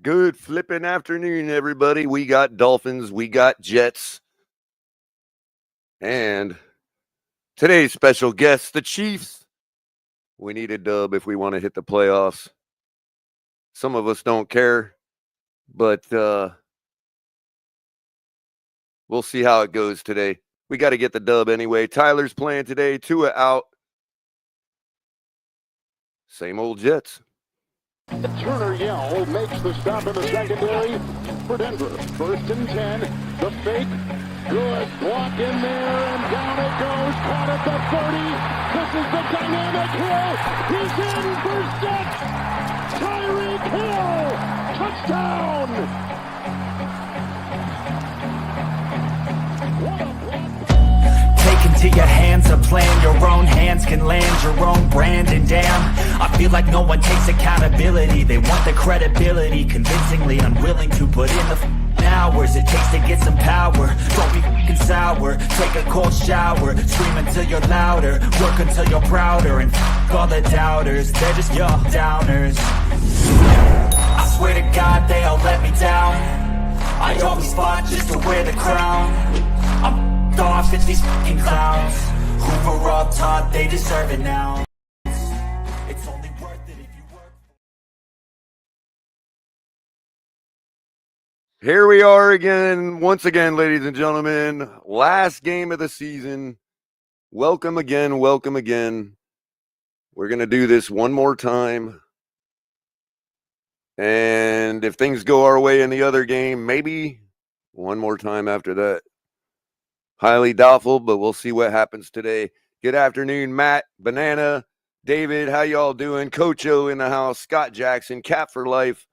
Good flipping afternoon, everybody. We got Dolphins, we got Jets, and today's special guest, the Chiefs. We need a dub if we want to hit the playoffs. Some of us don't care, but we'll see how it goes today. We got to get the dub anyway. Tyler's playing today, Tua out. Same old Jets. Turner Yell makes the stop in the secondary for Denver. 1st and 10. The fake. Good block in there, and down it goes. Caught at the 30. This is the dynamic Hill. He's in for 6. Tyreek Hill. Touchdown. Into your hands, a plan your own hands can land your own brand. And damn, I feel like no one takes accountability. They want the credibility, convincingly unwilling to put in the hours it takes to get some power. Don't be f***ing sour, take a cold shower, scream until you're louder, work until you're prouder, and f*** all the doubters, they're just your downers. I swear to God they all let me down. I always fought just to wear the crown. I'm off, it's these fucking clowns who were all taught they deserve it now. It's only worth it if you work. Here we are again, once again, ladies and gentlemen. Last game of the season. Welcome again, welcome again. We're going to do this one more time. And if things go our way in the other game, maybe one more time after that. Highly doubtful, but we'll see what happens today. Good afternoon, Matt, Banana, David, how y'all doing? Coach O in the house, Scott Jackson, Cap for Life,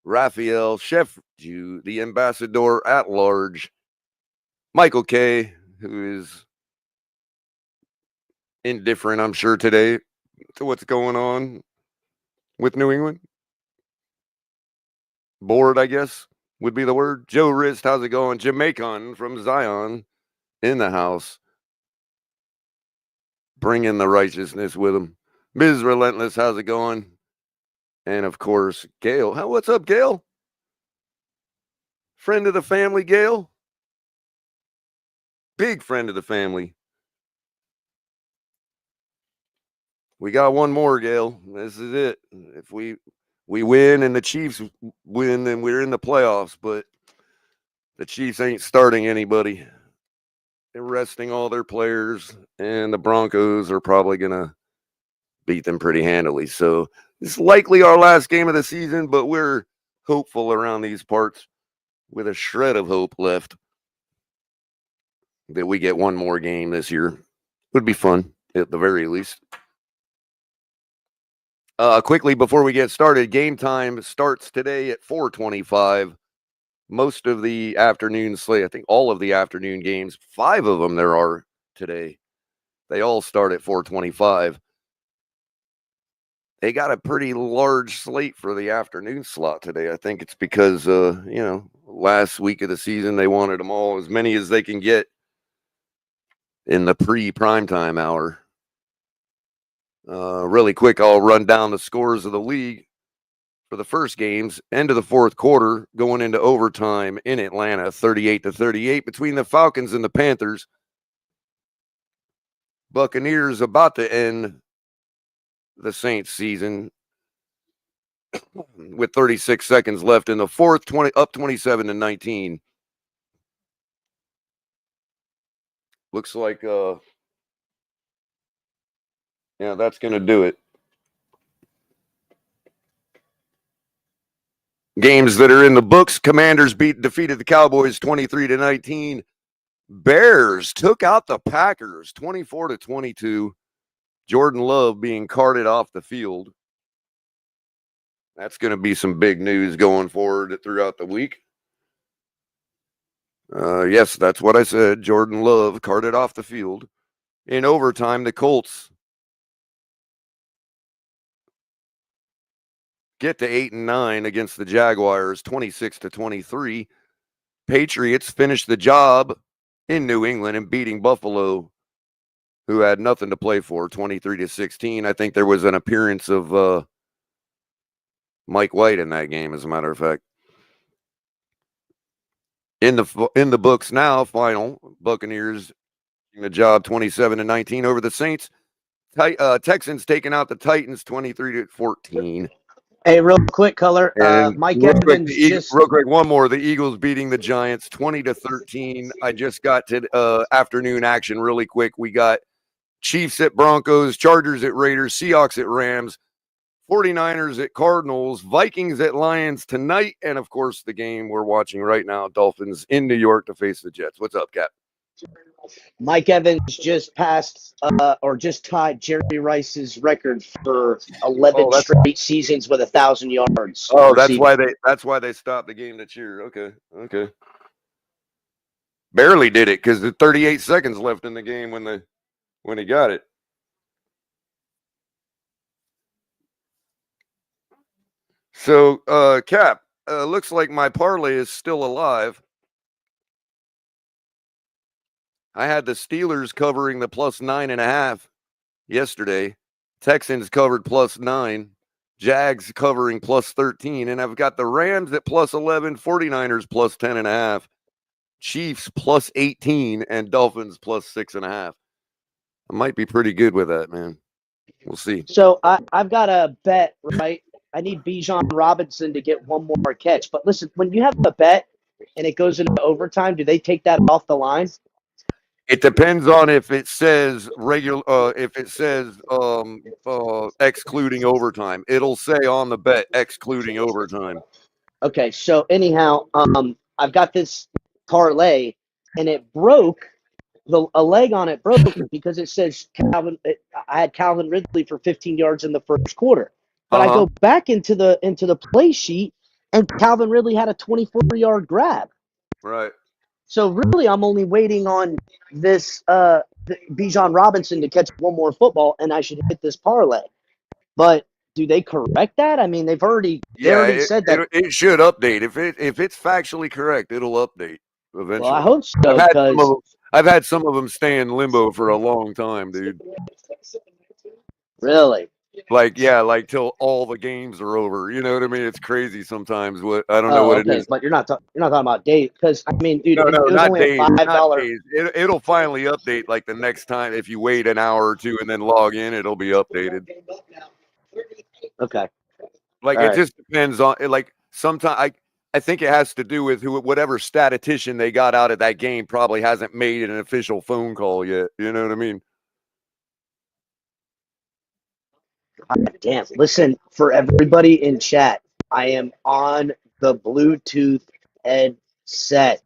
Raphael, Chef Jew, the Ambassador at Large, Michael K., who is indifferent, I'm sure, today to what's going on with New England. Bored, I guess, would be the word. Joe Rist, how's it going? Jamaican from Zion in the house, bringing the righteousness with him. Ms. Relentless, how's it going? And of course, Gail. What's up, Gail? Friend of the family, Gail. Big friend of the family. We got one more, Gail. This is it. If we win and the Chiefs win, then we're in the playoffs. But the Chiefs ain't starting anybody. They're resting all their players, and the Broncos are probably going to beat them pretty handily. So it's likely our last game of the season, but we're hopeful around these parts with a shred of hope left that we get one more game this year. Would be fun at the very least. Quickly, before we get started, game time starts today at 4:25. Most of the afternoon slate, I think all of the afternoon games, 5 of them there are today. They all start at 4:25. They got a pretty large slate for the afternoon slot today. I think it's because, last week of the season, they wanted them all, as many as they can get in the pre-primetime hour. Really quick, I'll run down the scores of the league. For the first games, end of the fourth quarter, going into overtime in Atlanta, 38-38 between the Falcons and the Panthers. Buccaneers about to end the Saints season with 36 seconds left in the fourth, up 27-19. Looks like, that's going to do it. Games that are in the books. Commanders defeated the Cowboys 23-19. Bears took out the Packers 24-22. Jordan Love being carted off the field. That's going to be some big news going forward throughout the week. Yes, that's what I said. Jordan Love carted off the field. In overtime, the Colts get to 8-9 against the Jaguars, 26-23. Patriots finish the job in New England and beating Buffalo, who had nothing to play for, 23-16. I think there was an appearance of Mike White in that game, as a matter of fact. In the books now, final Buccaneers doing the job 27-19 over the Saints. Texans taking out the Titans 23-14. Hey, real quick, Color. And Mike real quick, Evans just real quick, one more. The Eagles beating the Giants 20-13. I just got to afternoon action really quick. We got Chiefs at Broncos, Chargers at Raiders, Seahawks at Rams, 49ers at Cardinals, Vikings at Lions tonight, and of course the game we're watching right now, Dolphins in New York to face the Jets. What's up, Cap? Mike Evans just passed or just tied Jerry Rice's record for 11 straight seasons with 1,000 yards. Oh, receiving. that's why they stopped the game to cheer. Okay. Barely did it because the 38 seconds left in the game when he got it. So, Cap, looks like my parlay is still alive. I had the Steelers covering the +9.5 yesterday. Texans covered +9. Jags covering +13. And I've got the Rams at +11, 49ers +10.5, Chiefs +18, and Dolphins +6.5. I might be pretty good with that, man. We'll see. So I've got a bet, right? I need Bijan Robinson to get one more catch. But listen, when you have a bet and it goes into overtime, do they take that off the line? It depends on if it says excluding overtime. It'll say on the bet excluding overtime. Okay, so anyhow, I've got this parlay and it broke. A leg on it broke because it says I had Calvin Ridley for 15 yards in the first quarter. But I go back into the play sheet and Calvin Ridley had a 24-yard grab. Right. So really, I'm only waiting on this Bijan Robinson to catch one more football, and I should hit this parlay. But do they correct that? I mean, they already said that it should update. If it's factually correct, it'll update eventually. Well, I hope so. I've had some of them stay in limbo for a long time, dude. Really? Like till all the games are over. You know what I mean? It's crazy sometimes. I don't know what it is. But you're not talking about days, because I mean, dude, no, it was not only days. a $5. It'll finally update like the next time. If you wait an hour or two and then log in, it'll be updated. Okay. Like it just depends on like sometimes I think it has to do with whatever statistician they got out of that game probably hasn't made an official phone call yet. You know what I mean? God damn. Listen, for everybody in chat, I am on the Bluetooth headset.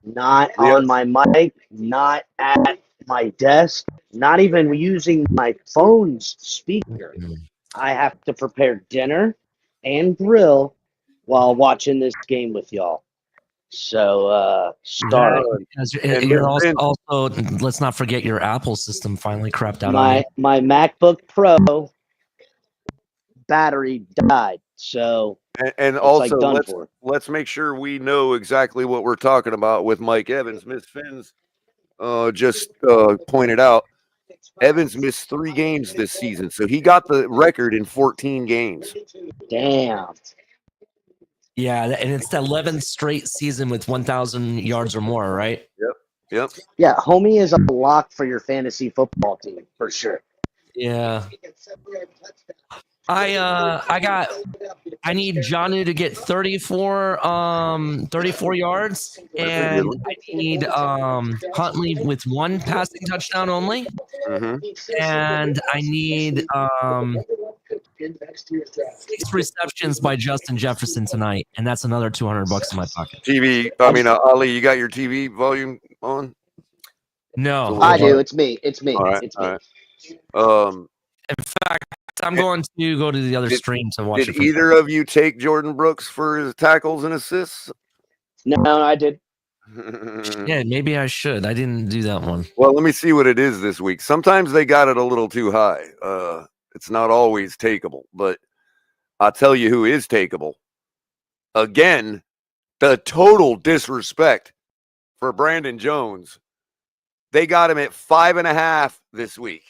Not on my mic, not at my desk, not even using my phone's speaker. I have to prepare dinner and grill while watching this game with y'all. So, sorry. And you're also, let's not forget your Apple system finally crapped out on you. My MacBook Pro battery died. So, and also let's make sure we know exactly what we're talking about with Mike Evans. Miss Finns just pointed out Evans missed 3 games this season, so he got the record in 14 games. Damn. Yeah, and it's the 11th straight season with 1,000 yards or more, right? Yep. Yeah, homie is a lock for your fantasy football team for sure. Yeah. I need Jonnu to get 34 yards, and I need Huntley with 1 passing touchdown only. And I need 6 receptions by Justin Jefferson tonight, and that's another $200 in my pocket. Ali, you got your TV volume on? No, I do. It's me. All right, it's me. All right. In fact, I'm going to go to the other stream to watch it. Did either of you take Jordan Brooks for his tackles and assists? No, I did. Yeah, maybe I should. I didn't do that one. Well, let me see what it is this week. Sometimes they got it a little too high. It's not always takeable, but I'll tell you who is takeable. Again, the total disrespect for Brandon Jones. They got him at 5.5 this week.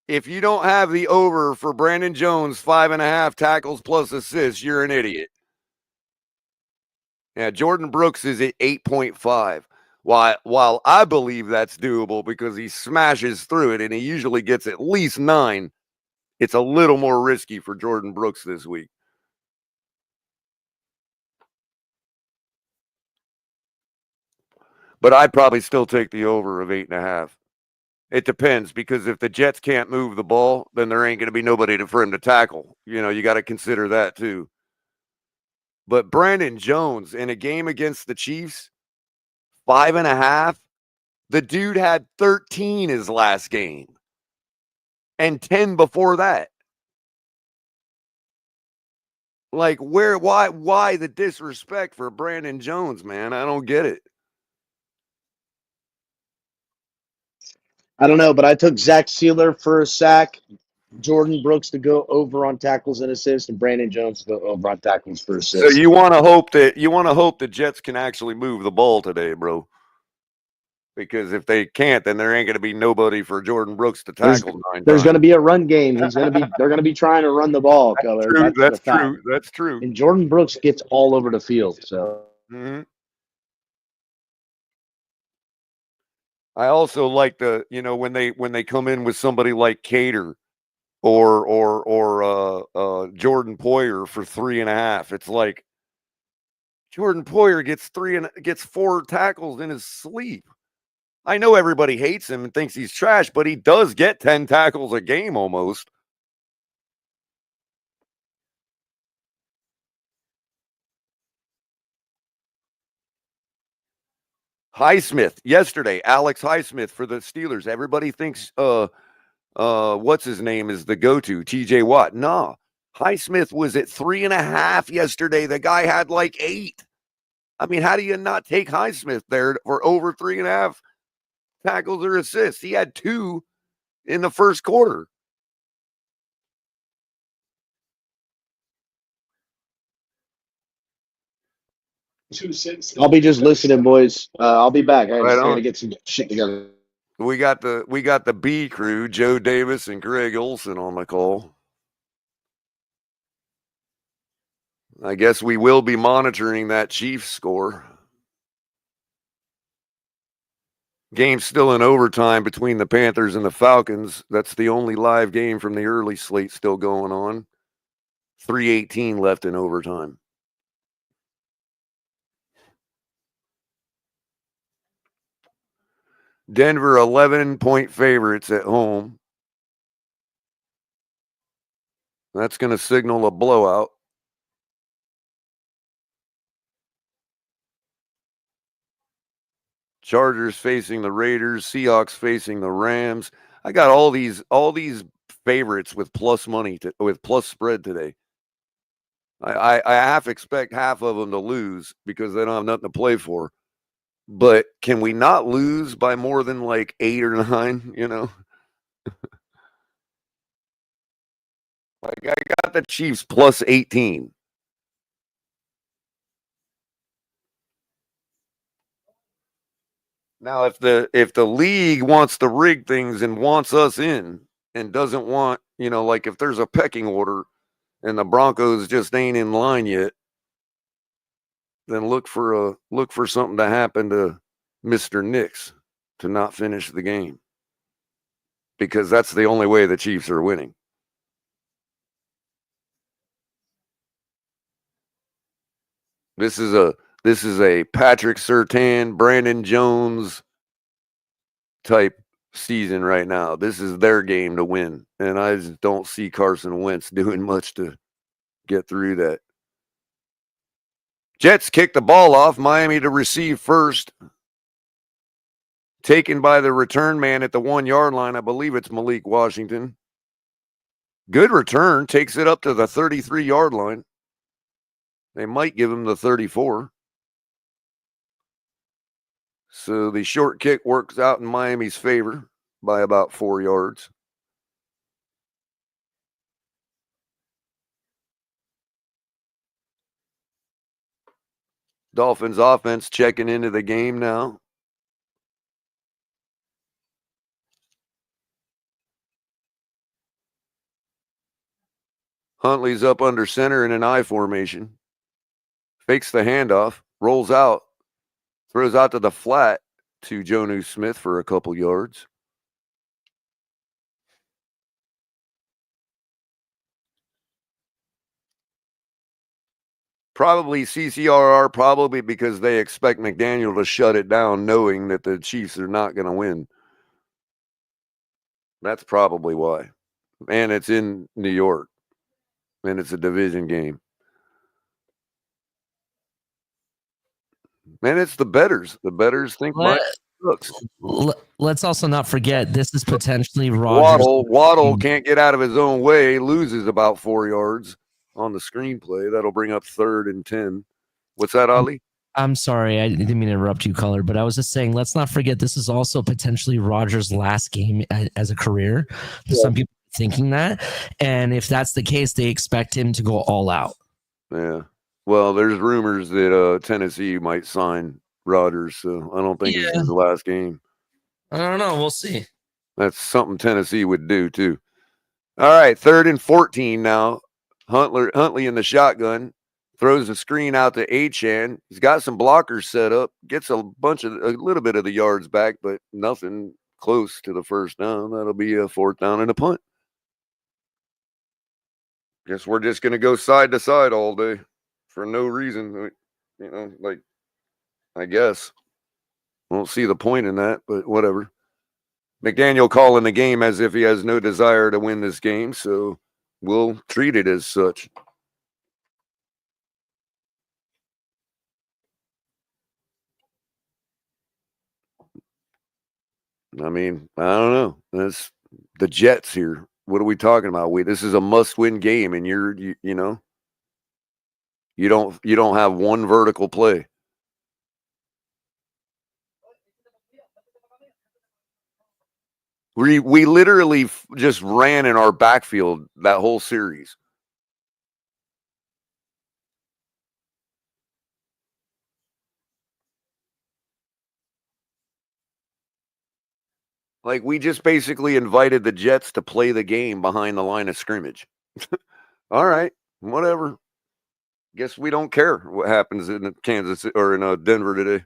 If you don't have the over for Brandon Jones, 5.5 tackles plus assists, you're an idiot. Yeah, Jordan Brooks is at 8.5. While I believe that's doable because he smashes through it and he usually gets at least 9, it's a little more risky for Jordan Brooks this week. But I'd probably still take the over of 8.5. It depends, because if the Jets can't move the ball, then there ain't going to be nobody for him to tackle. You got to consider that too. But Brandon Jones in a game against the Chiefs, 5.5. The dude had 13 his last game and 10 before that. Like, why the disrespect for Brandon Jones, man? I don't get it. I don't know, but I took Zach Sealer for a sack, Jordan Brooks to go over on tackles and assists, and Brandon Jones to go over on tackles for assists. So you want to hope the Jets can actually move the ball today, bro. Because if they can't, then there ain't going to be nobody for Jordan Brooks to tackle. There's going to be a run game. They're going to be trying to run the ball, Keller. That's true. That's true. And Jordan Brooks gets all over the field. So. Mm-hmm. I also like when they come in with somebody like Cater or Jordan Poyer for 3.5. It's like Jordan Poyer gets 4 tackles in his sleep. I know everybody hates him and thinks he's trash, but he does get 10 tackles a game almost. Highsmith yesterday, Alex Highsmith for the Steelers. Everybody thinks what's his name is the go-to, TJ Watt. No, Highsmith was at 3.5 yesterday. The guy had like 8. I mean, how do you not take Highsmith there for over 3.5 tackles or assists? He had 2 in the first quarter. I'll be just listening, boys. I'll be back. I got to get some shit together. We got the B crew, Joe Davis and Greg Olson on the call. I guess we will be monitoring that Chiefs score. Game's still in overtime between the Panthers and the Falcons. That's the only live game from the early slate still going on. 3:18 left in overtime. Denver 11-point favorites at home. That's going to signal a blowout. Chargers facing the Raiders, Seahawks facing the Rams. I got all these favorites with plus money with plus spread today. I half expect half of them to lose because they don't have nothing to play for. But can we not lose by more than like 8 or 9, Like I got the Chiefs plus 18. Now, if the league wants to rig things and wants us in and doesn't want, like if there's a pecking order and the Broncos just ain't in line yet, then look for something to happen to Mr. Nix to not finish the game. Because that's the only way the Chiefs are winning. This is a Patrick Surtain, Brandon Jones type season right now. This is their game to win. And I just don't see Carson Wentz doing much to get through that. Jets kick the ball off. Miami to receive first. Taken by the return man at the 1-yard line. I believe it's Malik Washington. Good return. Takes it up to the 33-yard line. They might give him the 34. So the short kick works out in Miami's favor by about 4 yards. Dolphins offense checking into the game now. Huntley's up under center in an I formation. Fakes the handoff, rolls out, throws out to the flat to Jonnu Smith for a couple yards. Probably CCRR, probably because they expect McDaniel to shut it down, knowing that the Chiefs are not going to win. That's probably why. And it's in New York, and it's a division game. And it's the bettors. The bettors think Mike looks. Let's also not forget this is potentially Rodgers. Waddle can't get out of his own way, loses about 4 yards on the screenplay. That'll bring up 3rd and 10. What's that, Ali? I'm sorry, I didn't mean to interrupt you, Color, but I was just saying, let's not forget this is also potentially Rodgers' last game as a career. Yeah. Some people are thinking that, and if that's the case, they expect him to go all out. Yeah. Well, there's rumors that Tennessee might sign Rodgers, so I don't think it's his last game. I don't know. We'll see. That's something Tennessee would do, too. All right, 3rd and 14 now. Huntley in the shotgun. Throws the screen out to Achane. He's got some blockers set up. Gets a little bit of the yards back, but nothing close to the first down. That'll be a 4th down and a punt. Guess we're just going to go side to side all day for no reason. I guess. Won't see the point in that, but whatever. McDaniel calling the game as if he has no desire to win this game, so we'll treat it as such. I mean, I don't know. That's the Jets here. What are we talking about? This is a must-win game, and you don't have one vertical play. We literally just ran in our backfield that whole series. Like, we just basically invited the Jets to play the game behind the line of scrimmage. All right, whatever. Guess we don't care what happens in Kansas or in Denver today.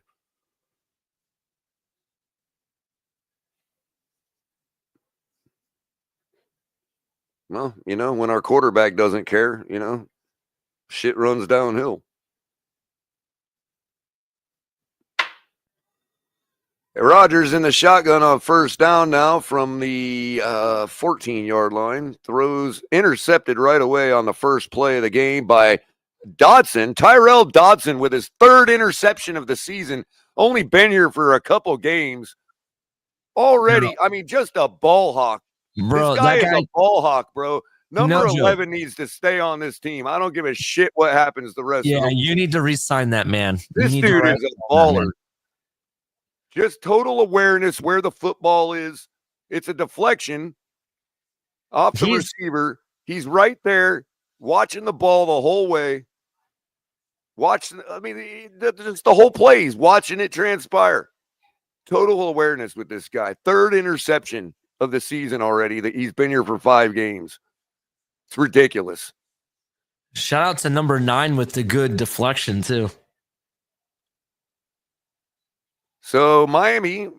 Well, when our quarterback doesn't care, shit runs downhill. Rodgers in the shotgun on 1st down now from the 14-yard line. Throws intercepted right away on the first play of the game by Dodson. Tyrell Dodson with his 3rd interception of the season. Only been here for a couple games. Already, I mean, just a ball hawk. Bro, this guy is a ball hawk, bro. Number 11 needs to stay on this team. I don't give a shit what happens the rest of the you need to re-sign that man. This dude is a baller. Just total awareness where the football is. It's a deflection off the receiver. He's right there watching the ball the whole way. Just the whole play. He's watching it transpire. Total awareness with this guy. 3rd interception of the season already. That he's been here for 5 games. It's ridiculous. Shout out to number 9 with the good deflection too. So Miami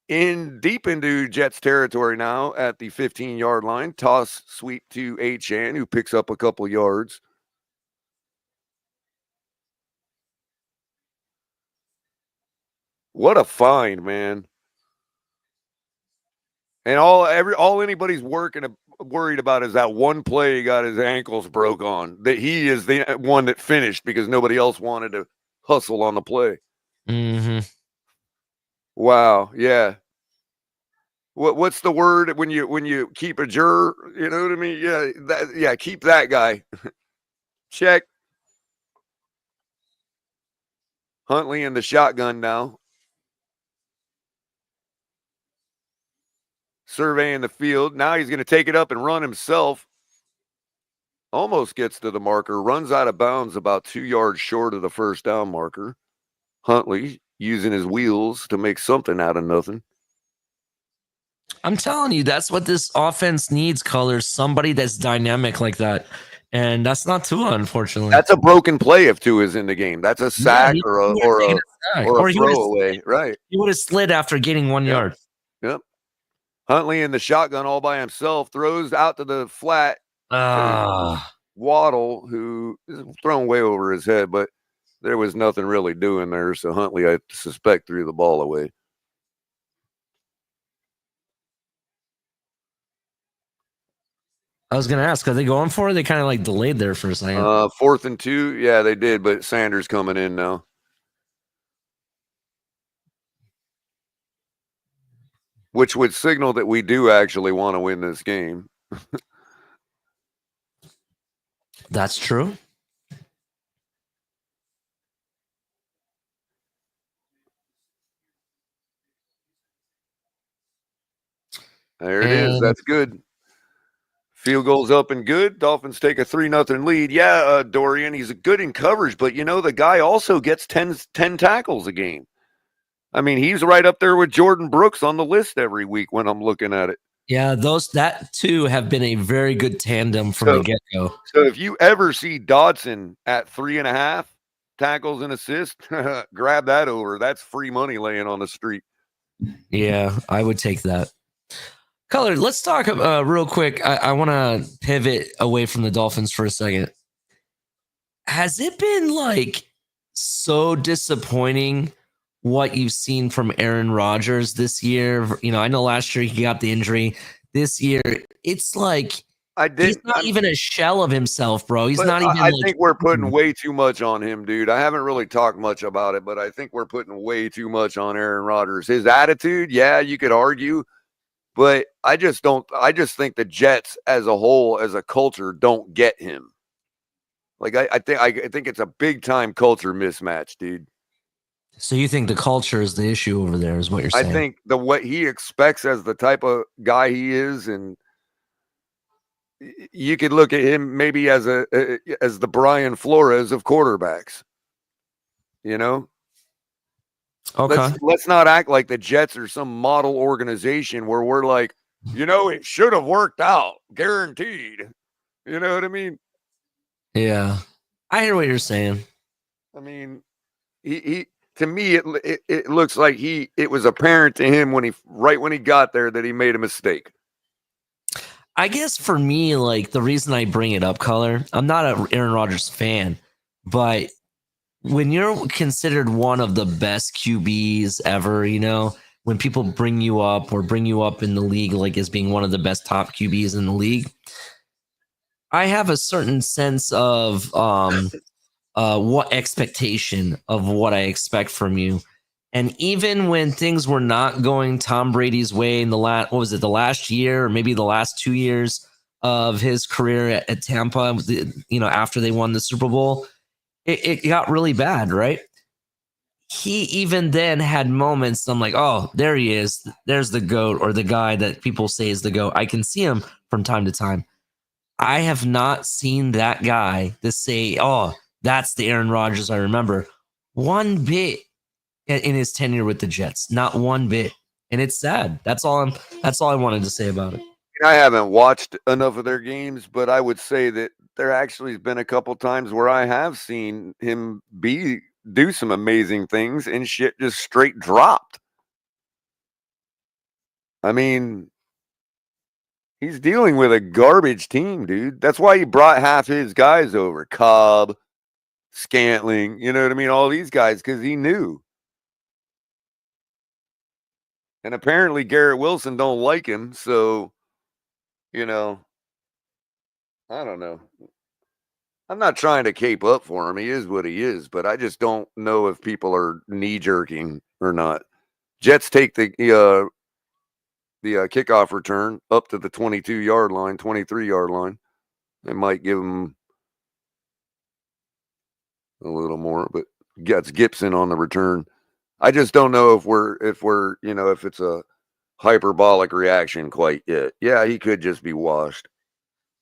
deep into Jets territory now at the 15-yard line. Toss sweep to Achane, who picks up a couple yards. What a find, man. And all anybody's worried about is that one play he got his ankles broke on. That he is the one that finished because nobody else wanted to hustle on the play. Mm-hmm. Wow, yeah. What's the word when you keep a juror? You know what I mean? Yeah, keep that guy. Check. Huntley in the shotgun now. Surveying the field. Now he's going to take it up and run himself. Almost gets to the marker. Runs out of bounds about 2 yards short of the 1st down marker. Huntley using his wheels to make something out of nothing. I'm telling you, that's what this offense needs, Colors. Somebody that's dynamic like that. And that's not Tua, unfortunately. That's a broken play if Tua is in the game. That's a sack he or a sack. throwaway, right? He would have slid after getting 1 yard. Yep. Huntley in the shotgun all by himself, throws out to the flat to Waddle, who is thrown way over his head, but there was nothing really doing there. So Huntley, I suspect, threw the ball away. I was going to ask, are they going for it? They kind of like delayed there for a second. 4th and 2. Yeah, they did, but Sanders coming in now. Which would signal that we do actually want to win this game. That's true. There it is. That's good. Field goals up and good. Dolphins take a 3-0 lead. Yeah, Dorian, he's good in coverage, but the guy also gets 10 tackles a game. I mean, he's right up there with Jordan Brooks on the list every week when I'm looking at it. Yeah, that two have been a very good tandem from the get-go. So if you ever see Dodson at 3.5 tackles and assists, grab that over. That's free money laying on the street. Yeah, I would take that. Color, let's talk real quick. I want to pivot away from the Dolphins for a second. Has it been so disappointing what you've seen from Aaron Rodgers this year? I know last year he got the injury. This year, it's he's not even a shell of himself, bro. He's not even. I think we're putting way too much on him, dude. I haven't really talked much about it, but I think we're putting way too much on Aaron Rodgers. His attitude, yeah, you could argue. But I just think the Jets as a whole, as a culture, don't get him. I think it's a big time culture mismatch, dude. So you think the culture is the issue over there, is what you're saying? I think what he expects as the type of guy he is, and you could look at him maybe as the Brian Flores of quarterbacks. Okay. Let's not act like the Jets are some model organization where we're like, it should have worked out, guaranteed. You know what I mean? Yeah, I hear what you're saying. I mean, he to me it looks like it was apparent to him when he got there that he made a mistake. I guess for me, the reason I bring it up, Color, I'm not an Aaron Rodgers fan, but when you're considered one of the best QBs ever, when people bring you up in the league, as being one of the best top QBs in the league, I have a certain sense of what expectation of what I expect from you. And even when things were not going Tom Brady's way in the last year or maybe the last 2 years of his career at Tampa, after they won the Super Bowl, it got really bad, right? He even then had moments. I'm like, oh, there he is. There's the GOAT, or the guy that people say is the GOAT. I can see him from time to time. I have not seen that guy to say, oh, that's the Aaron Rodgers I remember, one bit in his tenure with the Jets. Not one bit. And it's sad. That's all I wanted to say about it. I haven't watched enough of their games, but I would say that there actually has been a couple times where I have seen him do some amazing things and shit just straight dropped. I mean, he's dealing with a garbage team, dude. That's why he brought half his guys over. Cobb, Scantling, you know what I mean? All these guys, because he knew. And apparently Garrett Wilson don't like him, so, I don't know. I'm not trying to cape up for him. He is what he is, but I just don't know if people are knee-jerking or not. Jets take the kickoff return up to the 22-yard line, 23-yard line. They might give him a little more, but gets Gibson on the return. I just don't know if it's a hyperbolic reaction quite yet. Yeah, he could just be washed.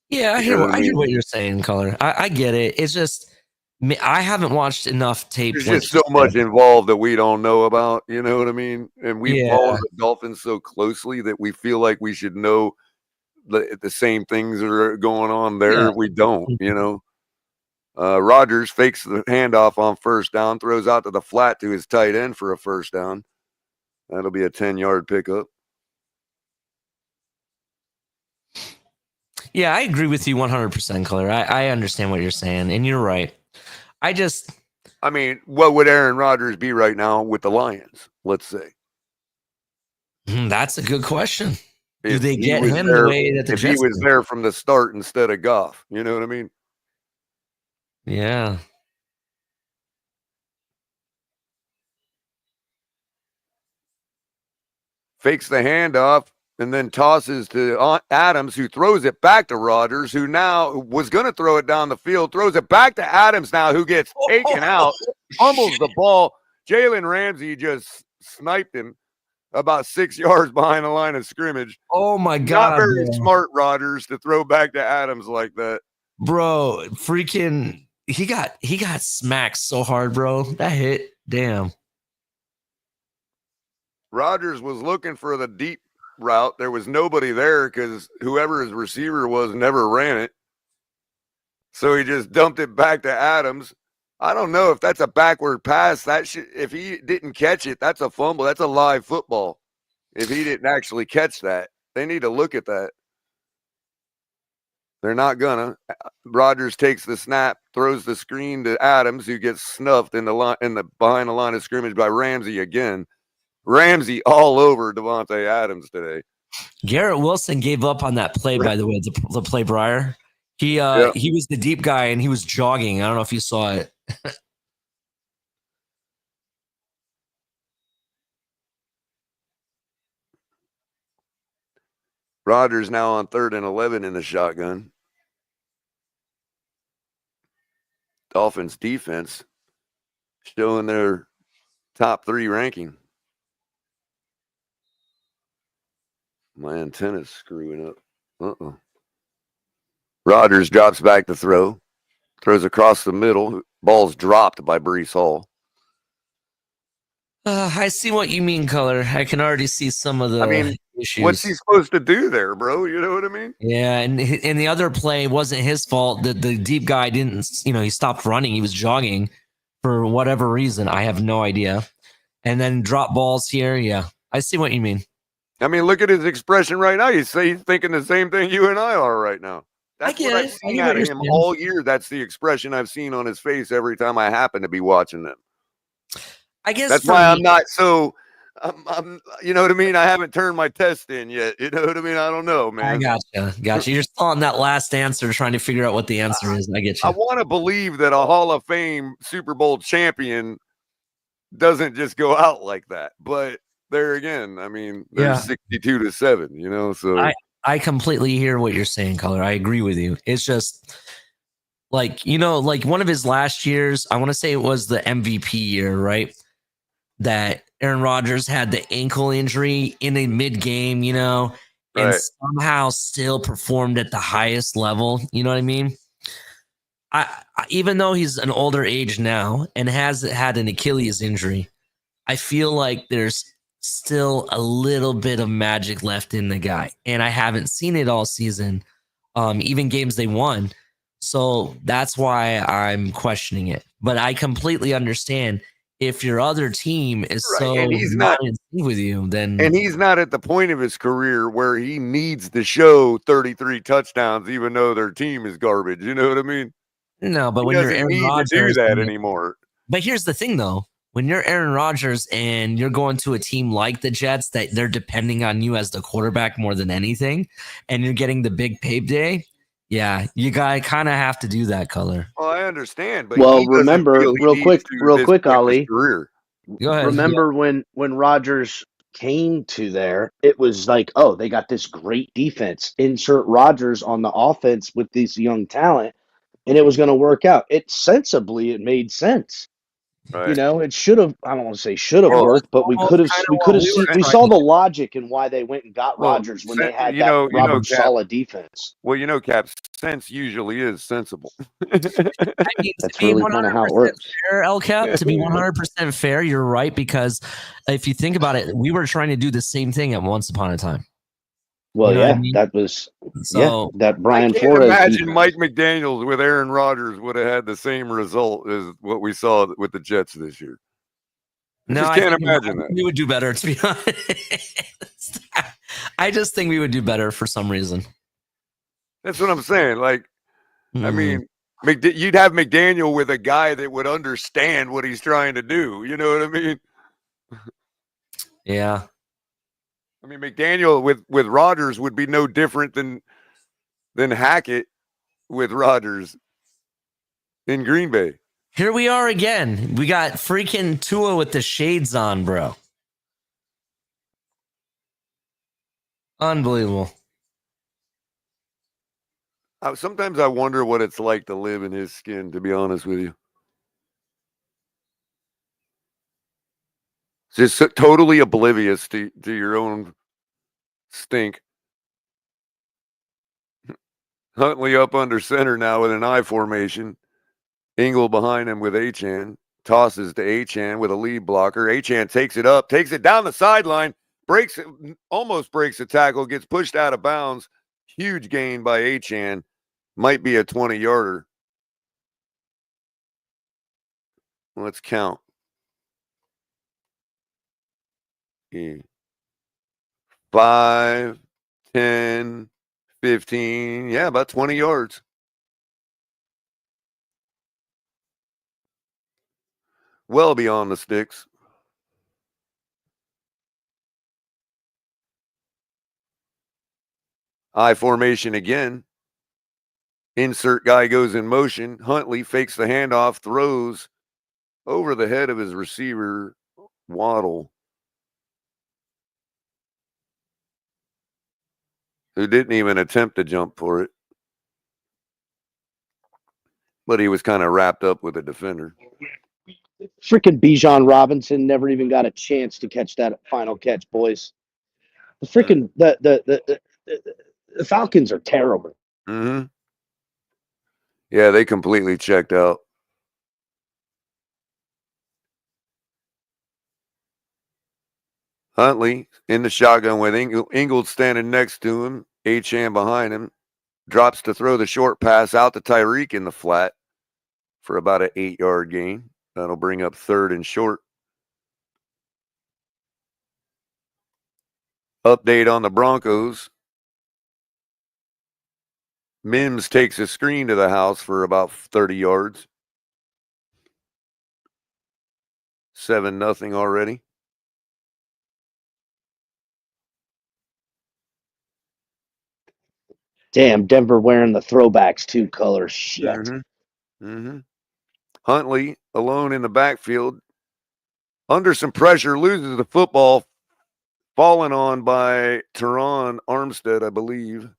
Yeah, I hear what you're saying, Color. I get it. It's just I haven't watched enough tape. There's just so much involved that we don't know about. You know what I mean? And we follow the Dolphins so closely that we feel like we should know the same things are going on there. We don't, you know. Rodgers fakes the handoff on first down, throws out to the flat to his tight end for a first down. That'll be a 10-yard pickup. Yeah, I agree with you 100%, Color. I understand what you're saying, and you're right. I mean, what would Aaron Rodgers be right now with the Lions, let's say? That's a good question. Do If they he get was him there- the way that the If he Jets was did? there from the start instead of Goff, you know what I mean? Yeah. Fakes the handoff and then tosses to Adams, who throws it back to Rodgers, who now was going to throw it down the field, throws it back to Adams now, who gets taken out, fumbles the ball. Jalen Ramsey just sniped him about 6 yards behind the line of scrimmage. Oh, my God. Not very bro. smart, Rodgers, to throw back to Adams like that. Bro, freaking, he got smacked so hard, bro. That hit, damn. Rodgers was looking for the deep route. There was nobody there because whoever his receiver was never ran it. So he just dumped it back to Adams. I don't know if that's a backward pass. If he didn't catch it, that's a fumble. That's a live football. If he didn't actually catch that, they need to look at that. They're not gonna. Rodgers takes the snap, throws the screen to Adams, who gets snuffed in the behind the line of scrimmage by Ramsey again. Ramsey all over Devontae Adams today. Garrett Wilson gave up on that play, by the way, the play Briar. He was the deep guy and he was jogging. I don't know if you saw it. Rodgers now on 3rd and 11 in the shotgun. Dolphins defense showing their top 3 ranking. My antenna's screwing up. Rodgers drops back to throw. Throws across the middle. Ball's dropped by Breece Hall. I see what you mean, Color. I can already see some of the issues. What's he supposed to do there, bro? You know what I mean? Yeah, and the other play wasn't his fault. The deep guy didn't, he stopped running. He was jogging for whatever reason. I have no idea. And then drop balls here. Yeah, I see what you mean. I mean, look at his expression right now. He's thinking the same thing you and I are right now. That's what I've seen out of him all year. That's the expression I've seen on his face every time I happen to be watching them. I guess that's why I'm not so. I'm, you know what I mean? I haven't turned my test in yet. You know what I mean? I don't know, man. I gotcha. You're still on that last answer, trying to figure out what the answer is. I get you. I want to believe that a Hall of Fame Super Bowl champion doesn't just go out like that, but. There again, I mean, they're 62-7, you know, so I completely hear what you're saying, Color. I agree with you. It's just like, like one of his last years, I want to say it was the MVP year, right? That Aaron Rodgers had the ankle injury in a mid-game, and somehow still performed at the highest level. You know what I mean? Even though he's an older age now and has had an Achilles injury, I feel like there's still a little bit of magic left in the guy, and I haven't seen it all season, even games they won. So that's why I'm questioning it. But I completely understand if your other team is and he's not in sync with you, then and he's not at the point of his career where he needs to show 33 touchdowns, even though their team is garbage. You know what I mean? No, but when you're Aaron Rodgers, to do that anymore. But here's the thing, though. When you're Aaron Rodgers and you're going to a team like the Jets that they're depending on you as the quarterback more than anything, and you're getting the big payday, you kind of have to do that, Color. Well, I understand, but remember, real quick, Ali. Go ahead. Remember when Rodgers came to there, it was like, oh, they got this great defense. Insert Rodgers on the offense with this young talent, and it was going to work out. It made sense. Right. It should have. I don't want to say should have worked, but we could have. We saw the logic in why they went and got Rodgers when they had that solid defense. Well, Cap, sense usually is sensible. That's really kind of how it works. Fair, El Cap, to be 100% fair, you're right, because if you think about it, we were trying to do the same thing at once upon a time. Well, that was So that Brian I can't Flores imagine defense. Mike McDaniel with Aaron Rodgers would have had the same result as what we saw with the Jets this year. I just can't imagine that. We would do better, to be honest. I just think we would do better for some reason. That's what I'm saying. Like, I Mhm. mean, you'd have McDaniel with a guy that would understand what he's trying to do. You know what I mean? Yeah. I mean, McDaniel with Rodgers would be no different than Hackett with Rodgers in Green Bay. Here we are again. We got freaking Tua with the shades on, bro. Unbelievable. Sometimes I wonder what it's like to live in his skin, to be honest with you. Just totally oblivious to your own stink. Huntley up under center now with an I formation. Ingle behind him with Achane. Tosses to Achane with a lead blocker. Achane takes it up, takes it down the sideline, almost breaks the tackle, gets pushed out of bounds. Huge gain by Achane. Might be a 20-yarder. Let's count. 5, 10, 15. Yeah, about 20 yards. Well beyond the sticks. I formation again. Insert guy goes in motion. Huntley fakes the handoff, throws over the head of his receiver, Waddle, who didn't even attempt to jump for it. But he was kind of wrapped up with a defender. Freaking Bijan Robinson never even got a chance to catch that final catch, boys. The freaking the Falcons are terrible. Mm-hmm. Yeah, they completely checked out. Huntley in the shotgun with Ingold standing next to him. Achane behind him. Drops to throw the short pass out to Tyreek in the flat for about an 8-yard gain. That'll bring up 3rd and short. Update on the Broncos. Mims takes a screen to the house for about 30 yards. 7-0 already. Damn, Denver wearing the throwbacks too, color. Shit. Mm-hmm. Mm-hmm. Huntley alone in the backfield. Under some pressure, loses the football. Fallen on by Teron Armstead, I believe.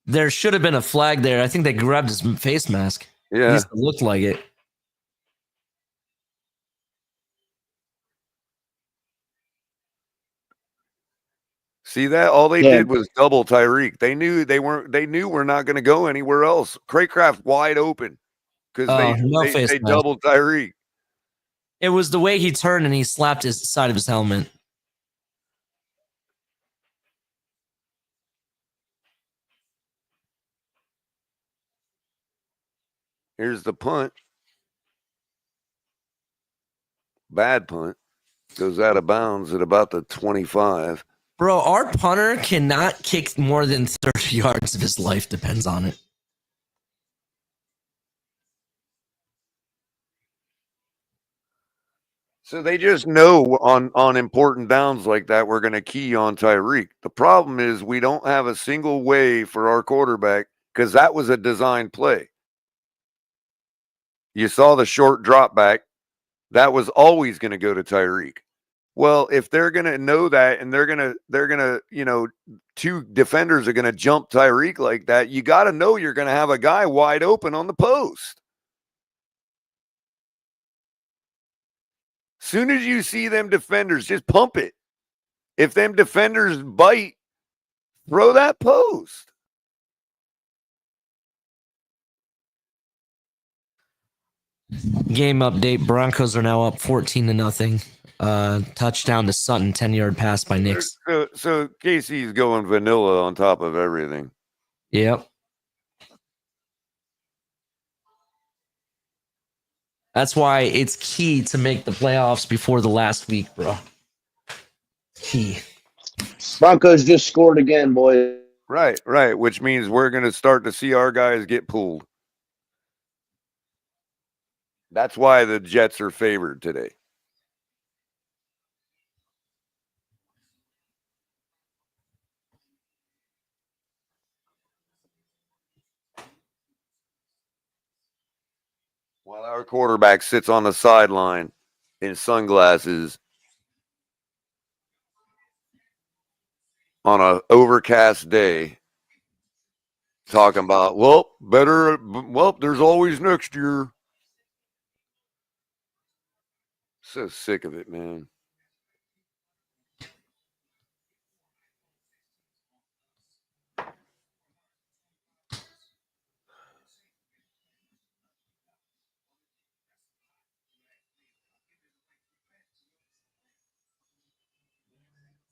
There should have been a flag there. I think they grabbed his face mask. Yeah. At least it looked like it. See that? All they did was double Tyreek. They knew we're not going to go anywhere else. Craycraft wide open because they doubled Tyreek. It was the way he turned and he slapped his side of his helmet. Here's the punt. Bad punt. Goes out of bounds at about the 25. Bro, our punter cannot kick more than 30 yards if his life depends on it. So they just know on important downs like that, we're going to key on Tyreek. The problem is we don't have a single way for our quarterback because that was a design play. You saw the short drop back. That was always going to go to Tyreek. Well, if they're going to know that and they're going to, two defenders are going to jump Tyreek like that, you got to know you're going to have a guy wide open on the post. Soon as you see them defenders, just pump it. If them defenders bite, throw that post. Game update. Broncos are now up 14-0 Touchdown to Sutton, 10-yard pass by Nix. So KC's going vanilla on top of everything. Yep. That's why it's key to make the playoffs before the last week, bro. Key. Broncos just scored again, boys. Right. Which means we're going to start to see our guys get pulled. That's why the Jets are favored today. While our quarterback sits on the sideline in sunglasses on an overcast day, talking about, there's always next year. So sick of it, man.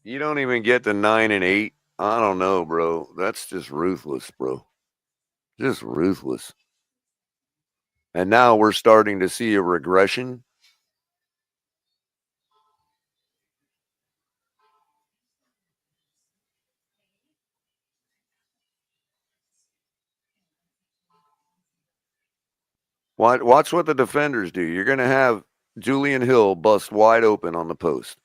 You don't even get to 9-8. I don't know, bro. That's just ruthless, bro. Just ruthless. And now we're starting to see a regression. Watch what the defenders do. You're going to have Julian Hill bust wide open on the post.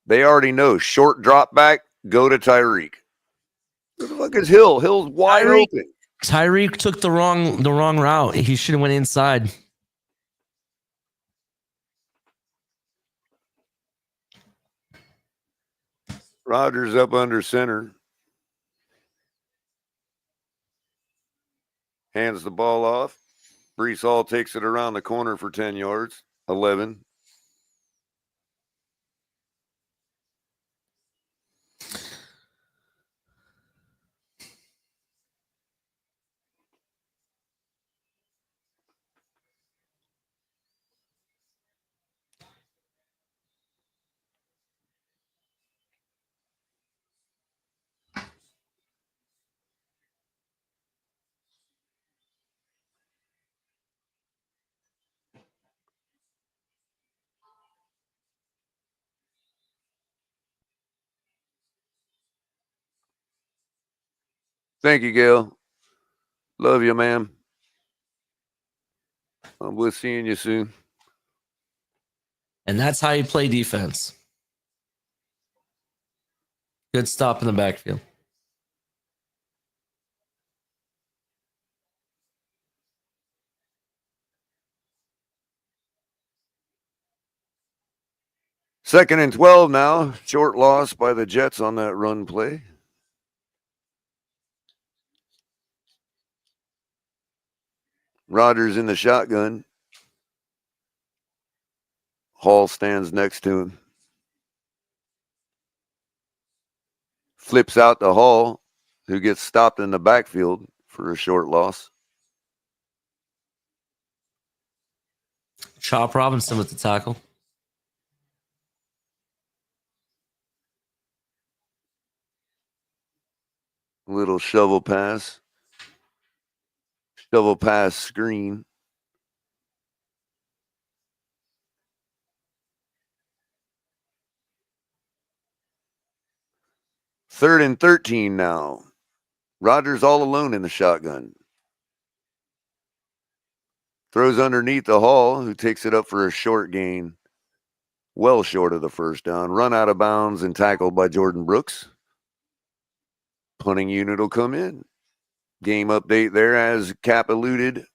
They already know short drop back, go to Tyreek. Who the fuck is Hill? Hill's wide open. Tyreek took the wrong route. He should have went inside. Rodgers up under center. Hands the ball off. Brees Hall takes it around the corner for 10 yards. 11. Thank you, Gail. Love you, ma'am. We'll seeing you soon. And that's how you play defense. Good stop in the backfield. Second and 12 now. Short loss by the Jets on that run play. Rodgers in the shotgun. Hall stands next to him. Flips out to Hall, who gets stopped in the backfield for a short loss. Chop Robinson with the tackle. Little shovel pass. Shovel pass screen. Third and 13 now. Rodgers all alone in the shotgun. Throws underneath the Hall, who takes it up for a short gain. Well short of the first down. Run out of bounds and tackled by Jordan Brooks. Punting unit will come in. Game update there as Cap alluded.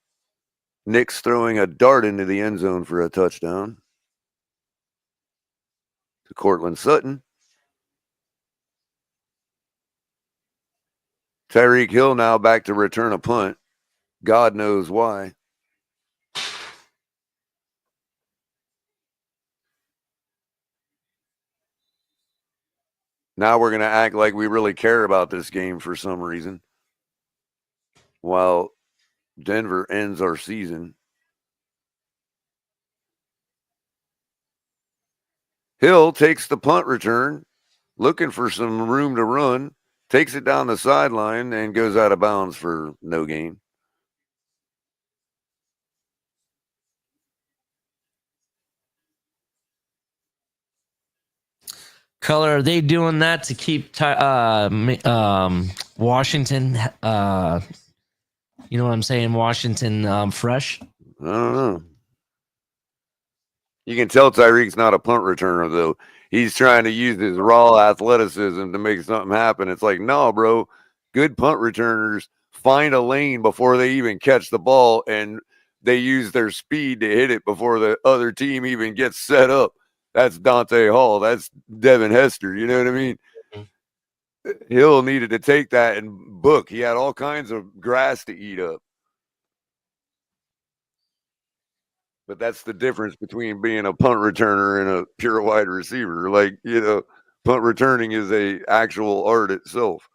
Nix throwing a dart into the end zone for a touchdown. To Cortland Sutton. Tyreek Hill now back to return a punt. God knows why. Now we're going to act like we really care about this game for some reason. While Denver ends our season. Hill takes the punt return, looking for some room to run, takes it down the sideline, and goes out of bounds for no gain. Color, are they doing that to keep Washington, you know what I'm saying, Washington fresh? I don't know. You can tell Tyreek's not a punt returner, though. He's trying to use his raw athleticism to make something happen. It's like, no, bro. Good punt returners find a lane before they even catch the ball, and they use their speed to hit it before the other team even gets set up. That's Dante Hall. That's Devin Hester. You know what I mean? Hill needed to take that and book. He had all kinds of grass to eat up. But that's the difference between being a punt returner and a pure wide receiver. Like, you know, punt returning is a actual art itself.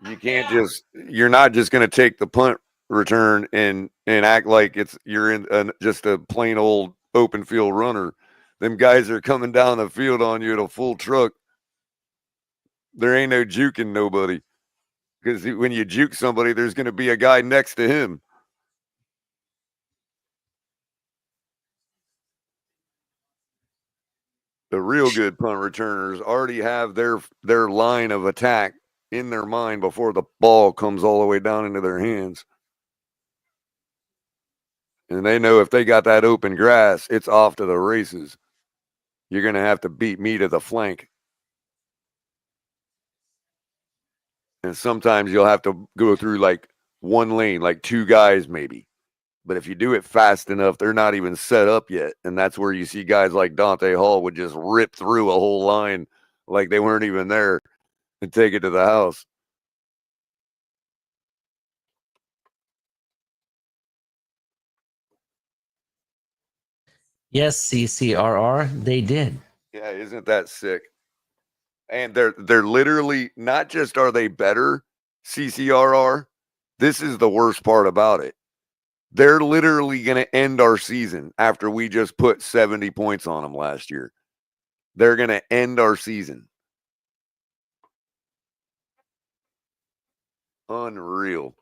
You can't you're not just going to take the punt return and act like you're in just a plain old open field runner. Them guys are coming down the field on you at a full truck. There ain't no juking nobody. Because when you juke somebody, there's going to be a guy next to him. The real good punt returners already have their line of attack in their mind before the ball comes all the way down into their hands. And they know if they got that open grass, it's off to the races. You're going to have to beat me to the flank. And sometimes you'll have to go through like one lane, like two guys maybe. But if you do it fast enough, they're not even set up yet. And that's where you see guys like Dante Hall would just rip through a whole line like they weren't even there and take it to the house. Yes, CCRR, they did. Yeah, isn't that sick? And they're literally not just are they better, CCRR, this is the worst part about it. They're literally going to end our season after we just put 70 points on them last year. They're going to end our season. Unreal.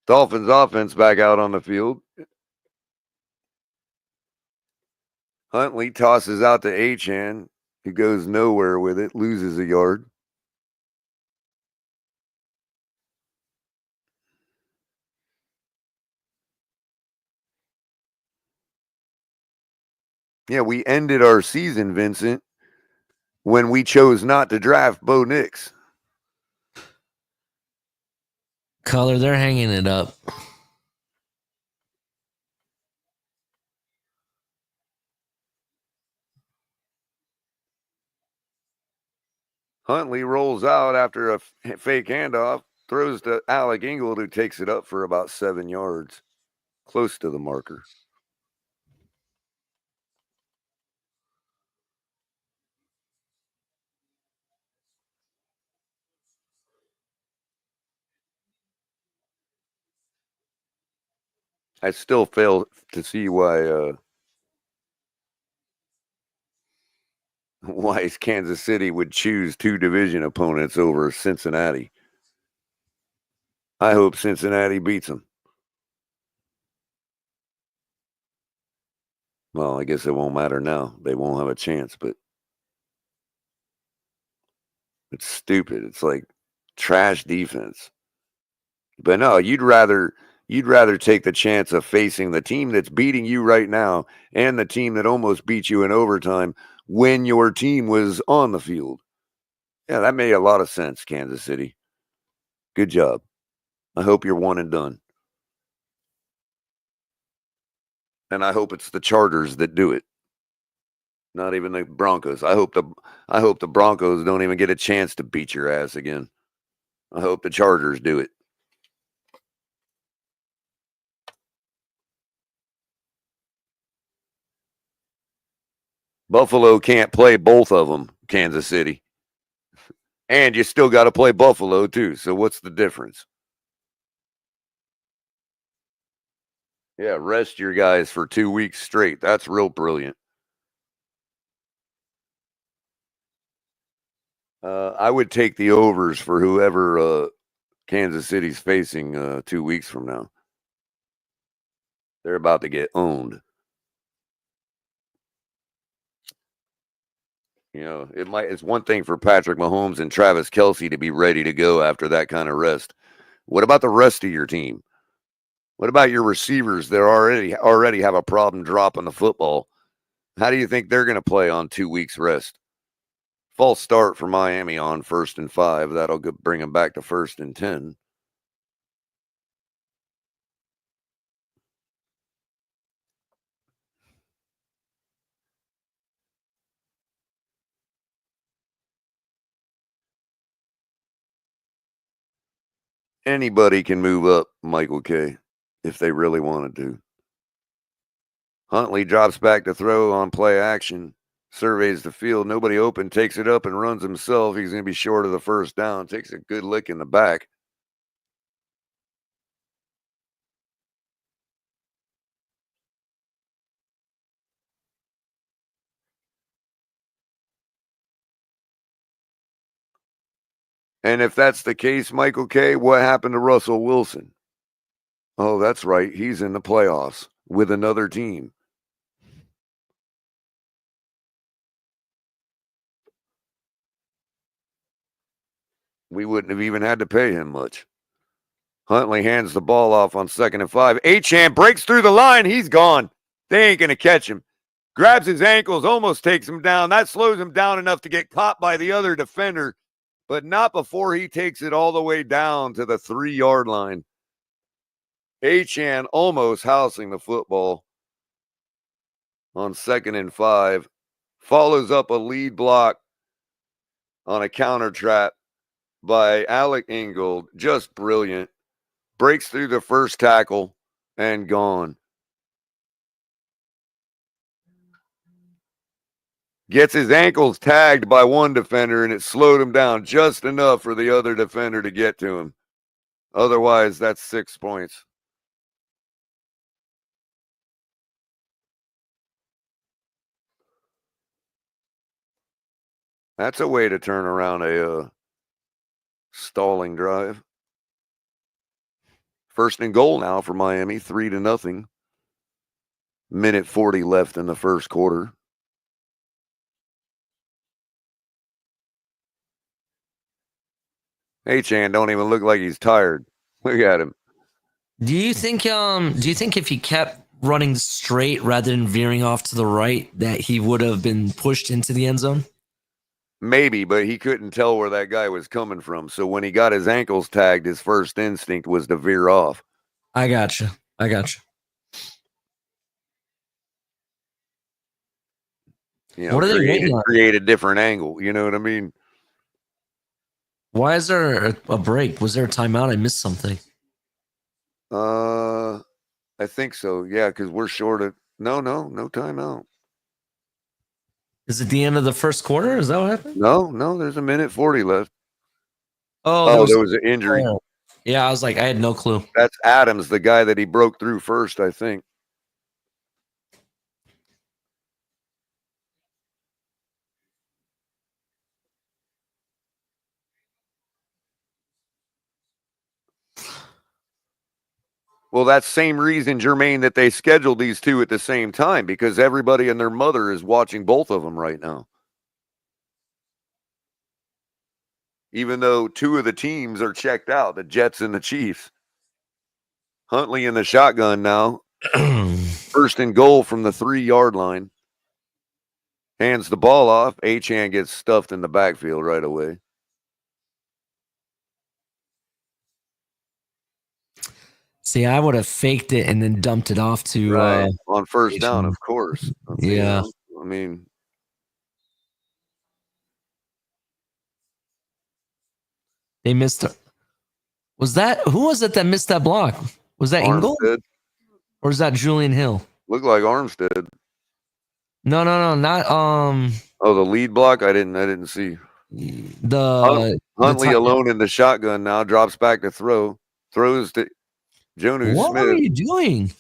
Dolphins offense back out on the field. Huntley tosses out to Achane, who goes nowhere with it, loses a yard. Yeah, we ended our season, Vincent, when we chose not to draft Bo Nix. Color, they're hanging it up. Huntley rolls out after a fake handoff, throws to Alec Ingold, who takes it up for about 7 yards, close to the marker. I still fail to see why Kansas City would choose 2 division opponents over Cincinnati. I hope Cincinnati beats them. Well, I guess it won't matter now. They won't have a chance, but it's stupid. It's like trash defense. But no, you'd rather take the chance of facing the team that's beating you right now and the team that almost beat you in overtime when your team was on the field. Yeah, that made a lot of sense, Kansas City. Good job. I hope you're one and done. And I hope it's the Chargers that do it. Not even the Broncos. I hope the Broncos don't even get a chance to beat your ass again. I hope the Chargers do it. Buffalo can't play both of them, Kansas City. And you still got to play Buffalo, too. So what's the difference? Yeah, rest your guys for 2 weeks straight. That's real brilliant. I would take the overs for whoever Kansas City's facing 2 weeks from now. They're about to get owned. You know, it's one thing for Patrick Mahomes and Travis Kelce to be ready to go after that kind of rest. What about the rest of your team? What about your receivers that already have a problem dropping the football? How do you think they're going to play on 2 weeks rest? False start for Miami on 1st and 5. That'll bring them back to 1st and 10. Anybody can move up Michael K if they really wanted to. Huntley drops back to throw on play action. Surveys the field. Nobody open. Takes it up and runs himself. He's going to be short of the first down. Takes a good lick in the back. And if that's the case, Michael K., what happened to Russell Wilson? Oh, that's right. He's in the playoffs with another team. We wouldn't have even had to pay him much. Huntley hands the ball off on 2nd and 5. Achane breaks through the line. He's gone. They ain't going to catch him. Grabs his ankles, almost takes him down. That slows him down enough to get caught by the other defender, but not before he takes it all the way down to the 3-yard line. Achane almost housing the football on 2nd and 5. Follows up a lead block on a counter trap by Alec Ingold. Just brilliant. Breaks through the first tackle and gone. Gets his ankles tagged by one defender, and it slowed him down just enough for the other defender to get to him. Otherwise, that's 6 points. That's a way to turn around a stalling drive. 1st and goal now for Miami, 3-0. Minute 40 left in the first quarter. Achane don't even look like he's tired. Look at him. Do you think if he kept running straight rather than veering off to the right that he would have been pushed into the end zone? Maybe, but he couldn't tell where that guy was coming from. So when he got his ankles tagged, his first instinct was to veer off. I gotcha. You know, What are they waiting on? Create a different angle. You know what I mean? Why is there a break? Was there a timeout? I missed something. I think so. Yeah, because we're short of no timeout. Is it the end of the first quarter? Is that what happened? No, there's a minute 40 left. Oh, there was an injury. Yeah, I was like, I had no clue. That's Adams, the guy that he broke through first, I think. Well, that's same reason, Jermaine, that they scheduled these two at the same time, because everybody and their mother is watching both of them right now. Even though 2 of the teams are checked out, the Jets and the Chiefs. Huntley in the shotgun now. 1st and goal from the 3-yard line. Hands the ball off. Achane gets stuffed in the backfield right away. See, I would have faked it and then dumped it off to on 1st down, of course. Yeah. I mean, they missed Who was it that missed that block? Was that Engel? Armstead. Or is that Julian Hill? Looked like Armstead. No, not Oh, the lead block? I didn't see. Huntley alone in the shotgun now, drops back to throw. Throws to Jonnu What Smith. are you doing?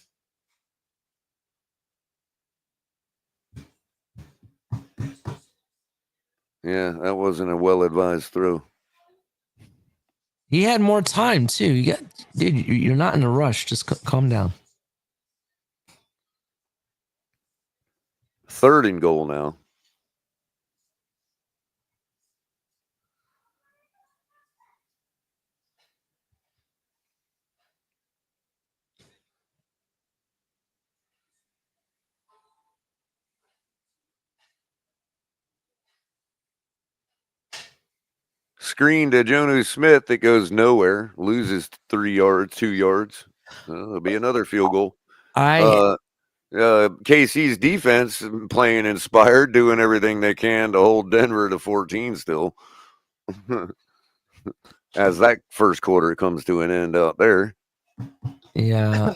Yeah, that wasn't a well-advised throw. He had more time too. Dude, you're not in a rush. Just calm down. 3rd and goal now. Screen to Jonnu Smith that goes nowhere. Loses 3 yards, 2 yards. It'll be another field goal. KC's defense playing inspired, doing everything they can to hold Denver to 14 still. As that first quarter comes to an end out there. Yeah.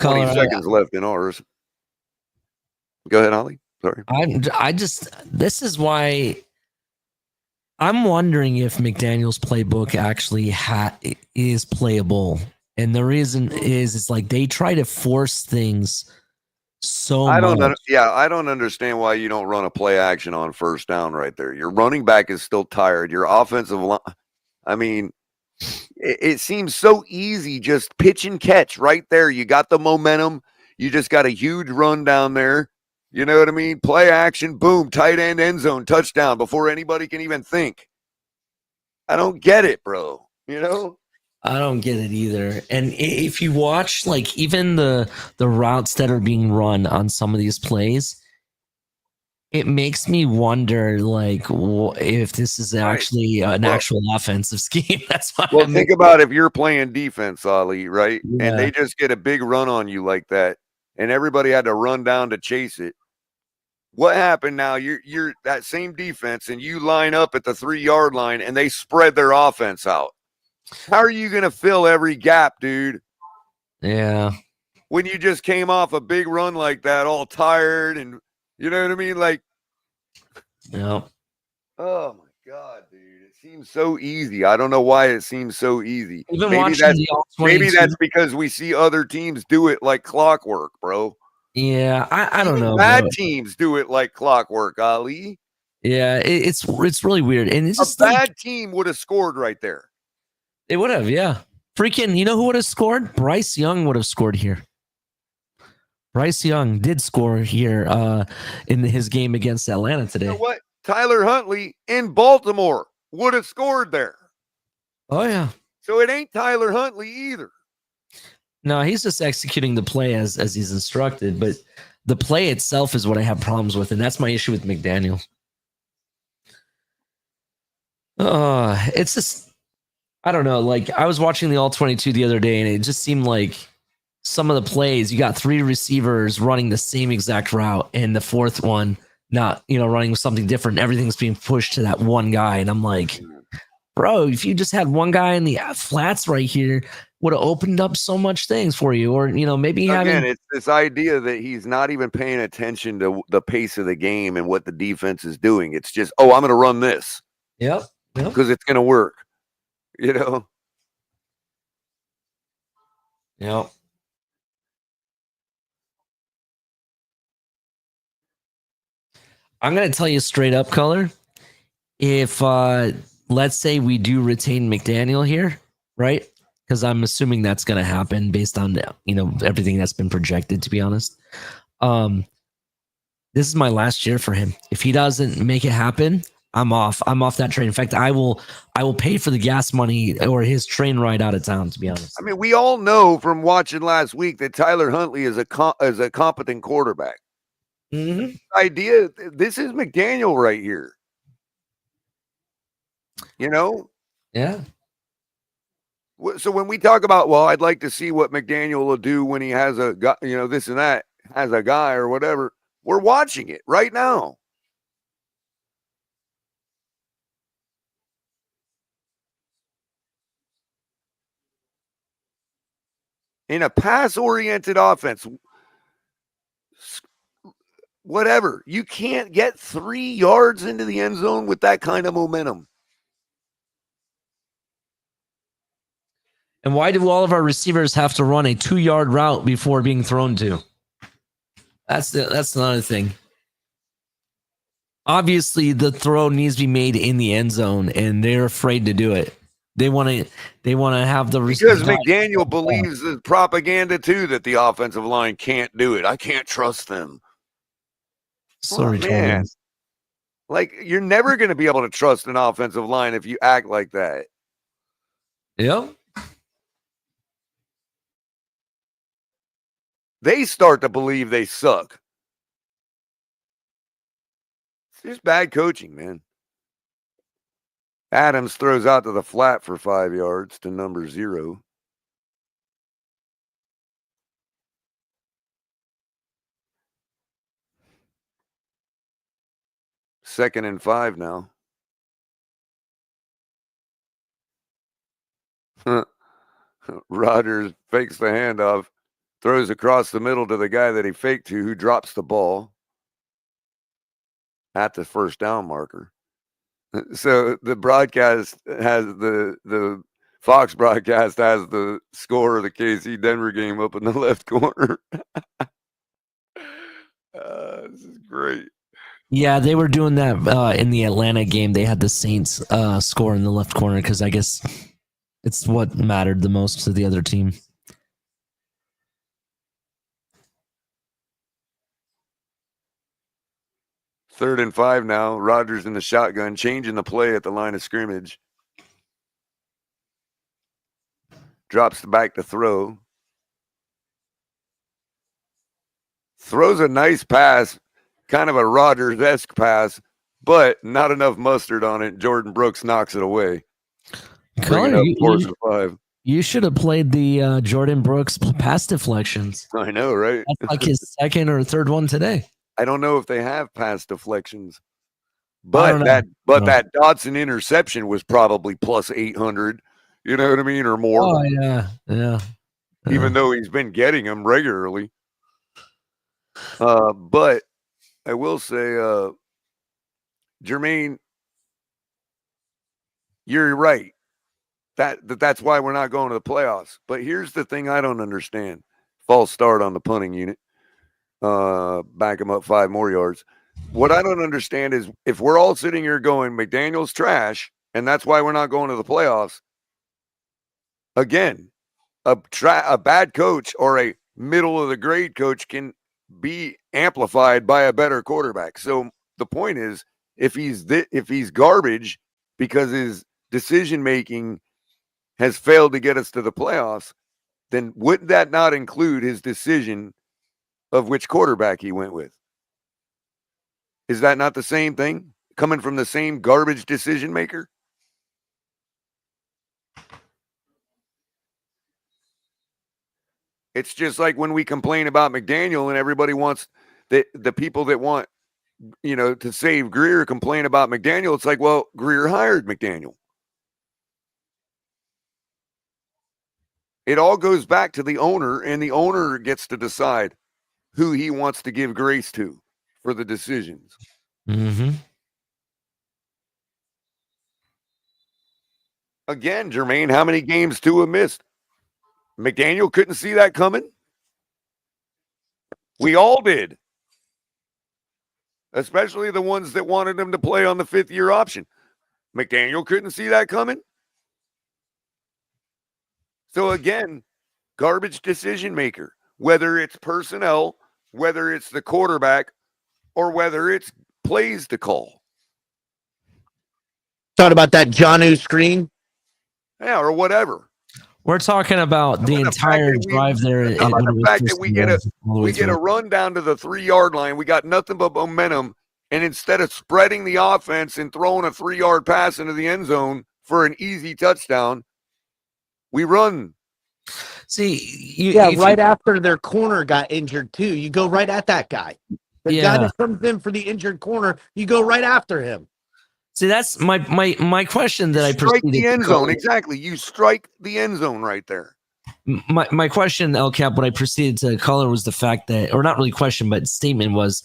20 seconds left in ours. Go ahead, Ollie. Sorry. This is why I'm wondering if McDaniel's playbook actually is playable. And the reason is it's like they try to force things so much. I don't understand why you don't run a play action on first down right there. Your running back is still tired. Your offensive line, I mean, it seems so easy, just pitch and catch right there. You got the momentum. You just got a huge run down there. You know what I mean? Play action, boom, tight end zone, touchdown before anybody can even think. I don't get it, bro. You know? I don't get it either. And if you watch, like, even the routes that are being run on some of these plays, it makes me wonder, like, if this is actually an actual offensive scheme. That's why. Well, think about if you're playing defense, Ali, right? Yeah. And they just get a big run on you like that, and everybody had to run down to chase it. What happened now? You're that same defense, and you line up at the 3-yard line, and they spread their offense out. How are you going to fill every gap, dude? Yeah. When you just came off a big run like that, all tired, and you know what I mean? Like, yeah. Oh my God, dude. It seems so easy. I don't know why it seems so easy. Maybe that's because we see other teams do it like clockwork, bro. Yeah, I don't know. Bad teams do it like clockwork, Ali. Yeah, it's really weird. And it's just a bad team would have scored right there. They would have, yeah. Freaking, you know who would have scored? Bryce Young would have scored here. Bryce Young did score here in his game against Atlanta today. You know what? Tyler Huntley in Baltimore would have scored there. Oh, yeah. So it ain't Tyler Huntley either. No, he's just executing the play as he's instructed, but the play itself is what I have problems with, and that's my issue with McDaniel. It's just, I don't know. Like, I was watching the All-22 the other day, and it just seemed like some of the plays, you got 3 receivers running the same exact route, and the 4th one not, running something different. Everything's being pushed to that one guy, and I'm like, bro, if you just had one guy in the flats right here, would have opened up so much things for you. Or, maybe it's this idea that he's not even paying attention to the pace of the game and what the defense is doing. It's just, I'm going to run this. Yep. Because it's going to work, Yep. I'm going to tell you straight up, Color. If, let's say we do retain McDaniel here, right? Because I'm assuming that's going to happen based on, everything that's been projected, to be honest. This is my last year for him. If he doesn't make it happen, I'm off. I'm off that train. In fact, I will pay for the gas money or his train ride out of town, to be honest. I mean, we all know from watching last week that Tyler Huntley is a competent quarterback. Mm-hmm. Idea, this is McDaniel right here. Yeah. So when we talk about, I'd like to see what McDaniel will do when he has a guy, this and that, has a guy or whatever. We're watching it right now. in a pass-oriented offense, whatever, you can't get 3 yards into the end zone with that kind of momentum. And why do all of our receivers have to run a 2-yard route before being thrown to? That's another thing. Obviously, the throw needs to be made in the end zone, and they're afraid to do it. They want to have the because McDaniel believes the propaganda too that the offensive line can't do it. I can't trust them. So man, like you're never going to be able to trust an offensive line if you act like that. Yep. They start to believe they suck. It's just bad coaching, man. Adams throws out to the flat for 5 yards to number 0. Second and 5 now. Rodgers fakes the handoff, throws across the middle to the guy that he faked to, who drops the ball at the first down marker. So the broadcast has the Fox broadcast has the score of the KC Denver game up in the left corner. This is great. Yeah, they were doing that in the Atlanta game. They had the Saints score in the left corner because I guess it's what mattered the most to the other team. Third and 5 now. Rodgers in the shotgun, changing the play at the line of scrimmage. Drops back to throw. Throws a nice pass, kind of a Rodgers-esque pass, but not enough mustard on it. Jordan Brooks knocks it away. Color, you should have played the Jordan Brooks pass deflections. I know, right? That's like his second or third one today. I don't know if they have pass deflections, but that Dodson interception was probably plus 800. You know what I mean, or more. Oh yeah. Even though he's been getting them regularly. But I will say, Jermaine, you're right. That's why we're not going to the playoffs. But here's the thing I don't understand. False start on the punting unit. Back him up 5 more yards. What I don't understand is if we're all sitting here going, McDaniel's trash, and that's why we're not going to the playoffs. Again, a bad coach or a middle of the grade coach can be amplified by a better quarterback. So the point is, if he's garbage because his decision making has failed to get us to the playoffs, then wouldn't that not include his decision of which quarterback he went with? Is that not the same thing? Coming from the same garbage decision maker? It's just like when we complain about McDaniel and everybody wants the people that want, to save Greer complain about McDaniel. It's like, well, Greer hired McDaniel. It all goes back to the owner, and the owner gets to decide who he wants to give grace to for the decisions. Mm-hmm. Again, Jermaine, how many games Tua missed? McDaniel couldn't see that coming. We all did. Especially the ones that wanted him to play on the 5th-year option. McDaniel couldn't see that coming. So again, garbage decision maker, whether it's personnel, whether it's the quarterback, or whether it's plays to call. Thought about that Janu screen? Yeah, or whatever. We're talking about the entire drive there. The fact that we get a run down to the 3-yard line, we got nothing but momentum, and instead of spreading the offense and throwing a 3-yard pass into the end zone for an easy touchdown, we run. See, right after their corner got injured too. You go right at that guy. The guy that comes in for the injured corner, you go right after him. See, that's my question that I strike the end zone. Exactly. You strike the end zone right there. My question, El Cap, what I proceeded to color was the fact that, or not really question, but statement was,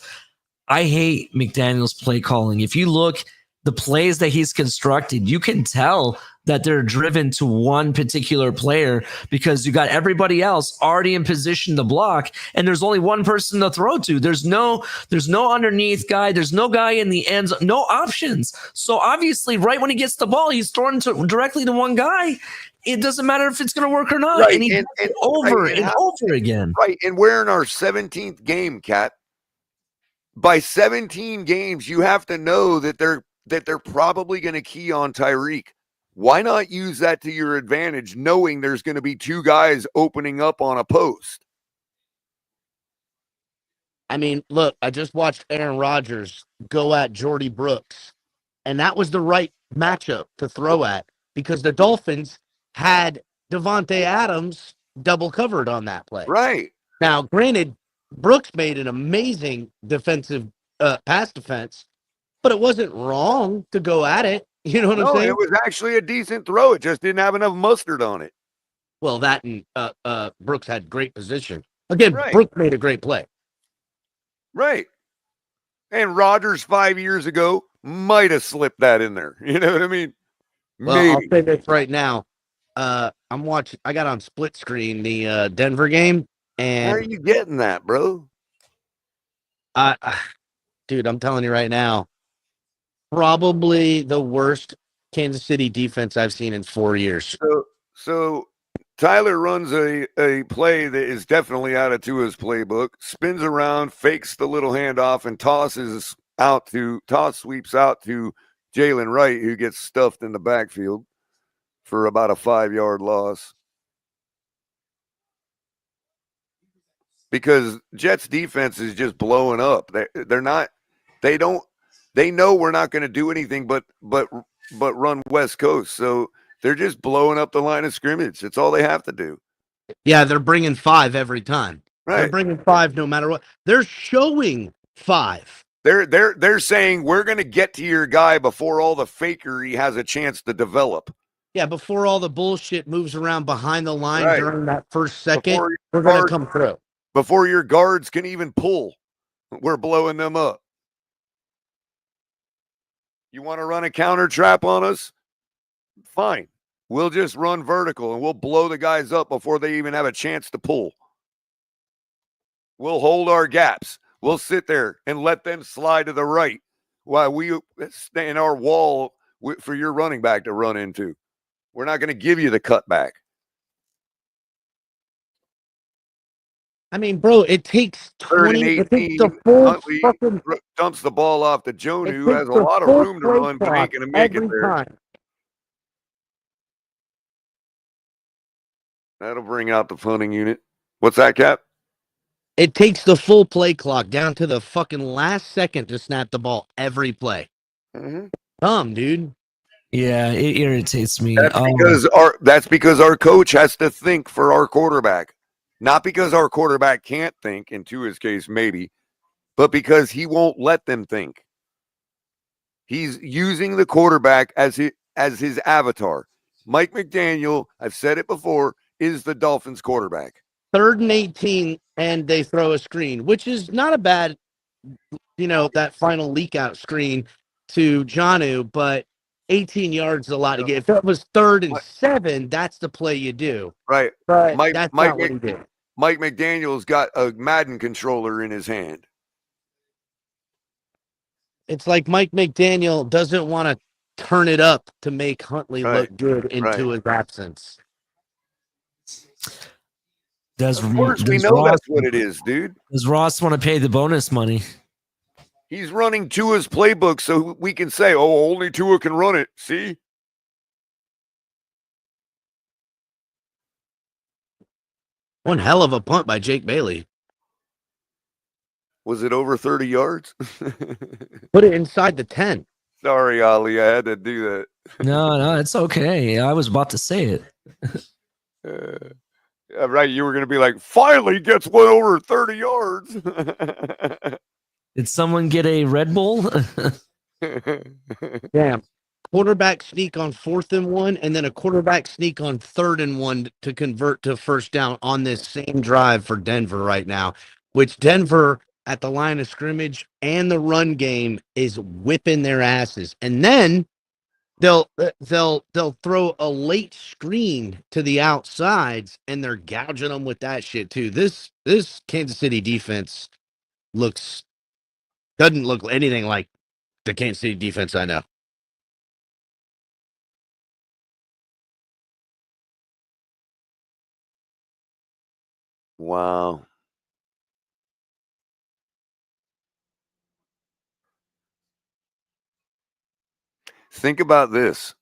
I hate McDaniel's play calling. If you look the plays that he's constructed, you can tell that they're driven to one particular player because you got everybody else already in position to block, and there's only one person to throw to. There's no underneath guy. There's no guy in the end zone, no options. So obviously, right when he gets the ball, he's throwing directly to one guy. It doesn't matter if it's going to work or not. Right. And he over again. Right. And we're in our 17th game, Cat. By 17 games, you have to know that they're probably going to key on Tyreek. Why not use that to your advantage, knowing there's going to be two guys opening up on a post? I mean, look, I just watched Aaron Rodgers go at Jordy Brooks, and that was the right matchup to throw at because the Dolphins had Devontae Adams double covered on that play. Right. Now, granted, Brooks made an amazing defensive pass defense, but it wasn't wrong to go at it. You know what I'm saying? It was actually a decent throw. It just didn't have enough mustard on it. Well, that and Brooks had great position. Again, Right. Brooks made a great play. Right. And Rodgers 5 years ago might have slipped that in there. You know what I mean? Well, Maybe. I'll say this right now. I'm watching. I got on split screen the Denver game, How are and you getting that, bro? dude, I'm telling you right now, probably the worst Kansas City defense I've seen in 4 years. So Tyler runs a play that is definitely out of Tua's playbook, spins around, fakes the little handoff, and toss sweeps out to Jalen Wright, who gets stuffed in the backfield for about a 5-yard loss. Because Jets defense is just blowing up. They know we're not going to do anything but run West Coast. So they're just blowing up the line of scrimmage. That's all they have to do. Yeah, they're bringing 5 every time. Right. They're bringing 5 no matter what. They're showing 5. They're saying we're going to get to your guy before all the fakery has a chance to develop. Yeah, before all the bullshit moves around behind the line Right. during that first second, Before we're going to come through. Before your guards can even pull, we're blowing them up. You want to run a counter trap on us? Fine. We'll just run vertical and we'll blow the guys up before they even have a chance to pull. We'll hold our gaps. We'll sit there and let them slide to the right while we stay in our wall for your running back to run into. We're not going to give you the cutback. I mean, bro, it takes 20. It takes the full Huntley fucking. dumps the ball off to Jonah, It who has takes a the lot of full room to play run, but ain't going to make every it there. time. That'll bring out the punting unit. What's that, Cap? It takes the full play clock down to the fucking last second to snap the ball every play. Mm-hmm. Dumb, dude. Yeah, it irritates me. That's because our coach has to think for our quarterback. Not because our quarterback can't think, in Tua's case, maybe, but because he won't let them think. He's using the quarterback as his avatar. Mike McDaniel, I've said it before, is the Dolphins quarterback. 3rd and 18, and they throw a screen, which is not a bad, that final leak out screen to Jonnu, but 18 yards is a lot to get. If it was 3rd and 7, that's the play you do. Right. But that's not what he did. Mike McDaniel's got a Madden controller in his hand. It's like Mike McDaniel doesn't want to turn it up to make Huntley look good into his absence. Of course, we know that's what it is, dude. Does Ross want to pay the bonus money? He's running Tua's playbook so we can say, oh, only Tua can run it. See? One hell of a punt by Jake Bailey. Was it over 30 yards? Put it inside the 10. Sorry, Ali. I had to do that. No, it's okay. I was about to say it. Yeah, right. You were going to be like, finally gets one over 30 yards. Did someone get a Red Bull? Damn. quarterback sneak on 4th and 1, and then a quarterback sneak on 3rd and 1 to convert to first down on this same drive for Denver right now, which Denver at the line of scrimmage and the run game is whipping their asses. And then they'll throw a late screen to the outsides, and they're gouging them with that shit too. This Kansas City defense doesn't look anything like the Kansas City defense I know. Wow. Think about this.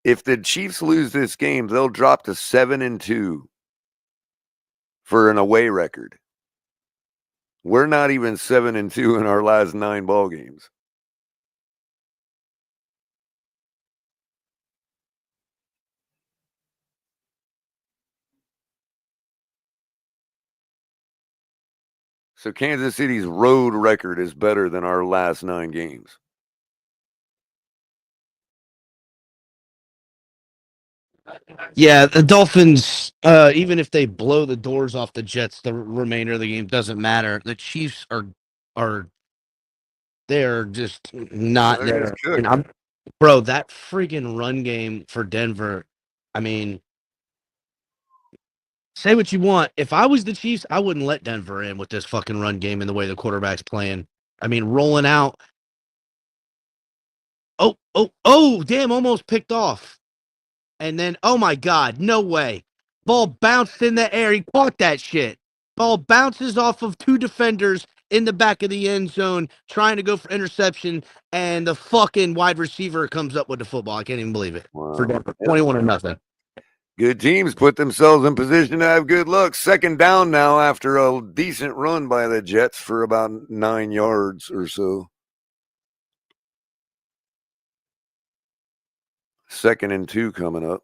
If the Chiefs lose this game, they'll drop to 7-2 for an away record. We're not even 7-2 in our last 9 ball games. So Kansas City's road record is better than our last 9 games. Yeah, the Dolphins, even if they blow the doors off the Jets, the remainder of the game doesn't matter. The Chiefs are they're just not there. And bro, that friggin' run game for Denver, I mean, say what you want. If I was the Chiefs, I wouldn't let Denver in with this fucking run game and the way the quarterback's playing. I mean, rolling out. Oh, damn, almost picked off. And then, oh my God, no way. Ball bounced in the air. He caught that shit. Ball bounces off of 2 defenders in the back of the end zone trying to go for interception, and the fucking wide receiver comes up with the football. I can't even believe it. Wow. For Denver, 21-0. Good teams put themselves in position to have good luck. 2nd down now after a decent run by the Jets for about 9 yards or so. 2nd and 2 coming up.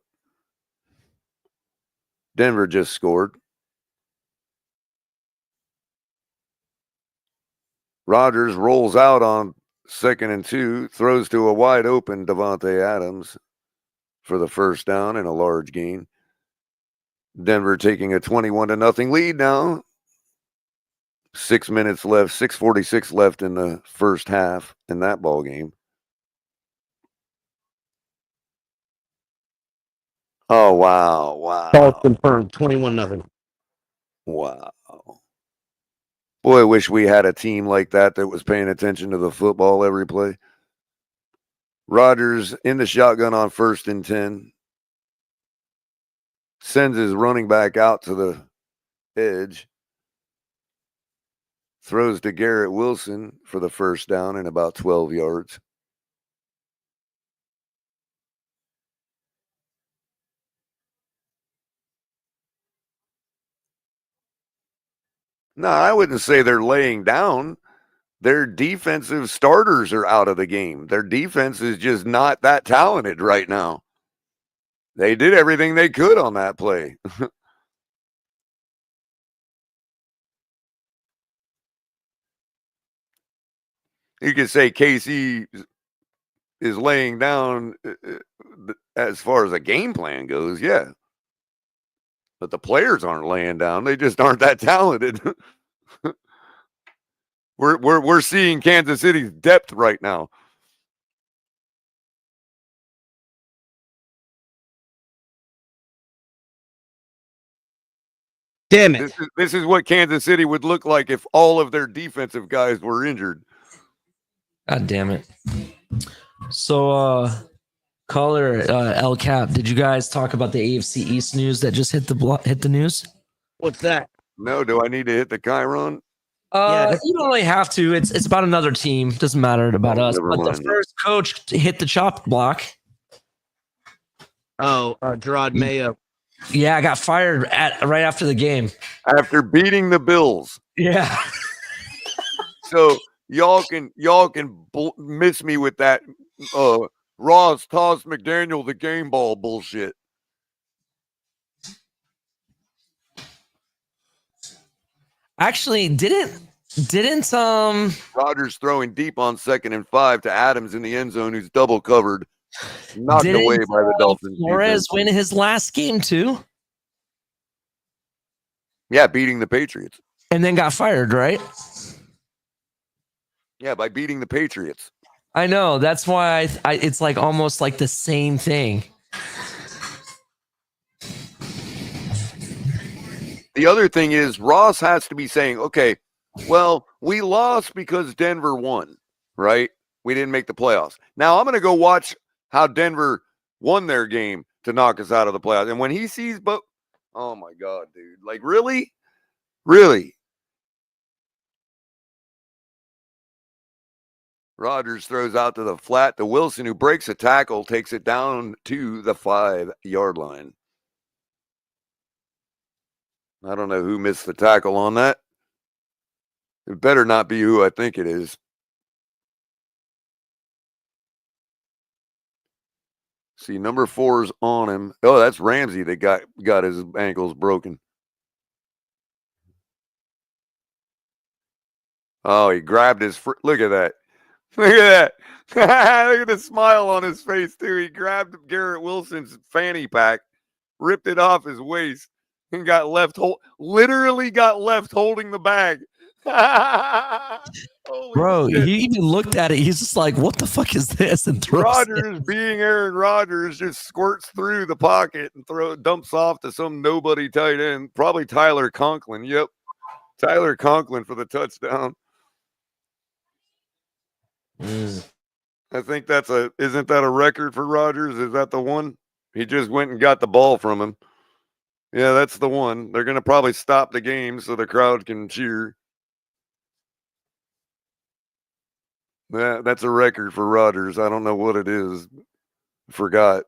Denver just scored. Rodgers rolls out on 2nd and 2, throws to a wide open Davante Adams for the first down and a large gain. Denver taking a 21-0 lead now. 6 minutes left, 6:46 left in the first half in that ball game. Oh, wow. Ball confirmed, 21-0. Wow. Boy, I wish we had a team like that was paying attention to the football every play. Rodgers in the shotgun on 1st and 10. Sends his running back out to the edge. Throws to Garrett Wilson for the first down and about 12 yards. No, I wouldn't say they're laying down. Their defensive starters are out of the game. Their defense is just not that talented right now. They did everything they could on that play. You could say KC is laying down as far as a game plan goes, yeah. But the players aren't laying down. They just aren't that talented. We're seeing Kansas City's depth right now. Damn it. This is what Kansas City would look like if all of their defensive guys were injured. God damn it. So, caller, El Cap, did you guys talk about the AFC East news that just hit the news? What's that? No, do I need to hit the Chiron? Yeah. You don't really have to. It's about another team. Doesn't matter about us. Never But mind. the first coach to hit the chop block. Oh, Gerard Mayo. Yeah, I got fired right after the game. After beating the Bills. Yeah. So y'all can miss me with that Ross toss McDaniel the game ball bullshit. Actually, didn't Didn't Rodgers throwing deep on 2nd and 5 to Adams in the end zone, who's double covered, knocked away by the Dolphins Flores defense. win his last game too? Yeah, beating the Patriots. And then got fired, right? Yeah, by beating the Patriots. I know. That's why it's like almost like the same thing. The other thing is Ross has to be saying, okay, well, we lost because Denver won, right? We didn't make the playoffs. Now I'm going to go watch how Denver won their game to knock us out of the playoffs. And when he sees, oh my God, dude, like really? Really? Rodgers throws out to the flat to Wilson, who breaks a tackle, takes it down to the 5-yard line. I don't know who missed the tackle on that. It better not be who I think it is. See, number 4's on him. Oh, that's Ramsey that got his ankles broken. Oh, he grabbed his look at that. Look at that. Look at the smile on his face, too. He grabbed Garrett Wilson's fanny pack, ripped it off his waist, and literally got left holding the bag. Bro, shit. he even looked at it. He's just like, what the fuck is this? And throws Rodgers, being Aaron Rodgers, just squirts through the pocket and dumps off to some nobody tight end. Probably Tyler Conklin. Yep. Tyler Conklin for the touchdown. I think isn't that a record for Rodgers? Is that the one? He just went and got the ball from him. Yeah, that's the one. They're going to probably stop the game so the crowd can cheer. Yeah, that's a record for Rodgers. I don't know what it is. Forgot.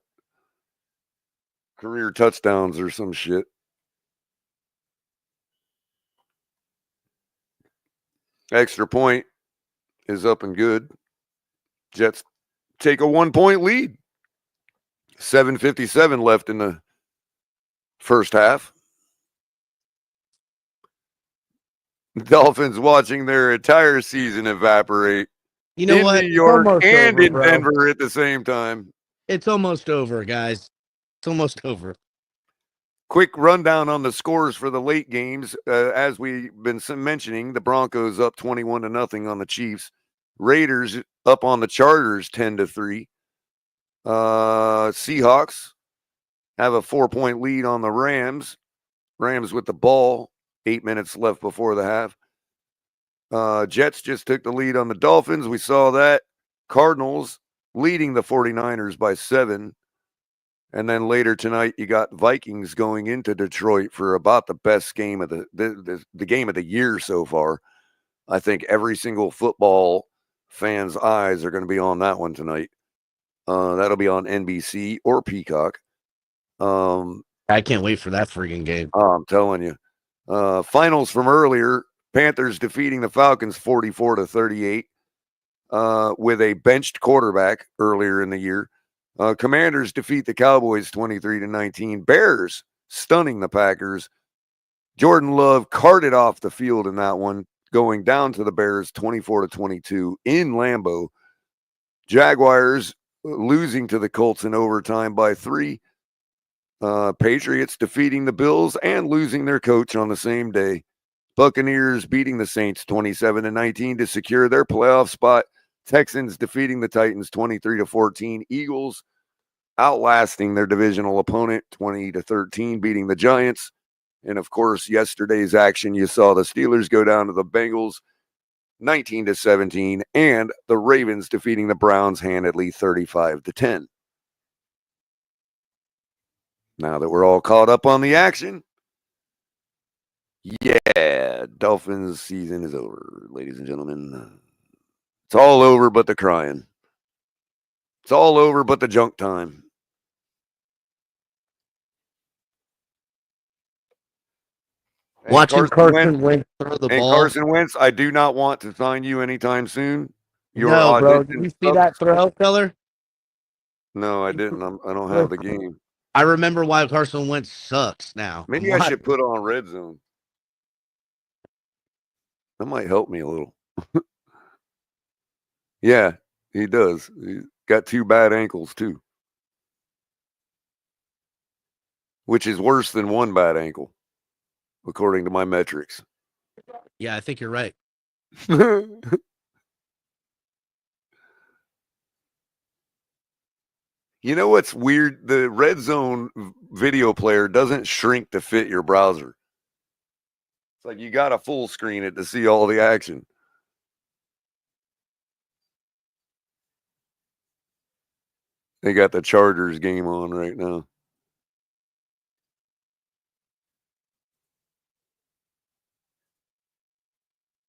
Career touchdowns or some shit. Extra point is up and good. Jets take a 1-point lead. 7:57 left in the first half. Dolphins watching their entire season evaporate. You know in what? New York and in bro. Denver at the same time. It's almost over, guys. It's almost over. Quick rundown on the scores for the late games. As we've been mentioning, the Broncos up 21-0 on the Chiefs. Raiders up on the Chargers 10-3. Seahawks have a 4-point lead on the Rams. Rams with the ball. 8 minutes left before the half. Jets just took the lead on the Dolphins. We saw that. Cardinals leading the 49ers by 7. And then later tonight, you got Vikings going into Detroit for about the best game of the game of the year so far. I think every single football fan's eyes are going to be on that one tonight. That'll be on NBC or Peacock. I can't wait for that friggin' game. Oh, I'm telling you. Finals from earlier. Panthers defeating the Falcons 44-38 with a benched quarterback earlier in the year. Commanders defeat the Cowboys 23-19. Bears stunning the Packers. Jordan Love carted off the field in that one, going down to the Bears 24-22 in Lambeau. Jaguars losing to the Colts in overtime by 3. Patriots defeating the Bills and losing their coach on the same day. Buccaneers beating the Saints 27-19 to secure their playoff spot. Texans defeating the Titans 23-14. Eagles outlasting their divisional opponent 20-13, beating the Giants. And of course, yesterday's action, you saw the Steelers go down to the Bengals 19-17, and the Ravens defeating the Browns handedly 35-10. Now that we're all caught up on the action, yeah, Dolphins season is over, ladies and gentlemen. It's all over but the crying. It's all over but the junk time. Watching Carson Wentz throw the ball. Carson Wentz, I do not want to sign you anytime soon. No, bro. Did you see that throw, Keller? No, I didn't. I don't have the game. I remember why Carson Wentz sucks now. Maybe I should put on Red Zone. That might help me a little. Yeah, he does. He's got 2 bad ankles too, which is worse than 1 bad ankle, according to my metrics. Yeah, I think you're right. You know what's weird? The Red Zone video player doesn't shrink to fit your browser. It's like you got to full screen it to see all the action. They got the Chargers game on right now.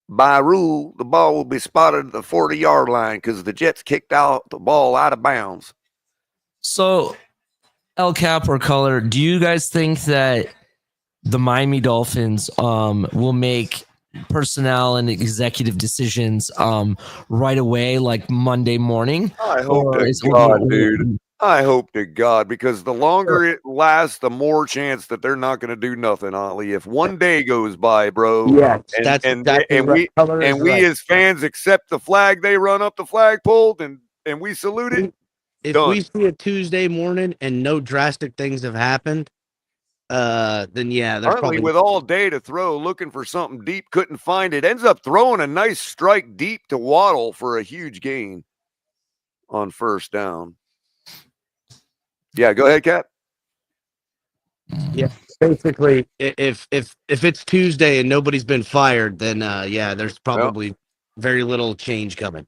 By rule, the ball will be spotted at the 40-yard line because the Jets kicked out the ball out of bounds. So, El Cap or Color, do you guys think that the Miami Dolphins will make personnel and executive decisions right away, like Monday morning? I hope to God, dude. I hope to God, because the longer it lasts, the more chance that they're not going to do nothing, Ollie. If one day goes by, bro, we as fans accept the flag they run up the flagpole and we salute it. If we see a Tuesday morning and no drastic things have happened, then yeah, they're Huntley with all day to throw, looking for something deep, couldn't find it. Ends up throwing a nice strike deep to Waddle for a huge gain on first down. Yeah, go ahead, Cap. Yeah, basically, if it's Tuesday and nobody's been fired, then yeah, there's probably very little change coming.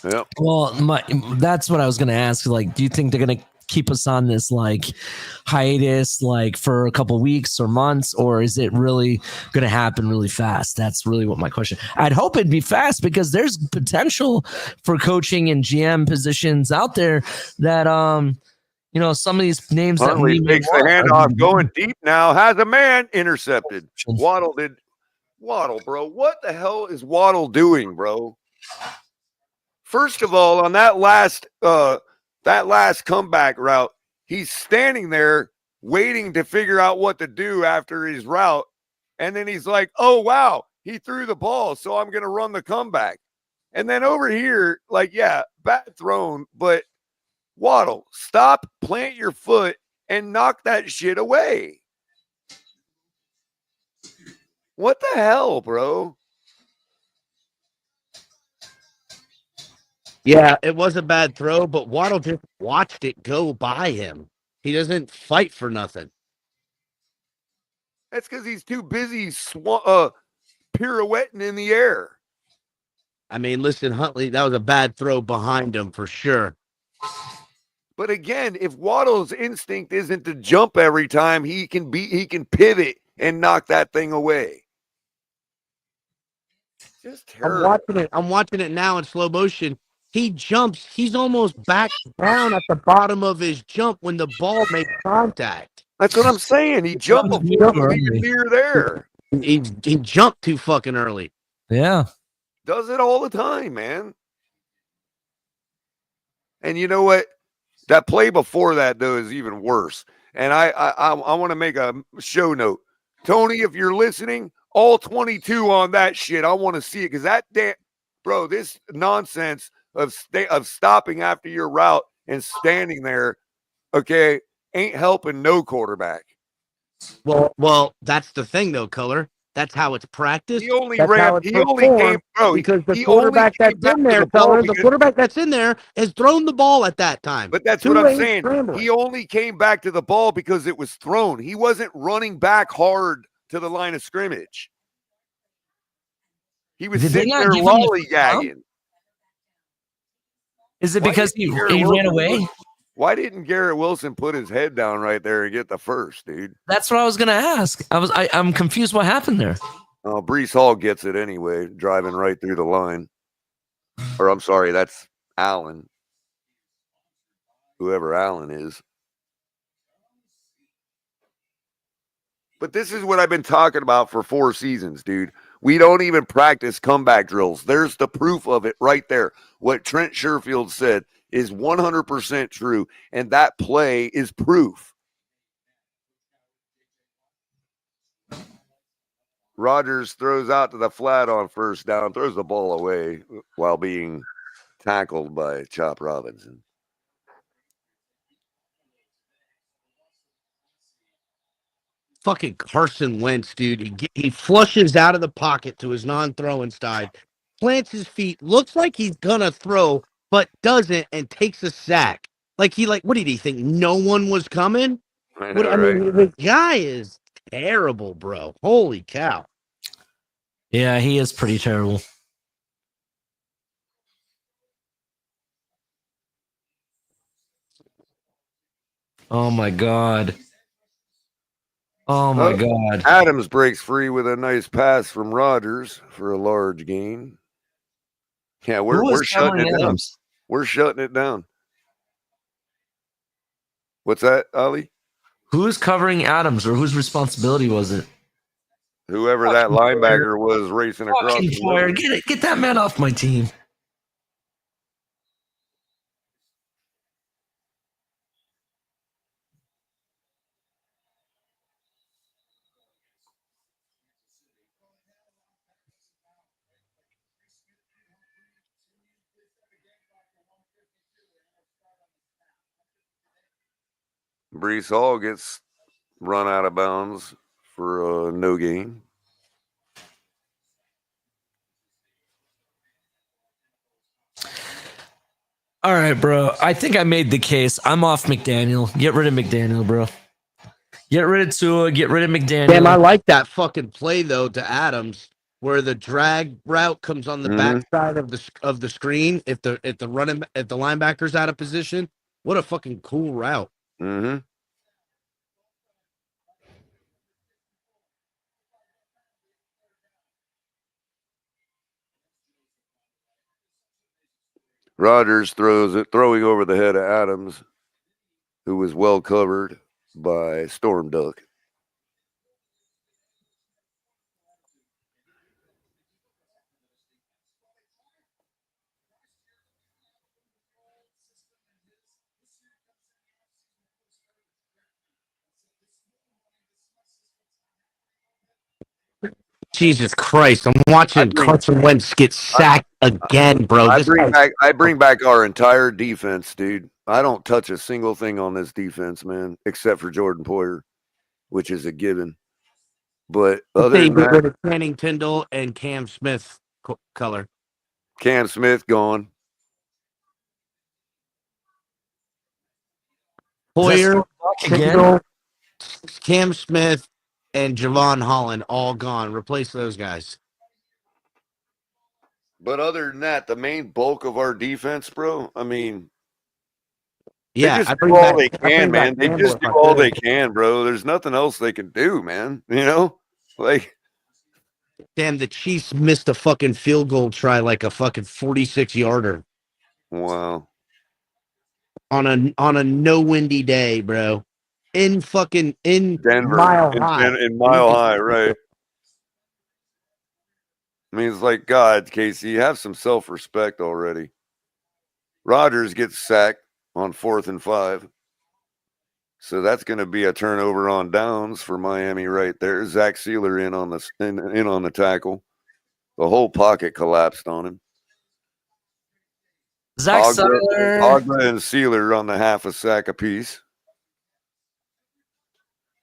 Yep. Well, that's what I was going to ask. Like, do you think they're going to keep us on this like hiatus like for a couple weeks or months, or is it really going to happen really fast? That's really what my question. I'd hope it'd be fast because there's potential for coaching and GM positions out there that you know, some of these names Huntley takes the handoff, going deep now, has a man intercepted. Waddle, bro. What the hell is Waddle doing, bro? First of all, on that last comeback route, he's standing there waiting to figure out what to do after his route. And then he's like, oh, wow, he threw the ball, so I'm going to run the comeback. And then over here, like, yeah, bad thrown, but Waddle, stop, plant your foot, and knock that shit away. What the hell, bro? Yeah, it was a bad throw, but Waddle just watched it go by him. He doesn't fight for nothing. That's because he's too busy pirouetting in the air. I mean, listen, Huntley, that was a bad throw behind him for sure. But again, if Waddle's instinct isn't to jump every time, he can pivot and knock that thing away. Just terrible. I'm watching it now in slow motion. He jumps. He's almost back down at the bottom of his jump when the ball makes contact. That's what I'm saying. He jumped before even near there. He jumped too fucking early. Yeah. Does it all the time, man. And you know what? That play before that, though, is even worse. And I want to make a show note. Tony, if you're listening, all 22 on that shit, I want to see it. Because that bro, this nonsense of stopping after your route and standing there, okay, ain't helping no quarterback. Well, that's the thing, though, Color. That's how it's practiced. He only came, bro. Because the quarterback that's in there, Color, the quarterback that's in there has thrown the ball at that time. But that's what I'm saying. He only came back to the ball because it was thrown. He wasn't running back hard to the line of scrimmage. He was sitting there lollygagging. Is it because he ran away? Why didn't Garrett Wilson put his head down right there and get the first, dude? That's what I was gonna ask. I'm confused what happened there. Oh, Breece Hall gets it anyway, driving right through the line. Or I'm sorry, that's Allen. Whoever Allen is. But this is what I've been talking about for 4 seasons, dude. We don't even practice comeback drills. There's the proof of it right there. What Trent Sherfield said is 100% true, and that play is proof. Rodgers throws out to the flat on first down, throws the ball away while being tackled by Chop Robinson. Fucking Carson Wentz, dude. He flushes out of the pocket to his non-throwing side, plants his feet, looks like he's gonna throw, but doesn't, and takes a sack. What did he think? No one was coming? I know, right? The guy is terrible, bro. Holy cow. Yeah, he is pretty terrible. Oh my god. Oh my god. Adams breaks free with a nice pass from Rodgers for a large gain. Yeah, we're shutting it down. We're shutting it down. What's that, Ali? Who's covering Adams, or whose responsibility was it? Whoever that linebacker was racing across. Get that man off my team. Brees Hall gets run out of bounds for no gain. All right, bro. I think I made the case. I'm off McDaniel. Get rid of McDaniel, bro. Get rid of Tua. Get rid of McDaniel. Damn, I like that fucking play though to Adams, where the drag route comes on the backside of the screen if the linebacker's out of position. What a fucking cool route. Mm-hmm. Rodgers throws it, throwing over the head of Adams, who was well covered by Storm Duck. Jesus Christ, I'm watching Carson Wentz get sacked again, bro. I bring back our entire defense, dude. I don't touch a single thing on this defense, man, except for Jordan Poyer, which is a given. But other than that, Channing Tindall and Cam Smith color. Cam Smith gone. Poyer, Tindall, Cam Smith, and Javon Holland all gone. Replace those guys. But other than that, the main bulk of our defense, bro, I mean, yeah, they just do all they can, man. They just do all they can, bro. There's nothing else they can do, man. You know? Like, damn, the Chiefs missed a fucking field goal try like a fucking 46-yarder. Wow. On a no windy day, bro. In Denver, Mile High. In Mile High, right. I mean, it's like, God, Casey, you have some self-respect already. Rodgers gets sacked on 4th and 5. So that's going to be a turnover on downs for Miami right there. Zach Sealer in on the tackle. The whole pocket collapsed on him. Zach Sealer. Ogba and Sealer on the half a sack apiece.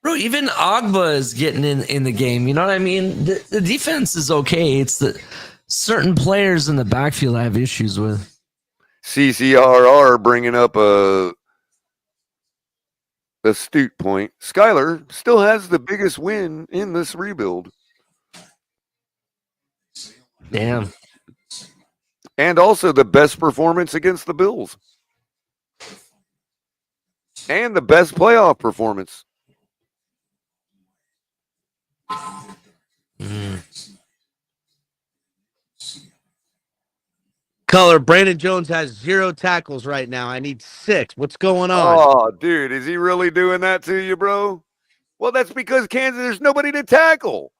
Bro, even Ogba is getting in the game. You know what I mean? The defense is okay. It's the certain players in the backfield I have issues with. CCRR bringing up a astute point. Skyler still has the biggest win in this rebuild. Damn. And also the best performance against the Bills. And the best playoff performance. Color, Brandon Jones has 0 tackles right now. I need 6. What's going on? Oh, dude, is he really doing that to you, bro? Well, that's because Kansas, there's nobody to tackle.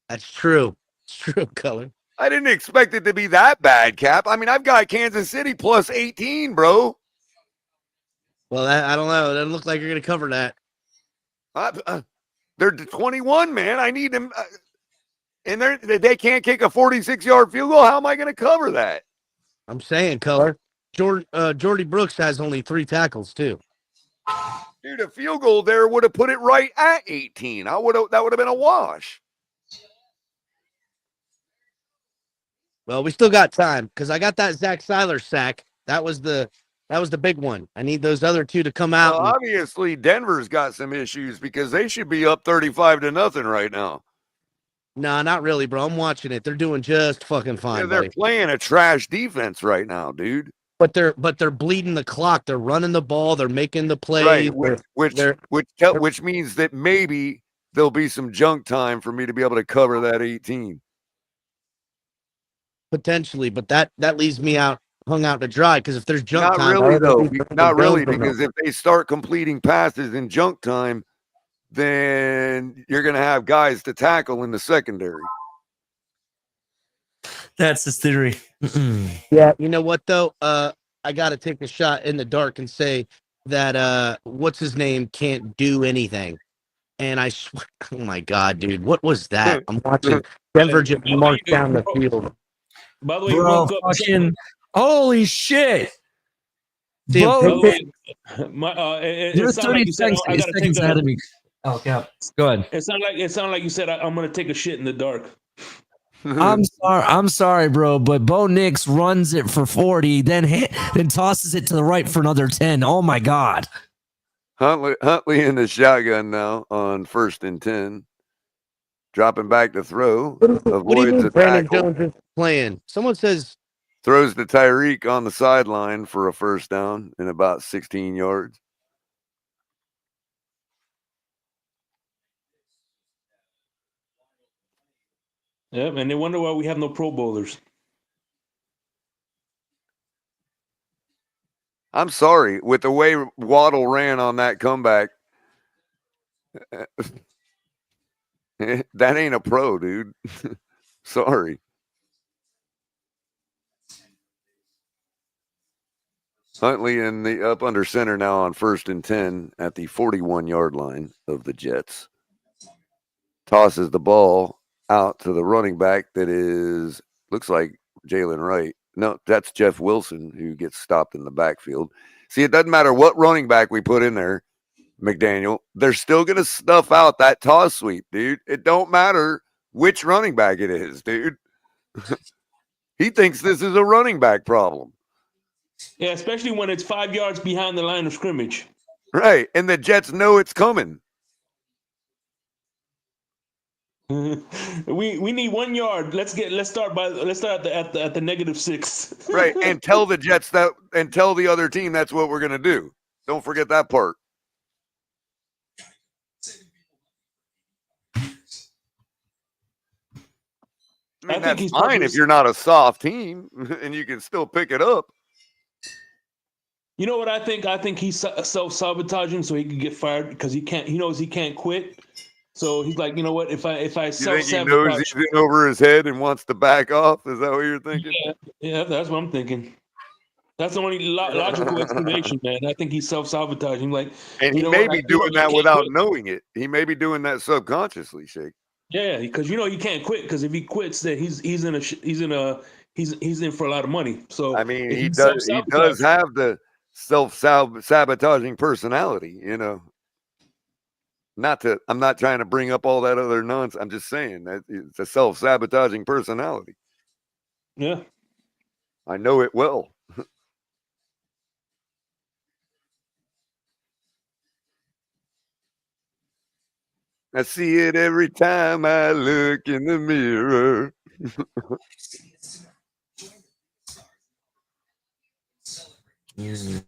That's true. It's true, Color. I didn't expect it to be that bad, Cap. I mean, I've got Kansas City plus 18, bro. Well, I don't know. It doesn't look like you're going to cover that. They're 21, man. I need them. And they can't kick a 46-yard field goal. How am I going to cover that? I'm saying, Color. Jordy Brooks has only 3 tackles, too. Dude, a field goal there would have put it right at 18. That would have been a wash. Well, we still got time because I got that Zach Seiler sack. That was the big one. I need those other 2 to come out. Well, obviously, Denver's got some issues because they should be up 35-0 right now. Nah, not really, bro. I'm watching it. They're doing just fucking fine. Yeah, they're buddy. playing a trash defense right now, dude. But they're bleeding the clock. They're running the ball. They're making the plays. Right, which means that maybe there'll be some junk time for me to be able to cover that 18. Potentially, but that leaves me hung out to dry because if there's junk Not time, really though. Not really, because if they start completing passes in junk time, then you're going to have guys to tackle in the secondary. That's his theory. Yeah, you know what though? I got to take a shot in the dark and say that what's his name can't do anything. And I swear, oh my god, dude, what was that? I'm watching Denver just march down the field. By the way, Bro, fucking holy shit. Bro, You're 30 seconds ahead of me. Oh, yeah. Go ahead. It sounded like you said I'm gonna take a shit in the dark. I'm sorry, bro, but Bo Nix runs it for 40, then tosses it to the right for another 10. Oh my god. Huntley in the shotgun now on 1st and 10. Dropping back to throw. What do you mean Brandon Jones is playing? Someone says throws to Tyreek on the sideline for a first down in about 16 yards. Yeah, and they wonder why we have no Pro Bowlers. I'm sorry, with the way Waddle ran on that comeback, that ain't a pro, dude. Sorry. Huntley in the up under center now on 1st and 10 at the 41-yard line of the Jets. Tosses the ball out to the running back that looks like Jalen Wright. No, that's Jeff Wilson who gets stopped in the backfield. See, it doesn't matter what running back we put in there, McDaniel. They're still going to snuff out that toss sweep, dude. It don't matter which running back it is, dude. He thinks this is a running back problem. Yeah, especially when it's 5 yards behind the line of scrimmage. Right, and the Jets know it's coming. We need 1 yard. Let's start at the -6. Right, and tell the Jets that, and tell the other team that's what we're going to do. Don't forget that part. I mean, that's fine if you're not a soft team and you can still pick it up. You know what I think? I think he's self-sabotaging so he can get fired because he knows he can't quit. So he's like, you know what? If I self-sabotage, he knows he's in over his head and wants to back off. Is that what you're thinking? Yeah, that's what I'm thinking. That's the only logical explanation, man. I think he's self-sabotaging. Like, and he may be doing that without knowing it. He may be doing that subconsciously, Shake. Yeah, because he can't quit. Because if he quits, then he's in for a lot of money. So I mean, he does have the self-sabotaging personality, you know. I'm not trying to bring up all that other nonsense. I'm just saying that it's a self-sabotaging personality. Yeah. I know it well. I see it every time I look in the mirror. He's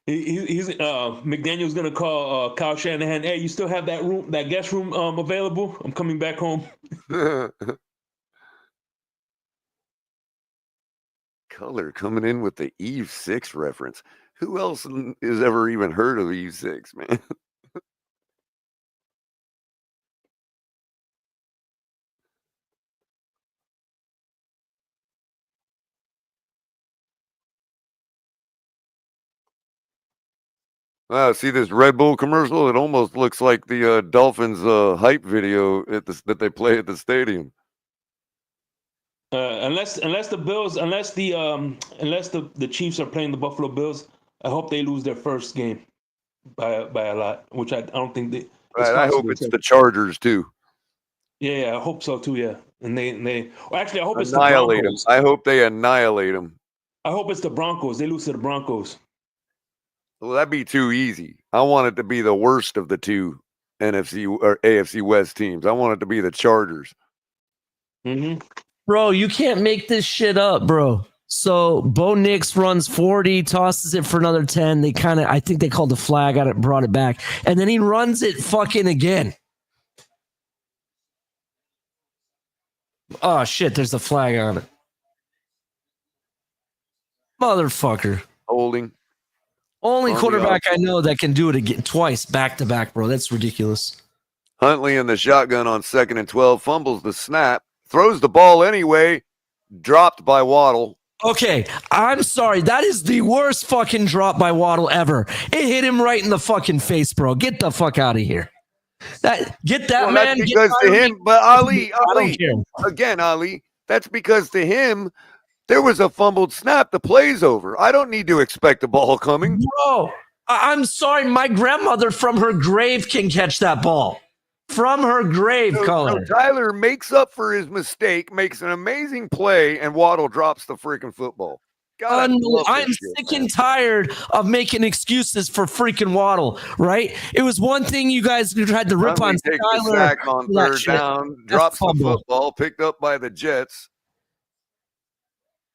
McDaniel's gonna call Kyle Shanahan. Hey, you still have that guest room available? I'm coming back home. Color coming in with the Eve 6 reference. Who else has ever even heard of Eve 6, man? Wow, see this Red Bull commercial? It almost looks like the Dolphins hype video that they play at the stadium. Unless the Chiefs are playing the Buffalo Bills, I hope they lose their first game by a lot, which I don't think they. Right, I hope it's the Chargers too. Yeah, I hope so too. Yeah, and they. Well, actually, I hope it's the Annihilate them. Broncos. I hope they annihilate them. I hope it's the Broncos. They lose to the Broncos. Well, that'd be too easy. I want it to be the worst of the two NFC or AFC West teams. I want it to be the Chargers. Mm-hmm. Bro, you can't make this shit up, bro. So Bo Nix runs 40, tosses it for another 10. I think they called the flag on it, brought it back, and then he runs it fucking again. Oh shit, there's a flag on it. Motherfucker. Holding. Only quarterback I know that can do it again twice back to back, bro. That's ridiculous. Huntley in the shotgun on 2nd and 12, fumbles the snap, throws the ball anyway, dropped by Waddle. Okay, I'm sorry. That is the worst fucking drop by Waddle ever. It hit him right in the fucking face, bro. Get the fuck out of here. Get that man. That's because to him, but Ali, I don't care. Again, Ali, that's because to him, there was a fumbled snap. The play's over. I don't need to expect the ball coming. Bro, I'm sorry. My grandmother from her grave can catch that ball. From her grave, So Tyler makes up for his mistake, makes an amazing play, and Waddle drops the freaking football. God, I'm sick and tired of making excuses for freaking Waddle, right? It was one thing you guys had to rip on takes Tyler. the sack on 3rd down, drops the football, picked up by the Jets.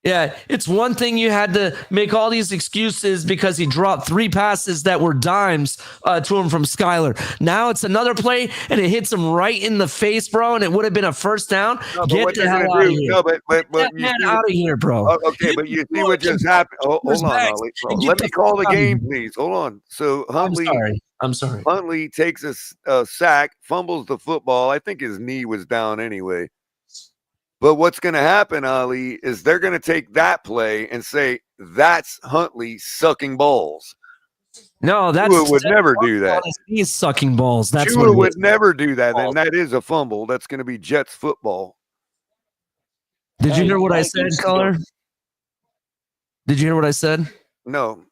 Yeah, it's one thing you had to make all these excuses because he dropped 3 passes that were dimes to him from Skyler. Now it's another play, and it hits him right in the face, bro, and it would have been a first down. Get the hell out of here. No, but Get that man out of here, bro. Okay, but you see what just happened. Hold on, Ollie. Let me call the game, please. Hold on. So Huntley, I'm sorry. Huntley takes a sack, fumbles the football. I think his knee was down anyway. But what's going to happen, Ali, is they're going to take that play and say, that's Huntley sucking balls. No, Tua would never do that. He's sucking balls. That's Tua would never do that, and that is a fumble. That's going to be Jets football. Did you hear what I said, Color? Did you hear what I said? No.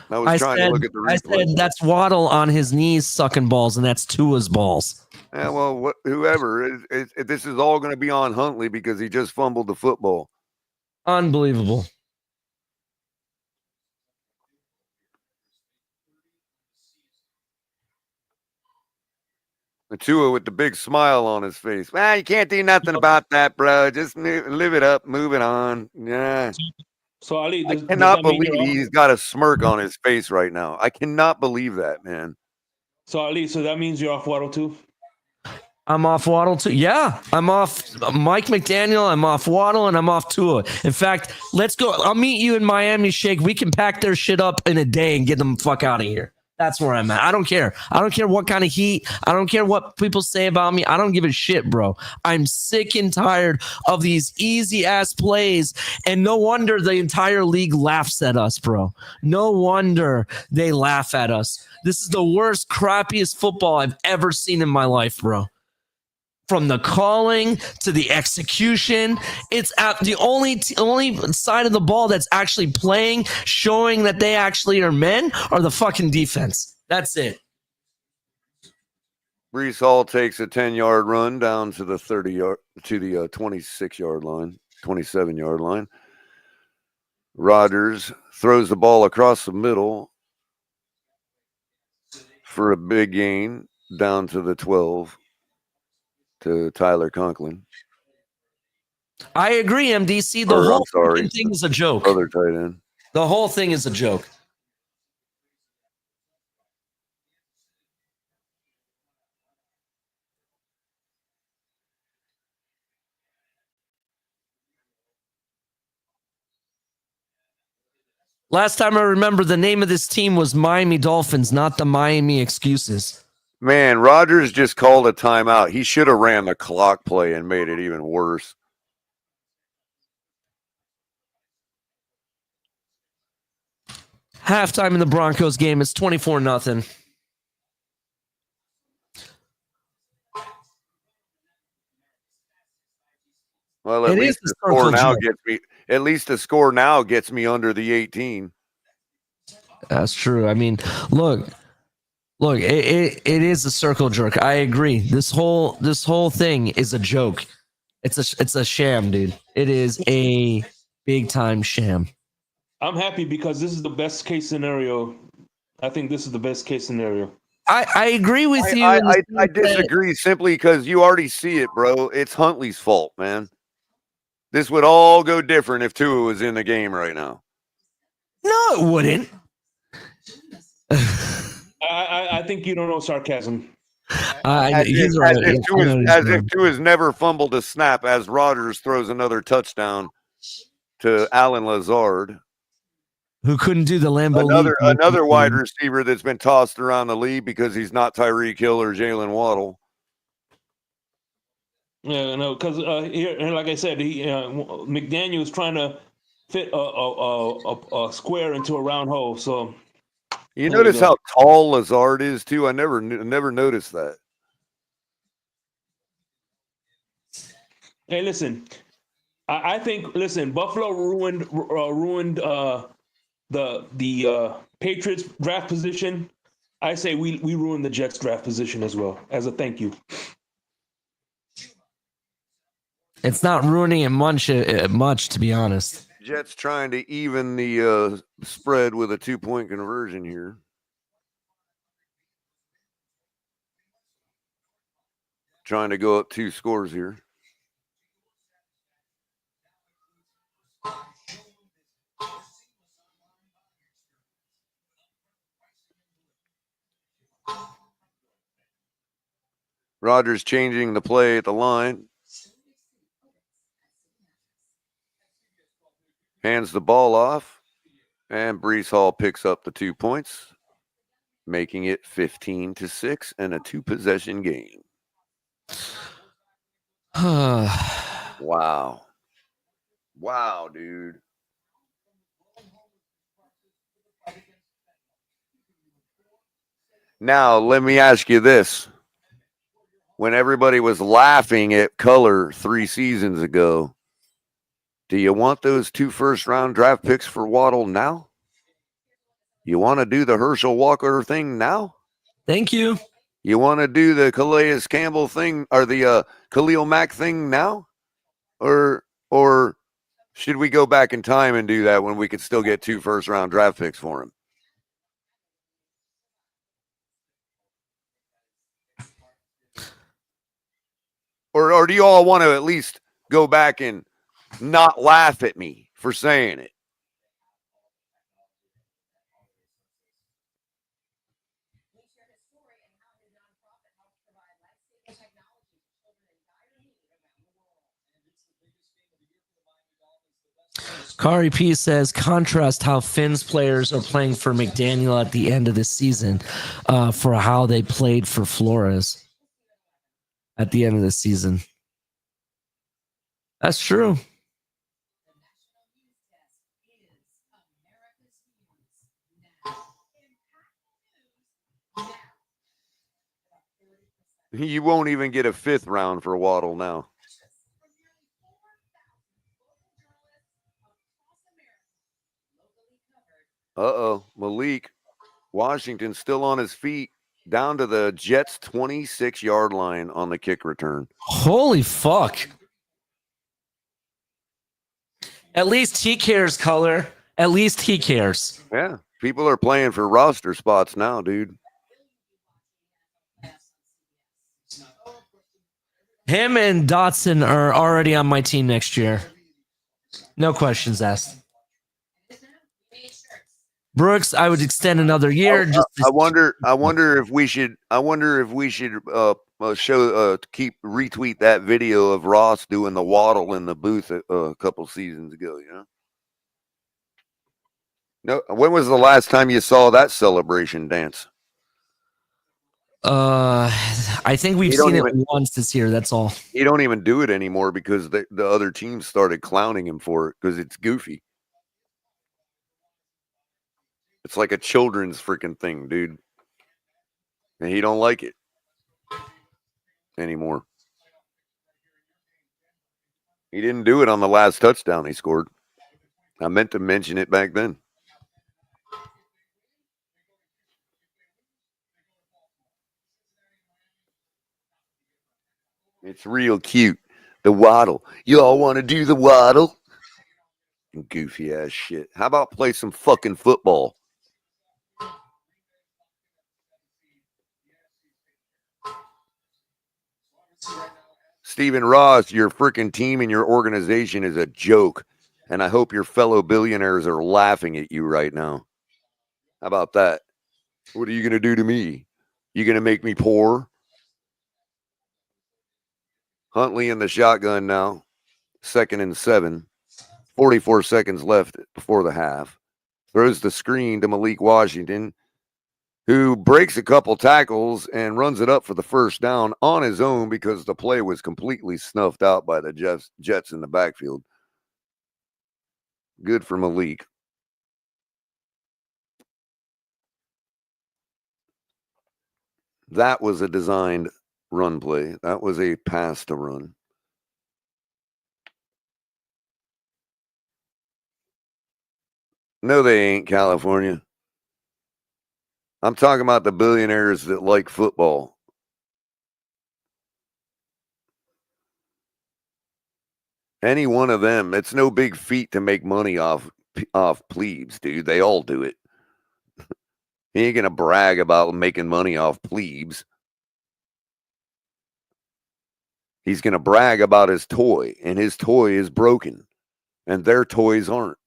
I was trying to look at the replay. I said that's Waddle on his knees sucking balls, and that's Tua's balls. Yeah, well, whoever. This is all going to be on Huntley because he just fumbled the football. Unbelievable. Tua with the big smile on his face. Well, you can't do nothing about that, bro. Just live it up, move it on. Yeah. So Ali, I cannot believe he's got a smirk on his face right now. I cannot believe that, man. So Ali, so that means you're off Waddle too? I'm off Waddle too. Yeah, I'm off Mike McDaniel. I'm off Waddle, and I'm off Tua. In fact, let's go. I'll meet you in Miami, Shake. We can pack their shit up in a day and get them the fuck out of here. That's where I'm at. I don't care. I don't care what kind of heat. I don't care what people say about me. I don't give a shit, bro. I'm sick and tired of these easy ass plays. And no wonder the entire league laughs at us, bro. No wonder they laugh at us. This is the worst, crappiest football I've ever seen in my life, bro. From the calling to the execution, it's at the only side of the ball that's actually playing, showing that they actually are men, are the fucking defense. That's it. Breece Hall takes a 10-yard run down to the 26-yard line, 27-yard line. Rodgers throws the ball across the middle for a big gain down to the 12. To Tyler Conklin. I agree, MDC. The whole thing is a joke. Other tight end. The whole thing is a joke. Last time I remember, the name of this team was Miami Dolphins, not the Miami Excuses. Man, Rodgers just called a timeout. He should have ran the clock play and made it even worse. Halftime in the Broncos game is 24-0. Well, at least the score now gets me under the 18. That's true. I mean, look, it is a circle jerk. I agree. This whole thing is a joke. It's a sham, dude. It is a big time sham. I'm happy because this is the best case scenario. I think this is the best case scenario. I agree with you. I disagree simply because you already see it, bro. It's Huntley's fault, man. This would all go different if Tua was in the game right now. No, it wouldn't. I think you don't know sarcasm. As if Tua's never fumbled a snap as Rodgers throws another touchdown to Alan Lazard. Who couldn't do the Lambo leap. Another wide receiver that's been tossed around the league because he's not Tyreek Hill or Jalen Waddle. Yeah, no, because here, like I said, McDaniel is trying to fit a square into a round hole. So you notice how tall Lazard is too. I never noticed that. Hey, listen, I think Buffalo ruined the Patriots draft position. I say we ruined the Jets draft position as well as a thank you. It's not ruining it much, to be honest. Jets trying to even the spread with a 2-point conversion here. Trying to go up 2 scores here. Rodgers changing the play at the line. Hands the ball off, and Breece Hall picks up the 2 points, making it 15-6 and a 2-possession game. Wow. Wow, dude. Now, let me ask you this. When everybody was laughing at color 3 seasons ago, do you want those 2 first-round draft picks for Waddle now? You want to do the Herschel Walker thing now? Thank you. You want to do the Calais Campbell thing or the Khalil Mack thing now? Or should we go back in time and do that when we could still get 2 first-round draft picks for him? Or do you all want to at least go back and not laugh at me for saying it? Kari P says, contrast how Finn's players are playing for McDaniel at the end of the season for how they played for Flores at the end of the season. That's true. You won't even get a 5th round for Waddle now. Uh-oh. Malik Washington still on his feet, down to the Jets' 26-yard line on the kick return. Holy fuck. At least he cares, Color. At least he cares. Yeah. People are playing for roster spots now, dude. Him and Dotson are already on my team next year. No questions asked. Brooks, I would extend another year. I wonder if we should keep retweet that video of Ross doing the waddle in the booth a couple seasons ago. You know. No, when was the last time you saw that celebration dance? I think we've seen it once this year. That's all. He don't even do it anymore because the other teams started clowning him for it because it's goofy. It's like a children's freaking thing, dude. And he don't like it anymore. He didn't do it on the last touchdown he scored. I meant to mention it back then. It's real cute. The waddle. You all want to do the waddle? Goofy ass shit. How about play some fucking football? Stephen Ross, your freaking team and your organization is a joke. And I hope your fellow billionaires are laughing at you right now. How about that? What are you going to do to me? You going to make me poor? Huntley in the shotgun now. 2nd and 7. 44 seconds left before the half. Throws the screen to Malik Washington, who breaks a couple tackles and runs it up for the first down on his own because the play was completely snuffed out by the Jets in the backfield. Good for Malik. That was a designed run play. That was a pass to run. No, they ain't, California. I'm talking about the billionaires that like football. Any one of them. It's no big feat to make money off plebes, dude. They all do it. He ain't going to brag about making money off plebes. He's going to brag about his toy, and his toy is broken, and their toys aren't.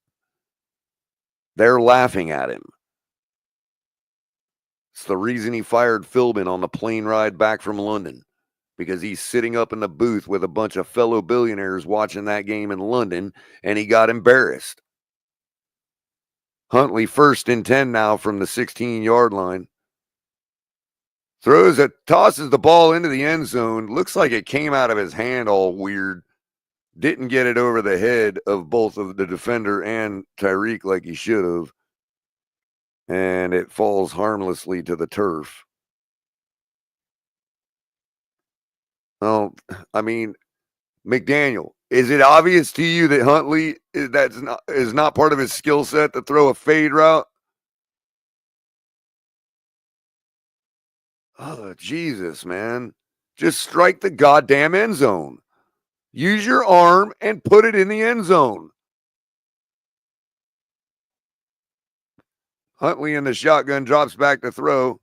They're laughing at him. It's the reason he fired Philbin on the plane ride back from London, because he's sitting up in the booth with a bunch of fellow billionaires watching that game in London, and he got embarrassed. Huntley 1st and 10 now from the 16-yard line. Tosses the ball into the end zone. Looks like it came out of his hand all weird. Didn't get it over the head of both of the defender and Tyreek like he should have. And it falls harmlessly to the turf. Oh, I mean, McDaniel, is it obvious to you that Huntley is not part of his skill set to throw a fade route? Oh, Jesus, man. Just strike the goddamn end zone. Use your arm and put it in the end zone. Huntley in the shotgun drops back to throw.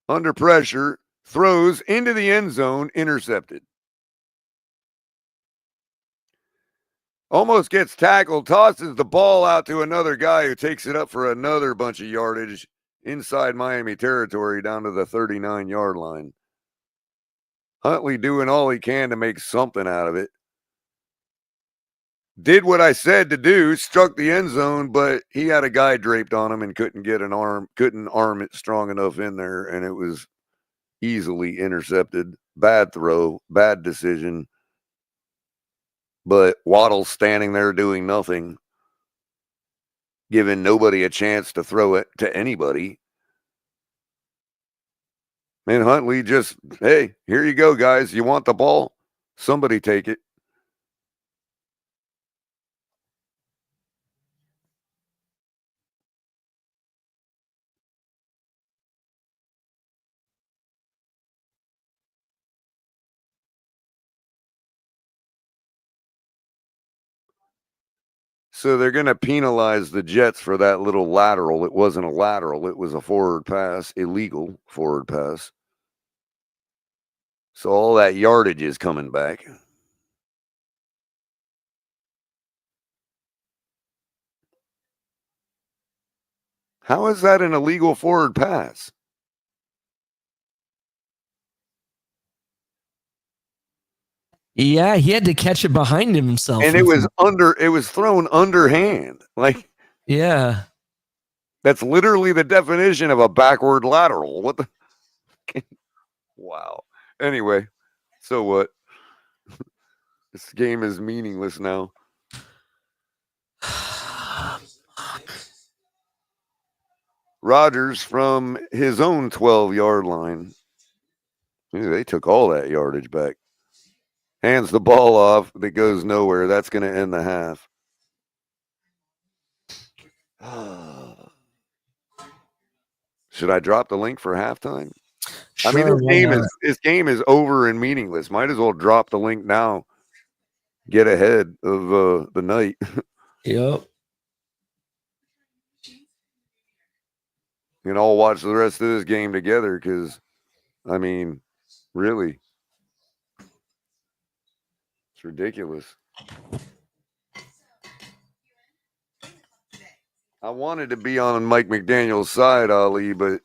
Under pressure, throws into the end zone, intercepted. Almost gets tackled, tosses the ball out to another guy who takes it up for another bunch of yardage inside Miami territory down to the 39-yard line. Huntley doing all he can to make something out of it. Did what I said to do, struck the end zone, but he had a guy draped on him and couldn't arm it strong enough in there, and it was easily intercepted. Bad throw, bad decision. But Waddle's standing there doing nothing, giving nobody a chance to throw it to anybody. And Huntley just, hey, here you go, guys. You want the ball? Somebody take it. So they're going to penalize the Jets for that little lateral. It wasn't a lateral. It was a forward pass, illegal forward pass. So all that yardage is coming back. How is that an illegal forward pass? Yeah, he had to catch it behind himself. And it was thrown underhand. Like, yeah. That's literally the definition of a backward lateral. What the? Wow. Anyway, so what? This game is meaningless now. Rodgers from his own 12-yard line. They took all that yardage back. Hands the ball off. That goes nowhere. That's going to end the half. Should I drop the link for halftime? Sure, I mean, why not? this game is over and meaningless. Might as well drop the link now. Get ahead of the night. Yep. And I'll watch the rest of this game together because, I mean, really, it's ridiculous. I wanted to be on Mike McDaniel's side, Ali, but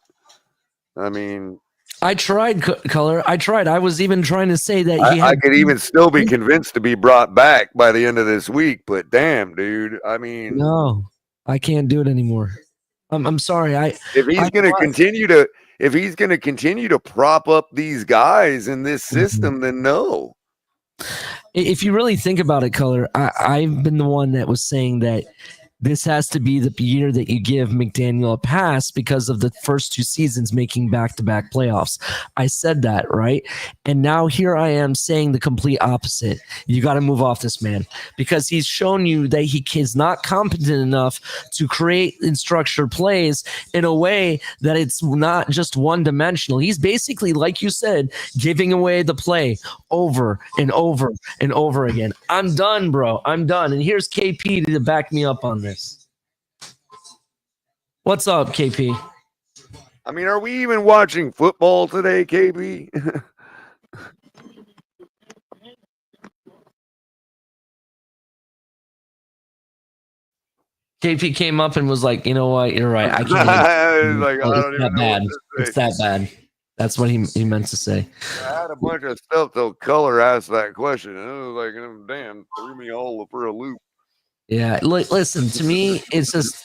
I mean, I tried, Color. I tried. I was even trying to say that I could even still be convinced to be brought back by the end of this week. But damn, dude, I mean, no, I can't do it anymore. I'm sorry. If he's going to continue to prop up these guys in this system, then no. If you really think about it, Color, I've been the one that was saying that this has to be the year that you give McDaniel a pass because of the first 2 seasons making back-to-back playoffs. I said that, right? And now here I am saying the complete opposite. You got to move off this man because he's shown you that he is not competent enough to create and structure plays in a way that it's not just one-dimensional. He's basically, like you said, giving away the play over and over and over again. I'm done, bro. I'm done. And here's KP to back me up on this. What's up, KP? I mean, are we even watching football today, KB? KP came up and was like, you know what? You're right. I can't. It's that bad. It's that bad. That's what he meant to say. I had a bunch of stuff till Color asked that question. And it was like, damn, threw me all for a loop. Yeah, listen, to me, it's just,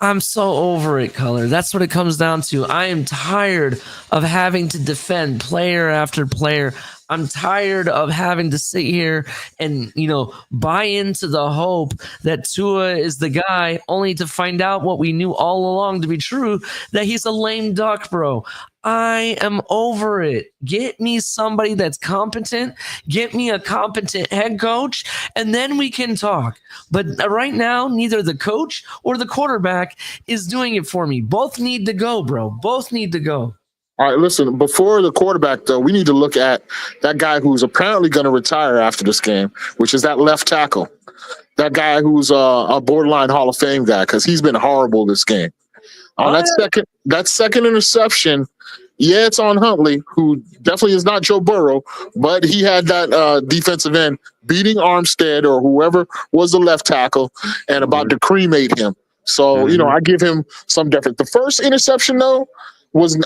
I'm so over it, Color. That's what it comes down to. I am tired of having to defend player after player. I'm tired of having to sit here and, buy into the hope that Tua is the guy, only to find out what we knew all along to be true, that he's a lame duck, bro. I am over it. Get me somebody that's competent. Get me a competent head coach, and then we can talk. But right now, neither the coach or the quarterback is doing it for me. Both need to go, bro. Both need to go. All right, listen, before the quarterback, though, we need to look at that guy who's apparently going to retire after this game, which is that left tackle. That guy who's a borderline Hall of Fame guy, because he's been horrible this game. On that second interception, yeah, it's on Huntley, who definitely is not Joe Burrow, but he had that defensive end beating Armstead or whoever was the left tackle and about to cremate him. So, I give him some deference. The first interception, though,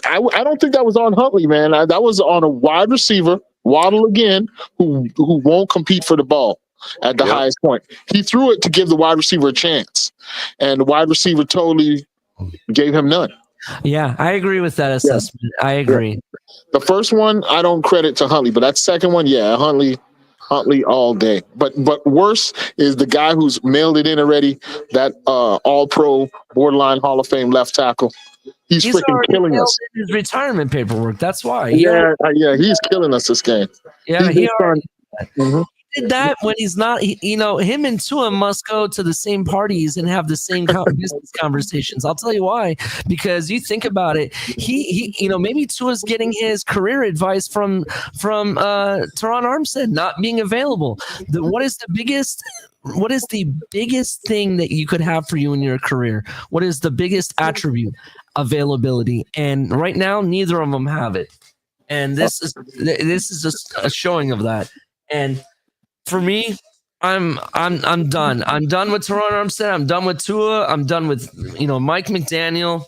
I don't think that was on Huntley, man. That was on a wide receiver, Waddle again, who won't compete for the ball at the highest point. He threw it to give the wide receiver a chance, and the wide receiver totally gave him none. Yeah, I agree with that assessment. Yeah. I agree. The first one, I don't credit to Huntley, but that second one, yeah, Huntley all day. But worse is the guy who's mailed it in already, that all-pro borderline Hall of Fame left tackle. He's freaking killing us. His retirement paperwork. That's why. He's killing us this game. Yeah, he did that when he's not. Him and Tua must go to the same parties and have the same business conversations. I'll tell you why. Because you think about it, he maybe Tua's getting his career advice from Teron Armstead not being available. What is the biggest thing that you could have for you in your career? What is the biggest attribute? Availability. And right now, neither of them have it. And this is just a showing of that. And for me, I'm done. I'm done with Teron Armstead. I'm done with Tua. I'm done with Mike McDaniel.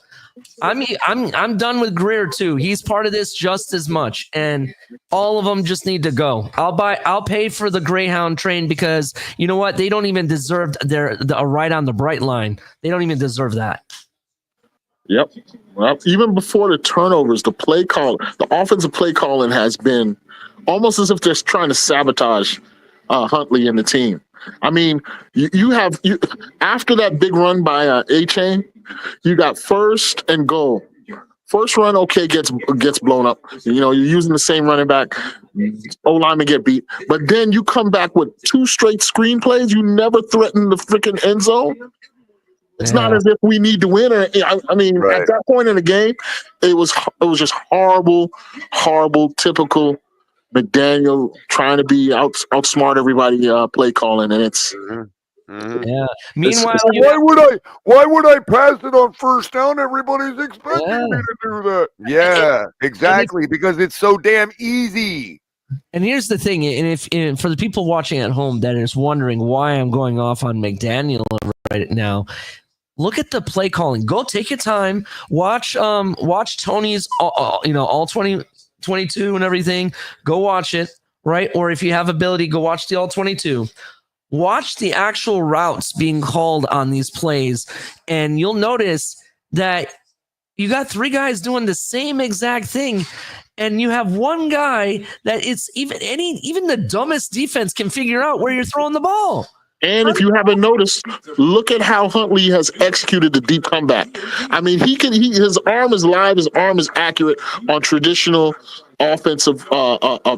I'm done with Greer too. He's part of this just as much, and all of them just need to go. I'll pay for the Greyhound train because you know what? They don't even deserve a ride on the bright line. They don't even deserve that. Yep. Well, even before the turnovers, the offensive play calling has been almost as if they're trying to sabotage Huntley and the team. I mean, you after that big run by A-Chain, You got 1st and goal. First run, okay, gets blown up. You know, you're using the same running back. O-lineman get beat. But then you come back with 2 straight screen plays. You never threaten the freaking end zone. It's not as if we need to win. I mean, at that point in the game, it was just horrible, typical McDaniel trying to be outsmart everybody play calling, and it's yeah. Meanwhile, why would I pass it on 1st down? Everybody's expecting me to do that. Yeah, exactly, because it's so damn easy. And here's the thing, and for the people watching at home that is wondering why I'm going off on McDaniel right now, look at the play calling. Go take your time. Watch Tony's all 22 and everything. Go watch it, right? Or if you have ability, go watch the all 22. Watch the actual routes being called on these plays, and you'll notice that you got 3 guys doing the same exact thing, and you have 1 guy that it's even the dumbest defense can figure out where you're throwing the ball. And if you haven't noticed, look at how Huntley has executed the deep comeback. I mean, his arm is live, his arm is accurate on traditional offensive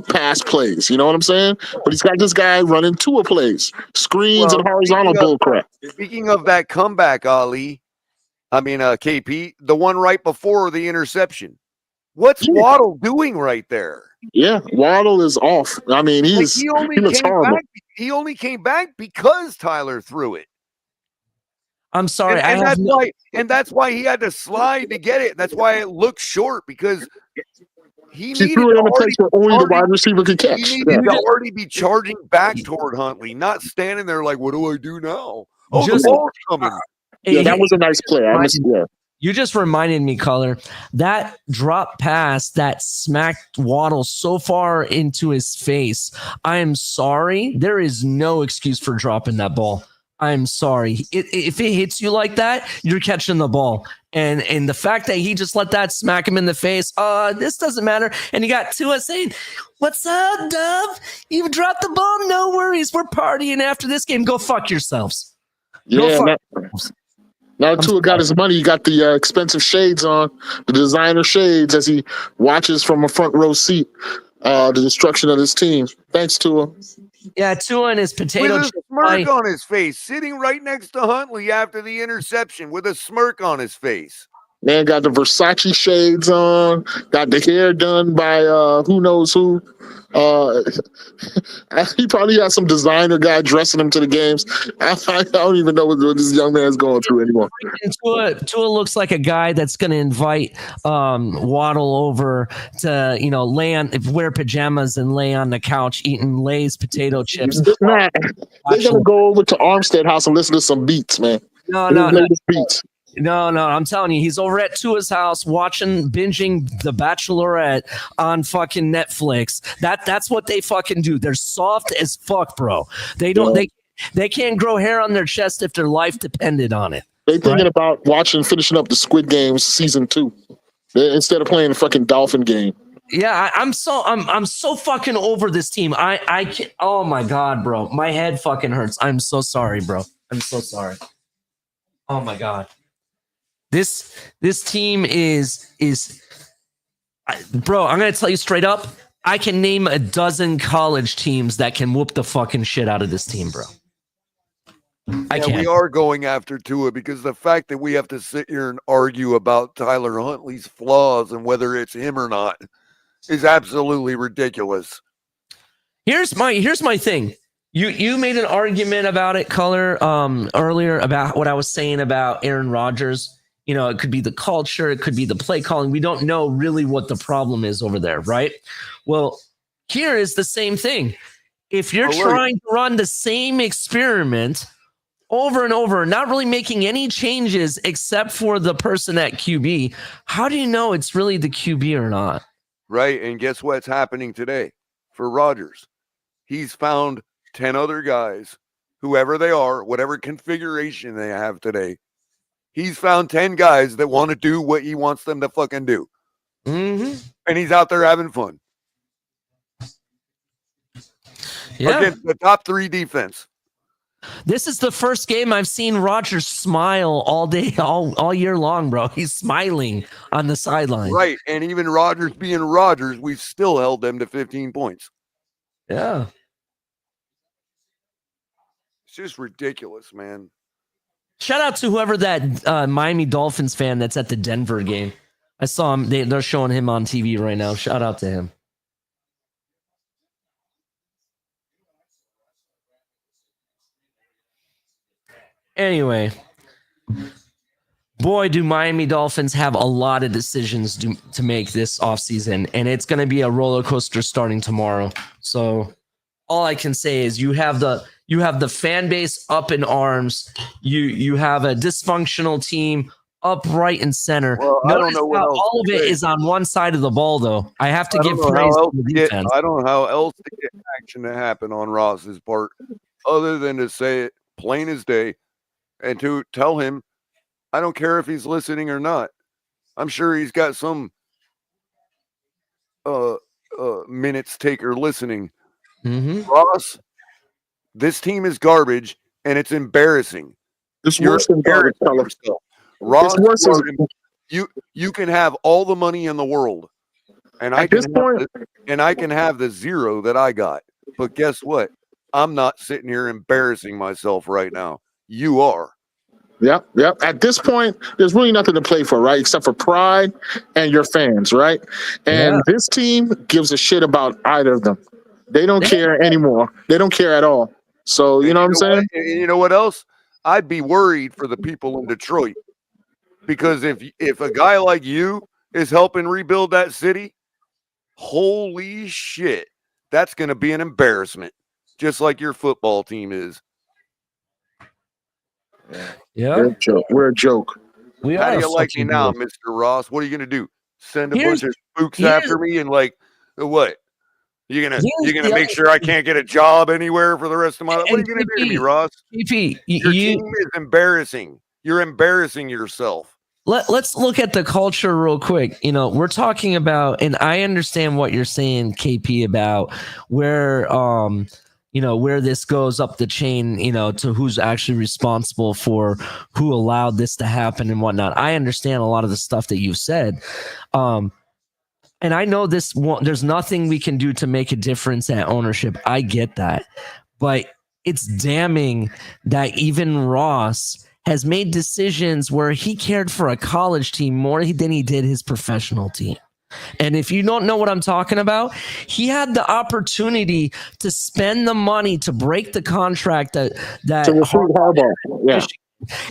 pass plays. You know what I'm saying? But he's got this guy running Tua plays, screens and horizontal bull crap. Speaking of that comeback, KP, the one right before the interception. What's Waddle doing right there? Yeah, Waddle is off. I mean, he looks horrible. He only came back because Tyler threw it. I'm sorry. And that's why he had to slide to get it. That's why it looked short, because he threw it on a place where only the wide receiver could catch. He needed to already be charging back toward Huntley, not standing there like, what do I do now? Oh, the ball's coming. Yeah, that was a nice play. You just reminded me, Color, that drop pass that smacked Waddle so far into his face. I am sorry. There is no excuse for dropping that ball. I'm sorry. If it hits you like that, you're catching the ball. And the fact that he just let that smack him in the face, this doesn't matter. And you got Tua saying, "What's up, Dub? You dropped the ball? No worries. We're partying after this game. Go fuck yourselves." Now Tua got his money. He got the expensive shades on, the designer shades, as he watches from a front row seat the destruction of his team. Thanks, Tua. Yeah, Tua and his potato with a smirk on his face, sitting right next to Huntley after the interception with a smirk on his face. Man got the Versace shades on, got the hair done by who knows who. He probably has some designer guy dressing him to the games. I don't even know what this young man's going through anymore. Tua looks like a guy that's going to invite Waddle over to, wear pajamas and lay on the couch eating Lay's potato chips. They're going to go over to Armstead House and listen to some beats, man. No. Beats. No, I'm telling you, he's over at Tua's house binging The Bachelorette on fucking Netflix. That's what they fucking do. They're soft as fuck, bro. They can't grow hair on their chest if their life depended on it. They thinking about finishing up the Squid Games season 2 instead of playing the fucking Dolphin game. Yeah, I'm so fucking over this team. I can't, oh my god, bro, my head fucking hurts. I'm so sorry, bro. I'm so sorry. Oh my god. This team is bro, I'm going to tell you straight up, I can name a dozen college teams that can whoop the fucking shit out of this team, bro. We are going after Tua because the fact that we have to sit here and argue about Tyler Huntley's flaws and whether it's him or not is absolutely ridiculous. Here's my thing. You made an argument about it, Color, earlier about what I was saying about Aaron Rodgers. It could be the culture. It could be the play calling. We don't know really what the problem is over there, right? Well, here is the same thing. If you're trying to run the same experiment over and over, not really making any changes except for the person at QB, how do you know it's really the QB or not? Right, and guess what's happening today for Rodgers? He's found 10 other guys, whoever they are, whatever configuration they have today. He's found 10 guys that want to do what he wants them to fucking do. Mm-hmm. And he's out there having fun. Yeah. Against the top 3 defense. This is the first game I've seen Rodgers smile all day, all year long, bro. He's smiling on the sideline. Right. And even Rodgers being Rodgers, we've still held them to 15 points. Yeah. It's just ridiculous, man. Shout out to whoever that Miami Dolphins fan that's at the Denver game. I saw him. They're showing him on TV right now. Shout out to him. Anyway, boy, do Miami Dolphins have a lot of decisions to make this offseason, and it's going to be a roller coaster starting tomorrow. So all I can say is you have the fan base up in arms. You have a dysfunctional team up right and center. Well, I don't know what else all of it is on one side of the ball, though. I have to give praise to the defense. I don't know how else to get action to happen on Ross's part other than to say it plain as day and to tell him, I don't care if he's listening or not. I'm sure he's got some minutes taker listening. Mm-hmm. Ross, this team is garbage and it's embarrassing. It's worse than garbage, fella. Ross, It's worse you can have all the money in the world, and I can have the zero that I got. But guess what? I'm not sitting here embarrassing myself right now. You are. Yep. At this point, there's really nothing to play for, right? Except for pride and your fans, right? And this team gives a shit about either of them. They don't care anymore. They don't care at all. So, you know what I'm saying? You know what else? I'd be worried for the people in Detroit. Because if a guy like you is helping rebuild that city, holy shit, that's going to be an embarrassment, just like your football team is. Yeah, we're a joke. How do you like me now, Mr. Ross? What are you going to do? Send a bunch of spooks after me and what? You're gonna make sure I can't get a job anywhere for the rest of my life? What are you going to do to me, Ross? PP, your team is embarrassing. You're embarrassing yourself. Let's look at the culture real quick. We're talking about, and I understand what you're saying, KP, about where where this goes up the chain, to who's actually responsible for who allowed this to happen and whatnot. I understand a lot of the stuff that you've said. And I know there's nothing we can do to make a difference at ownership. I get that. But it's damning that even Ross has made decisions where he cared for a college team more than he did his professional team. And if you don't know what I'm talking about, he had the opportunity to spend the money to break the contract that Harbaugh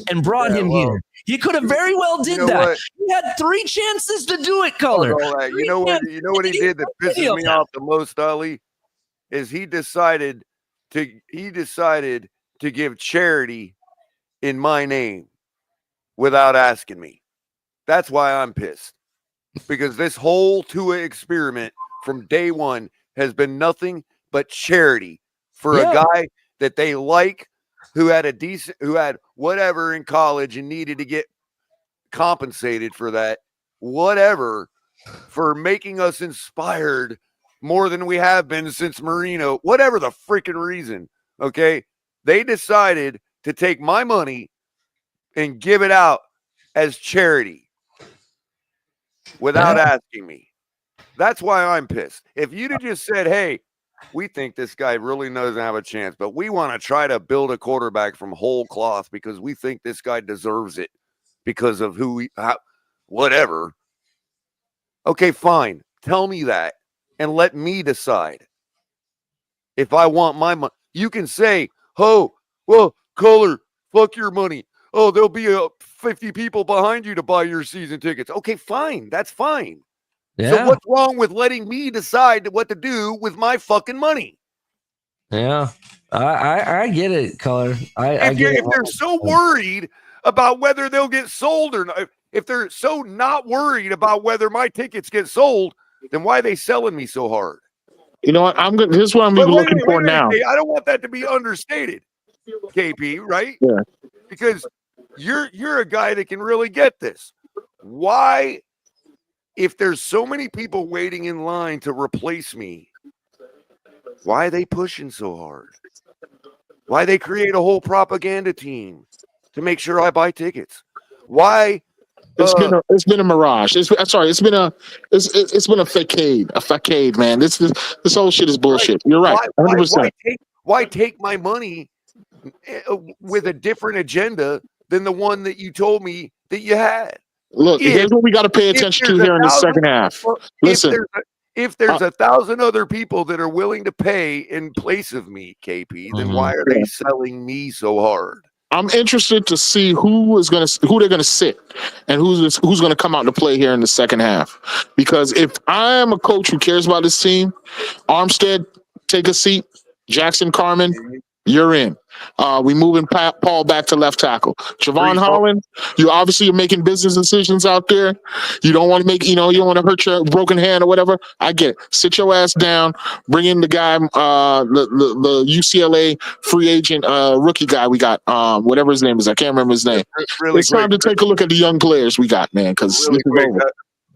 and brought him here. He could have very well did that. What? He had 3 chances to do it, Color. You know what he did that pisses me off the most, Ali, is he decided to give charity in my name without asking me. That's why I'm pissed. Because this whole Tua experiment from day one has been nothing but charity for a guy that they like, who had whatever in college and needed to get compensated for that, whatever, for making us inspired more than we have been since Marino, whatever the freaking reason. Okay. They decided to take my money and give it out as charity without asking me. That's why I'm pissed. If you'd have just said, hey, we think this guy really doesn't have a chance, but we want to try to build a quarterback from whole cloth because we think this guy deserves it because of whatever. Okay, fine. Tell me that and let me decide if I want my money. You can say, oh, well, Color, fuck your money. Oh, there'll be 50 people behind you to buy your season tickets. Okay, fine. That's fine. Yeah. So what's wrong with letting me decide what to do with my fucking money? Yeah, I get it, Color. If they're so worried about whether they'll get sold or not, if they're so not worried about whether my tickets get sold, then why are they selling me so hard? You know what? This is what I'm looking for now. I don't want that to be understated, KP, right? Yeah. Because you're a guy that can really get this. Why, if there's so many people waiting in line to replace me, why are they pushing so hard? Why they create a whole propaganda team to make sure I buy tickets? Why? It's been a mirage. It's been a facade, man. This whole shit is bullshit. You're right, 100%. Why take my money with a different agenda than the one that you told me that you had? Look, here's what we got to pay attention to here in the second half. Listen, if there's 1,000 other people that are willing to pay in place of me, KP, then why are they selling me so hard? I'm interested to see who they're gonna sit and who's going to come out to play here in the second half. Because if I am a coach who cares about this team, Armstead, take a seat. Jackson Carman, you're in. We moving Paul back to left tackle. Javon Holland, you obviously are making business decisions out there. You don't want to you don't want to hurt your broken hand or whatever. I get it. Sit your ass down. Bring in the guy, the UCLA free agent rookie guy we got. Whatever his name is, I can't remember his name. It's time to take a look at the young players we got, man. Because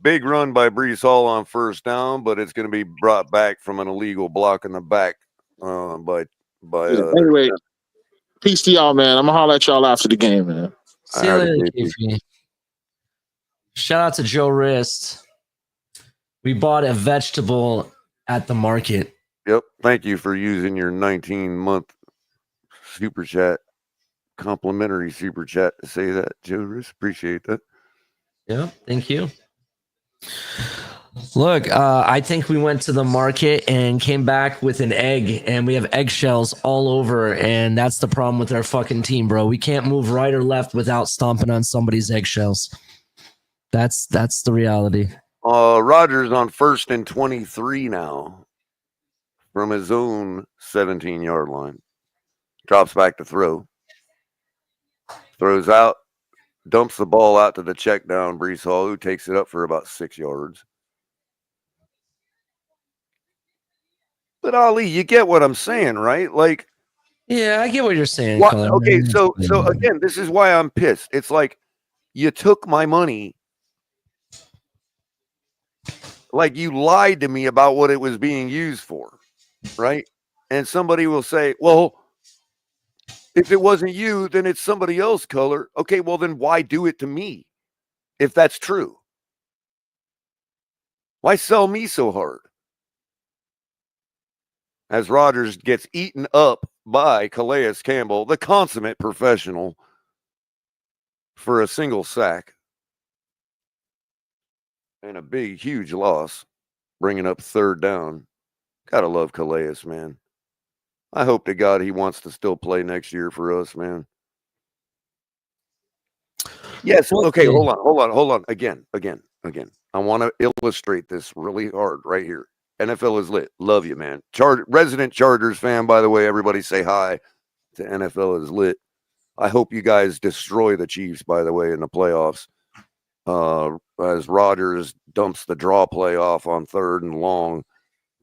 big run by Breece Hall on first down, but it's going to be brought back from an illegal block in the back anyway. Peace to y'all, man. I'm gonna holler at y'all after the game, man. See you later, KP. Shout out to Joe Rist. We bought a vegetable at the market. Yep. Thank you for using your 19-month super chat, complimentary super chat to say that, Joe Rist. Appreciate that. Yeah, thank you. Look, I think we went to the market and came back with an egg, and we have eggshells all over, and that's the problem with our fucking team, bro. We can't move right or left without stomping on somebody's eggshells. That's the reality. Rodgers on 1st and 23 now from his own 17-yard line. Drops back to throw. Throws out, dumps the ball out to the check down, Breece Hall, who takes it up for about 6 yards. But Ali, you get what I'm saying, right? Like, yeah, I get what you're saying. Okay, so again, this is why I'm pissed. It's like you took my money, like you lied to me about what it was being used for, right? And somebody will say, well, if it wasn't you, then it's somebody else, color. Okay, well, then why do it to me if that's true? Why sell me so hard? As Rodgers gets eaten up by Calais Campbell, the consummate professional, for a single sack and a big, huge loss, bringing up 3rd down. Gotta love Calais, man. I hope to God he wants to still play next year for us, man. Yes, okay, hold on. Again. I want to illustrate this really hard right here. NFL is lit. Love you, man. Resident Chargers fan, by the way. Everybody say hi to NFL is lit. I hope you guys destroy the Chiefs, by the way, in the playoffs. As Rodgers dumps the draw play off on 3rd and long,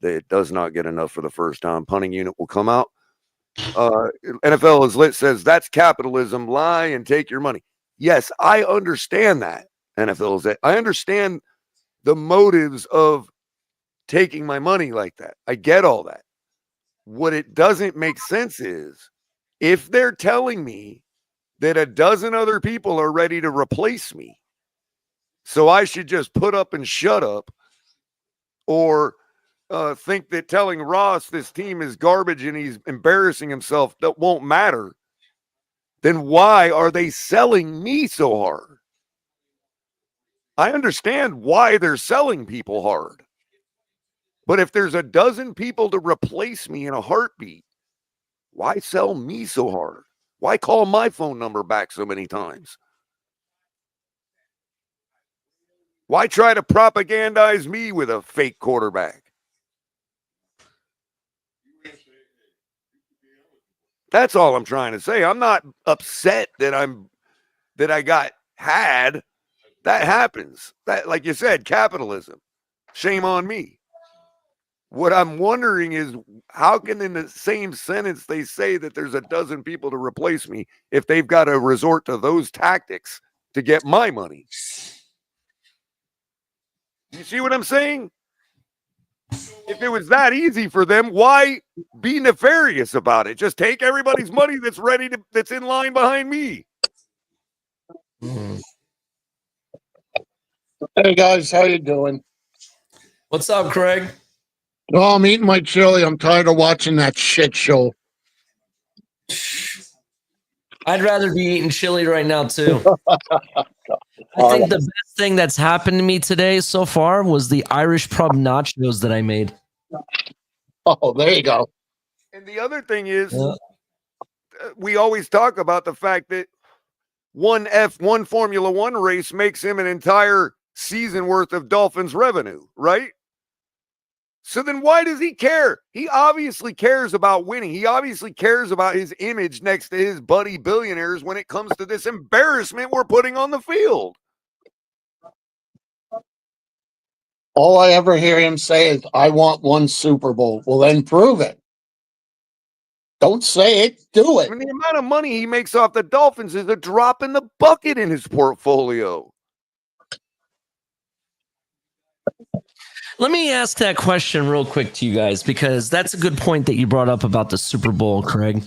it does not get enough for the first time. Punting unit will come out. NFL is lit says that's capitalism. Lie and take your money. Yes, I understand that. NFL is lit. I understand the motives of taking my money like that. I get all that. What it doesn't make sense is if they're telling me that a dozen other people are ready to replace me, so I should just put up and shut up, or think that telling Ross this team is garbage and he's embarrassing himself, that won't matter, then why are they selling me so hard? I understand why they're selling people hard. But if there's a dozen people to replace me in a heartbeat, why sell me so hard? Why call my phone number back so many times? Why try to propagandize me with a fake quarterback? That's all I'm trying to say. I'm not upset that I got had. That happens. That, like you said, capitalism. Shame on me. What I'm wondering is how can in the same sentence they say that there's a dozen people to replace me if they've got to resort to those tactics to get my money? You see what I'm saying? If it was that easy for them, why be nefarious about it? Just take everybody's money that's in line behind me. Hey guys, how you doing? What's up, Craig? Oh, I'm eating my chili. I'm tired of watching that shit show. I'd rather be eating chili right now, too. I think the best thing that's happened to me today so far was the Irish pub nachos that I made. Oh, there you go. And the other thing is, we always talk about the fact that one Formula One race makes him an entire season worth of Dolphins revenue, right? So then why does he care? He obviously cares about winning. He obviously cares about his image next to his buddy billionaires when it comes to this embarrassment we're putting on the field. All I ever hear him say is, I want one Super Bowl. Well, then prove it. Don't say it, do it. I mean, the amount of money he makes off the Dolphins is a drop in the bucket in his portfolio. Let me ask that question real quick to you guys, because that's a good point that you brought up about the Super Bowl, Craig.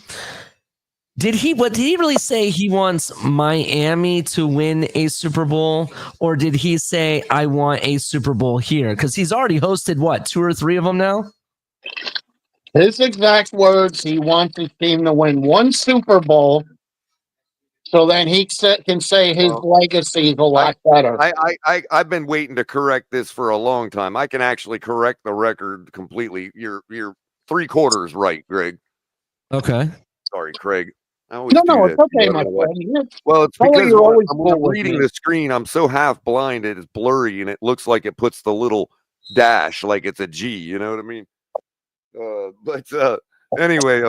Did he really say he wants Miami to win a Super Bowl, or did he say I want a Super Bowl here? Because he's already hosted, what, 2 or 3 of them now? His exact words, he wants his team to win one Super Bowl so then he can say his legacy is a lot better. I've been waiting to correct this for a long time. I can actually correct the record completely. You're 3/4 right, Greg. Okay. Sorry, Craig. No, it's okay, my friend. Well, it's because when I'm reading the screen, I'm so half blinded, it's blurry, and it looks like it puts the little dash like it's a G. You know what I mean? Anyway,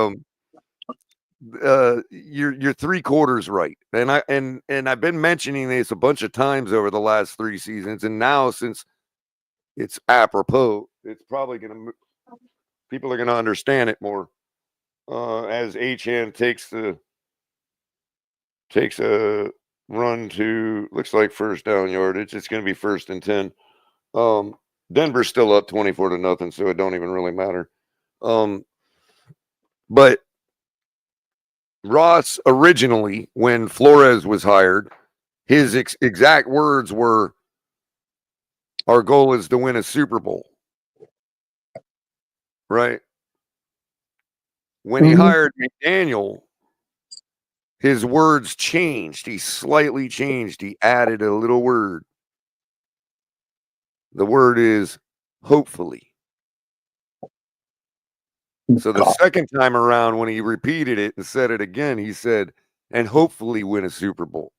you're 3/4 right, and I've been mentioning this a bunch of times over the last 3 seasons, and now since it's apropos, it's probably people are gonna understand it more as Achane takes a run to, looks like first down yardage. It's gonna be 1st and 10. Denver's still up 24-0, so it don't even really matter. But Ross originally, when Flores was hired, his exact words were, our goal is to win a Super Bowl. Right? When he hired McDaniel, his words changed. He slightly changed. He added a little word. The word is hopefully. So the second time around, when he repeated it and said it again, he said, and hopefully win a Super Bowl.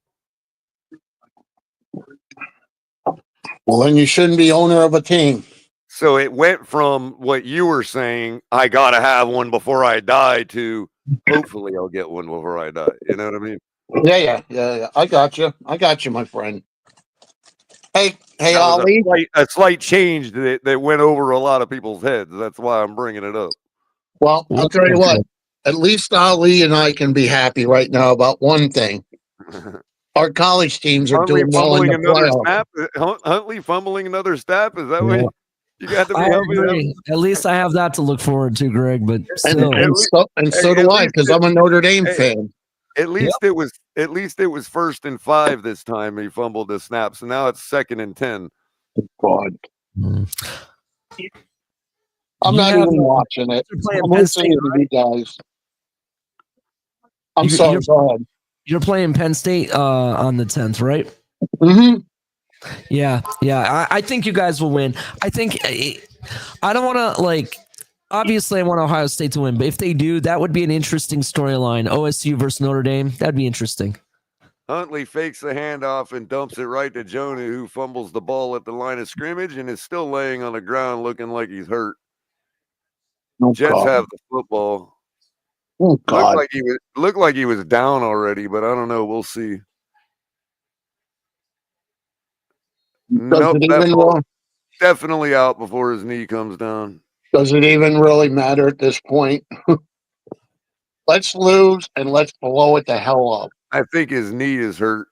Well, then you shouldn't be owner of a team. So it went from what you were saying, I got to have one before I die, to hopefully I'll get one before I die. You know what I mean? Yeah. I got you, my friend. Hey, Ali. A slight change that went over a lot of people's heads. That's why I'm bringing it up. Well, I'll tell you what. At least Ali and I can be happy right now about one thing. Our college teams are doing well in the playoffs. Huntley fumbling another snap? Is that what you got to be happy? At least I have that to look forward to, Greg. But still. And so do I, because I'm a Notre Dame fan. At least it was 1st and 5 this time. He fumbled the snap, so now it's 2nd and 10. God. I'm not even watching it. I'm listening to you guys. I'm sorry. Go ahead. You're playing Penn State on the 10th, right? Mm-hmm. Yeah. I think you guys will win. I think I don't want to obviously I want Ohio State to win, but if they do, that would be an interesting storyline. OSU versus Notre Dame. That'd be interesting. Huntley fakes the handoff and dumps it right to Jonah, who fumbles the ball at the line of scrimmage and is still laying on the ground looking like he's hurt. Jets have the football. Oh, God. Looked like he was down already, but I don't know. We'll see. Nope, definitely out before his knee comes down. Does it even really matter at this point? Let's lose and let's blow it the hell up. I think his knee is hurt.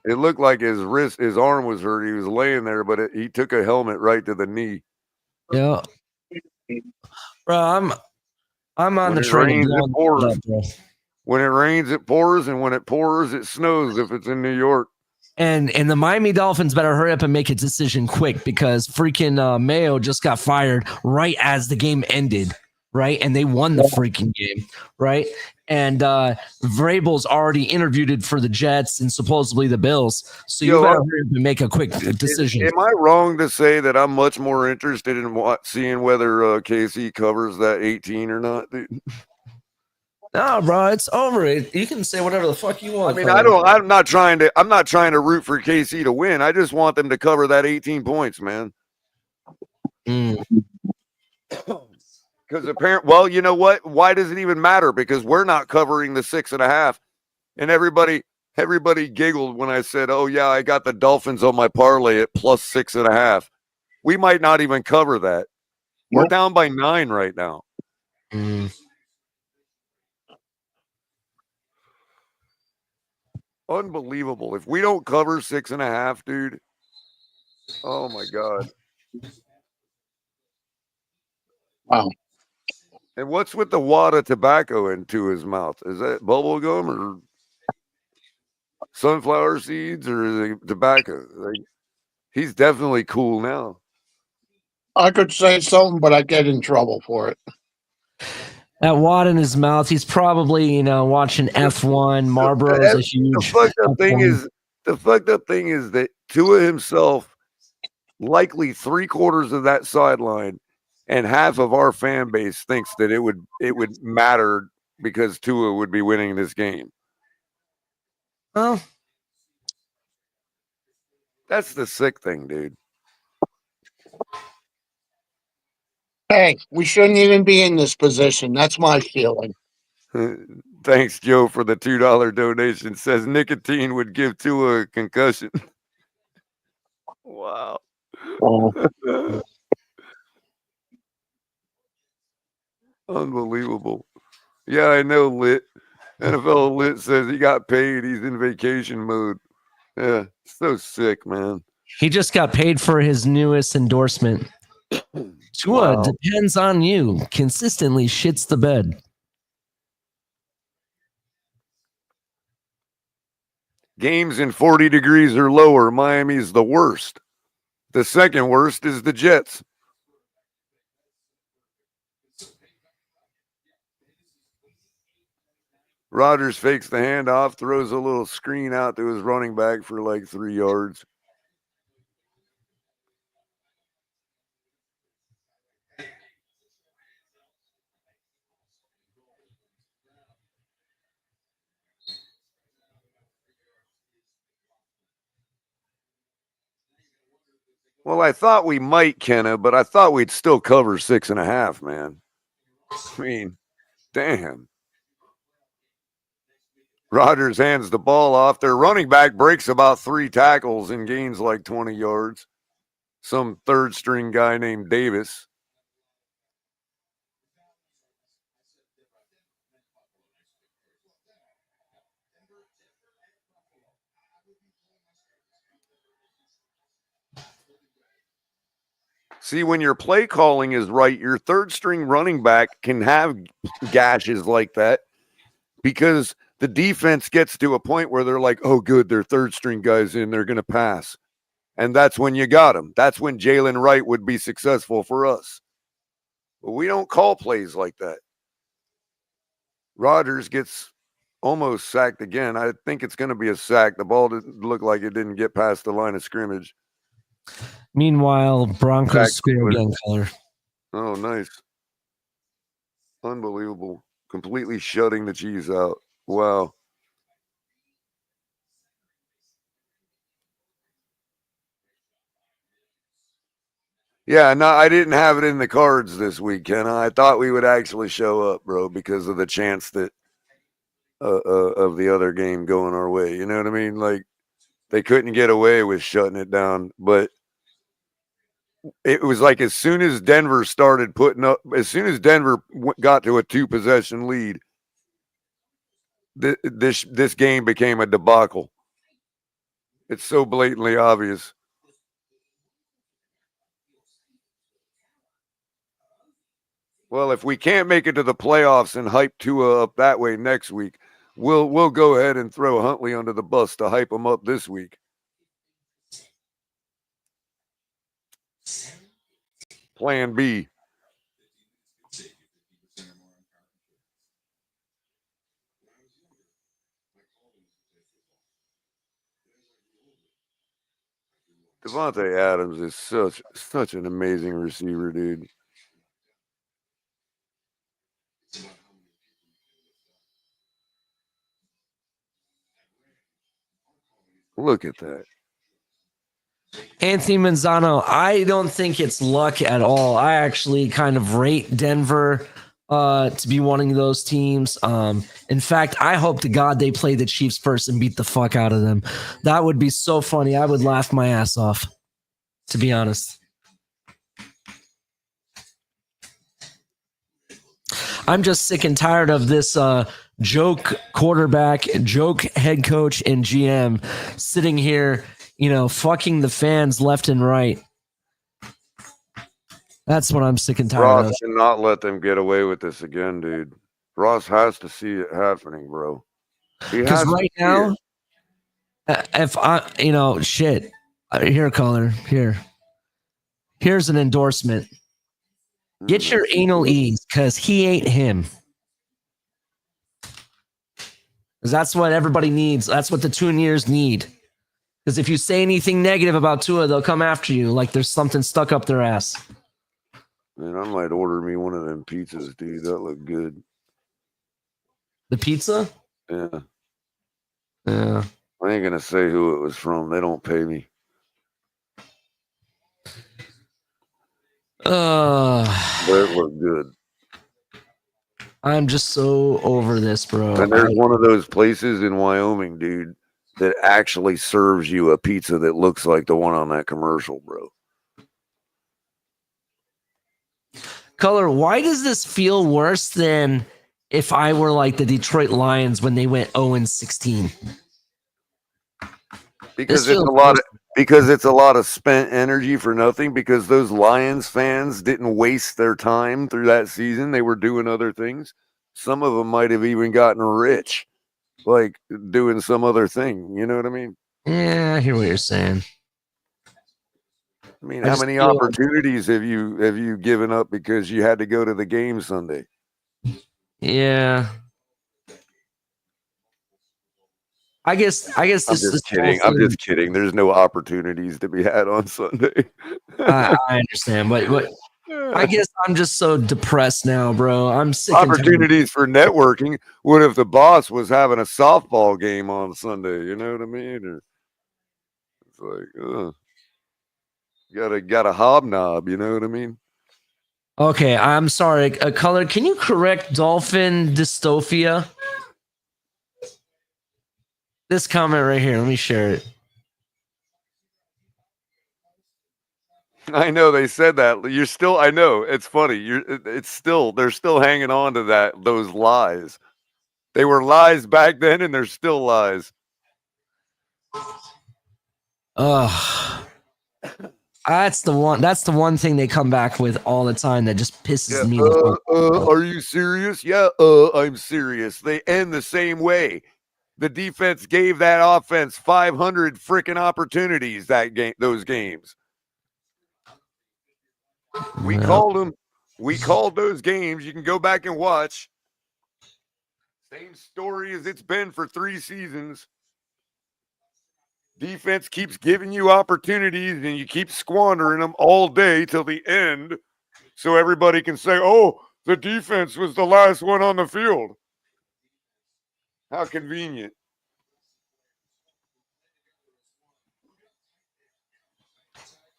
It looked like his arm was hurt. He was laying there, but he took a helmet right to the knee. Yeah. Bro, I'm on When the it train of rains, it blowing pours. it up, bro. When it rains, it pours, and when it pours, it snows if it's in New York. And the Miami Dolphins better hurry up and make a decision quick because freaking Mayo just got fired right as the game ended, right? And they won the freaking game, right? And Vrabel's already interviewed for the Jets and supposedly the Bills. So you better hurry up and make a quick decision. Am I wrong to say that I'm much more interested in seeing whether KC covers that 18 or not, dude? No, bro, it's over. You can say whatever the fuck you want. I mean, I'm not trying to root for KC to win. I just want them to cover that 18 points, man. Because apparently, well, you know what? Why does it even matter? Because we're not covering the 6.5, and everybody giggled when I said, "Oh yeah, I got the Dolphins on my parlay at plus 6.5." We might not even cover that. We're down by 9 right now. Unbelievable. If we don't cover 6.5, dude. Oh my God. Wow. And what's with the wad of tobacco into his mouth? Is that bubble gum or sunflower seeds or is it tobacco? Like, he's definitely cool now. I could say something, but I'd get in trouble for it. That wad in his mouth, he's probably, watching F1. Marlboro's a huge. The fucked up thing is that Tua himself, likely 3/4 of that sideline, and half of our fan base thinks that it would matter because Tua would be winning this game. Well, that's the sick thing, dude. Hey, we shouldn't even be in this position. That's my feeling. Thanks, Joe, for the $2 donation. Says nicotine would give Tua a concussion. Wow. Unbelievable. Yeah, I know, Lit. NFL Lit says he got paid. He's in vacation mode. Yeah, so sick, man. He just got paid for his newest endorsement. Tua depends on you. Consistently shits the bed. Games in 40 degrees or lower, Miami's the worst. The second worst is the Jets. Rodgers fakes the handoff, throws a little screen out to his running back for like 3 yards. Well, I thought we might, Kenna, but I thought we'd still cover 6.5, man. I mean, damn. Rodgers hands the ball off. Their running back breaks about 3 tackles and gains like 20 yards. Some third string guy named Davis. See, when your play calling is right, your third string running back can have gashes like that because the defense gets to a point where they're like, oh, good, their third string guy's in, they're going to pass. And that's when you got him. That's when Jalen Wright would be successful for us. But we don't call plays like that. Rodgers gets almost sacked again. I think it's going to be a sack. The ball didn't look like it didn't get past the line of scrimmage. Meanwhile, Broncos score again, Color. Oh, nice. Unbelievable. Completely shutting the Chiefs out. Wow. Yeah, no, I didn't have it in the cards this week, Ken. I thought we would actually show up, bro, because of the chance that of the other game going our way. You know what I mean? Like, they couldn't get away with shutting it down, but it was like as soon as Denver started putting up, as soon as Denver got to a 2-possession lead, this game became a debacle. It's so blatantly obvious. Well, if we can't make it to the playoffs and hype Tua up that way next week, we'll go ahead and throw Huntley under the bus to hype him up this week. Plan B. Devontae Adams is such an amazing receiver, dude. Look at that. Anthony Manzano, I don't think it's luck at all. I actually kind of rate Denver to be one of those teams. In fact, I hope to God they play the Chiefs first and beat the fuck out of them. That would be so funny. I would laugh my ass off, to be honest. I'm just sick and tired of this joke quarterback, joke head coach, and GM sitting here, fucking the fans left and right. That's what I'm sick and tired of. Ross cannot let them get away with this again, dude. Ross has to see it happening, bro. Because right now, if I, shit, here, caller, here's an endorsement. Get your anal ease, because he ain't him. Because that's what everybody needs. That's what the 2 years need. Because if you say anything negative about Tua, they'll come after you like there's something stuck up their ass. Man, I might order me one of them pizzas, dude. That look good. The pizza? Yeah. Yeah. I ain't gonna say who it was from. They don't pay me. But it looked good. I'm just so over this, bro. And there's one of those places in Wyoming, dude, that actually serves you a pizza that looks like the one on that commercial, bro. Color, why does this feel worse than if I were like the Detroit Lions when they went 0-16? Because it's a lot of spent energy for nothing, because those Lions fans didn't waste their time through that season. They were doing other things. Some of them might have even gotten rich, like doing some other thing. You know what I mean? Yeah, I hear what you're saying. I mean, how many opportunities have you given up because you had to go to the game Sunday? Yeah. I guess this I'm just kidding. I'm just kidding. There's no opportunities to be had on Sunday. I understand, but I guess I'm just so depressed now, bro. I'm sick. Opportunities for networking. What if the boss was having a softball game on Sunday? You know what I mean? Or it's like, got a hobnob. You know what I mean? Okay, I'm sorry. Color, can you correct dolphin dystopia? This comment right here. Let me share it. I know they said that. You're still. I know it's funny. They're still hanging on to those lies. They were lies back then, and they're still lies. That's the one thing they come back with all the time that just pisses me off. Are you serious? Yeah, I'm serious. They end the same way. The defense gave that offense 500 freaking opportunities those games. We called them. We called those games. You can go back and watch. Same story as it's been for 3 seasons. Defense keeps giving you opportunities, and you keep squandering them all day till the end, so everybody can say, "Oh, the defense was the last one on the field." How convenient.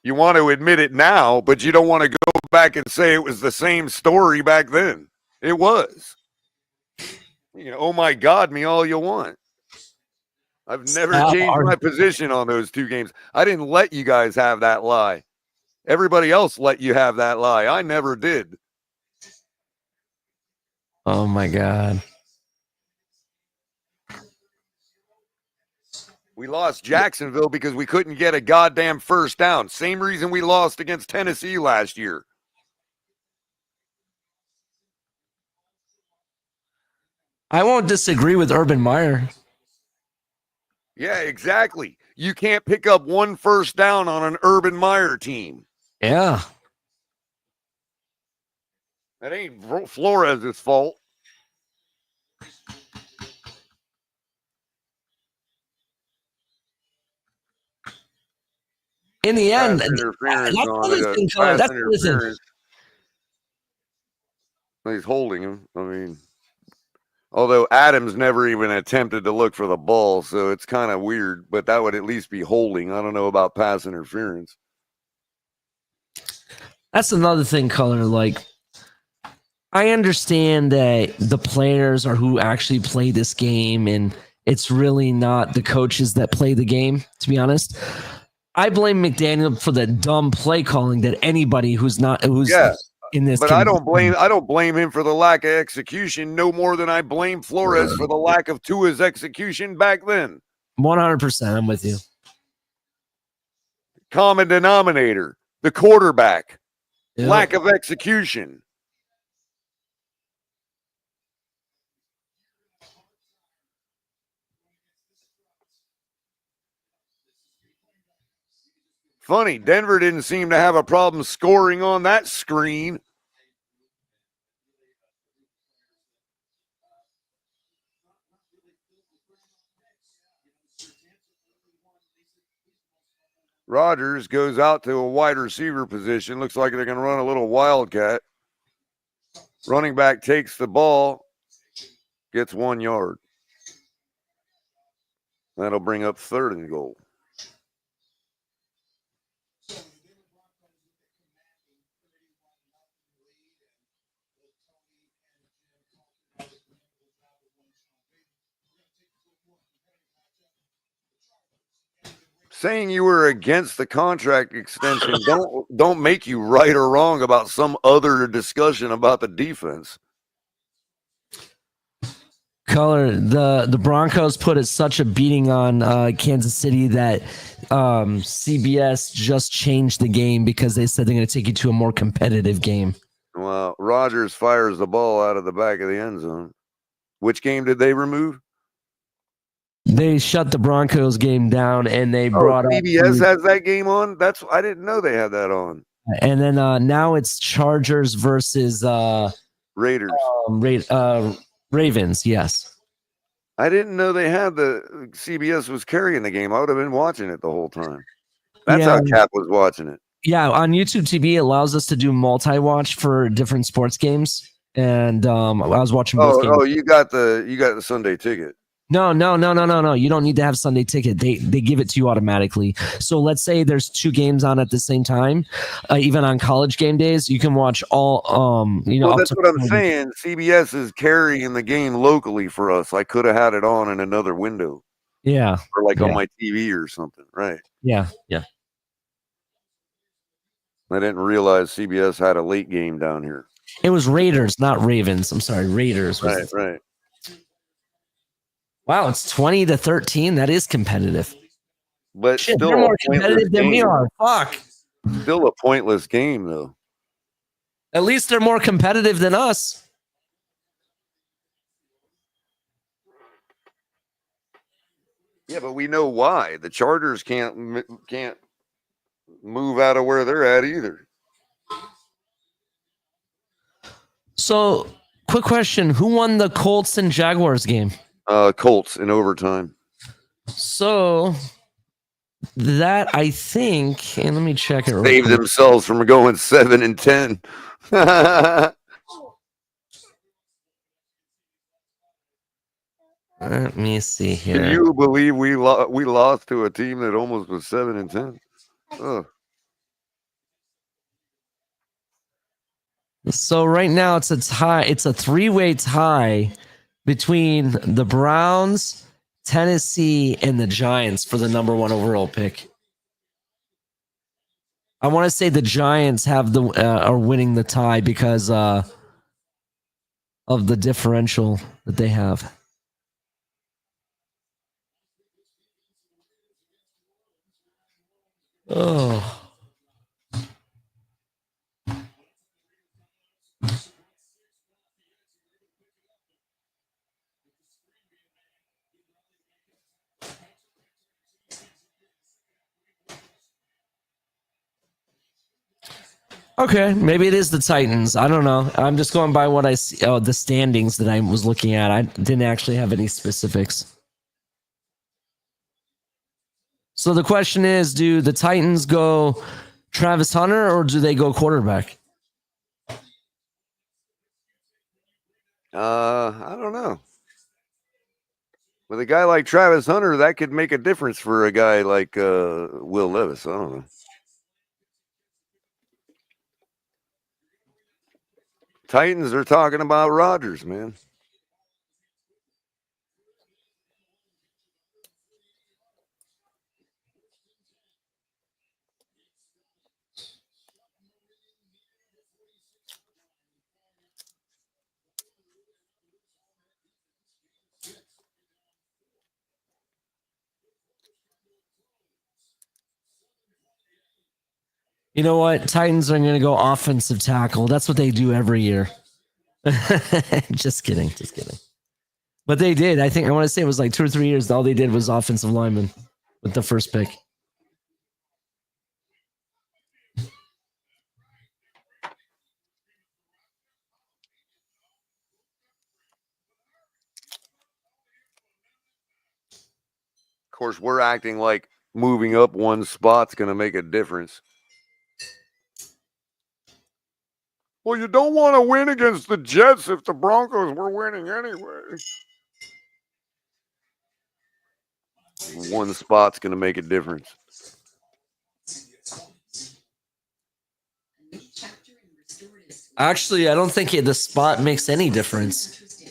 You want to admit it now, but you don't want to go back and say it was the same story back then. It was. Oh my God, me all you want. I've never changed my position on those 2 games. I didn't let you guys have that lie. Everybody else let you have that lie. I never did. Oh my God. We lost Jacksonville because we couldn't get a goddamn first down. Same reason we lost against Tennessee last year. I won't disagree with Urban Meyer. Yeah, exactly. You can't pick up one first down on an Urban Meyer team. Yeah. That ain't Flores' fault. In the end, Pass interference that's on another it. thing, Color. Pass That's another thing. interference. He's holding him. I mean, although Adams never even attempted to look for the ball, so it's kind of weird, but that would at least be holding. I don't know about pass interference. That's another thing, Color. Like, I understand that the players are who actually play this game, and it's really not the coaches that play the game, to be honest. I blame McDaniel for the dumb play calling that anybody who's in this. But I don't blame him for the lack of execution no more than I blame Flores for the lack of Tua's execution back then. 100%. I'm with you. Common denominator, the quarterback, Yep. lack of execution. Funny, Denver didn't seem to have a problem scoring on that screen. Rodgers goes out to a wide receiver position. Looks like they're going to run a little wildcat. Running back takes the ball, gets 1 yard. That'll bring up 3rd and goal. Saying you were against the contract extension don't make you right or wrong about some other discussion about the defense. Color, the Broncos put such a beating on Kansas City that CBS just changed the game because they said they're going to take you to a more competitive game. Well, Rodgers fires the ball out of the back of the end zone. Which game did they remove? They shut the Broncos game down, and they brought CBS has that game on. I didn't know they had that on. And then now it's Chargers versus Raiders. Ravens. Yes, I didn't know they had the CBS was carrying the game. I would have been watching it the whole time. That's how Cap was watching it. Yeah, on YouTube TV it allows us to do multi-watch for different sports games, and I was watching both games. Oh, you got the Sunday ticket. No. You don't need to have Sunday ticket. They give it to you automatically. So let's say there's 2 games on at the same time. Even on college game days, you can watch all. Well, that's what I'm saying. CBS is carrying the game locally for us. I could have had it on in another window. Yeah. Or on my TV or something. Right. Yeah. I didn't realize CBS had a late game down here. It was Raiders, not Ravens. I'm sorry, Raiders. Right. Wow, it's 20-13. That is competitive. But Shit, still they're more competitive than we are. Fuck. Still a pointless game, though. At least they're more competitive than us. Yeah, but we know why. The Chargers can't move out of where they're at either. So, quick question. Who won the Colts and Jaguars game? Colts in overtime. So, that I think, and let me check it. Saved themselves from going 7-10. Let me see here. Can you believe we lost to a team that almost was 7-10? Ugh. So right now it's a tie. It's a 3-way tie between the Browns, Tennessee, and the Giants for the number 1 overall pick. I want to say the Giants have are winning the tie because of the differential that they have. Oh. Okay, maybe it is the Titans. I don't know. I'm just going by what I see. Oh, the standings that I was looking at. I didn't actually have any specifics. So the question is, do the Titans go Travis Hunter or do they go quarterback? I don't know. With a guy like Travis Hunter, that could make a difference for a guy like Will Levis. I don't know. Titans are talking about Rodgers, man. You know what? Titans are going to go offensive tackle. That's what they do every year. Just kidding. Just kidding. But they did. I think I want to say it was like 2 or 3 years. All they did was offensive lineman with the first pick. Of course, we're acting like moving up one spot's going to make a difference. Well, you don't want to win against the Jets if the Broncos were winning anyway. One spot's going to make a difference. Actually, I don't think the spot makes any difference.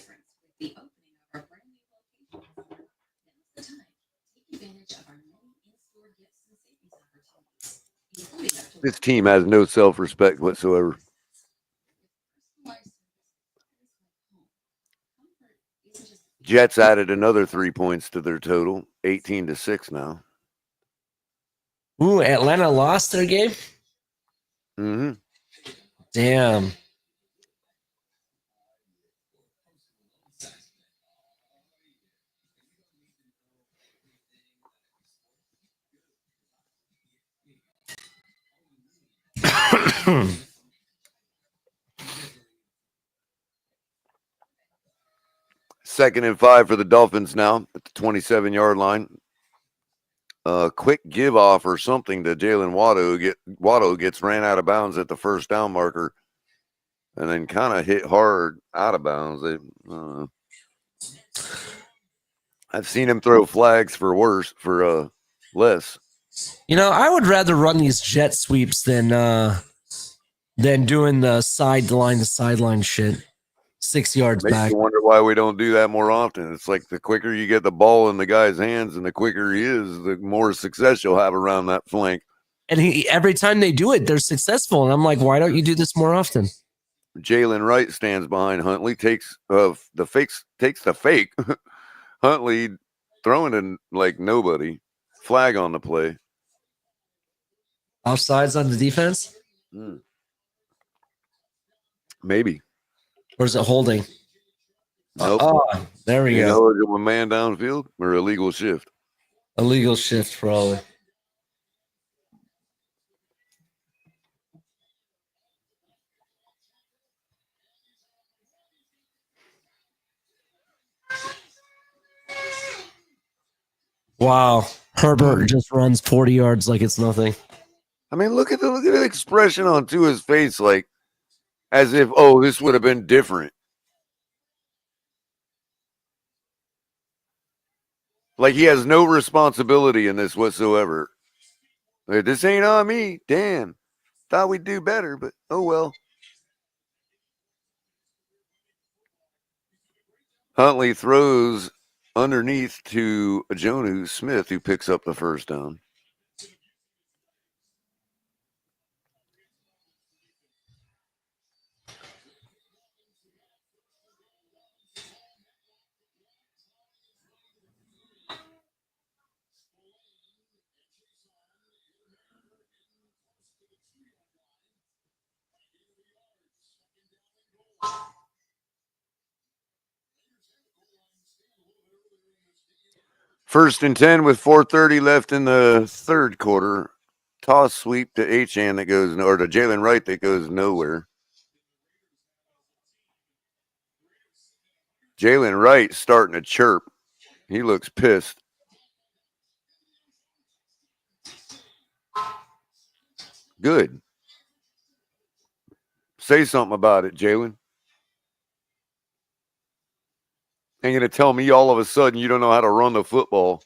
This team has no self-respect whatsoever. Jets added another 3 points to their total, 18-6 now. Ooh, Atlanta lost their game? Mm-hmm. Damn. Second and 5 for the Dolphins now at the 27-yard line. Quick give off or something to Jalen Waddle gets ran out of bounds at the first down marker and then kind of hit hard out of bounds. I've seen him throw flags for less. You know, I would rather run these jet sweeps than doing the sideline to sideline shit. 6 yards Makes back. you wonder why we don't do that more often. It's like the quicker you get the ball in the guy's hands and the quicker he is, the more success you'll have around that flank. And every time they do it, they're successful. And I'm like, why don't you do this more often? Jalen Wright stands behind Huntley, takes the fake. Huntley throwing it like nobody. Flag on the play. Offsides on the defense? Maybe. Or is it holding? Nope. Oh, there we go. Ineligible man downfield or illegal shift? Illegal shift, probably. Wow. Herbert just runs 40 yards like it's nothing. I mean, look at the expression on Tua's face, like as if, this would have been different. Like he has no responsibility in this whatsoever. Like, this ain't on me. Damn. Thought we'd do better, but oh well. Huntley throws underneath to Jonnu Smith, who picks up the first down. First and 10 with 4:30 left in the third quarter. toss sweep to Achane that goes, or to Jalen Wright that goes nowhere. Jalen Wright starting to chirp. He looks pissed. Good. Say something about it, Jalen. Ain't going to tell me all of a sudden you don't know how to run the football.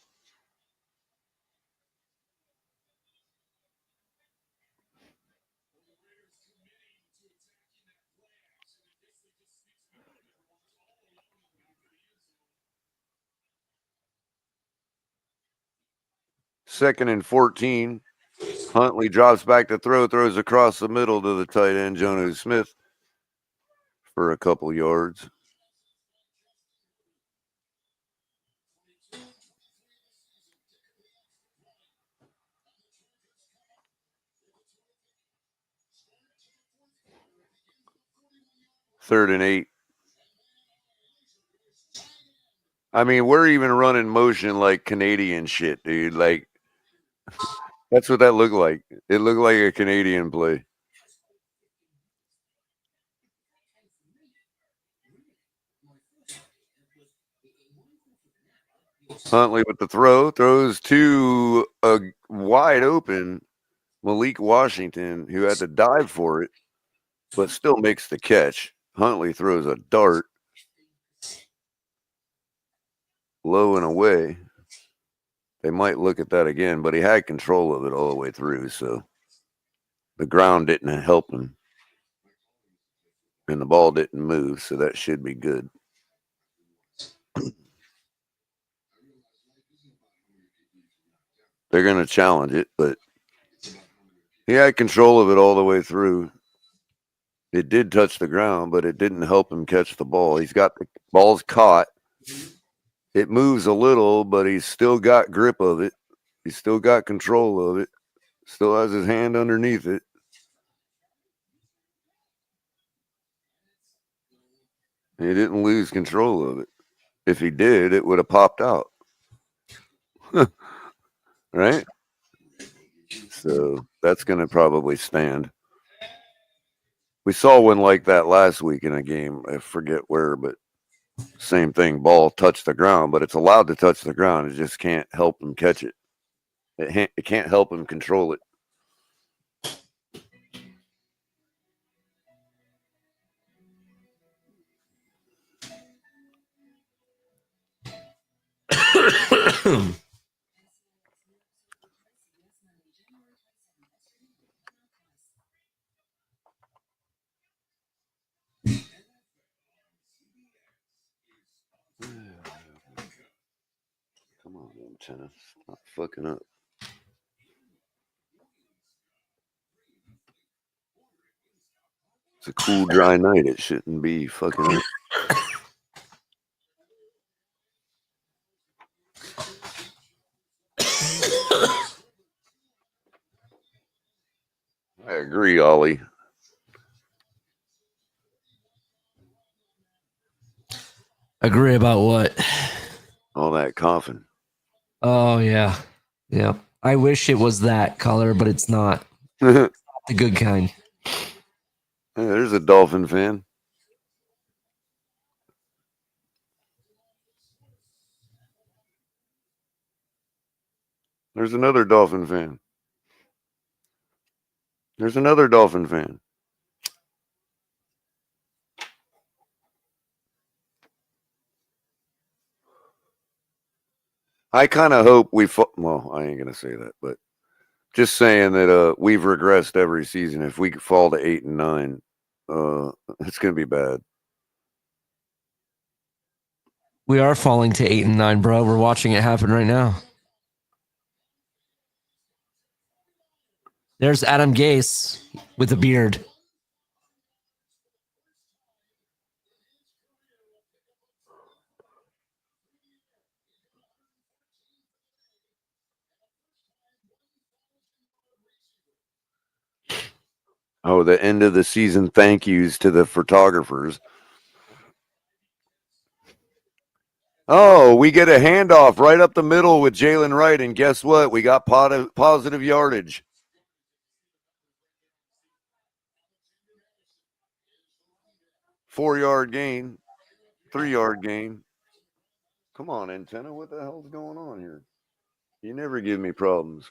Second and 14. Huntley drops back to throw, throws across the middle to the tight end, Jonnu Smith, for a couple yards. Third and 8. I mean, we're even running motion like Canadian shit, dude. Like, that's what that looked like. It looked like a Canadian play. Huntley with the throw, throws to a wide open Malik Washington, who had to dive for it, but still makes the catch. Huntley throws a dart low and away. They might look at that again, but he had control of it all the way through, so the ground didn't help him. And the ball didn't move, so that should be good. They're going to challenge it, but he had control of it all the way through. It did touch the ground, but it didn't help him catch the ball. He's got the ball's caught. It moves a little, but he's still got grip of it. He's still got control of it. Still has his hand underneath it. He didn't lose control of it. If he did, it would have popped out. Right? So that's going to probably stand. We saw one like that last week in a game. I forget where, but same thing. Ball touched the ground, but it's allowed to touch the ground. It just can't help him catch it. It can't help him control it. Come on, tennis. Not fucking up. It's a cool, dry night. It shouldn't be fucking up. I agree, Ollie. Agree about what? All that coughing. Oh, yeah. Yeah. I wish it was that color, but it's not. It's not the good kind. Yeah, there's a Dolphin fan. There's another Dolphin fan. There's another Dolphin fan. I kind of hope well, I ain't going to say that, but just saying that we've regressed every season. If we fall to 8 and 9, it's going to be bad. We are falling to 8 and 9, bro. We're watching it happen right now. There's Adam Gase with a beard. Oh, the end of the season thank yous to the photographers. Oh, we get a handoff right up the middle with Jalen Wright, and guess what? We got positive yardage. 4-yard gain, 3-yard gain. Come on, antenna. What the hell's going on here? You never give me problems.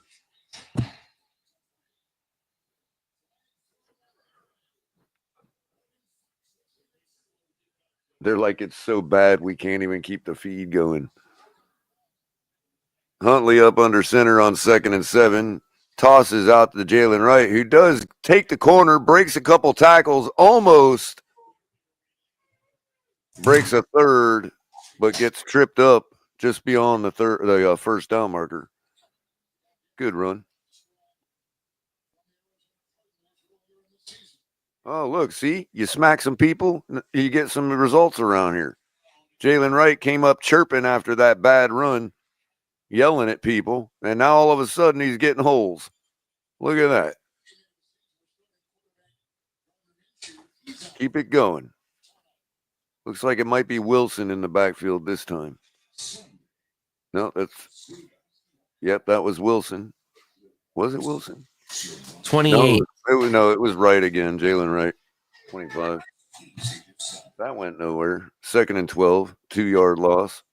They're like, it's so bad we can't even keep the feed going. Huntley up under center on 2nd and 7. Tosses out to Jalen Wright, who does take the corner, breaks a couple tackles, almost breaks a third, but gets tripped up just beyond the first down marker. Good run. Oh, look, see? You smack some people, you get some results around here. Jalen Wright came up chirping after that bad run, yelling at people, and now all of a sudden he's getting holes. Look at that. Keep it going. Looks like it might be Wilson in the backfield this time. No, that was Wilson. Was it Wilson? 28. No, it was Wright again, Jalen Wright. 25. That went nowhere. 2nd and 12, 2-yard loss.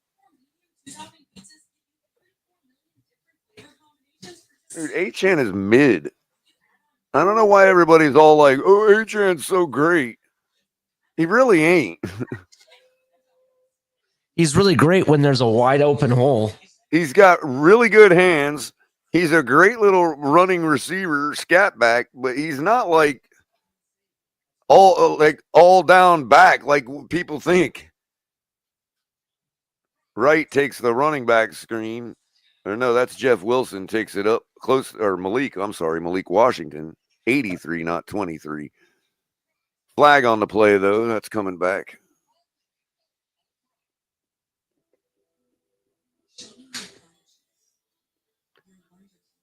Dude, Achane is mid. I don't know why everybody's all like, oh, Achane's so great. He really ain't. He's really great when there's a wide open hole. He's got really good hands. He's a great little running receiver, scat back, but he's not like all down back like people think. Wright takes the running back screen. Or no, that's Jeff Wilson takes it up close, or Malik Washington. 83, not 23. Flag on the play, though. That's coming back.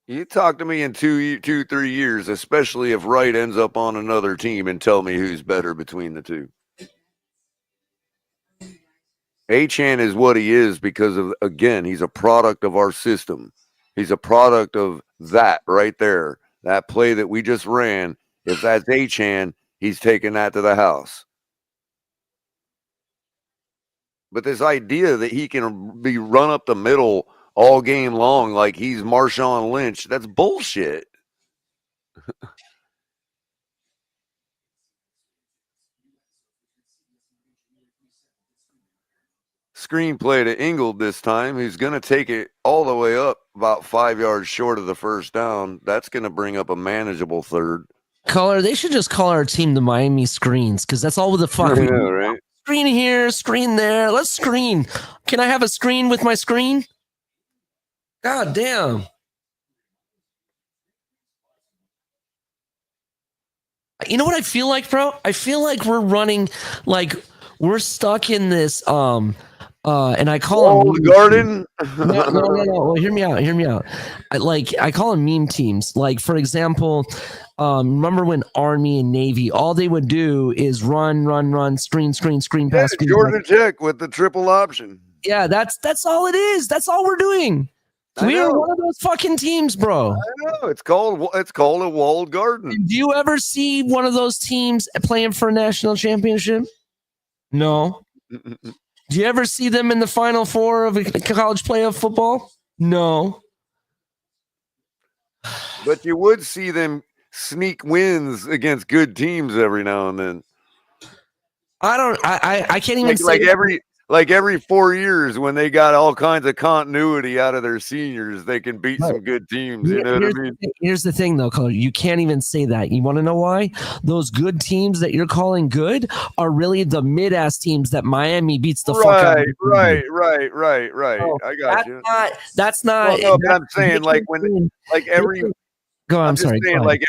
You talk to me in 3 years, especially if Wright ends up on another team, and tell me who's better between the two. Achane is what he is because of, again, he's a product of our system. He's a product of that right there. That play that we just ran, if that's Achane, he's taking that to the house. But this idea that he can be run up the middle all game long like he's Marshawn Lynch, that's bullshit. Screenplay to Ingold this time. He's going to take it all the way up about 5 yards short of the first down. That's going to bring up a manageable third. Color, they should just call our team the Miami Screens because that's all the fuck we do. Right? Screen here, screen there. Let's screen. Can I have a screen with my screen? God damn. You know what I feel like, bro? I feel like we're running, like we're stuck in this and I call them garden. No. Well, hear me out. I call them meme teams. Like, for example, remember when Army and Navy, all they would do is run, screen, pass. Screen, Georgia Tech with the triple option. Yeah, that's all it is. That's all we're doing. We are one of those fucking teams, bro. I know. It's called a walled garden. Do you ever see one of those teams playing for a national championship? No. Do you ever see them in the Final Four of a college playoff football? No. But you would see them sneak wins against good teams every now and then. I can't even say every 4 years when they got all kinds of continuity out of their seniors, they can beat some good teams. You know what I mean? Here's the thing, though, Color. You can't even say that. You want to know why? Those good teams that you're calling good are really the mid-ass teams that Miami beats the fuck out of. Right. Oh, I got you. That's not. Well, no, but I'm saying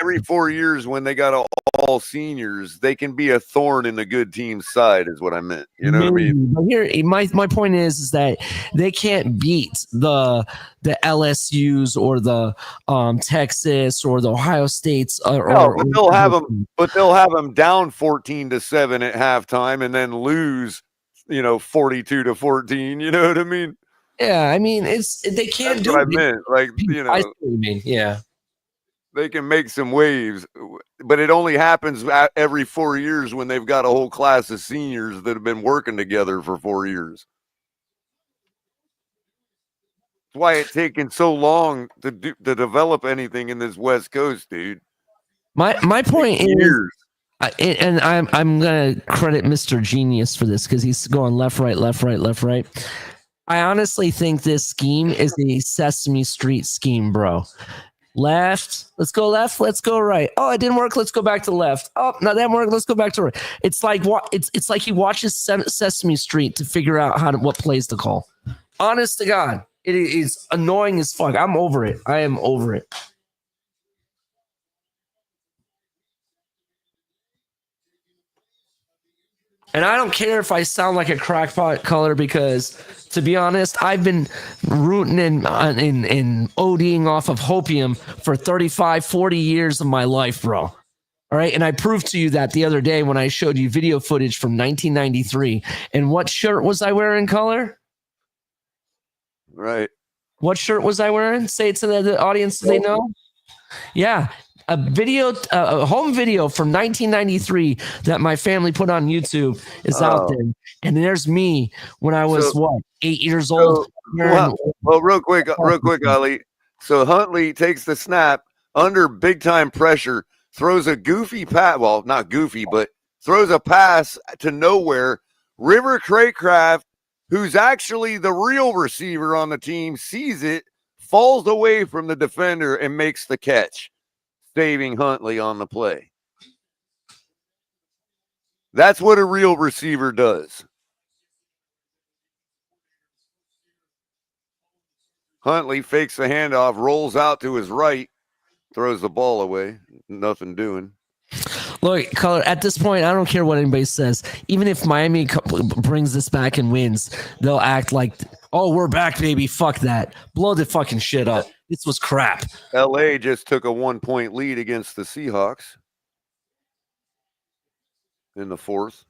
every 4 years when they got all seniors, they can be a thorn in the good team's side, is what I meant. You know what I mean? But here, my point is that they can't beat the LSUs or the Texas or the Ohio States. But they'll have them down 14-7 at halftime and then lose, 42-14. You know what I mean? Yeah, I mean they can't That's do what it. I meant. Like, I see what you mean. Yeah. They can make some waves, but it only happens every 4 years when they've got a whole class of seniors that have been working together for 4 years. That's why it's taken so long to develop anything in this West Coast, dude. My point is, years. and I'm gonna credit Mr. Genius for this because he's going left, right, left, right, left, right. I honestly think this scheme is a Sesame Street scheme, bro. Left, let's go left, let's go right. Oh, it didn't work. Let's go back to left. Oh, no, that didn't work. Let's go back to right. It's like it's like he watches Sesame Street to figure out what plays to call. Honest to God, it is annoying as fuck. I'm over it. I am over it. And I don't care if I sound like a crackpot color because, to be honest, I've been rooting in ODing off of hopium for 35, 40 years of my life, bro. All right. And I proved to you that the other day when I showed you video footage from 1993. And what shirt was I wearing, color? Right. What shirt was I wearing? Say it to the audience so they know. Yeah. A home video from 1993 that my family put on YouTube is out there. And there's me when I was 8 years old. Well, real quick, Ali. So Huntley takes the snap under big time pressure, throws a goofy pass. Well, not goofy, but throws a pass to nowhere. River Craycraft, who's actually the real receiver on the team, sees it, falls away from the defender, and makes the catch, saving Huntley on the play. That's what a real receiver does. Huntley fakes the handoff, rolls out to his right, throws the ball away. Nothing doing. Look, color, at this point, I don't care what anybody says. Even if Miami brings this back and wins, they'll act like, oh, we're back, baby. Fuck that. Blow the fucking shit up. This was crap. LA just took a 1-point lead against the Seahawks in the fourth.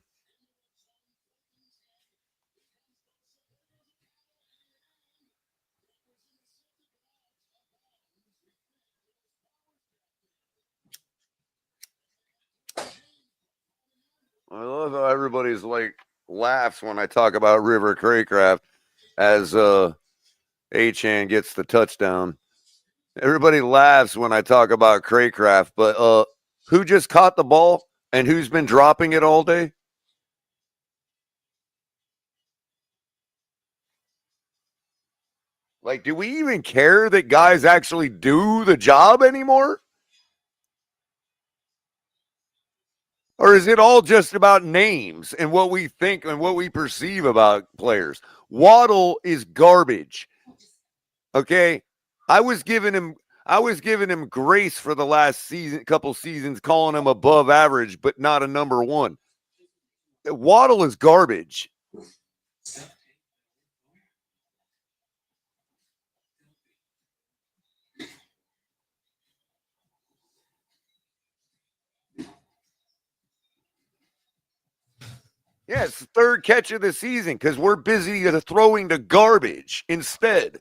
I love how everybody's like laughs when I talk about River Craycraft as Achane gets the touchdown. Everybody laughs when I talk about Craycraft, but who just caught the ball and who's been dropping it all day? Like, do we even care that guys actually do the job anymore? Or is it all just about names and what we think and what we perceive about players? Waddle is garbage. Okay? I was giving him grace for the last couple seasons, calling him above average, but not a number one. Waddle is garbage. Yes, third catch of the season because we're busy throwing to garbage instead.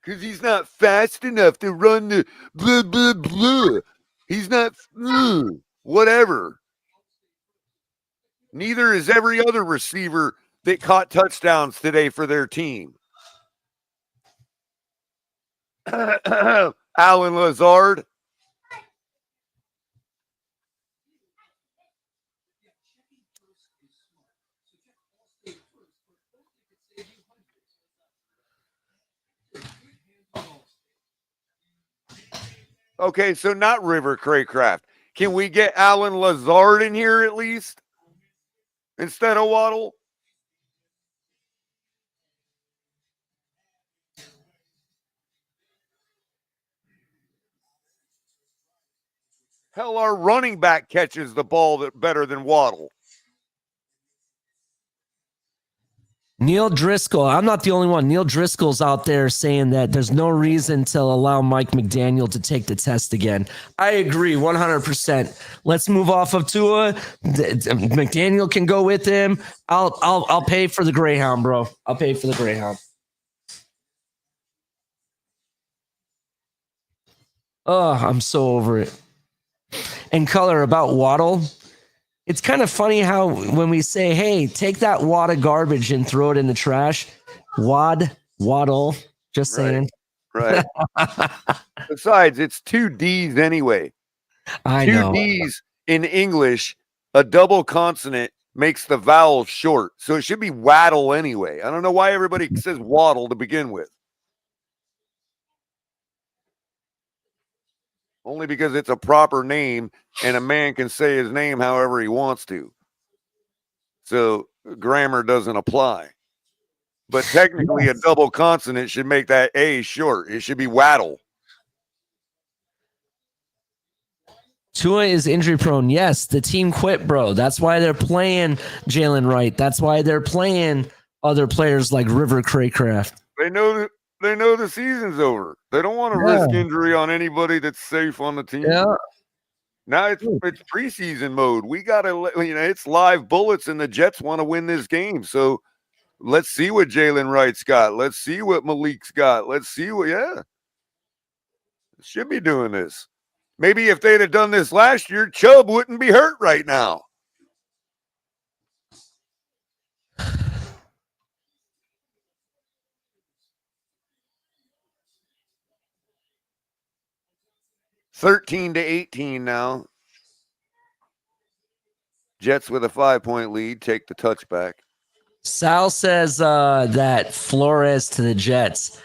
Because he's not fast enough to run the blah, blah, blah. He's not, whatever. Neither is every other receiver that caught touchdowns today for their team. Alan Lazard. Okay, so not River Craycraft. Can we get Alan Lazard in here at least instead of Waddle? Hell, our running back catches the ball better than Waddle. Neil Driscoll. I'm not the only one. Neil Driscoll's out there saying that there's no reason to allow Mike McDaniel to take the test again. I agree 100%. Let's move off of Tua. McDaniel can go with him. I'll pay for the Greyhound, bro. I'll pay for the Greyhound. Oh, I'm so over it. And color about Waddle. It's kind of funny how when we say, hey, take that wad of garbage and throw it in the trash. Waddle. Just saying. Right. Besides, it's 2 D's anyway. I 2 know. D's in English, a double consonant makes the vowel short. So it should be waddle anyway. I don't know why everybody says waddle to begin with. Only because it's a proper name and a man can say his name however he wants to. So grammar doesn't apply. But technically, a double consonant should make that A short. It should be waddle. Tua is injury prone. Yes, the team quit, bro. That's why they're playing Jalen Wright. That's why they're playing other players like River Craycraft. They know the season's over. They don't want to risk injury on anybody that's safe on the team. Yeah. Now it's preseason mode. We gotta, it's live bullets, and the Jets want to win this game. So let's see what Jalen Wright's got. Let's see what Malik's got. Let's see what. Should be doing this. Maybe if they'd have done this last year, Chubb wouldn't be hurt right now. (13-18) now. Jets with a 5-point lead. Take the touchback. Sal says that Flores to the Jets.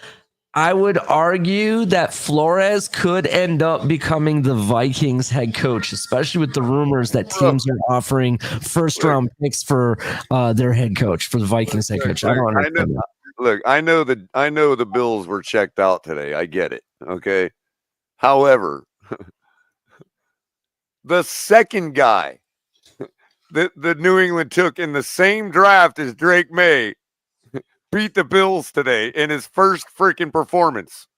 I would argue that Flores could end up becoming the Vikings head coach, especially with the rumors that teams are offering first-round picks for their head coach, for the Vikings head coach. I know the Bills were checked out today. I get it. Okay. However, the second guy that the New England took in the same draft as Drake May beat the Bills today in his first freaking performance.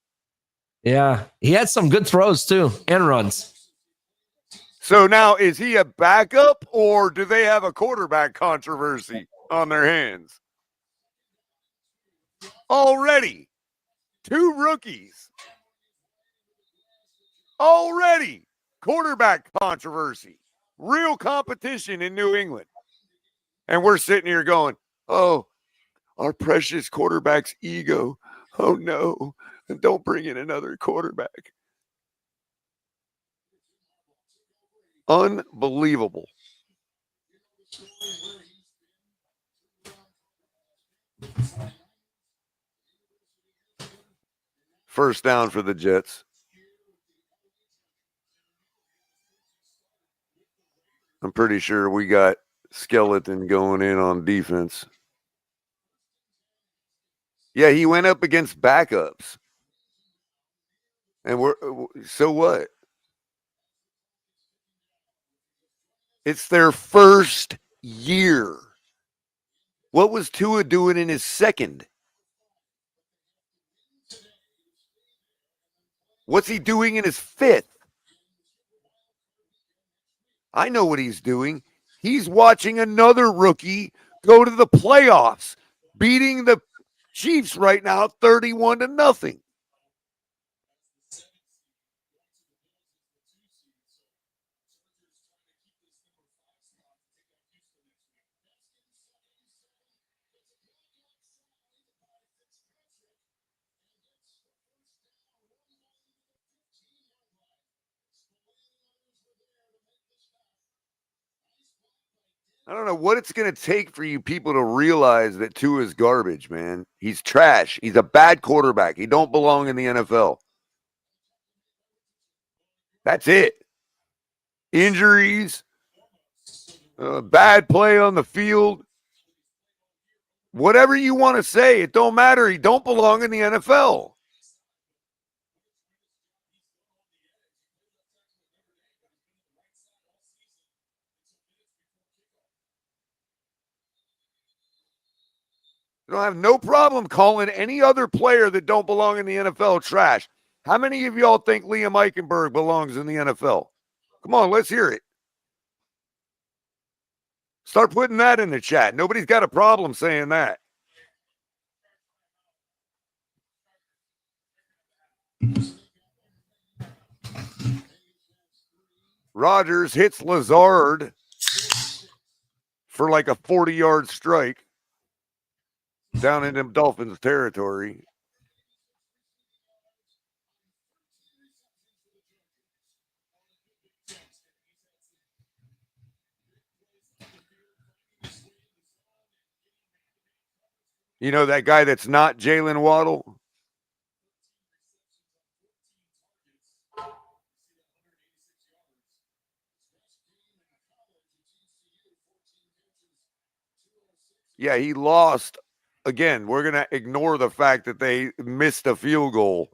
Yeah, he had some good throws too and runs. So now, is he a backup, or do they have a quarterback controversy on their hands? Already, 2 rookies. Already, quarterback controversy. Real competition in New England. And we're sitting here going, oh, our precious quarterback's ego. Oh, no. Don't bring in another quarterback. Unbelievable. First down for the Jets. I'm pretty sure we got Skeleton going in on defense. Yeah, he went up against backups. And so what? It's their first year. What was Tua doing in his second? What's he doing in his fifth? I know what he's doing. He's watching another rookie go to the playoffs, beating the Chiefs right now 31-0. I don't know what it's going to take for you people to realize that Tua is garbage, man. He's trash. He's a bad quarterback. He don't belong in the NFL. That's it. Injuries, bad play on the field. Whatever you want to say, it don't matter. He don't belong in the NFL. They don't have no problem calling any other player that don't belong in the NFL trash. How many of y'all think Liam Eichenberg belongs in the NFL? Come on, let's hear it. Start putting that in the chat. Nobody's got a problem saying that. Rodgers hits Lazard for like a 40-yard strike down into Dolphins territory. You know that guy that's not Jalen Waddle? Yeah, he lost. Again, we're going to ignore the fact that they missed a field goal.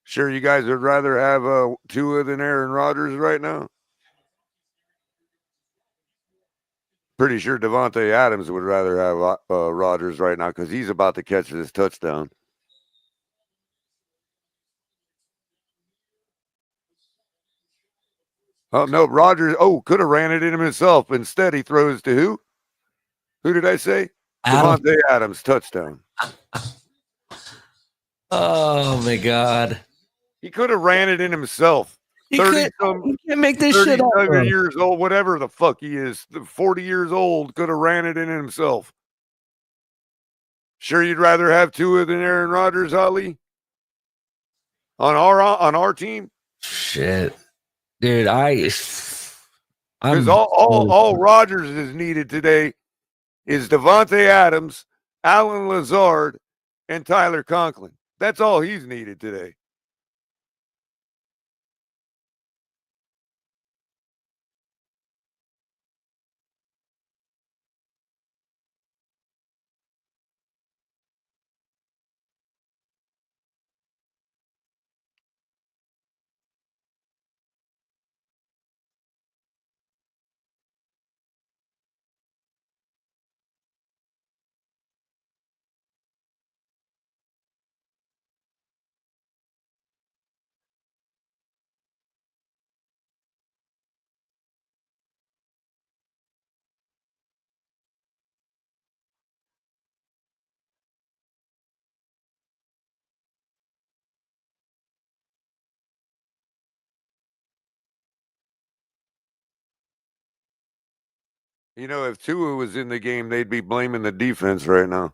Sure, you guys would rather have Tua than Aaron Rodgers right now? Pretty sure Devontae Adams would rather have Rodgers right now because he's about to catch this touchdown. Oh, no, Rodgers, could have ran it in himself. Instead, he throws to who? Who did I say? Devontae Adams, touchdown. Oh, my God. He could have ran it in himself. He can't make this shit up. 37 years old, whatever the fuck he is, 40 years old, could have ran it in himself. Sure, you'd rather have Tua than Aaron Rodgers, Ali? On our team? Shit. Dude, because all Rodgers is needed today is Devontae Adams, Alan Lazard, and Tyler Conklin. That's all he's needed today. You know, if Tua was in the game, they'd be blaming the defense right now.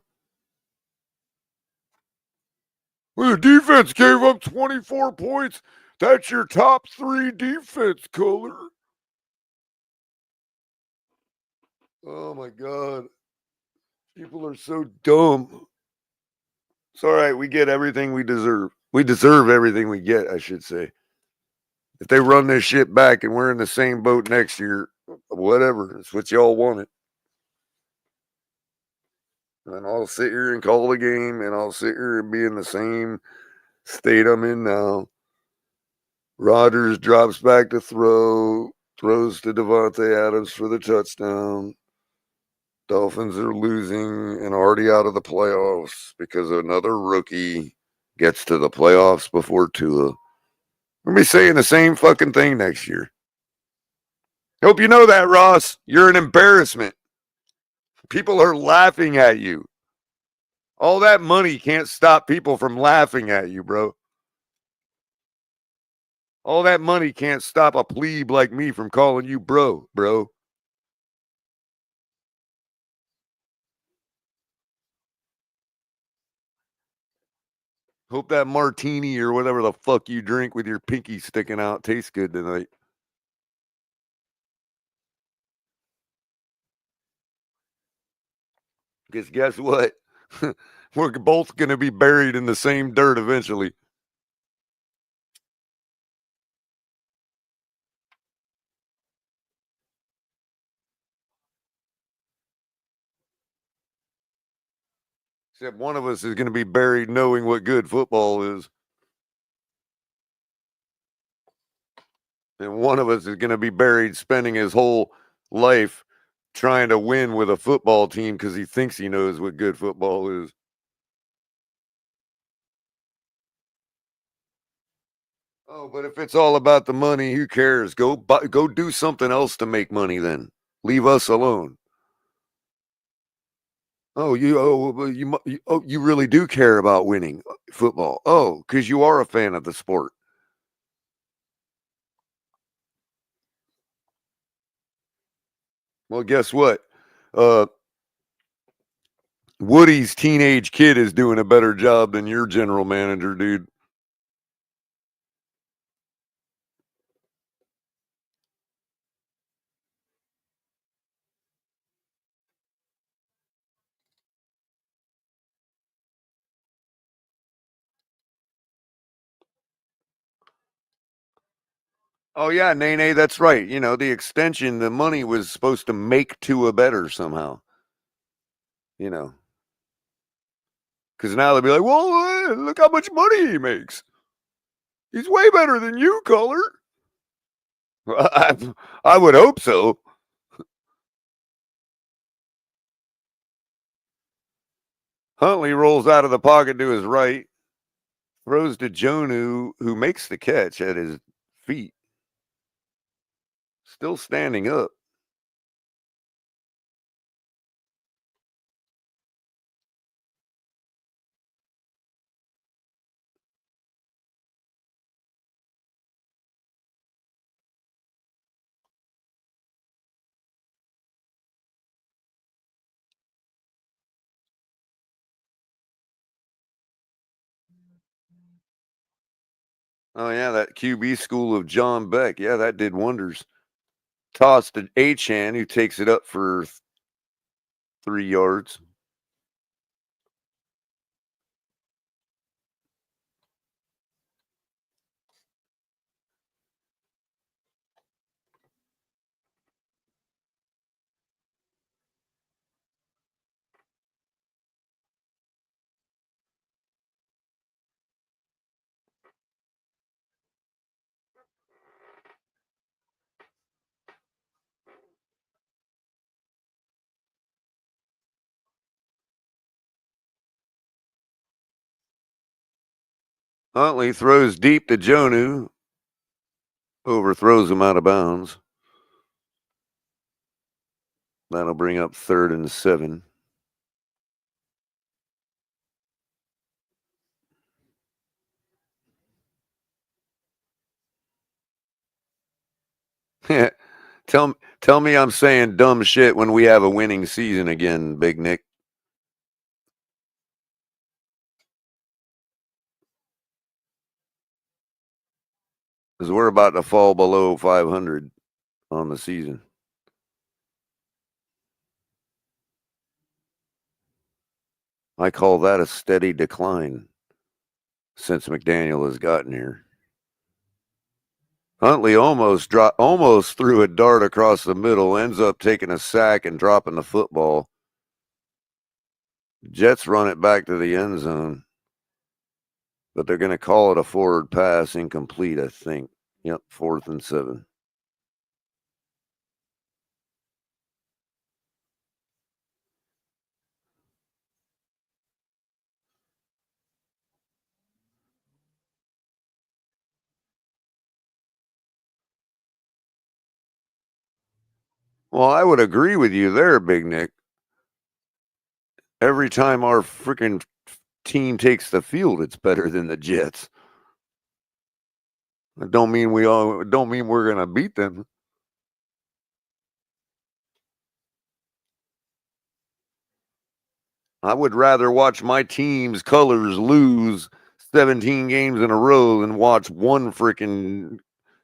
Well, the defense gave up 24 points. That's your top 3 defense, Color. Oh, my God. People are so dumb. It's all right. We get everything we deserve. We deserve everything we get, I should say. If they run this shit back and we're in the same boat next year, whatever. It's what y'all wanted. And I'll sit here and call the game, and I'll sit here and be in the same state I'm in now. Rodgers drops back to throw, throws to Devontae Adams for the touchdown. Dolphins are losing and already out of the playoffs because another rookie gets to the playoffs before Tua. We're going to be saying the same fucking thing next year. Hope you know that, Ross. You're an embarrassment. People are laughing at you. All that money can't stop people from laughing at you, bro. All that money can't stop a plebe like me from calling you bro. Hope that martini or whatever the fuck you drink with your pinky sticking out tastes good tonight. Because guess what? We're both going to be buried in the same dirt eventually. Except one of us is going to be buried knowing what good football is. And one of us is going to be buried spending his whole life trying to win with a football team because he thinks he knows what good football is. Oh, but if it's all about the money, who cares? Go do something else to make money then. Leave us alone. Oh, you really do care about winning football. Oh, because you are a fan of the sport. Well, guess what? Woody's teenage kid is doing a better job than your general manager, dude. Oh yeah, Nene, that's right. You know, the extension, the money was supposed to make Tua better somehow. You know, because now they'll be like, well, look how much money he makes. He's way better than you, Color. I would hope so. Huntley rolls out of the pocket to his right, throws to Jonnu, who makes the catch at his feet. Still standing up. Oh, yeah, that QB school of John Beck. Yeah, that did wonders. Toss to Achane, who takes it up for 3 yards. Huntley throws deep to Jonnu. Overthrows him out of bounds. That'll bring up 3rd and 7. Tell me I'm saying dumb shit when we have a winning season again, Big Nick. Because we're about to fall below 500 on the season. I call that a steady decline since McDaniel has gotten here. Huntley almost threw a dart across the middle, ends up taking a sack and dropping the football. Jets run it back to the end zone, but they're going to call it a forward pass, incomplete, I think. Yep, 4th and 7. Well, I would agree with you there, Big Nick. Every time our freaking team takes the field, it's better than the Jets. It don't mean we're going to beat them. I would rather watch my team's colors lose 17 games in a row than watch one freaking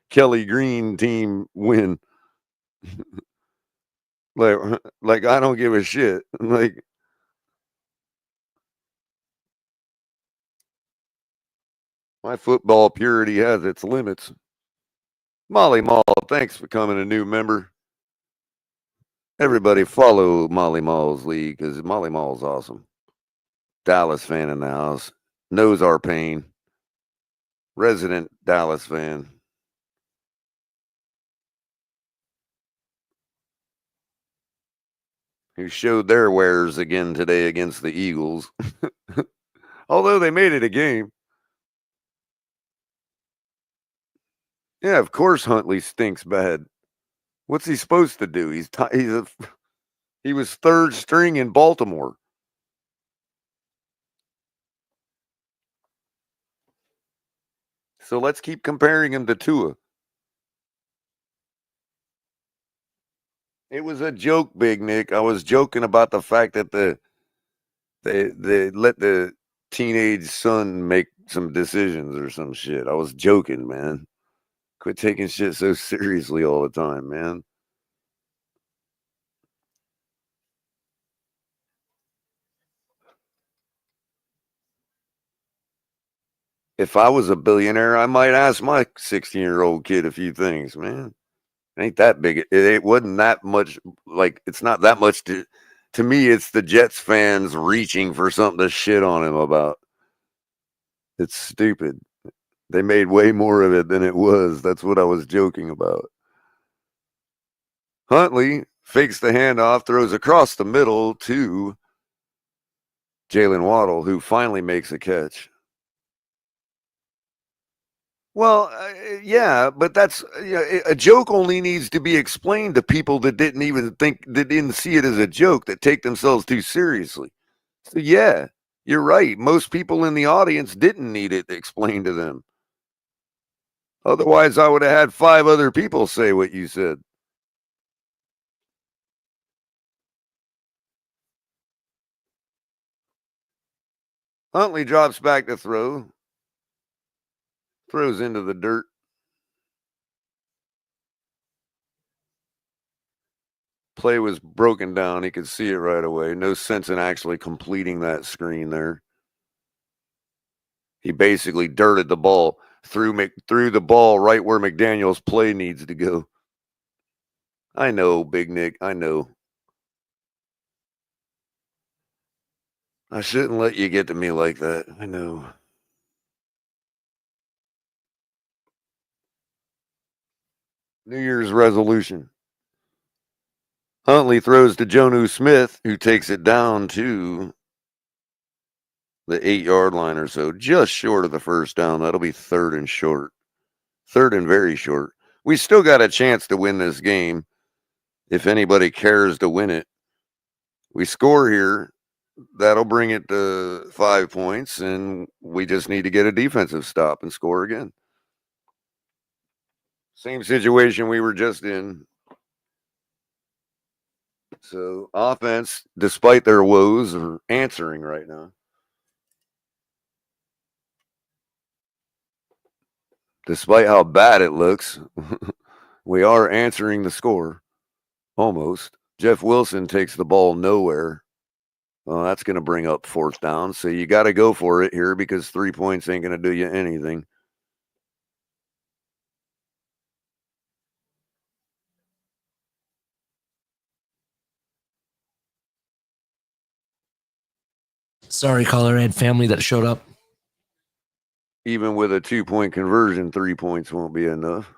Kelly Green team win. like I don't give a shit. Like My football purity has its limits. Molly Mall, thanks for coming a new member. Everybody follow Molly Mall's league because Molly Mall's awesome. Dallas fan in the house. Knows our pain. Resident Dallas fan. Who showed their wares again today against the Eagles. Although they made it a game. Yeah, of course Huntley stinks bad. What's he supposed to do? He was third string in Baltimore. So let's keep comparing him to Tua. It was a joke, Big Nick. I was joking about the fact that they let the teenage son make some decisions or some shit. I was joking, man. Quit taking shit so seriously all the time, man. If I was a billionaire, I might ask my 16-year-old kid a few things, man. It ain't that big. It wasn't that much. Like, it's not that much to me. It's the Jets fans reaching for something to shit on him about. It's stupid. They made way more of it than it was. That's what I was joking about. Huntley fakes the handoff, throws across the middle to Jalen Waddle, who finally makes a catch. Well, yeah, but that's a joke only needs to be explained to people that didn't see it as a joke, that take themselves too seriously. So yeah, you're right. Most people in the audience didn't need it explained to them. Otherwise, I would have had 5 other people say what you said. Huntley drops back to throw. Throws into the dirt. Play was broken down. He could see it right away. No sense in actually completing that screen there. He basically dirted the ball, threw the ball right where McDaniel's play needs to go. I know, Big Nick. I know. I shouldn't let you get to me like that. I know. New Year's resolution. Huntley throws to Jonnu Smith, who takes it down to the 8-yard line or so, just short of the first down. That'll be 3rd and short. 3rd and very short. We still got a chance to win this game if anybody cares to win it. We score here. That'll bring it to 5 points, and we just need to get a defensive stop and score again. Same situation we were just in. So offense, despite their woes, are answering right now. Despite how bad it looks, we are answering the score. Almost. Jeff Wilson takes the ball nowhere. Well, that's going to bring up 4th down. So you got to go for it here because 3 points ain't going to do you anything. Sorry, caller. I had family that showed up. Even with a 2-point conversion, 3 points won't be enough.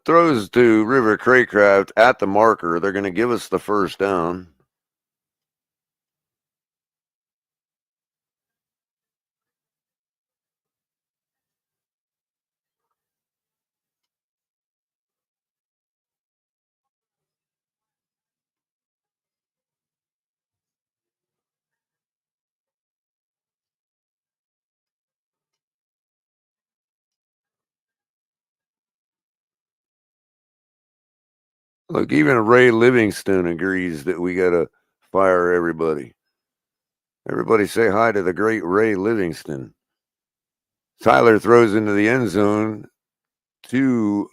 Throws to River Craycraft at the marker. They're going to give us the first down. Look, even Ray Livingston agrees that we got to fire everybody. Everybody say hi to the great Ray Livingston. Tyler throws into the end zone to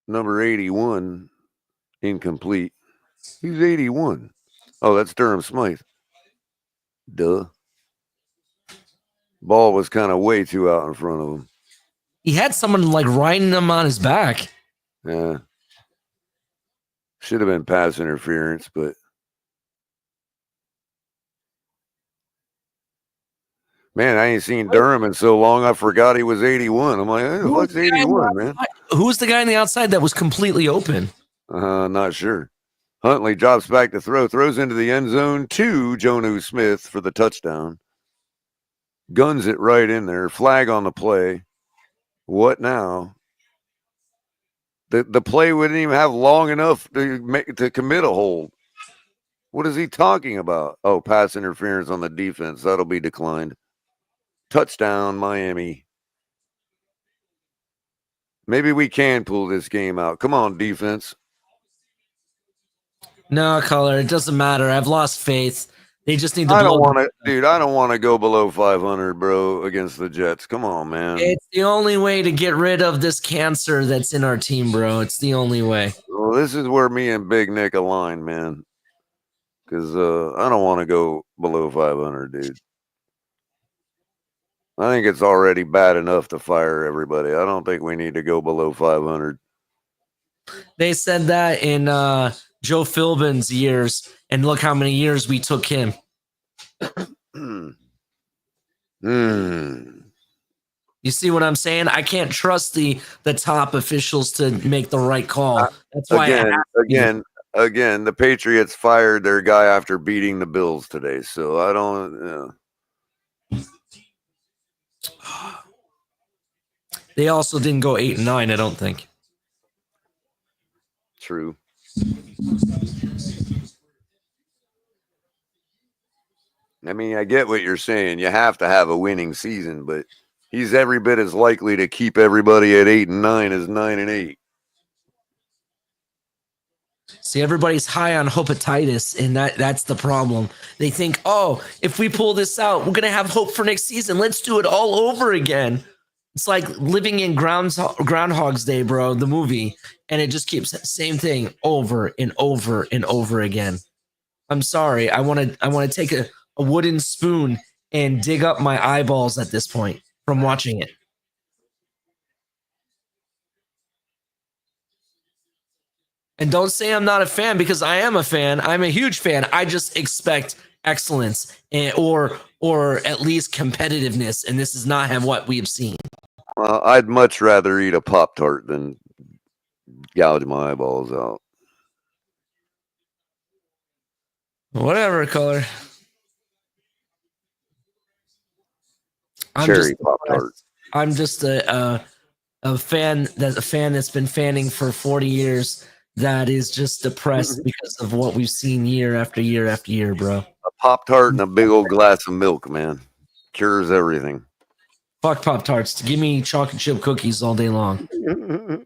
number 81, incomplete. He's 81. Oh, that's Durham Smythe. Duh. Ball was kind of way too out in front of him. He had someone like riding him on his back. Yeah. Should have been pass interference, but man, I ain't seen Durham in so long. I forgot he was 81. I'm like, what's 81, man? Who's the guy on the outside that was completely open? Not sure. Huntley drops back to throw, throws into the end zone to Jonnu Smith for the touchdown. Guns it right in there. Flag on the play. What now? The play wouldn't even have long enough to commit a hold. What is he talking about? Oh, pass interference on the defense. That'll be declined. Touchdown, Miami. Maybe we can pull this game out. Come on, defense. No, Color. It doesn't matter. I've lost faith. They just need to. I don't want to, dude. I don't want to go below 500, bro, against the Jets. Come on, man. It's the only way to get rid of this cancer that's in our team, bro. It's the only way. Well, this is where me and Big Nick align, man. Because I don't want to go below 500, dude. I think it's already bad enough to fire everybody. I don't think we need to go below 500. They said that in Joe Philbin's years, and look how many years we took him. You see what I'm saying? I can't trust the top officials to make the right call. That's why again, the Patriots fired their guy after beating the Bills today. So I don't. They also didn't go 8-9, I don't think. True. I mean, I get what you're saying. You have to have a winning season, but he's every bit as likely to keep everybody at 8-9 as 9-8. See, everybody's high on hepatitis, and that's the problem. They think, oh, if we pull this out, we're gonna have hope for next season. Let's do it all over again. It's like living in Groundhog's Day, bro, the movie, and it just keeps the same thing over and over and over again. I'm sorry. I want to take a wooden spoon and dig up my eyeballs at this point from watching it. And don't say I'm not a fan, because I am a fan. I'm a huge fan. I just expect excellence or at least competitiveness, and this is not what we've seen. Well, I'd much rather eat a Pop-Tart than gouge my eyeballs out. Whatever, Color. Cherry Pop-Tart. I'm just a fan that's been fanning for 40 years that is just depressed because of what we've seen year after year after year, bro. A Pop-Tart and a big old glass of milk, man. Cures everything. Fuck Pop-Tarts. Give me chocolate chip cookies all day long.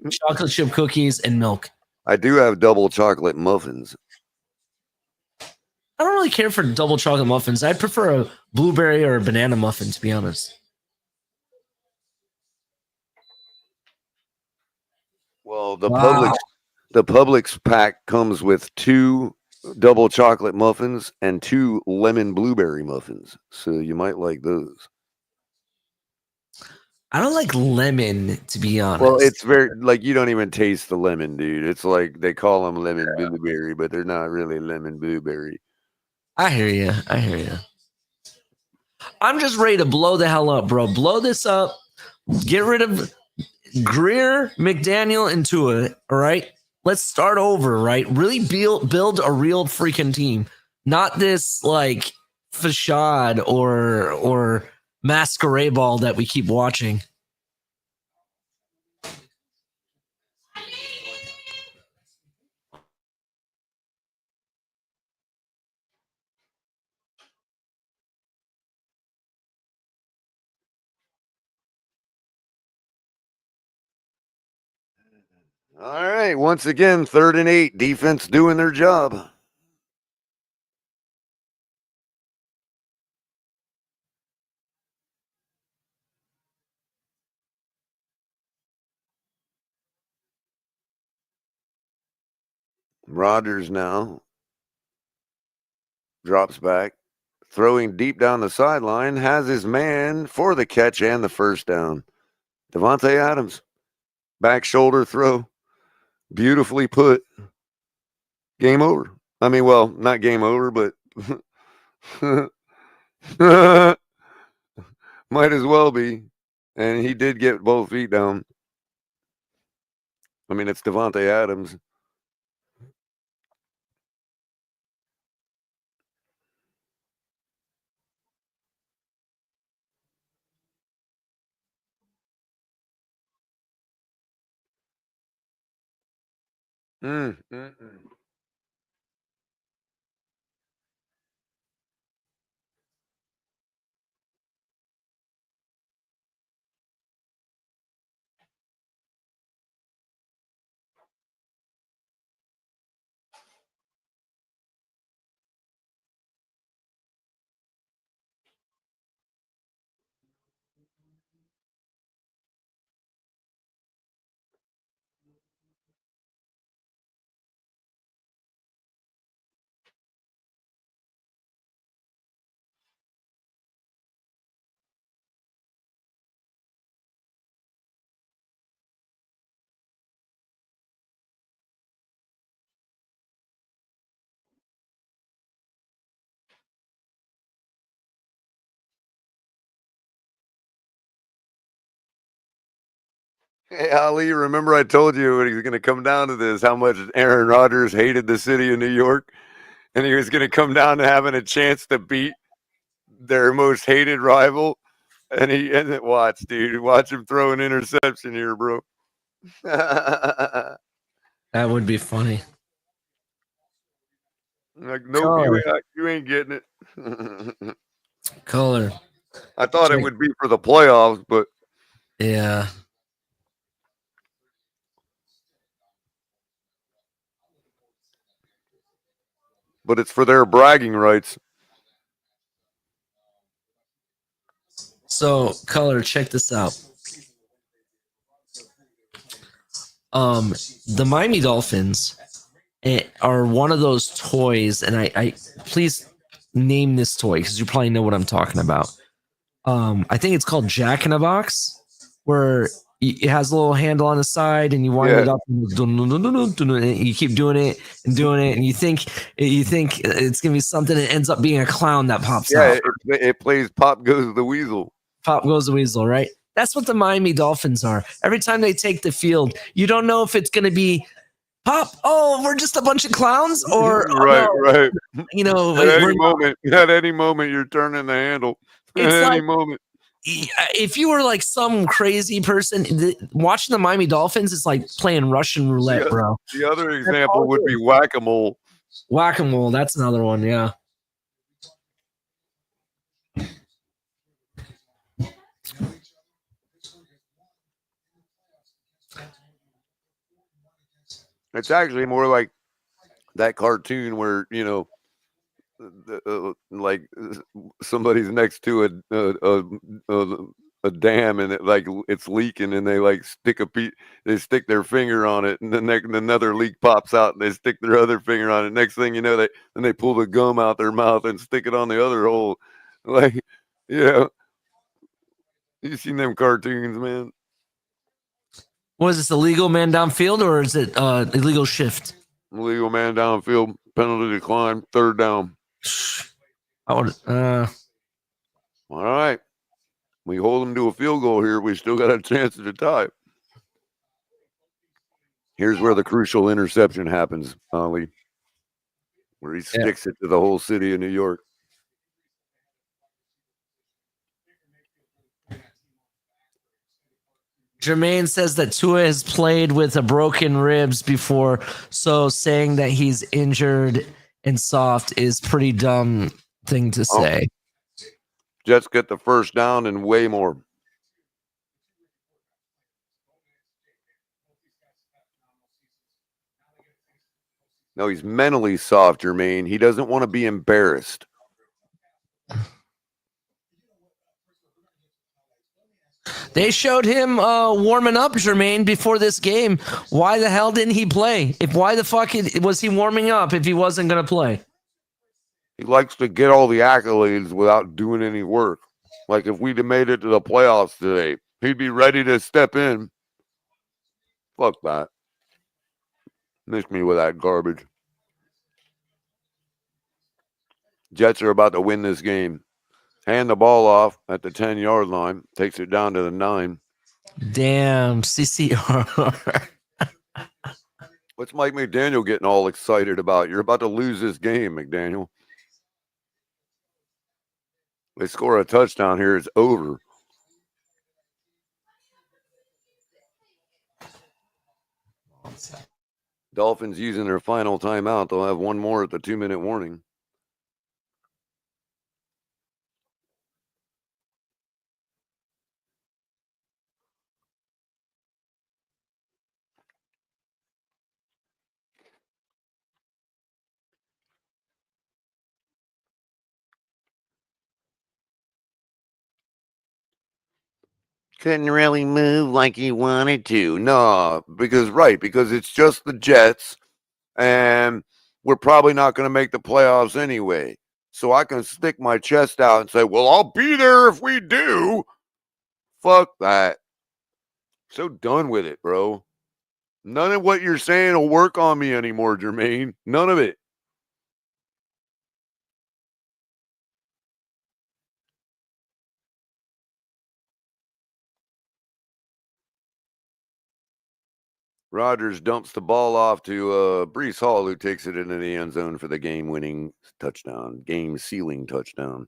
Chocolate chip cookies and milk. I do have double chocolate muffins. I don't really care for double chocolate muffins. I'd prefer a blueberry or a banana muffin, to be honest. Well, the Publix pack comes with 2 double chocolate muffins and 2 lemon blueberry muffins. So you might like those. I don't like lemon, to be honest. Well, it's very, like, you don't even taste the lemon, dude. It's like they call them lemon blueberry, but they're not really lemon blueberry. I hear you. I'm just ready to blow the hell up, bro. Blow this up. Get rid of Greer, McDaniel, and Tua. All right. Let's start over, right? Really build a real freaking team. Not this like facade or masquerade ball that we keep watching. All right. Once again, 3rd and 8. Defense doing their job. Rodgers now drops back, throwing deep down the sideline, has his man for the catch and the first down. Davante Adams, back shoulder throw, beautifully put. Game over. I mean, well, not game over, but might as well be. And he did get both feet down. I mean, it's Davante Adams. Hey, Ali, remember I told you when he was going to come down to this, how much Aaron Rodgers hated the city of New York? And he was going to come down to having a chance to beat their most hated rival. And watch, dude. Watch him throw an interception here, bro. That would be funny. Like, nope, you ain't getting it. Color. I thought it would be for the playoffs, but yeah. But it's for their bragging rights. So, Color, check this out. The Miami Dolphins are one of those toys, and I please name this toy because you probably know what I'm talking about. I think it's called Jack in a Box, where it has a little handle on the side, and you wind it up, and you keep doing it, and you think it's gonna be something, and it ends up being a clown that pops out. Yeah, it plays Pop Goes the Weasel. Pop Goes the Weasel, right? That's what the Miami Dolphins are. Every time they take the field, you don't know if it's going to be Pop. Oh, we're just a bunch of clowns, or right. You know, at any moment, you're turning the handle. At any moment. If you were like some crazy person watching the Miami Dolphins, it's like playing Russian roulette, bro. The other example would be whack-a-mole. Whack-a-mole, that's another one, yeah. It's actually more like that cartoon where, you know, like somebody's next to a dam and it's leaking, and they like they stick their finger on it, and then another leak pops out, and they stick their other finger on it. Next thing you know, they pull the gum out their mouth and stick it on the other hole. Like, yeah, you seen them cartoons, man? Was this illegal man downfield, or is it illegal shift? Illegal man downfield, penalty decline, third down. All right. We hold them to a field goal here. We still got a chance to tie. Here's where the crucial interception happens, Ali, where he sticks it to the whole city of New York. Jermaine says that Tua has played with a broken ribs before, so saying that he's injured and soft is pretty dumb thing to say. Jets get the first down and way more. No, he's mentally soft, Jermaine. He doesn't want to be embarrassed. They showed him warming up, Jermaine, before this game. Why the hell didn't he play? Why the fuck was he warming up if he wasn't going to play? He likes to get all the accolades without doing any work. Like if we'd have made it to the playoffs today, he'd be ready to step in. Fuck that. Miss me with that garbage. Jets are about to win this game. Hand the ball off at the 10-yard line. Takes it down to the 9. Damn, CCR. What's Mike McDaniel getting all excited about? You're about to lose this game, McDaniel. They score a touchdown here. It's over. Dolphins using their final timeout. They'll have one more at the 2-minute warning. Couldn't really move like he wanted to. No, because it's just the Jets, and we're probably not going to make the playoffs anyway. So I can stick my chest out and say, well, I'll be there if we do. Fuck that. So done with it, bro. None of what you're saying will work on me anymore, Jermaine. None of it. Rodgers dumps the ball off to Breece Hall, who takes it into the end zone for the game-winning touchdown, game-sealing touchdown.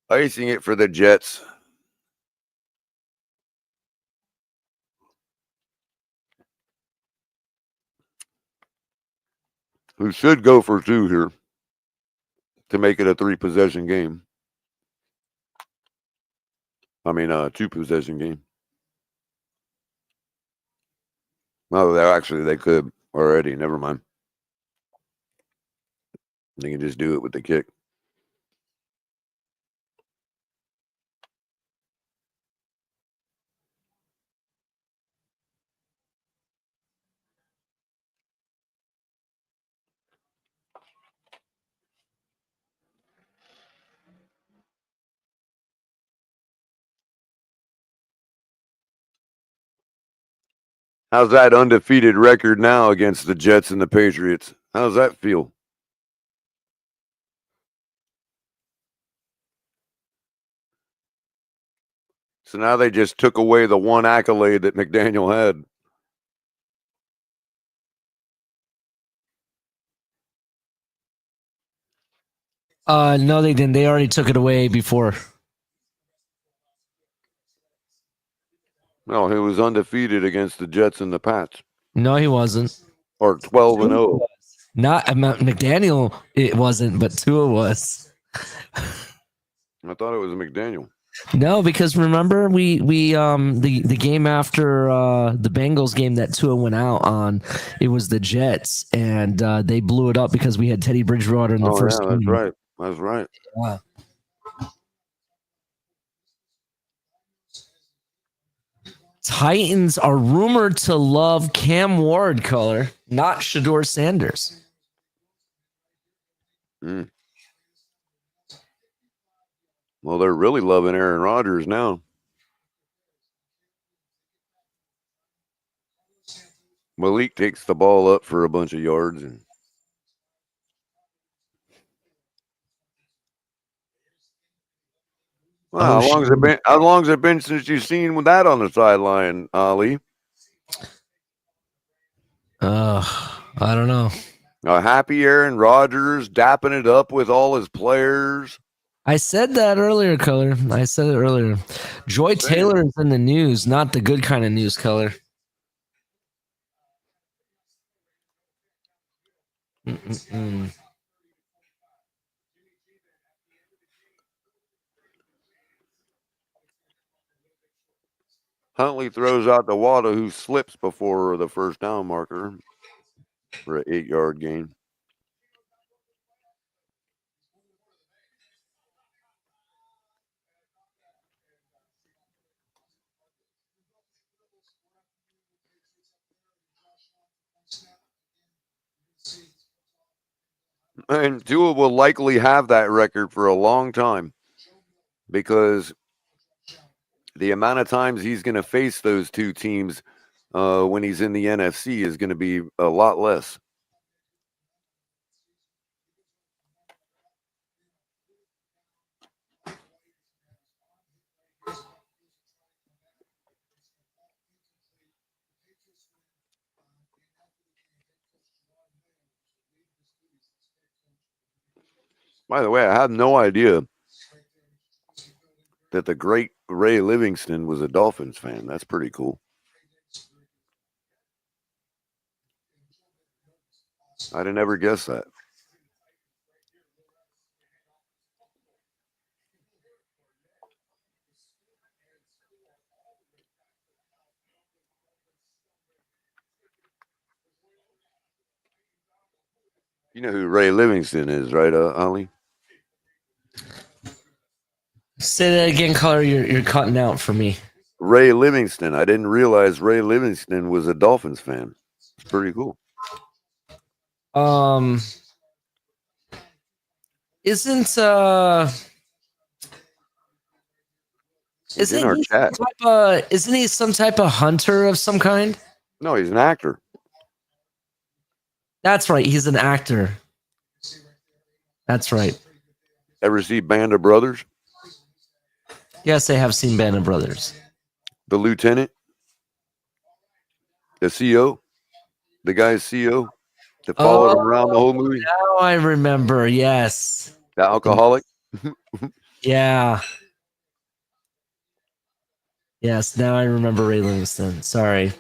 Icing it for the Jets. Who should go for 2 here to make it a 3-possession game. I mean, a 2-possession game. No, they could already. Never mind. They can just do it with the kick. How's that undefeated record now against the Jets and the Patriots? How's that feel? So now they just took away the one accolade that McDaniel had. No, they didn't. They already took it away before. No, he was undefeated against the Jets and the Pats. No, he wasn't. Or 12-0. Not McDaniel. It wasn't, but Tua was. I thought it was McDaniel. No, because remember the game after the Bengals game that Tua went out on, it was the Jets, and they blew it up because we had Teddy Bridgewater in the first game. That's right. That's right. Yeah. Titans are rumored to love Cam Ward, color, not Shador Sanders. Well, they're really loving Aaron Rodgers now. Malik takes the ball up for a bunch of yards. And how long has it been since you've seen that on the sideline, Ali? I don't know. A happy Aaron Rodgers dapping it up with all his players. I said that earlier, color. I said it earlier. Joy Taylor is in the news, not the good kind of news, color. Huntley throws out to Waddle, who slips before the first down marker for an 8-yard gain. And Tua will likely have that record for a long time because the amount of times he's going to face those two teams when he's in the NFC is going to be a lot less. By the way, I had no idea that the great Ray Livingston was a Dolphins fan. That's pretty cool. I didn't ever guess that. You know who Ray Livingston is, right, Ollie? Say that again, caller. You're cutting out for me. Ray Livingston. I didn't realize Ray Livingston was a Dolphins fan. It's pretty cool. Isn't He's in our chat. Isn't he some type of hunter of some kind? No, he's an actor. That's right. He's an actor. That's right. Ever see Band of Brothers? Yes, I have seen Band of Brothers. The lieutenant? The CO? The guy's CO that followed him around the whole movie? Now I remember. Yes. The alcoholic? Yeah. Yes, now I remember Ray Livingston. Sorry.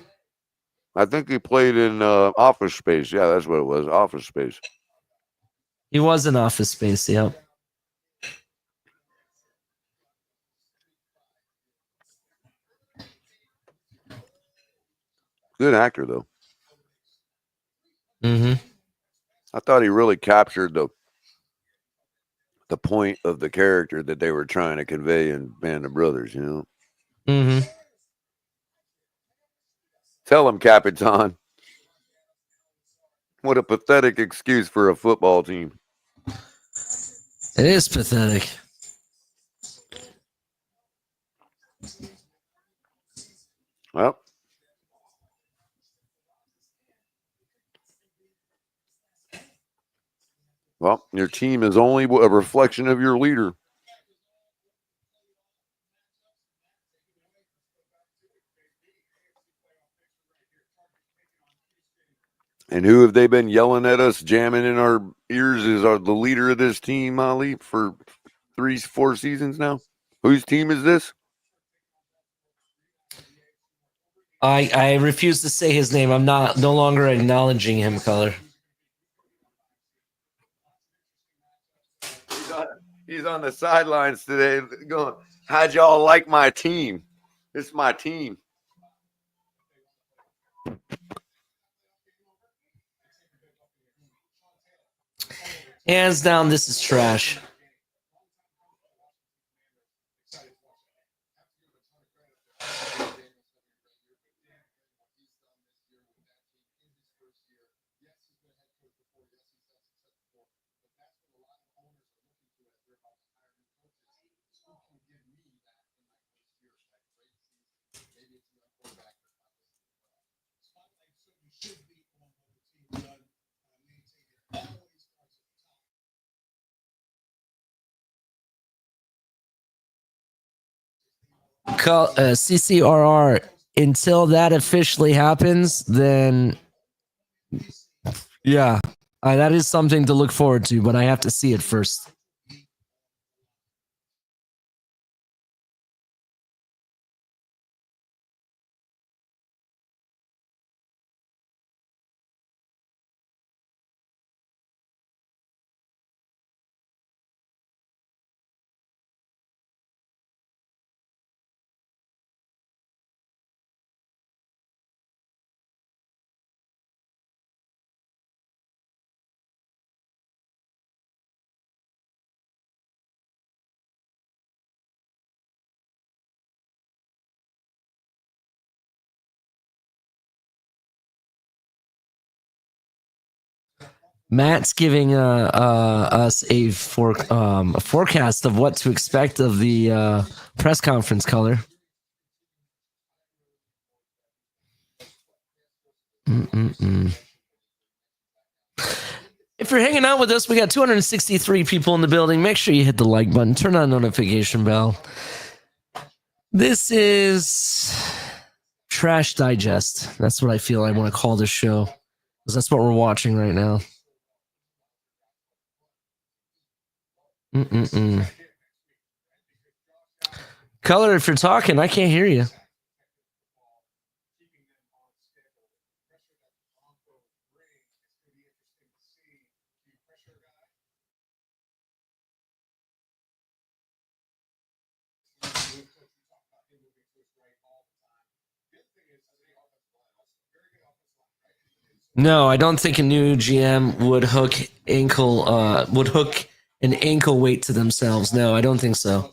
I think he played in Office Space. Yeah, that's what it was. Office Space. He was in Office Space, yep. Good actor, though. Mm-hmm. I thought he really captured the point of the character that they were trying to convey in Band of Brothers, you know? Mm-hmm. Tell him, Capitan. What a pathetic excuse for a football team. It is pathetic. Well, your team is only a reflection of your leader. And who have they been yelling at us, jamming in our ears is the leader of this team, Ali, for 3-4 seasons now? Whose team is this? I refuse to say his name. I'm no longer acknowledging him, caller. He's on the sidelines today going, how'd y'all like my team? This is my team. Hands down, this is trash. CCRR, until that officially happens, then yeah, that is something to look forward to, but I have to see it first. Matt's giving us a forecast of what to expect of the press conference, Color. If you're hanging out with us, we got 263 people in the building. Make sure you hit the like button, turn on the notification bell. This is Trash Digest. That's what I feel I want to call this show, because that's what we're watching right now. Color, if you're talking, I can't hear you. No, I don't think a new GM would hook an ankle weight to themselves. No, I don't think so.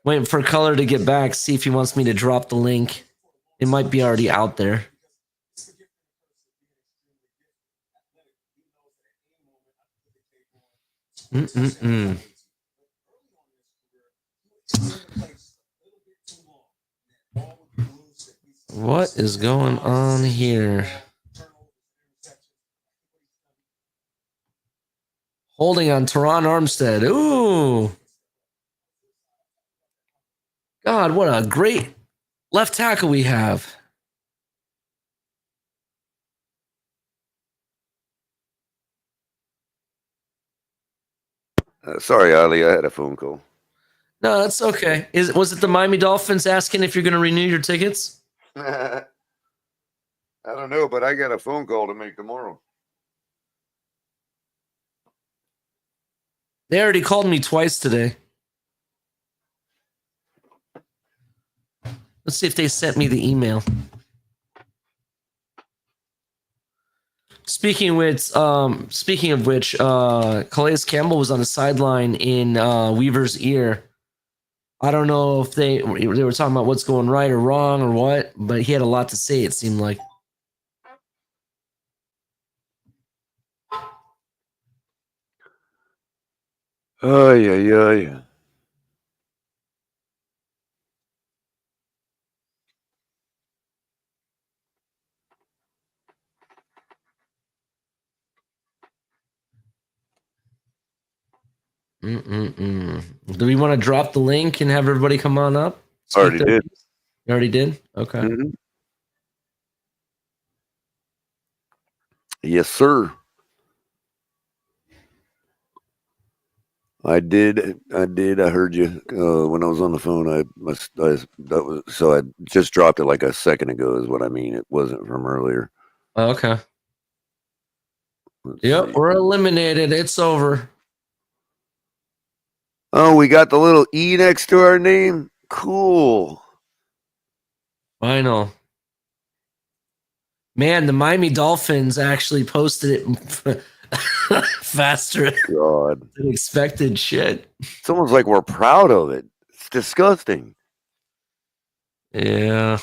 Waiting for Color to get back, see if he wants me to drop the link. It might be already out there. What is going on here? Holding on Teron Armstead. Ooh. God, what a great left tackle we have. Sorry, Ali, I had a phone call. No, that's okay. Was it the Miami Dolphins asking if you're going to renew your tickets? I don't know, but I got a phone call to make tomorrow. They already called me twice today. Let's see if they sent me the email. Speaking of which, Calais Campbell was on the sideline in Weaver's ear. I don't know if they were talking about what's going right or wrong or what, but he had a lot to say, it seemed like. Oh, yeah. Do we want to drop the link and have everybody come on up? Already did. You already did? Okay. Mm-hmm. Yes, sir. I did. I heard you when I was on the phone. I just dropped it like a second ago. Is what I mean. It wasn't from earlier. Okay. Let's Yep, see. we're eliminated. It's over. Oh, we got the little E next to our name. Cool. I know. Man, the Miami Dolphins actually posted it faster God, than expected. Shit. it's almost like we're proud of it. It's disgusting. Yeah.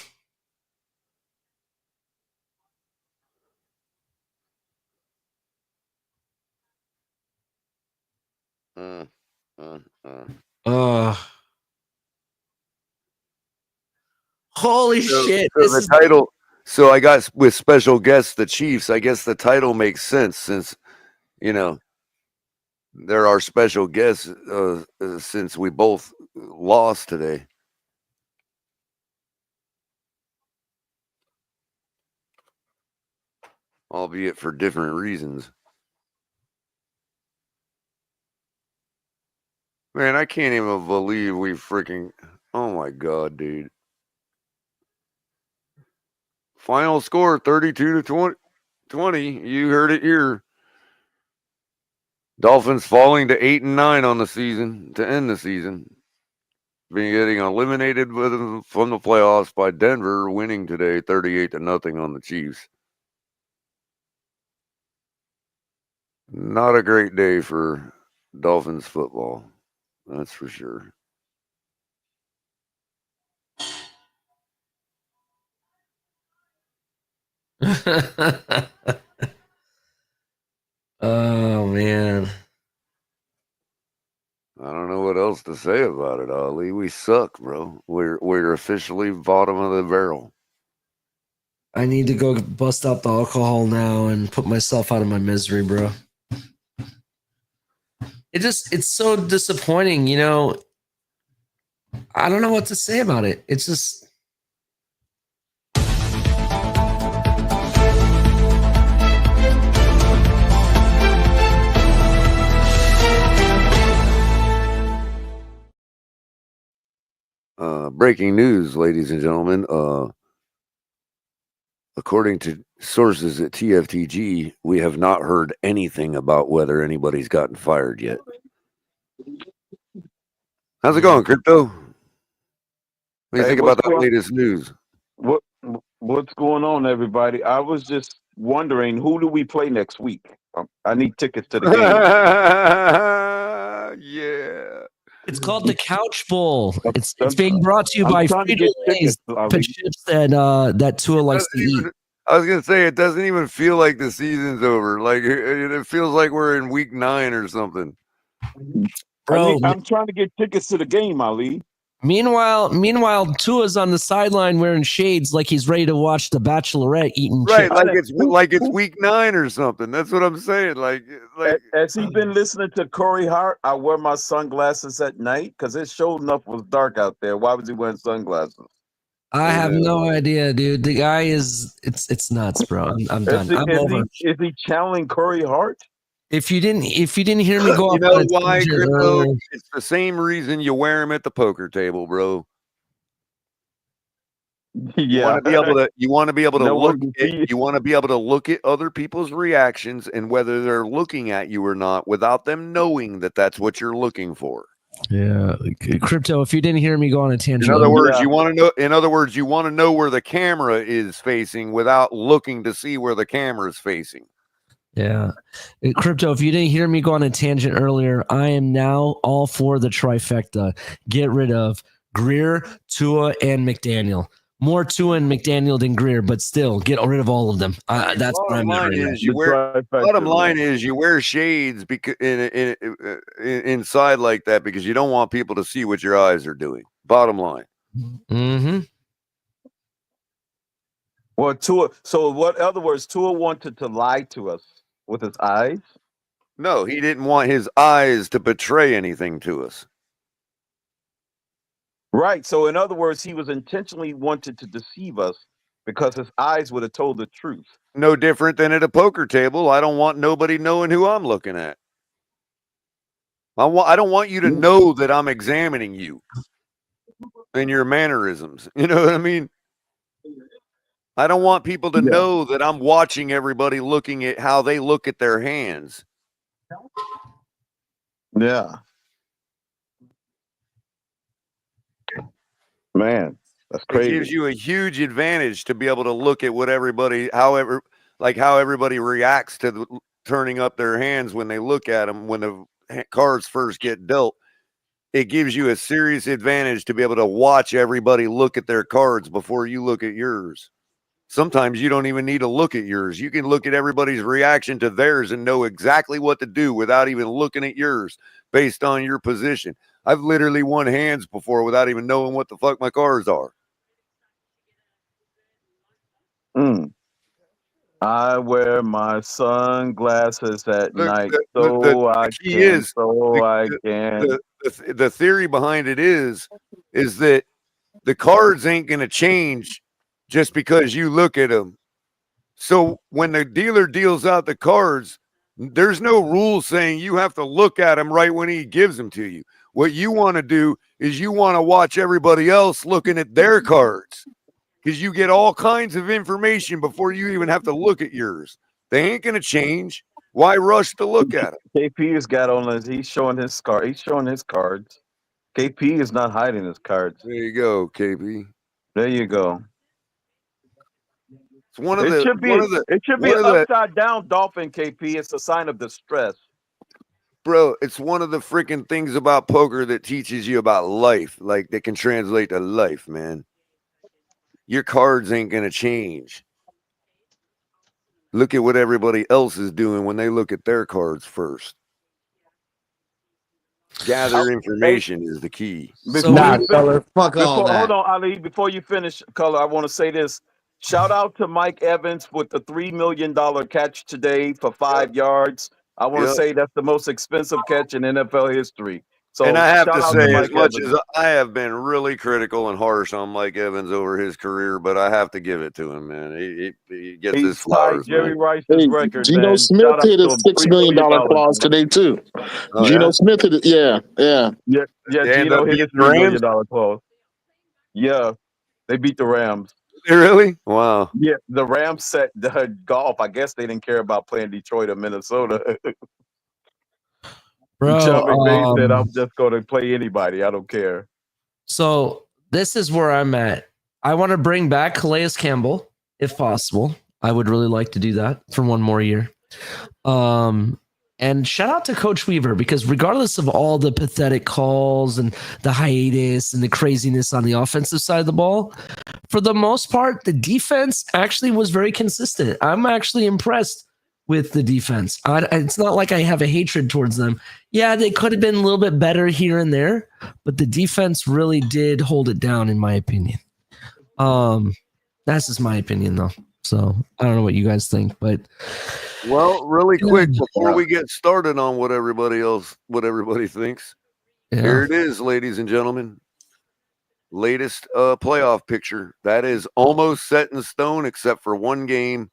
Holy shit. So the title. So I got with special guests the Chiefs. I guess the title makes sense since, they're our special guests since we both lost today. Albeit for different reasons. Man, I can't even believe we freaking... Oh, my God, dude. Final score, 32-20. You heard it here. Dolphins falling to 8-9 on the season to end the season. Being getting eliminated from the playoffs by Denver, winning today 38-0 on the Chiefs. Not a great day for Dolphins football. That's for sure. Oh man. I don't know what else to say about it, Ali. We suck, bro. We're officially bottom of the barrel. I need to go bust out the alcohol now and put myself out of my misery, bro. It's so disappointing, you know. I don't know what to say about it. It's just breaking news, ladies and gentlemen. According to sources at TFTG, we have not heard anything about whether anybody's gotten fired yet. How's it going, Crypto? What do you think about that latest news? What's going on, everybody? I was just wondering, who do we play next week? I need tickets to the game. Yeah. it's called the Couch Bowl. It's being brought to you by Frito-Lay's chips that Tua likes to eat. I was gonna say it doesn't even feel like the season's over. Like it feels like we're in week 9 or something. Bro, I'm trying to get tickets to the game, Ali. Meanwhile, Tua's on the sideline wearing shades like he's ready to watch The Bachelorette eating right, chips. like it's week 9 or something. That's what I'm saying. Like has he been listening to Corey Hart? I wear my sunglasses at night because it sure enough was dark out there. Why was he wearing sunglasses? I have no idea, dude. The guy is it's nuts, bro. I'm done. I'm over. Is he channeling Corey Hart? If you didn't hear me go, you know why, Crypto? It's the same reason you wear them at the poker table, bro. Yeah, you want to be able to look at other people's reactions and whether they're looking at you or not without them knowing that that's what you're looking for. Yeah, Crypto. If you didn't hear me go on a tangent, in other words, you want to know. In other words, you want to know where the camera is facing without looking to see where the camera is facing. Yeah. Crypto, if you didn't hear me go on a tangent earlier, I am now all for the trifecta. Get rid of Greer, Tua, and McDaniel. More Tua and McDaniel than Greer, but still, get rid of all of them. That's what I'm doing. Bottom line is you wear shades because inside like that because you don't want people to see what your eyes are doing. Bottom line. Mm-hmm. Well, so what other words, Tua wanted to lie to us with his eyes? No, he didn't want his eyes to betray anything to us. Right. So in other words, he was intentionally wanted to deceive us because his eyes would have told the truth. No different than at a poker table. I don't want nobody knowing who I'm looking at. I don't want you to know that I'm examining you and your mannerisms. You know what I mean? I don't want people to know that I'm watching everybody looking at how they look at their hands. Yeah. Man, that's crazy. It gives you a huge advantage to be able to look at what everybody, how everybody reacts to turning up their hands when they look at them when the cards first get dealt. It gives you a serious advantage to be able to watch everybody look at their cards before you look at yours. Sometimes you don't even need to look at yours. You can look at everybody's reaction to theirs and know exactly what to do without even looking at yours based on your position. I've literally won hands before without even knowing what the fuck my cards are. I wear my sunglasses at night I can. The theory behind it is that the cards ain't going to change just because you look at them. So when the dealer deals out the cards, there's no rule saying you have to look at them right when he gives them to you. What you want to do is you want to watch everybody else looking at their cards because you get all kinds of information before you even have to look at yours. They ain't going to change. Why rush to look at them? KP has got on his, he's showing his card. He's showing his cards. KP is not hiding his cards. There you go, KP. There you go. It's it should be an upside down dolphin, KP. It's a sign of distress. Bro, it's one of the freaking things about poker that teaches you about life, like that can translate to life, man. Your cards ain't going to change. Look at what everybody else is doing when they look at their cards first. Gather information is the key. Before Nah, you color. Fuck all that. hold on, Ali. Before you finish, Color, I want to say this. Shout out to Mike Evans with the $3 million catch today for 5 yards. I want to Yep. say that's the most expensive catch in NFL history. So And I have shout to out say, as Mike much Evans. as I have been really critical and harsh on Mike Evans over his career, but I have to give it to him, man. He gets his He's tied flowers, Jerry man. Rice's Hey, record, Geno man. Smith Shout out hit to his him. $6 $3 million million. clause today too. Oh, Geno yeah? Smith hit it. Yeah. Yeah, They end Geno up hit his beating the $3 million Rams? clause. Yeah, they beat the Rams. Really? Wow. Yeah, the Rams set the golf. I guess they didn't care about playing Detroit or Minnesota. Sean McVay said, I'm just going to play anybody. I don't care. So this is where I'm at. I want to bring back Calais Campbell if possible. I would really like to do that for one more year. And shout out to Coach Weaver, because regardless of all the pathetic calls and the hiatus and the craziness on the offensive side of the ball, for the most part, the defense actually was very consistent. I'm actually impressed with the defense. It's not like I have a hatred towards them. Yeah, they could have been a little bit better here and there, but the defense really did hold it down, in my opinion. That's just my opinion, though. So I don't know what you guys think, but Well, really quick before we get started on what everybody thinks, here it is, ladies and gentlemen. Latest playoff picture that is almost set in stone, except for one game.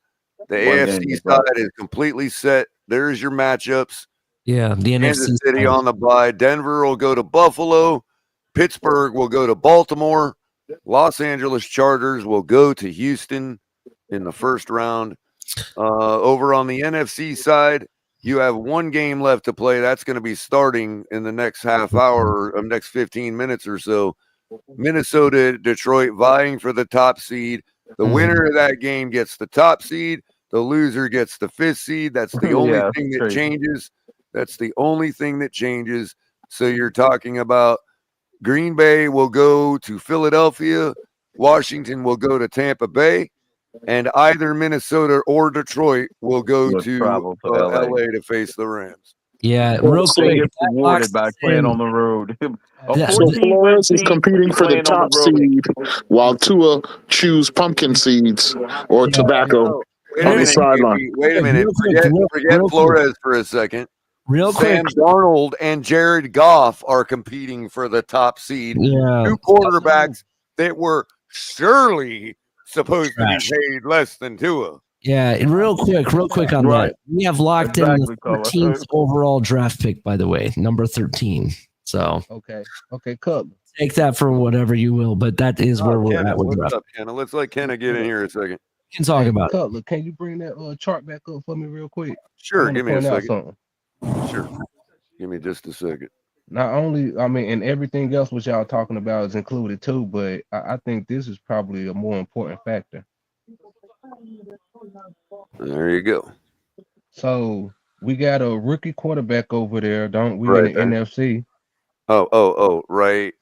The AFC side is completely set. There's your matchups. Yeah, the Kansas NFC City side. on the bye. Denver will go to Buffalo. Pittsburgh will go to Baltimore. Los Angeles Chargers will go to Houston in the first round. Over on the NFC side, you have one game left to play. That's going to be starting in the next half hour, or next 15 minutes or so. Minnesota, Detroit vying for the top seed. The winner of that game gets the top seed. The loser gets the 5th seed. That's the only thing that changes. That's the only thing that changes. So you're talking about Green Bay will go to Philadelphia. Washington will go to Tampa Bay. And either Minnesota or Detroit will go to LA to face the Rams. Yeah, real So quick. gets rewarded by playing on the road. So Flores is competing for the top seed, while Tua chews pumpkin seeds or tobacco on the sideline. Wait a minute. Forget Flores for a second. Real Sam quick. Darnold and Jared Goff are competing for the top seed. Yeah. Two quarterbacks that were surely supposed to be paid less than Tua. Yeah, and real quick on that. We have locked in the 13th overall draft pick, by the way, number 13. So okay, Cub. Take that for whatever you will, but that is where we're at with What's draft. up, Kenna? Let's let Kenna get in here a second. We can talk about it. Cutler, can you bring that chart back up for me real quick? Sure, give me a second. Sure, give me just a second. Not only, I mean, and everything else which y'all talking about is included too, but I think this is probably a more important factor. There you go. So we got a rookie quarterback over there, don't we? Right in the there. NFC. Oh, right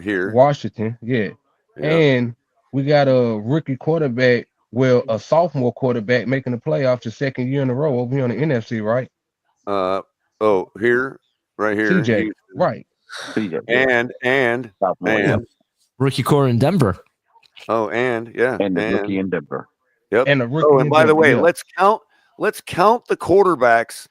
here. Washington, yeah. And we got a rookie quarterback, well, a sophomore quarterback making the playoffs the second year in a row over here on the NFC, right? Here, right here. TJ, right. And rookie core in Denver. Oh, and the rookie in Denver. Yep. And the rookie and by the way, yeah. let's count the quarterbacks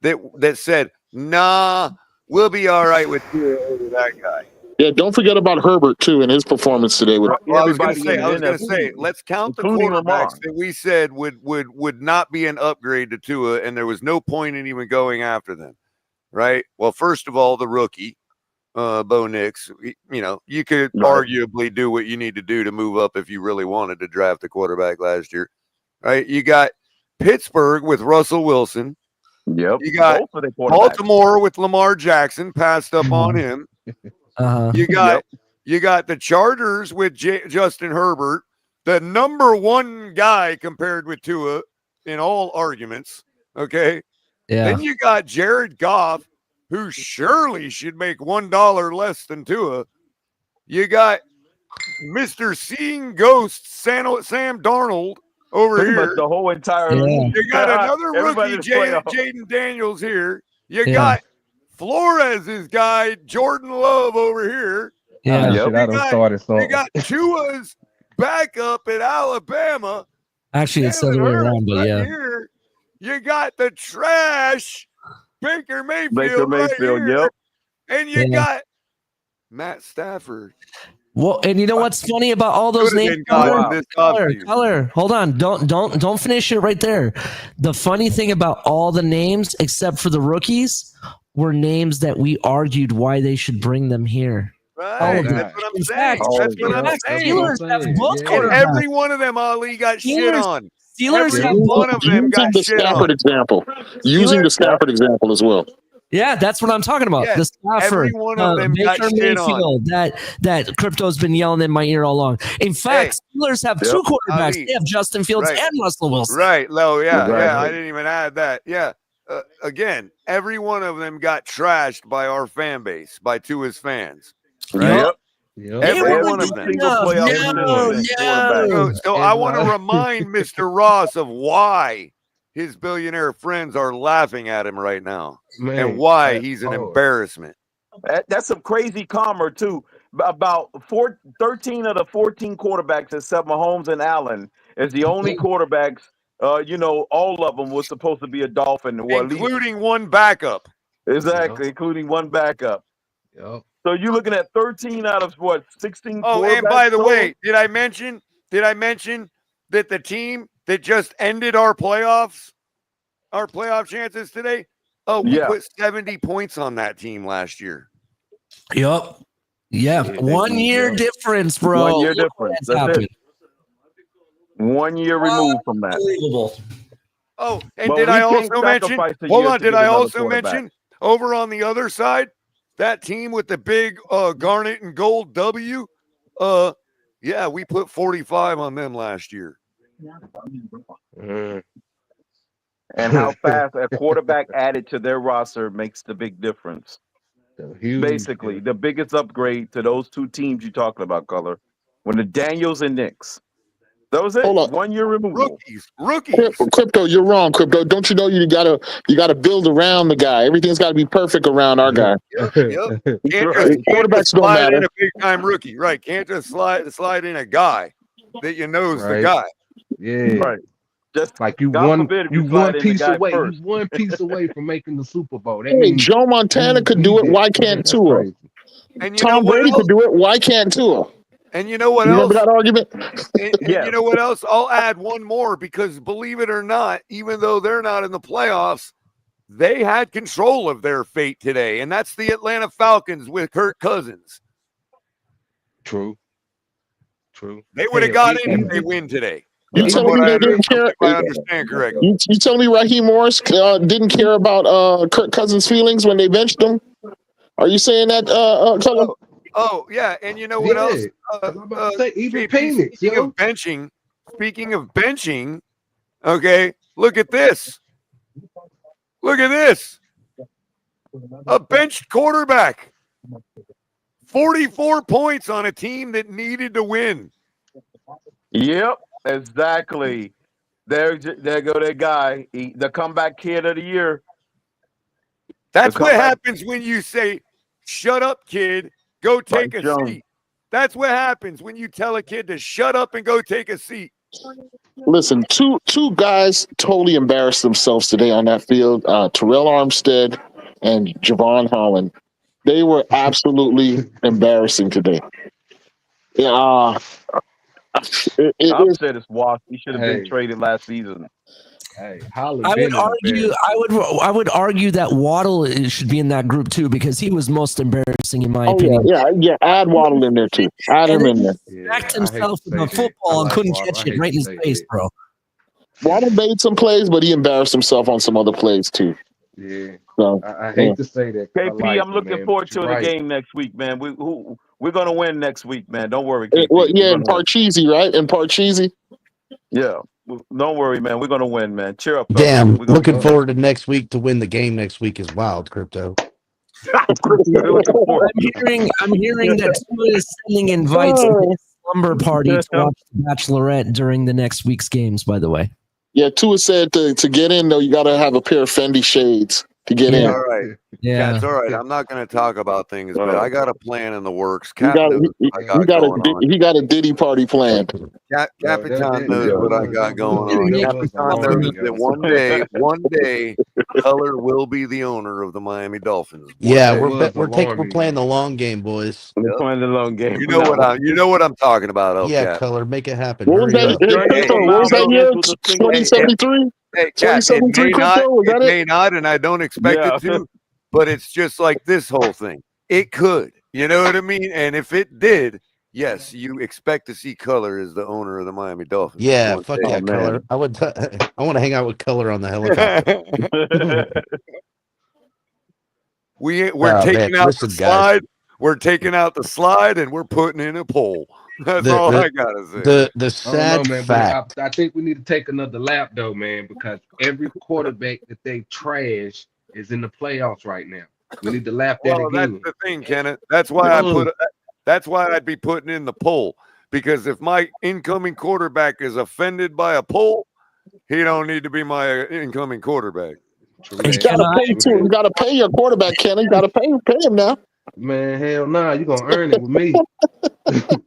that said, nah, we'll be all right with that guy. Yeah, don't forget about Herbert too and his performance today. With I was going to say, let's count the quarterbacks that we said would not be an upgrade to Tua, and there was no point in even going after them, right? Well, first of all, the rookie, Bo Nix, you could arguably do what you need to do to move up if you really wanted to draft a quarterback last year, right? You got Pittsburgh with Russell Wilson. Yep. You got Baltimore with Lamar Jackson, passed up on him. You got the Chargers with Justin Herbert, the number one guy compared with Tua in all arguments. Okay. Yeah. Then you got Jared Goff, who surely should make $1 less than Tua. You got Mr. Seeing Ghosts, Sam Darnold over Pretty here. much the whole entire Yeah. league. You got another Everybody rookie, in the playoffs. Jaden Daniels here. You Yeah. got Flores' guy, Jordan Love, over here. Yeah. Shit, I done started You something. got Tua's backup at Alabama. Actually, it's the other way around, but yeah. Here. You got the trash Baker Mayfield, Baker Mayfield, right here. yep. And you got Matt Stafford. Well, and you know what's funny about all those Could've names? been gone this offseason. Color. Hold on. Don't finish it right there. The funny thing about all the names, except for the rookies, were names that we argued why they should bring them here. Right. That's what I'm saying. That's what I'm saying. Steelers have both And quarterbacks. every one of them, Ali, got shit on. Steelers Every have one of them Using got the shit Stafford on. example. Using the Stafford example as well. Yeah, that's what I'm talking about. Yeah, the Stafford, every one of them got Baker shit on. Mayfield, that Crypto's been yelling in my ear all along. In fact, Steelers have two quarterbacks. Ali. They have Justin Fields Right. and Russell Wilson. Right, Lo, yeah, Right. yeah. I didn't even add that. Yeah. Again, every one of them got trashed by our fan base, by Tua's fans. Right? Yep. Every one of them. So I want to remind Mr. Ross of why his billionaire friends are laughing at him right now, and why he's an embarrassment. That's some crazy karma too. About 13 of the 14 quarterbacks except Mahomes and Allen is the only quarterbacks. All of them was supposed to be a Dolphin, including one backup. Exactly, including one backup. Yep. So you're looking at 13 out of 16. Oh, and by the way, did I mention that the team that just ended our playoff chances today? Oh, we put 70 points on that team last year. Yep. Yeah. 1 year difference, bro. 1 year difference. That's it. 1 year removed from that. Unbelievable. Oh, and did I also mention? Hold on. Did I also mention over on the other side that team with the big garnet and gold W? Yeah, we put 45 on them last year. And how fast a quarterback added to their roster makes the big difference. Basically, the biggest upgrade to those two teams you're talking about, Color, when the Daniels and Knicks. That was it. 1 year removal. Rookies. Crypto, you're wrong, Crypto. Don't you know you gotta build around the guy? Everything's got to be perfect around our guy. Yep. Can't just don't slide matter. in a big time rookie, right? Can't just slide in a guy that you know's the guy. Yeah. Right. Just like you God one forbid if you you slide one in the piece guy away. first. You one piece away from making the Super Bowl. That Hey, means Joe Montana could do it. Why can't Tua? And Tom Brady could do it. Why can't Tua? And you know what You else? remember that argument? And you know what else? I'll add one more because believe it or not, even though they're not in the playoffs, they had control of their fate today. And that's the Atlanta Falcons with Kirk Cousins. True. They would have got in if they win today. You telling me they didn't care? If I understand correctly. You telling me Raheem Morris didn't care about Kirk Cousins' feelings when they benched him? Are you saying that, Colin? Oh, yeah. And you know what else? Even JP, speaking of benching, okay, look at this. Look at this. A benched quarterback. 44 points on a team that needed to win. Yep, exactly. There go that guy, the comeback kid of the year. That's what happens when you say, "Shut up, kid. Go take a seat." That's what happens when you tell a kid to shut up and go take a seat. Listen, two guys totally embarrassed themselves today on that field. Terrell Armstead and Javon Holland. They were absolutely embarrassing today. Armstead is washed. He should have been traded last season. Hey, I would argue that Waddle should be in that group too because he was most embarrassing in my opinion. Yeah. Add Waddle in there too. Add him in there. Backed himself with the football and couldn't catch it right in his face, bro. Waddle made some plays, but he embarrassed himself on some other plays too. Yeah. So I hate to say that. KP, I'm looking forward to the game next week, man. We're gonna win next week, man. Don't worry. KP. In Parcheesi, right? In Parcheesi. Yeah. Don't worry, man. We're gonna win, man. Cheer up. Damn, looking forward to next week to win the game next week is wild, Crypto. I'm hearing that Tua is sending invites slumber party to watch The Bachelorette during the next week's games, by the way. Yeah, Tua said to get in though, you got to have a pair of Fendi shades to get in. All right. Yeah, It's all right. I'm not going to talk about things, but I got a plan in the works. He Cap got, knows what I got going on. he got a Diddy party planned. Capitan knows what I got going on. Capitan knows that one day, Color will be the owner of the Miami Dolphins. Yeah, we're playing the long game, boys. We're playing the long game. You know what I'm talking about, El Yeah, Cap. Color, make it happen. What was that? What was that year? 2073. Hey, Cap, it may not, and I don't expect it to, but it's just like this whole thing. It could, you know what I mean? And if it did, yes, you expect to see Color as the owner of the Miami Dolphins. Yeah, fuck yeah, Color. I want to hang out with Color on the helicopter. We're taking out the slide. We're taking out the slide, and we're putting in a pole. That's all I gotta say. The sad fact. I think we need to take another lap though, man, because every quarterback that they trash is in the playoffs right now. We need to lap that again. That's the thing, Kenneth. That's why that's why I'd be putting in the poll, because if my incoming quarterback is offended by a poll, he don't need to be my incoming quarterback. You gotta pay your quarterback, Ken. You gotta pay him now. Man, hell nah, you gonna earn it with me.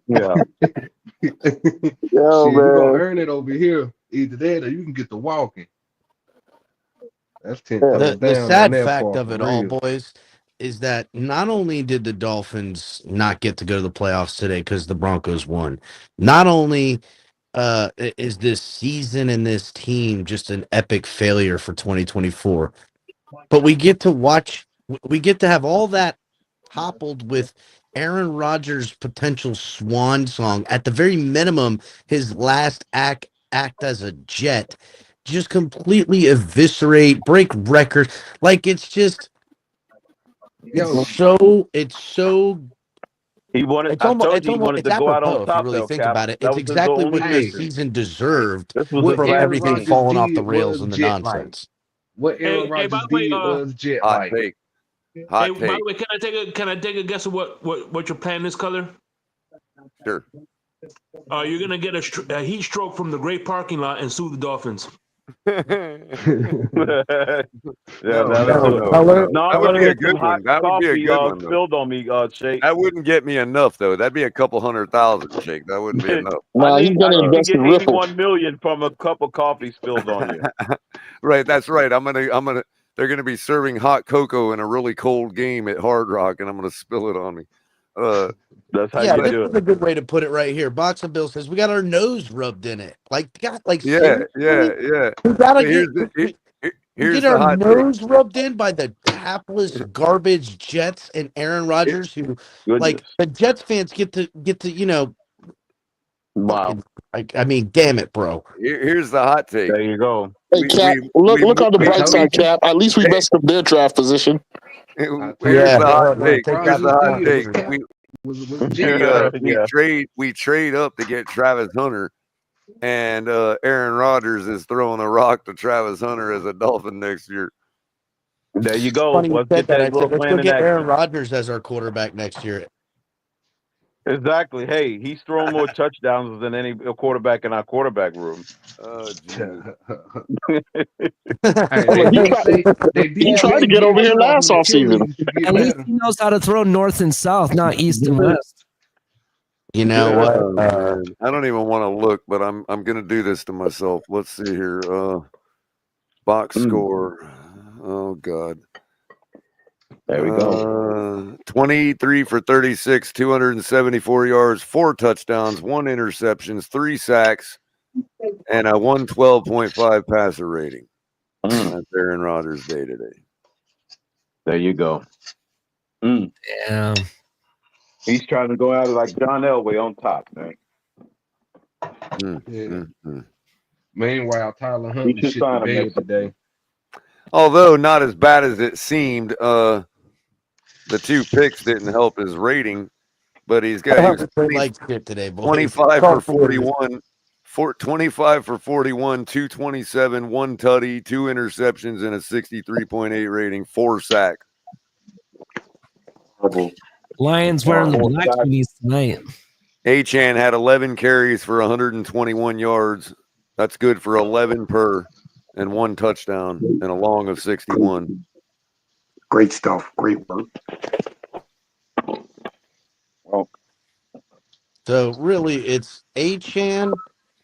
Yeah. You gonna earn it over here. Either that or you can get the walking. That's 10. The sad fact of it all, boys, is that not only did the Dolphins not get to go to the playoffs today because the Broncos won, not only is this season and this team just an epic failure for 2024, but we get to have all that toppled with Aaron Rodgers' potential swan song. At the very minimum, his last act as a Jet, just completely eviscerate, break records. Like it's so. He wanted. It's almost he wanted to go out on top. If you really think about it, it's exactly what this season deserved from Aaron everything Rodgers falling off did the rails was and the jet nonsense. What Aaron Rodgers did was jet Hot like. take. By the way, can I take a guess of what your plan is, Color? Sure. You're gonna get a heat stroke from the great parking lot and sue the Dolphins. That would be a good one. That would be a good one. Spilled on me, Shake. That wouldn't get me enough though. That'd be a couple 100,000, Shake. That wouldn't be enough. I need to get 81 million from a cup of coffee spilled on you. Right, that's right. They're gonna be serving hot cocoa in a really cold game at Hard Rock, and I'm gonna spill it on me. That's how you do it. This is a good way to put it right here. Boxing Bill says we got our nose rubbed in it. Yeah. We gotta get our nose rubbed in by the hapless garbage Jets and Aaron Rodgers, who like the Jets fans get to Wow. I mean, damn it, bro. Here's the hot take. There you go. Hey, Cap, look on the bright side, Cap. At least we messed up their draft position. Here's the hot take. Here's the hot take. We trade up to get Travis Hunter, and Aaron Rodgers is throwing a rock to Travis Hunter as a Dolphin next year. There you go. Funny Let's you get said that little Let's plan go in get action. Aaron Rodgers as our quarterback next year. Exactly. Hey, he's thrown more touchdowns than any quarterback in our quarterback room. He tried to get over here last offseason. At least he knows how to throw north and south, not east and west. You know what? I don't even want to look, but I'm gonna do this to myself. Let's see here. Box score. Oh God. There we go. 23 for 36, 274 yards, 4 touchdowns, 1 interceptions, 3 sacks, and a 112.5 passer rating. That's Aaron Rodgers' day today. There you go. Yeah. He's trying to go out like John Elway on top, man. Meanwhile, Tyler Huntley shit the bed today. Although not as bad as it seemed, the 2 picks didn't help his rating, but he was 25 for 41, 25 for 41, 227, 1 tutty, 2 interceptions, and a 63.8 rating, 4 sacks. Lions wearing the black unis tonight. Achane had 11 carries for 121 yards. That's good for 11 per and 1 touchdown and a long of 61. Great stuff. Great work. Well, So really, it's Achane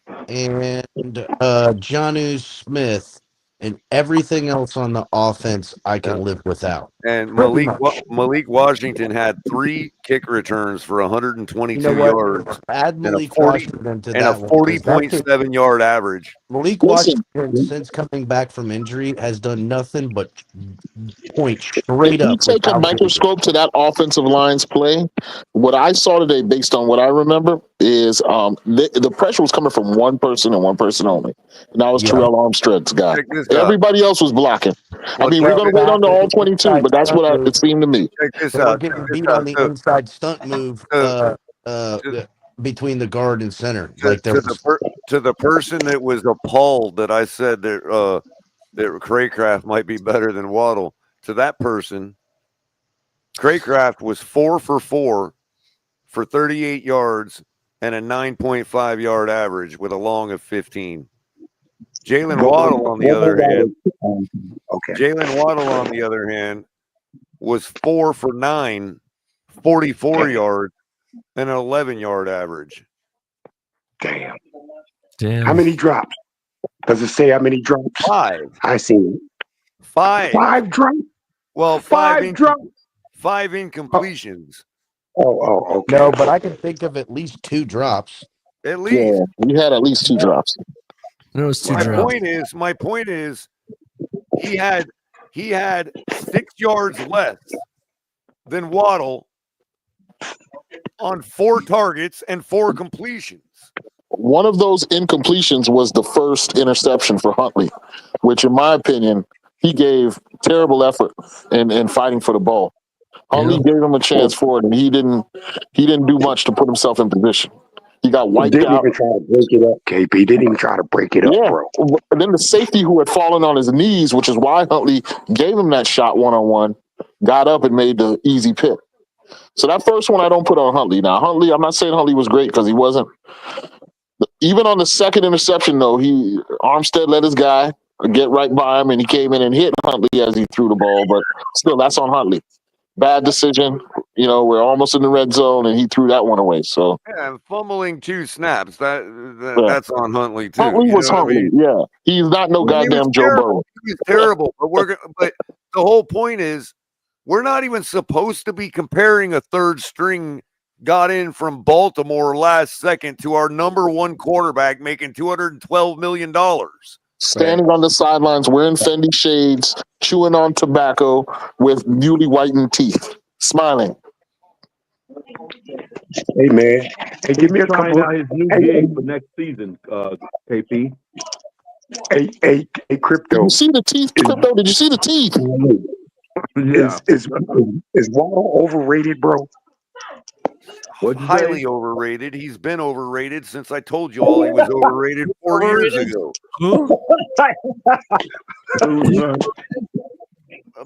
and Jonnu Smith, and everything else on the offense I can live without. And Pretty Malik Washington had 3 kick returns for 122 You know what? yards Add and a Malik 40 Washington to and a that one, 'cause that's it. 40.7 yard average. Malik Washington, since coming back from injury, has done nothing but point straight If you up. take a microscope to that offensive line's play, what I saw today, based on what I remember, is the pressure was coming from one person and one person only, and that was Terrell Armstead's guy. Check this out. Everybody else was blocking. I mean, we're going to wait on the all 22, but that's what it seemed to me. Check this They were out. getting beat on the inside stunt move between the guard and center. To the person that was appalled that I said that Craycraft might be better than Waddle, to that person, Craycraft was 4 for 4 for 38 yards and a 9.5 yard average with a long of 15. Jalen Waddle, on the other hand, was 4 for 9, 44 yards, and an 11 yard average. Damn. Damn. How many drops? Does it say how many drops? 5. I see it. 5. 5 drops? Well, 5 drops? 5 incompletions. Oh, okay. No, but I can think of at least 2 drops. At least. Yeah, we had at least 2 drops. There was 2 My drops. point is, he had 6 yards less than Waddle on 4 targets and 4 completions. One of those incompletions was the first interception for Huntley, which, in my opinion, he gave terrible effort in fighting for the ball. Huntley gave him a chance for it, and he didn't do much to put himself in position. He got wiped out. Didn't even try to break it up, KP. Didn't even try to break it up, bro. And then the safety who had fallen on his knees, which is why Huntley gave him that shot one-on-one, got up and made the easy pick. So that first one I don't put on Huntley. Now, Huntley, I'm not saying Huntley was great because he wasn't. Even on the second interception, though, Armstead let his guy get right by him, and he came in and hit Huntley as he threw the ball. But still, that's on Huntley. Bad decision. You know, we're almost in the red zone, and he threw that one away. So yeah, fumbling 2 snaps. That's on Huntley too. Huntley was Huntley. Yeah, he's not no goddamn Joe Burrow. He's terrible. But but the whole point is, we're not even supposed to be comparing a third string got in from Baltimore last second to our number 1 quarterback making $212 million. Standing on the sidelines, wearing Fendi shades, chewing on tobacco with newly whitened teeth, smiling. Hey, man. Hey, give me a couple of his new gig for next season, KP. Hey, Crypto. Did you see the teeth, Crypto? Did you see the teeth? Yeah. Is Waddle overrated, bro? Highly overrated. He's been overrated since I told you all he was overrated 4 years ago.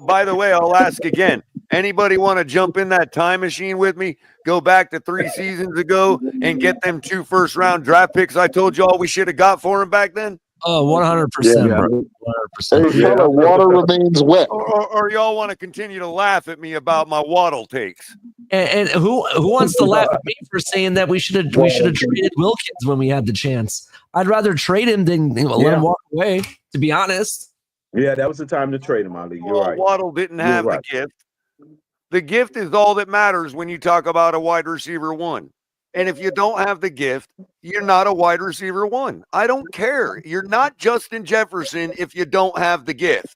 By the way, I'll ask again. Anybody want to jump in that time machine with me? Go back to 3 seasons ago and get them 2 first-round draft picks I told you all we should have got for him back then? Oh, 100%, bro. 100%. Hey, fella, water remains wet. Or y'all want to continue to laugh at me about my Waddle takes? And who wants to laugh at me for saying that we should have traded Wilkins when we had the chance? I'd rather trade him than let him walk away, to be honest. Yeah, that was the time to trade him, Ali. You're right. Waddle didn't have the gift. The gift is all that matters when you talk about a wide receiver 1. And if you don't have the gift, you're not a wide receiver 1. I don't care. You're not Justin Jefferson if you don't have the gift.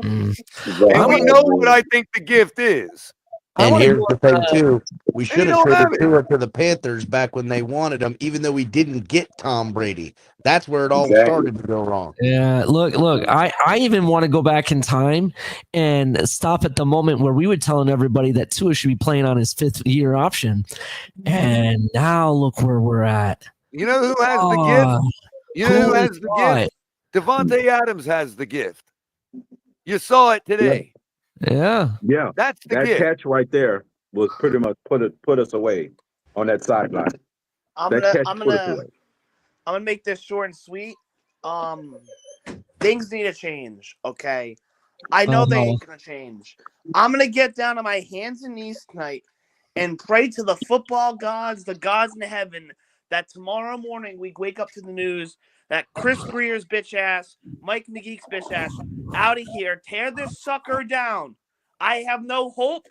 And we know what I think the gift is. And here's the thing, too. We should have traded Tua to the Panthers back when they wanted him, even though we didn't get Tom Brady. That's where it all started to go wrong. Yeah, look, I even want to go back in time and stop at the moment where we were telling everybody that Tua should be playing on his 5th-year option. And now look where we're at. You know who has the gift? You know who has the gift? Devontae Adams has the gift. You saw it today. Yeah. Yeah. That's the that gift. catch right there was pretty much put us away on that sideline. I'm That catch put us gonna away. I'm gonna make this short and sweet. Things need to change. Okay, I know they ain't gonna change. I'm gonna get down on my hands and knees tonight and pray to the football gods, the gods in heaven, that tomorrow morning we wake up to the news that Chris Greer's bitch ass, Mike McGee's bitch ass, out of here, tear this sucker down. I have no hope.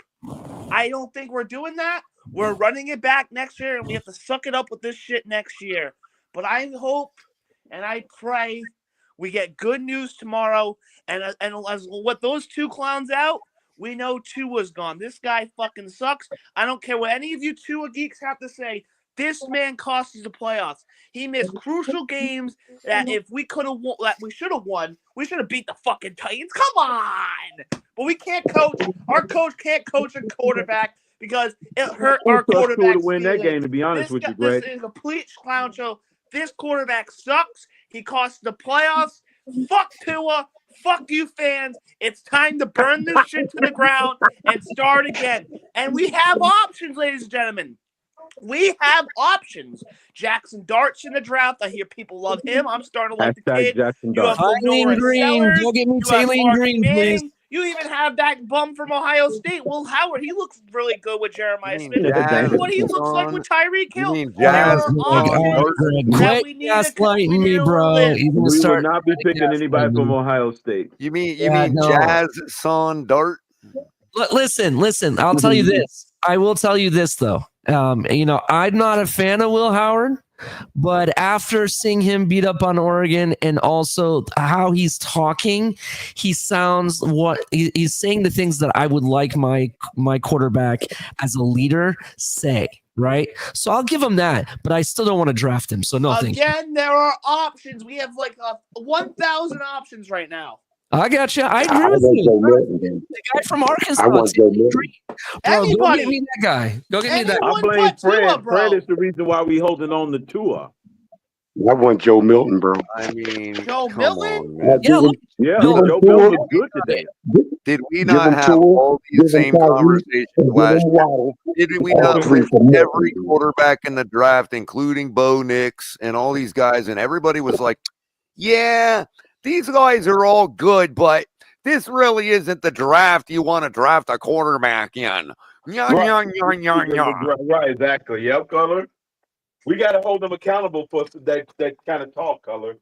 I don't think we're doing that. We're running it back next year, and we have to suck it up with this shit next year. But I hope and I pray we get good news tomorrow. And as what those two clowns out, we know Tua's gone. This guy fucking sucks. I don't care what any of you Tua geeks have to say. This man cost us the playoffs. He missed crucial games that if we could have won, that we should have won. We should have beat the fucking Titans. Come on. But we can't coach. Our coach can't coach a quarterback because it hurt our quarterback to win that game, to be honest with you, Greg. This is a complete clown show. This quarterback sucks. He cost the playoffs. Fuck Tua. Fuck you, fans. It's time to burn this shit to the ground and start again. And we have options, ladies and gentlemen. We have options. Jackson Dart's in the draft. I hear people love him. I'm starting to like the kid. Jackson You have Dart. Taylor Green. Go get me Taylor Green, please. You even have that bum from Ohio State, Will Howard. He looks really good with Jeremiah Smith. Jazz What he looks like with Tyreek Hill. Jazz Quit gaslighting me, bro. We would not be picking anybody from Ohio State. You mean Jazz Son Dart? Listen. I'll tell you this. I will tell you this though. I'm not a fan of Will Howard, but after seeing him beat up on Oregon and also how he's talking, he sounds he's saying the things that I would like my quarterback as a leader say. Right. So I'll give him that, but I still don't want to draft him. So no, thank you. Again, there are options. We have like 1,000 options right now. I got you. I agree with you. The guy from Arkansas. I want Joe Milton. Bro, go get me that guy. Go get me that guy. I blame Fred. Fred is the reason why we holding on to Tua. I want Joe Milton, bro. I mean, Joe Milton? Joe Milton was good today. Did we not have all these same conversations last year? Did we not pick every quarterback in the draft, including Bo Nix and all these guys, and everybody was like, yeah, these guys are all good, but this really isn't the draft you want to draft a quarterback in. Right, exactly. Yep, Color. We got to hold them accountable for that kind of talk, Color.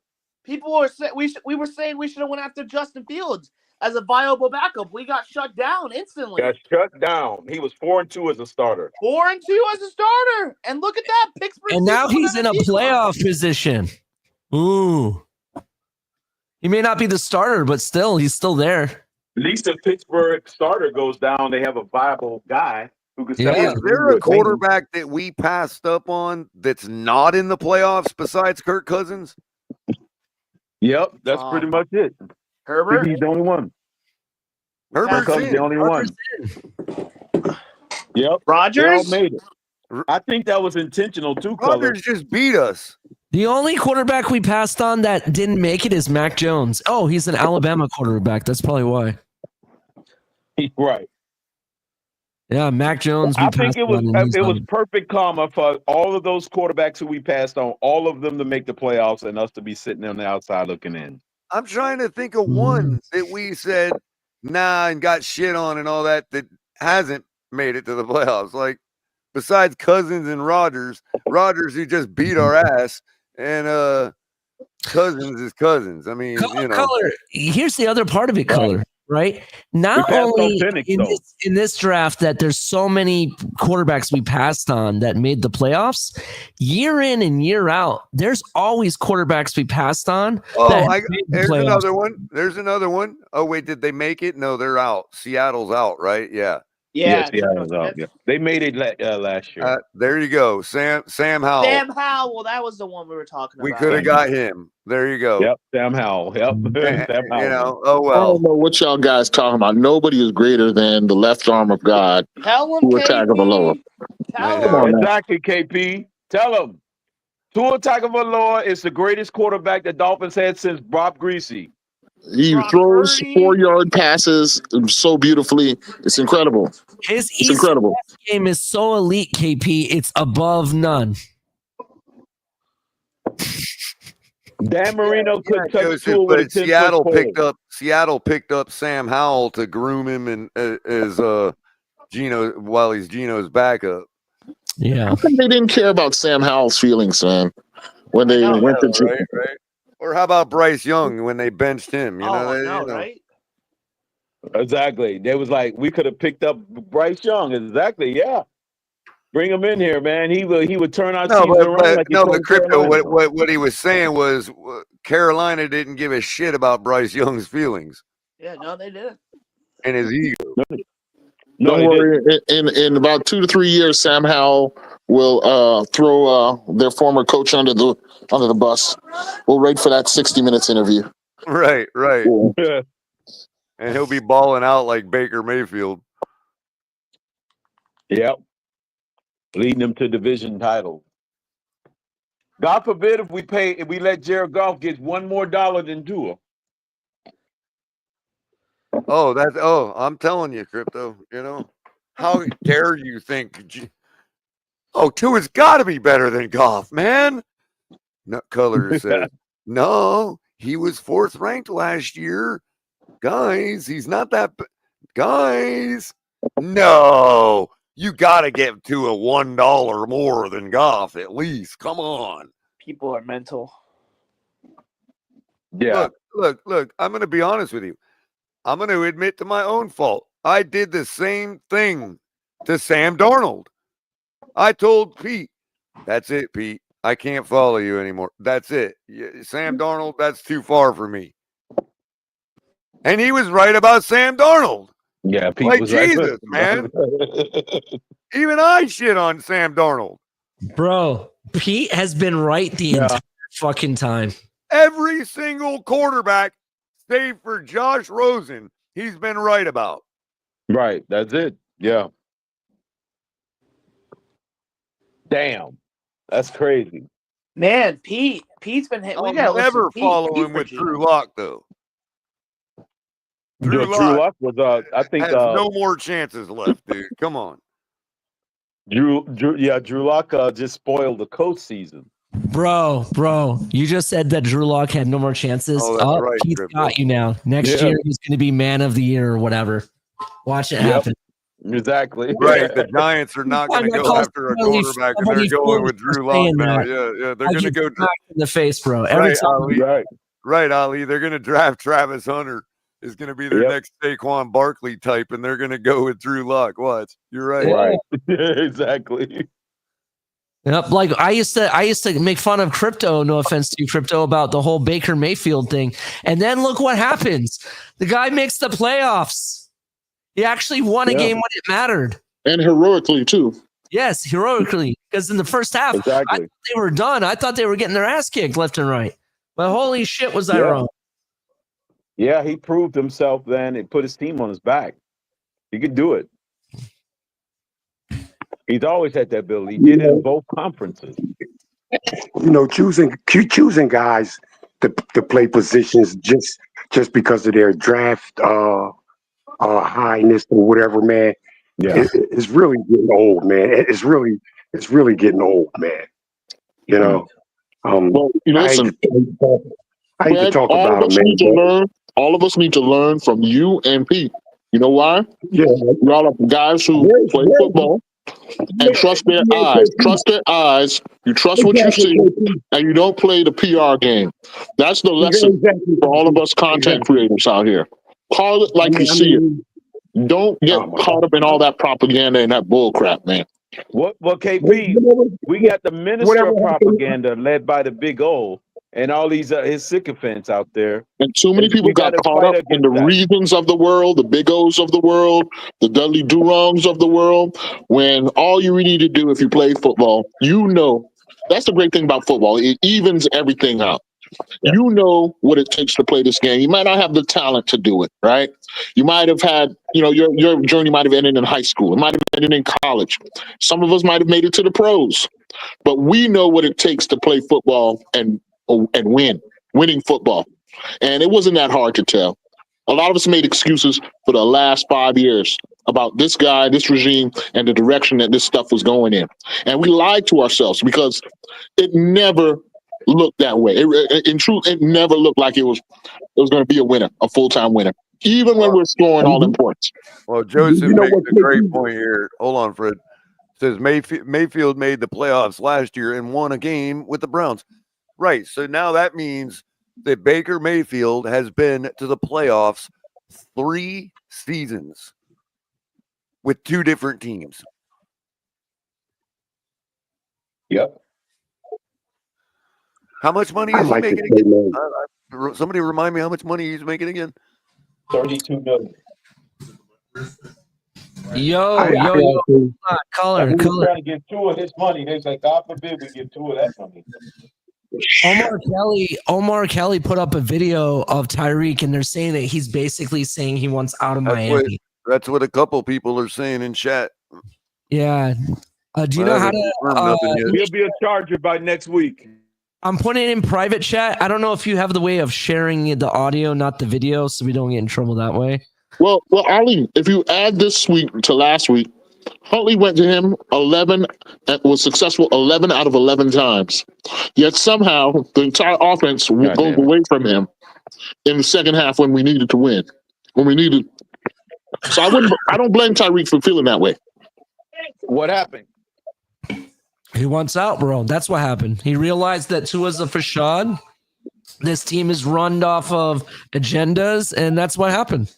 People were saying we were saying we should have went after Justin Fields as a viable backup. We got shut down instantly. Got shut down. He was 4-2 as a starter. 4-2 as a starter, and look at that, Pittsburgh. And now he's in a playoff position. Ooh. He may not be the starter, but still, he's still there. At least if Pittsburgh starter goes down, they have a viable guy who can step Is there a quarterback that we passed up on that's not in the playoffs besides Kirk Cousins? Yep, that's pretty much it. Herbert? He's the only one. Herbert's the only one. Yep. Rodgers? They all made it. I think that was intentional too, Color. Rodgers just beat us. The only quarterback we passed on that didn't make it is Mac Jones. Oh, he's an Alabama quarterback. That's probably why. Right. Yeah, Mac Jones. I think it was perfect karma for all of those quarterbacks who we passed on, all of them to make the playoffs and us to be sitting on the outside looking in. I'm trying to think of one that we said nah and got shit on and all that hasn't made it to the playoffs. Like besides Cousins and Rodgers who just beat our ass, and Cousins is Cousins. I mean, Color. Here's the other part of it, Color. Right? Not only in this draft that there's so many quarterbacks we passed on that made the playoffs, year in and year out, there's always quarterbacks we passed on. There's another one. Oh, wait, did they make it? No, they're out. Seattle's out, right? Yeah. Yeah, Seattle's out. Yeah. They made it last year. There you go. Sam Howell. Sam Howell, that was the one we were talking about. We could have got him. There you go. Yep, Sam Howell. Yep. Sam Howell. Oh well. I don't know what y'all guys talking about. Nobody is greater than the left arm of God. Tell him, Tua Tagovailoa. Exactly, KP. Tell him. Tua Tagovailoa is the greatest quarterback the Dolphins had since Bob Greasy. He throws 4-yard passes so beautifully. It's incredible. His incredible game is so elite, KP. It's above none. Dan Marino could touch Joseph, Tua with a but 10-foot Seattle picked up Sam Howell to groom him and as Gino while he's Gino's backup. Yeah. How come they didn't care about Sam Howell's feelings, man? When they went to right. Or how about Bryce Young when they benched him? You know, right? Exactly. They was like, we could have picked up Bryce Young. Exactly. Yeah. Bring him in here, man. He would turn our season around. Like the crypto. What he was saying was Carolina didn't give a shit about Bryce Young's feelings. Yeah, no, they didn't. And his ego. Don't worry. In about 2 to 3 years, Sam Howell will throw their former coach under the bus. We'll wait for that 60 Minutes interview. Right. Yeah. And he'll be balling out like Baker Mayfield. Yep. Leading them to division title. God forbid if we let Jared Goff get $1 more than Tua. I'm telling you, crypto. You know, how dare you think? Tua's got to be better than Goff, man. Nut Color says no. He was 4th ranked last year, guys. He's not that. Guys, no. You got to give Tua $1 more than Goff at least. Come on. People are mental. Yeah. Look. I'm going to be honest with you. I'm going to admit to my own fault. I did the same thing to Sam Darnold. I told Pete, that's it, Pete. I can't follow you anymore. That's it. Sam Darnold, that's too far for me. And he was right about Sam Darnold. Yeah, Pete like was Jesus, right. Man. Even I shit on Sam Darnold. Bro, Pete has been right the entire fucking time. Every single quarterback, save for Josh Rosen, he's been right about. Right, that's it. Yeah. Damn, that's crazy. Man, Pete's been hit. We gotta never listen to follow Pete him with Drew Lock though. Drew Lock was I think has no more chances left, dude. Come on. Drew Lock just spoiled the coach season. Bro, you just said that Drew Lock had no more chances. Oh, that's right, Pete's got you now. Next year he's going to be man of the year or whatever. Watch it happen. Exactly. Right. The Giants are not going to go after a quarterback, and they're going with Drew Lock now. Yeah. They're going to go in the face, bro. Every time. Ali. Right, Ali. They're going to draft Travis Hunter. Is going to be their next Saquon Barkley type, and they're going to go with Drew Lock. Watch. You're right. Right. Exactly. Yep, like I used to make fun of crypto, no offense to you, crypto, about the whole Baker Mayfield thing. And then look what happens. The guy makes the playoffs. He actually won a game when it mattered. And heroically, too. Yes, heroically. Because in the first half, I thought they were done. I thought they were getting their ass kicked left and right. But holy shit, was I wrong. Yeah, he proved himself then. It put his team on his back. He could do it. He's always had that ability. He did it in both conferences. You know, choosing guys to play positions just because of their draft highness or whatever, man. Yeah, it's really getting old, man. It's really getting old, man. You know. Well, listen, I hate to talk about it, man. All of us need to learn from you and Pete. You know why? Yeah, y'all are guys who play football. And trust their eyes. Trust their eyes. You trust what you see, and you don't play the PR game. That's the lesson for all of us content creators out here. Call it like you see it. Don't get caught up in all that propaganda and that bull crap, man. Well, KP, we got the minister of propaganda led by the Big O and all these his sycophants out there. And too many people got caught up in the reasons of the world, the Big O's of the world, the Dudley Durongs of the world, when all you need to do if you play football, that's the great thing about football. It evens everything out. Yeah. You know what it takes to play this game. You might not have the talent to do it, right? You might have had, your journey might have ended in high school. It might have ended in college. Some of us might have made it to the pros. But we know what it takes to play football and winning football. And it wasn't that hard to tell. A lot of us made excuses for the last 5 years about this guy, this regime, and the direction that this stuff was going in. And we lied to ourselves because it never look that way. In truth, it never looked like it was going to be a winner, a full-time winner, even when we're scoring all them points. Well, Joseph makes a great point here. Hold on, Fred. Says Mayfield made the playoffs last year and won a game with the Browns. Right. So now that means that Baker Mayfield has been to the playoffs 3 seasons with 2 different teams. Yep. How much money is he making again? Somebody remind me how much money he's making again? $32 million. Yo, caller. Trying to get Tua his money. They say, God forbid we get Tua that money. Omar Kelly put up a video of Tyreek, and they're saying that he's basically saying he wants out of Miami. That's what a couple people are saying in chat. Yeah. Do you know how to? He'll be a Charger by next week. I'm putting it in private chat. I don't know if you have the way of sharing the audio, not the video, so we don't get in trouble that way. Well, Ali, if you add this week to last week, Huntley went to him 11 and was successful 11 out of 11 times. Yet somehow the entire offense goes away from him in the second half when we needed to win. So I don't blame Tyreek for feeling that way. What happened? He wants out, bro. That's what happened. He realized that Tua's a fashad. This team is run off of agendas, and that's what happened.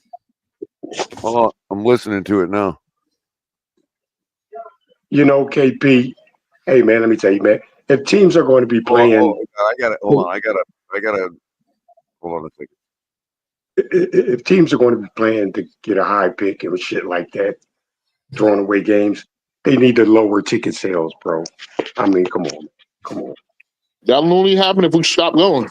Oh, I'm listening to it now. You know, KP. Hey, man, let me tell you, man. If teams are going to be playing, hold on a second. If teams are going to be playing to get a high pick and shit like that, throwing away games, they need to lower ticket sales, bro. I mean, come on. That'll only happen if we stop going.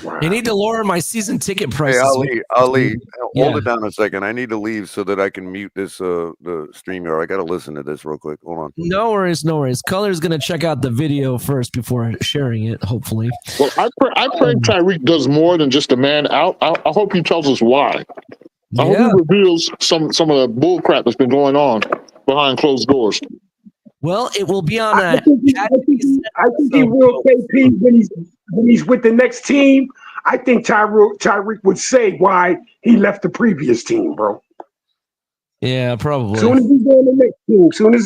Wow. They need to lower my season ticket prices. Hey, Ali, hold it down a second. I need to leave so that I can mute this the StreamYard. I got to listen to this real quick. Hold on. No worries. Color's going to check out the video first before sharing it, hopefully. Well, I pray Tyreek does more than just a man out. I hope he tells us why. I hope he reveals some of the bull crap that's been going on behind closed doors. Well, it will be on I think he will, KP, when he's with the next team. I think Tyreek would say why he left the previous team, bro. Yeah, probably. Soon as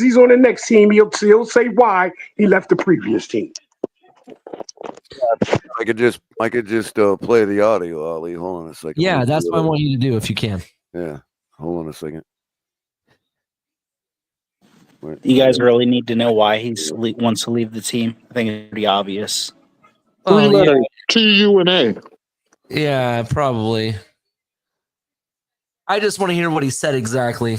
he's on the next team, he'll say why he left the previous team. I could just play the audio, Ali. Hold on a second. Yeah, that's what I want you to do if you can. Yeah, hold on a second. You guys really need to know why he wants to leave the team. I think it's pretty obvious. Three letters, T-U-N-A. Yeah, probably. I just want to hear what he said exactly.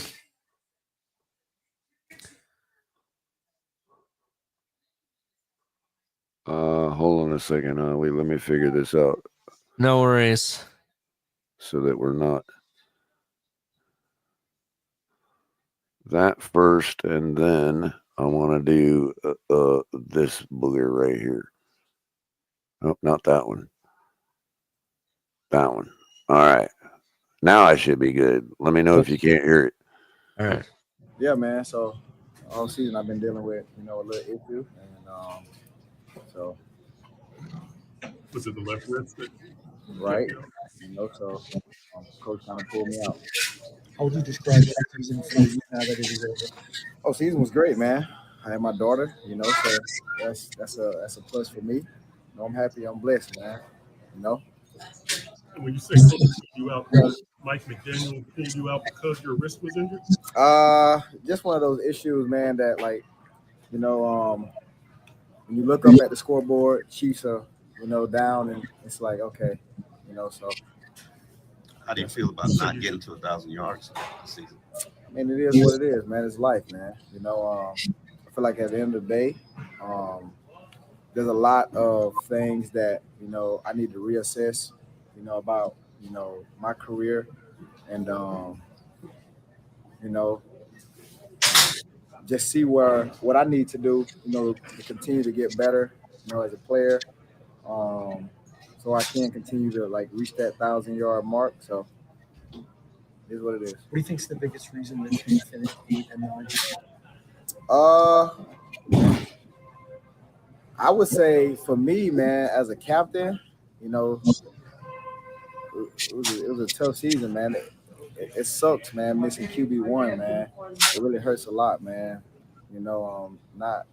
Hold on a second. Let me figure this out. No worries. So that we're not that first, and then I want to do this booger right here. Oh, not that one. That one. All right. Now I should be good. Let me know if you can't hear it. All right. Yeah, man. So all season I've been dealing with, a little issue, and so. Was it the left wrist? Right. So coach kind of pulled me out. How would you describe that season for you now that it is over? Oh, season was great, man. I had my daughter, so that's a plus for me. I'm happy, I'm blessed, man. When you say coach pulled you out, Mike McDaniel pulled you out because your wrist was injured? Just one of those issues, man, that when you look up at the scoreboard, Chiefs are, down, and it's like, okay, so. How do you feel about not getting to 1,000 yards this season? I mean, it is what it is, man. It's life, man. I feel like at the end of the day, there's a lot of things that, I need to reassess, about, my career and, just see what I need to do, to continue to get better, as a player. So I can continue to reach that 1,000-yard mark. So it is what it is. What do you think is the biggest reason that you finished 8 and 9? I would say for me, man, as a captain, you know, it was a tough season, man. It sucks, man, missing QB1, man. It really hurts a lot, man. You know, not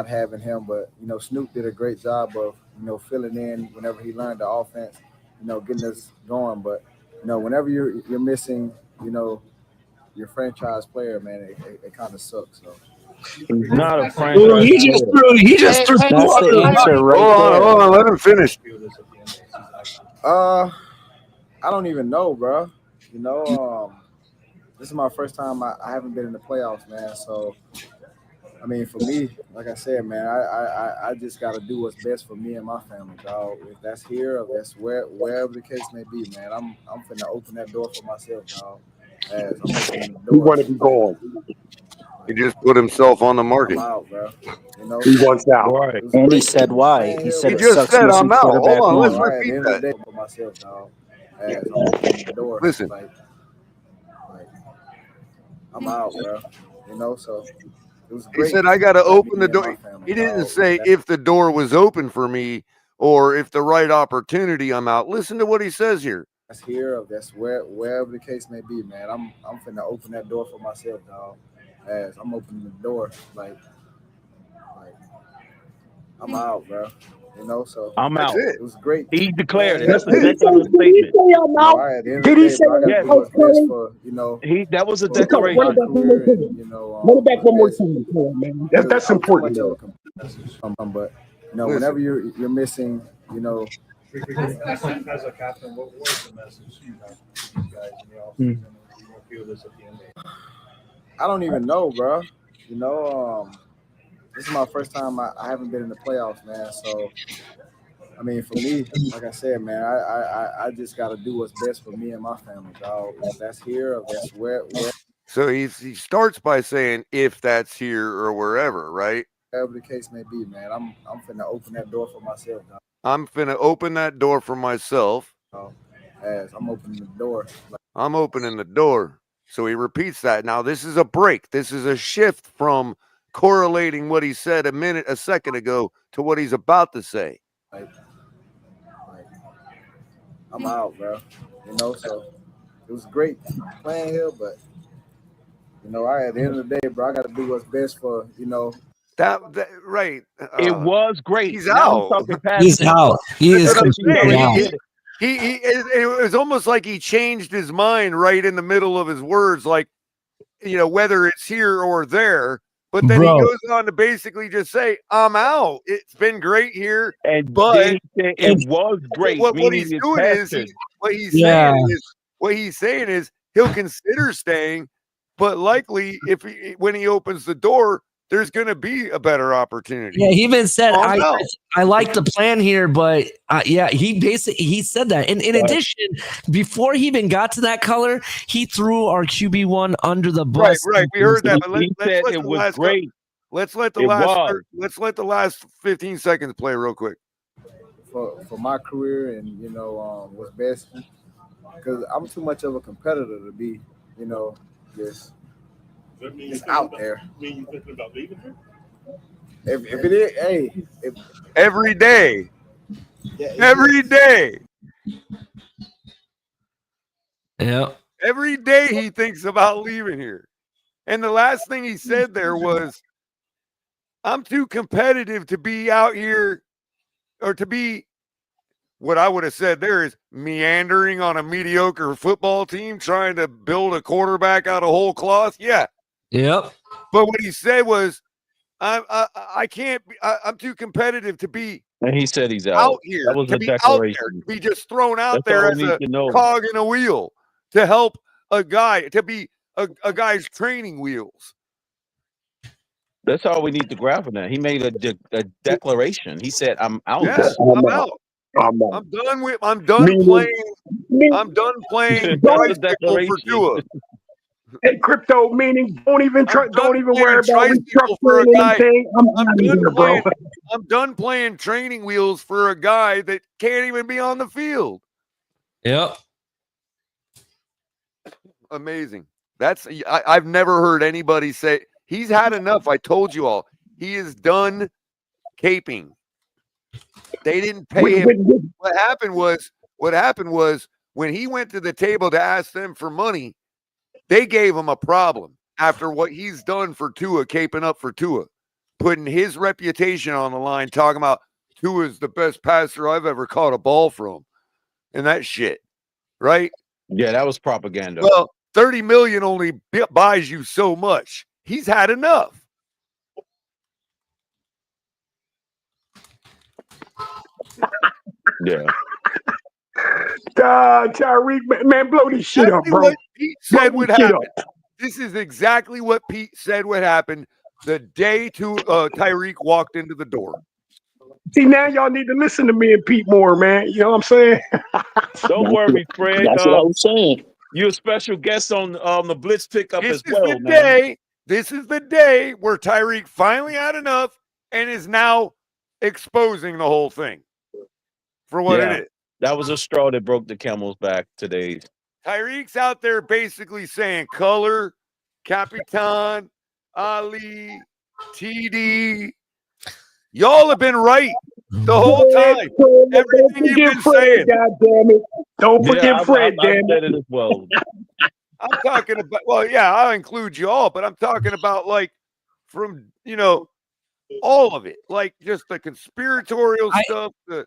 having him, but you know, Snoop did a great job of filling in whenever he learned the offense, getting us going. But whenever you're missing, your franchise player, man, it kind of sucks. So. Not a Ooh, franchise he just player. threw. He just threw. That's the answer right Hold there. on, let him finish. I don't even know, bro. This is my first time. I haven't been in the playoffs, man. So, I mean, for me, like I said, man, I just got to do what's best for me and my family, dog. If that's here or that's wherever the case may be, man, I'm finna open that door for myself, dog. As I'm opening the He door. want to be gone. He just put himself on the I'm market. out, bro. He wants out. Right. And he said why. He said He it just sucks said, missing "I'm out." Hold quarterback on, let's one. Right, at the repeat end of that. the day, for myself, dog. As I'm opening the door. Listen. Like I'm out, bro. So it was He great. said, "I got to for open me the and my door." family, He didn't dog. say if the door was open for me or if the right opportunity, I'm out. Listen to what he says here. That's here or that's wherever the case may be, man. I'm finna open that door for myself, dog. As I'm opening the door, like I'm out, bro. So I'm That's out. it. it was great. He declared it. That's That's a it. declarative statement. All right, at the end of the day, bro, I gotta do what's best for That was a for my declaration. career and Run it back one more what's time, come on, man. That's I'm too important, much of though. a but Listen. whenever you're missing, As a captain, what was the message you have to these guys in the offseason? And you won't feel this at the end of I don't even know, bro. This is my first time. I haven't been in the playoffs, man. So, I mean, for me, like I said, man, I just got to do what's best for me and my family, dog. If that's here or that's where So he starts by saying, if that's here or wherever, right? wherever the case may be, man. I'm finna open that door for myself, dog. I'm finna open that door for myself. As I'm opening the door. I'm opening the door. So he repeats that. Now, this is a break. This is a shift from correlating what he said a second ago to what he's about to say. Like, I'm out, bro. So it was great playing here, but at the end of the day, bro, I got to do what's best for that right. It was great. He's Now out. talking past He's it. out. He is That's what I'm completely saying. out. It was almost like he changed his mind right in the middle of his words, like, whether it's here or there. But then he goes on to basically just say, I'm out. It's been great here. And but then he said it was great. What meaning he's it's doing past is, tense. what he's saying is he'll consider staying, but likely when he opens the door, there's going to be a better opportunity. Yeah, he even said, I'm out. I like the plan here, but yeah, he said that. And in addition, before he even got to that color, he threw our QB1 under the bus. Right. We heard that, but He said it was great. Let's let the It last was. let's let the last 15 seconds play real quick. For my career and what's best, because I'm too much of a competitor to be just out there. Mean you thinking about leaving here? If it is, hey, every day, every day. Yeah. Every day he thinks about leaving here. And the last thing he said there was, I'm too competitive to be out here, or to be, what I would have said there is meandering on a mediocre football team trying to build a quarterback out of whole cloth. Yeah. Yep. But what he said was, I can't be, I'm too competitive to be And he said he's out. here, That was to a be out there, declaration. to be just thrown out That's all there we as need a to know. cog in a wheel, to help a guy, to be a guy's training wheels. That's all we need to grab from that. He made a declaration. He said, I'm out. Yeah, I'm out. I'm done playing That's a bicycle for declaration. Tua. Hey, crypto, meaning don't even worry about tricycle for a restructuring guy. anything. I'm out of here, bro. I'm done playing training wheels for a guy that can't even be on the field. Yep. Amazing. I've never heard anybody say he's had enough. I told you all. He is done caping. They didn't pay him. What happened was when he went to the table to ask them for money, they gave him a problem after what he's done for Tua, caping up for Tua, putting his reputation on the line, talking about Tua's the best passer I've ever caught a ball from, and that shit, right? Yeah, that was propaganda. Well, $30 million only buys you so much. He's had enough. Yeah. Tyreek, man, blow this shit up, bro. What Pete said would happen. This is exactly what Pete said would happen the day Tyreek walked into the door. See, now y'all need to listen to me and Pete more, man. You know what I'm saying? Don't worry, Fred. That's what I was saying. You're a special guest on the Blitz pickup This as well, is the man. day. This is the day where Tyreek finally had enough and is now exposing the whole thing for what it is. That was a straw that broke the camel's back today. Tyreek's out there basically saying color, Capitan, Ali, TD. Y'all have been right the whole time. Everything you've been saying. God damn it. Don't forget Fred, I damn said it. it as well. I'm talking about, well, yeah, I'll include you all, but I'm talking about like from, all of it. Like just the conspiratorial stuff, the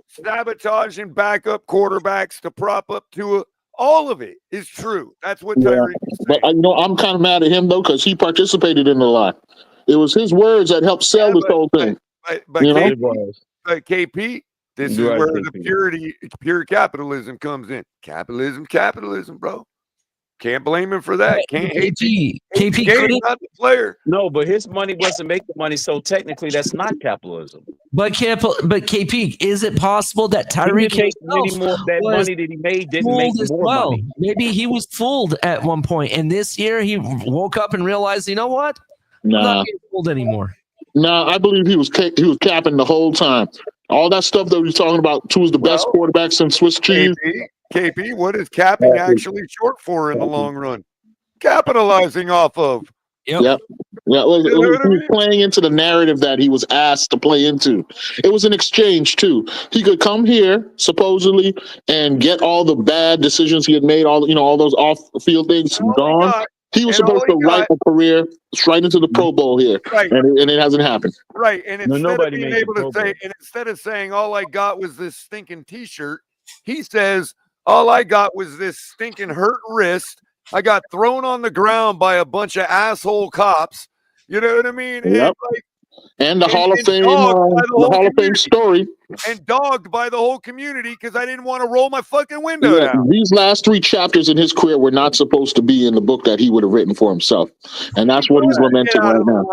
sabotaging backup quarterbacks to prop up Tua. All of it is true. That's what Tyreek is saying. But I'm kind of mad at him though because he participated in the lie. It was his words that helped sell this whole thing. But KP, this is where the pure capitalism comes in. Capitalism, bro. Can't blame him for that. Can't hate KP not the player. No, but his money wasn't making money, so technically that's not capitalism. But KP, is it possible that Tyreek that money that he made didn't make more money? Maybe he was fooled at one point, and this year he woke up and realized, you know what? I'm not being fooled anymore. Nah, I believe he was capping the whole time. All that stuff that we're talking about, Tua's the best quarterback since Swiss cheese. KP, what is capping actually short for in the long run? Capitalizing off of. Yep. Yeah, well, he was playing into the narrative that he was asked to play into. It was an exchange too. He could come here supposedly and get all the bad decisions he had made, all those off-field things gone. He was supposed to write a career right into the Pro Bowl here, and it hasn't happened. Right, and instead of saying all I got was this stinking T-shirt, he says all I got was this stinking hurt wrist. I got thrown on the ground by a bunch of asshole cops. You know what I mean? Yep. And the Hall of Fame, story. And dogged by the whole community because I didn't want to roll my fucking window down. These last 3 chapters in his career were not supposed to be in the book that he would have written for himself. And that's what he's lamenting right now.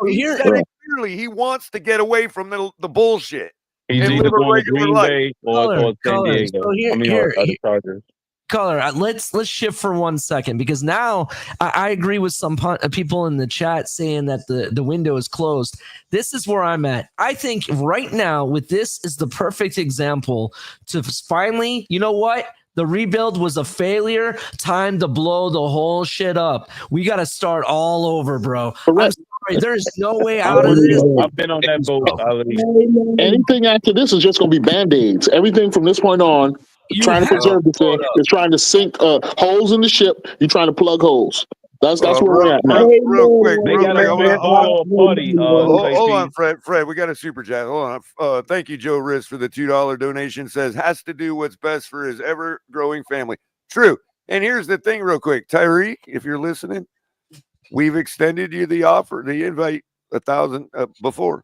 He said it clearly. He wants to get away from the bullshit. He's either going to Green Bay or San Diego. The Chargers. Color, let's shift for 1 second because now I agree with some people in the chat saying that the window is closed. This is where I'm at. I think right now with this is the perfect example to finally, you know what? The rebuild was a failure. Time to blow the whole shit up. We got to start all over, bro. I'm sorry. There's no way out of this. I've been on that boat. Anything after this is just going to be Band-Aids. Everything from this point on, trying to preserve the thing is trying to sink holes in the ship. You're trying to plug holes. That's where we're at now. Real quick. Hold on, Fred. We got a super chat. Hold on. Thank you, Joe Riss, for the $2 donation. Says has to do what's best for his ever-growing family. True. And here's the thing, real quick, Tyreek, if you're listening, we've extended you the offer, the invite 1,000 before.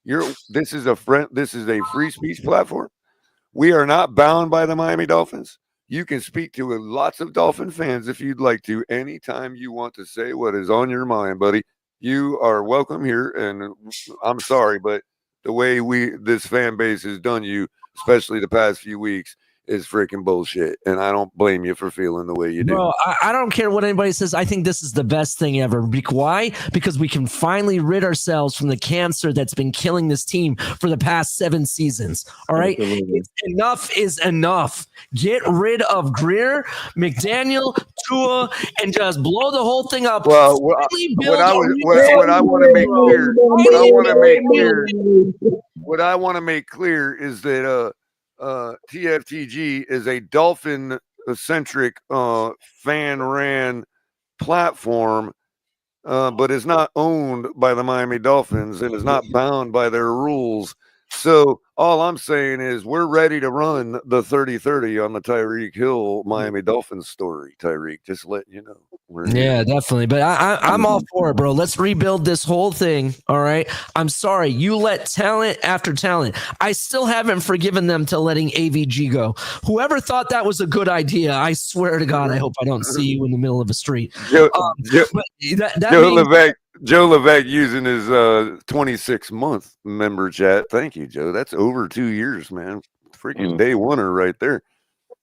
This is a free speech platform. We are not bound by the Miami Dolphins. You can speak to lots of Dolphin fans if you'd like to. Anytime you want to say what is on your mind, buddy, you are welcome here. And I'm sorry, but the way this fan base has done you, especially the past few weeks, is freaking bullshit. And I don't blame you for feeling the way you do. Bro, I don't care what anybody says. I think this is the best thing ever. Why? Because we can finally rid ourselves from the cancer that's been killing this team for the past 7 seasons. All right? Enough is enough. Get rid of Greer, McDaniel, Tua, and just blow the whole thing up. Well, what I want to make clear, what I want to make clear is that TFTG is a Dolphin-centric fan-ran platform, but is not owned by the Miami Dolphins and is not bound by their rules. So all I'm saying is we're ready to run the 30-30 on the Tyreek Hill Miami Dolphins story, Tyreek. Just let you know. Yeah, definitely. But I'm all for it, bro. Let's rebuild this whole thing. All right. I'm sorry. You let talent after talent. I still haven't forgiven them to letting AVG go. Whoever thought that was a good idea, I swear to God, I hope I don't see you in the middle of a street. Joe Levesque using his 26-month member chat. Thank you, Joe. That's over 2 years, man. Freaking day oneer right there.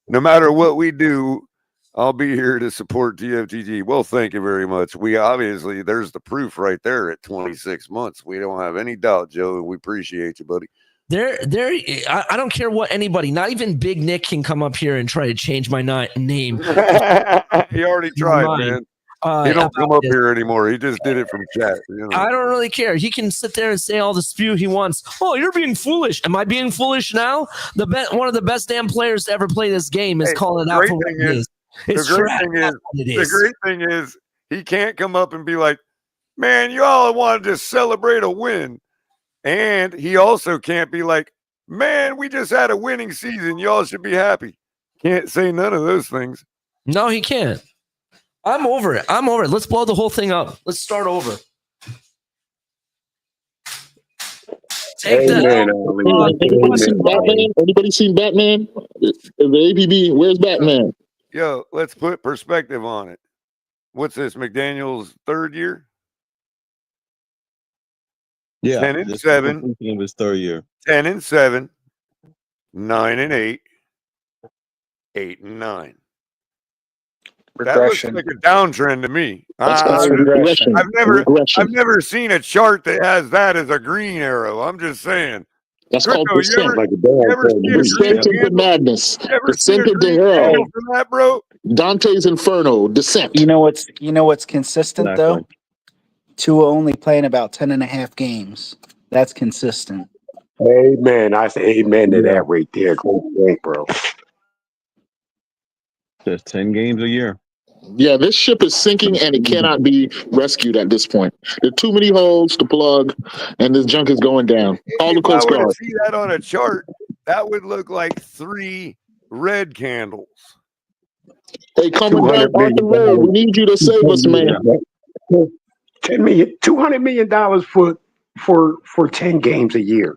No matter what we do, I'll be here to support TFTG. Well, thank you very much. We obviously, there's the proof right there at 26 months. We don't have any doubt, Joe. We appreciate you, buddy. I don't care what anybody, not even Big Nick, can come up here and try to change my name. He already tried, man. He don't come up here anymore. He just did it from chat. You know. I don't really care. He can sit there and say all the spew he wants. Oh, you're being foolish. Am I being foolish now? One of the best damn players to ever play this game is calling it out for what it is. The great thing is he can't come up and be like, man, you all want to just celebrate a win. And he also can't be like, man, we just had a winning season. Y'all should be happy. Can't say none of those things. No, he can't. I'm over it. Let's blow the whole thing up. Let's start over. Anybody seen Batman? The ABB, where's Batman? Yo, let's put perspective on it. What's this, McDaniel's 3rd year? Yeah, 10-7. His 3rd year. 10-7, 9-8, 8-9. That looks like a downtrend to me. I've never seen a chart that has that as a green arrow. I'm just saying. That's called descent. Descent into madness. Descent into hell. That, bro? Dante's Inferno. Descent. You know what's consistent though? Tua only playing about 10.5 games. That's consistent. Amen. I say amen to that right there. Great point, bro. Just 10 games a year. Yeah, this ship is sinking and it cannot be rescued at this point. There are too many holes to plug, and this junk is going down. Call the Coast Guard. If I were to see that on a chart, that would look like 3 red candles. Hey, coming down on the road. We need you to save us, man. $200 million for 10 games a year.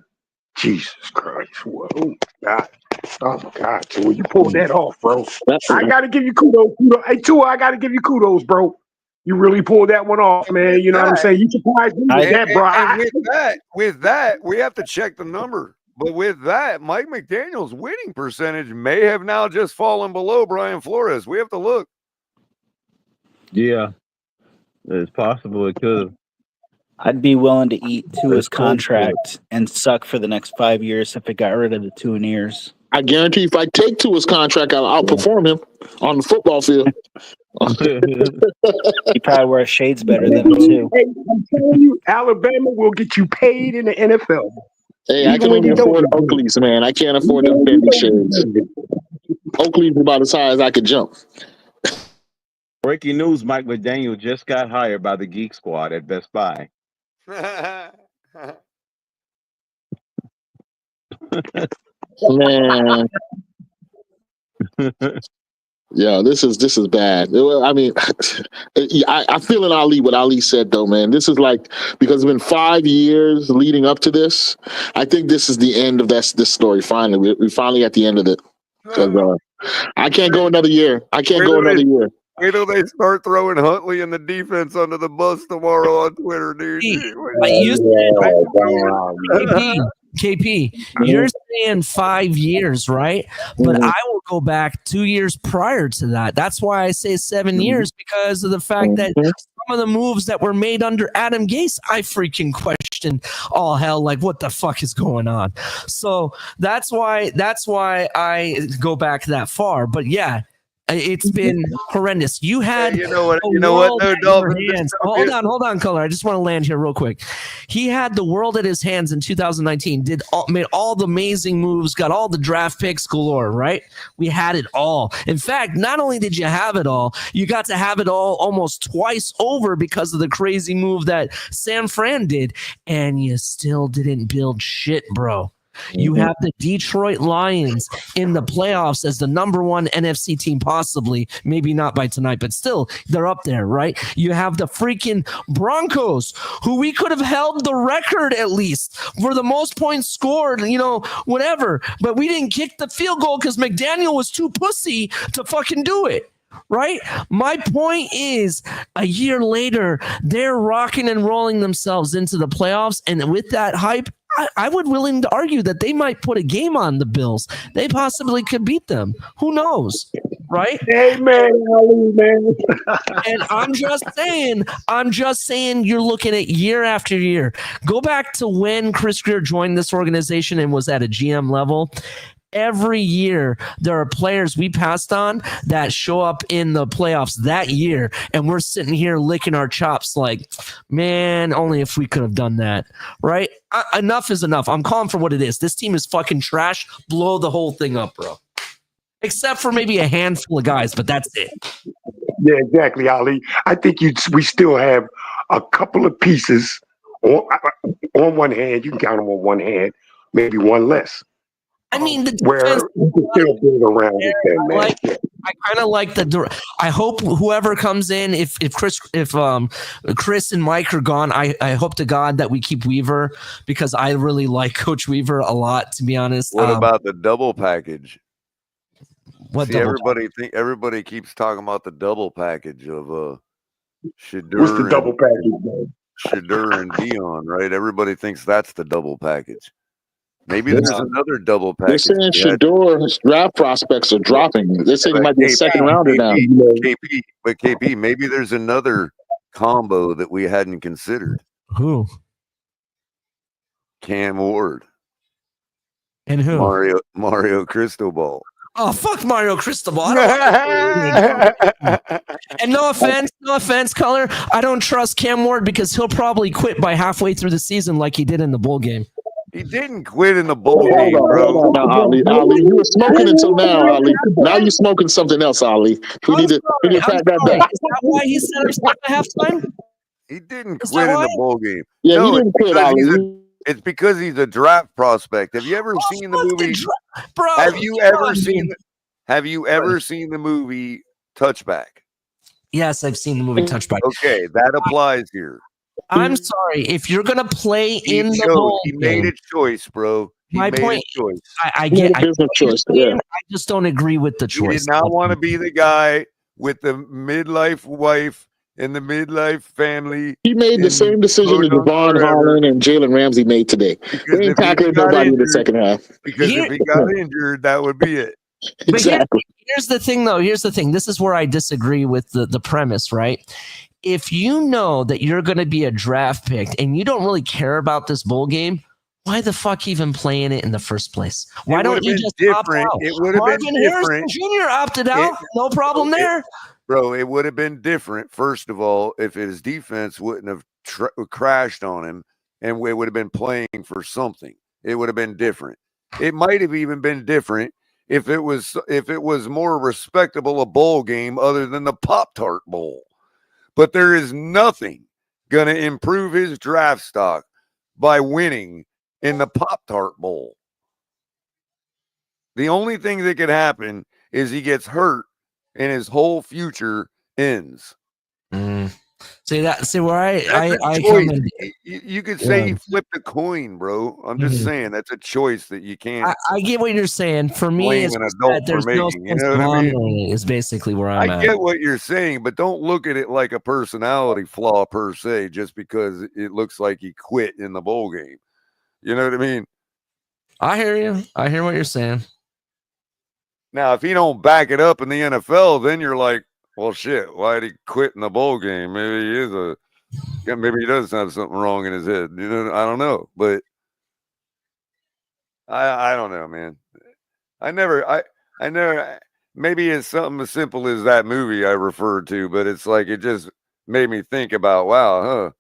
Jesus Christ. Whoa. God. Oh my God, Tua, you pulled that off, bro. I gotta give you kudos. Hey, Tua, I gotta give you kudos, bro. You really pulled that one off, man. You know what I'm saying? You surprised me with that, bro. With that, we have to check the number. But with that, Mike McDaniel's winning percentage may have now just fallen below Brian Flores. We have to look. Yeah, it's possible it could. I'd be willing to eat Tua's contract and suck for the next 5 years if it got rid of the Tuaneers. I guarantee if I take Tua's contract, I'll outperform him on the football field. He probably wears shades better than him, too. Hey, I'm telling you, Alabama will get you paid in the NFL. Hey, I can only afford Oakleys, man. I can't afford them fancy shades. Oakley's about as high as I could jump. Breaking news, Mike McDaniel just got hired by the Geek Squad at Best Buy. Man. Yeah, this is bad. I mean, I feel in Ali what Ali said though, man. This is like, because it's been 5 years leading up to this. I think this is the end of this story. Finally, we're finally at the end of it. Because I can't go another year. Wait till they start throwing Huntley and the defense under the bus tomorrow on Twitter, dude. KP, you're saying 5 years, right? But I will go back 2 years prior to that. That's why I say 7 years, because of the fact that some of the moves that were made under Adam Gase, I freaking questioned. All hell, like what the fuck is going on? So that's why I go back that far. But yeah, it's been horrendous. You had you know what? the You know what? world Though, at your Dolphins. hands. Hold on, Color. I just want to land here real quick. He had the world at his hands in 2019. Made all the amazing moves, got all the draft picks galore. Right? We had it all. In fact, not only did you have it all, you got to have it all almost twice over because of the crazy move that San Fran did, and you still didn't build shit, bro. You have the Detroit Lions in the playoffs as the number one NFC team, possibly, maybe not by tonight, but still, they're up there, right? You have the freaking Broncos, who we could have held the record at least for the most points scored, whatever. But we didn't kick the field goal because McDaniel was too pussy to fucking do it. Right? My point is, a year later, they're rocking and rolling themselves into the playoffs. And with that hype, I would willing to argue that they might put a game on the Bills. They possibly could beat them. Who knows? Right? Hey, man. And I'm just saying you're looking at year after year. Go back to when Chris Greer joined this organization and was at a GM level. Every year, there are players we passed on that show up in the playoffs that year, and we're sitting here licking our chops like, man, only if we could have done that, right? Enough is enough. I'm calling for what it is. This team is fucking trash. Blow the whole thing up, bro. Except for maybe a handful of guys, but that's it. Yeah, exactly, Ali. I think we still have a couple of pieces on one hand. You can count them on one hand, maybe one less. I mean, the where you can still build around with that, man. I kind of like I hope whoever comes in, if Chris and Mike are gone, I hope to God that we keep Weaver, because I really like Coach Weaver a lot, to be honest. What about the double package? Everybody keeps talking about the double package of Shadur. What's the double package, man? Shadur and Dion, right? Everybody thinks that's the double package. Maybe there's another double package. They're saying Shador's draft prospects are dropping. They're saying he might be a second rounder now. KP, maybe there's another combo that we hadn't considered. Who? Cam Ward. And who? Mario Cristobal. Oh, fuck Mario Cristobal. And no offense, Color. I don't trust Cam Ward because he'll probably quit by halfway through the season like he did in the bowl game. He didn't quit in the bowl game, bro. No, Ali, you were smoking until now, Ali. Now you're smoking something else, Ali. We need to track that back. Is that why he set himself at halftime? He didn't quit in the bowl game. Yeah, he didn't quit, Ali. It's because he's a draft prospect. Have you ever seen the movie? Bro, have you ever seen the movie Touchback? Yes, I've seen the movie Touchback. Okay, that applies here. I'm sorry. If you're gonna play in the bowl he made a choice, bro. My point. Choice. I get business choice. Yeah. I just don't agree with the choice. He did not want to be the guy with the midlife wife and the midlife family. He made the same decision that Devon Holland and Jalen Ramsey made today. They ain't tackling nobody in the second half. Because if he got injured, that would be it. Exactly. Here's the thing, though. Here's the thing. This is where I disagree with the premise, right? If you know that you're going to be a draft pick and you don't really care about this bowl game, why the fuck even play in it in the first place? Why don't you just opt out? It would have been different. Harrison Jr. opted out. No problem there. Bro, it would have been different, first of all, if his defense wouldn't have crashed on him and we would have been playing for something. It would have been different. It might have even been different if it was more respectable a bowl game other than the Pop-Tart Bowl. But there is nothing going to improve his draft stock by winning in the Pop-Tart Bowl. The only thing that could happen is he gets hurt and his whole future ends. See where I you could say he flipped a coin, bro. I'm just saying that's a choice that you can't. I get what you're saying. For me, it's that there's no sense honoring is basically where I'm at. I get what you're saying, but don't look at it like a personality flaw per se, just because it looks like he quit in the bowl game. You know what I mean? I hear you. I hear what you're saying. Now, if he don't back it up in the NFL, then you're like, well, shit, why did he quit in the bowl game? Maybe he does have something wrong in his head. You know, I don't know, but I don't know, man. I never. Maybe it's something as simple as that movie I referred to, but it's like it just made me think about, wow, huh?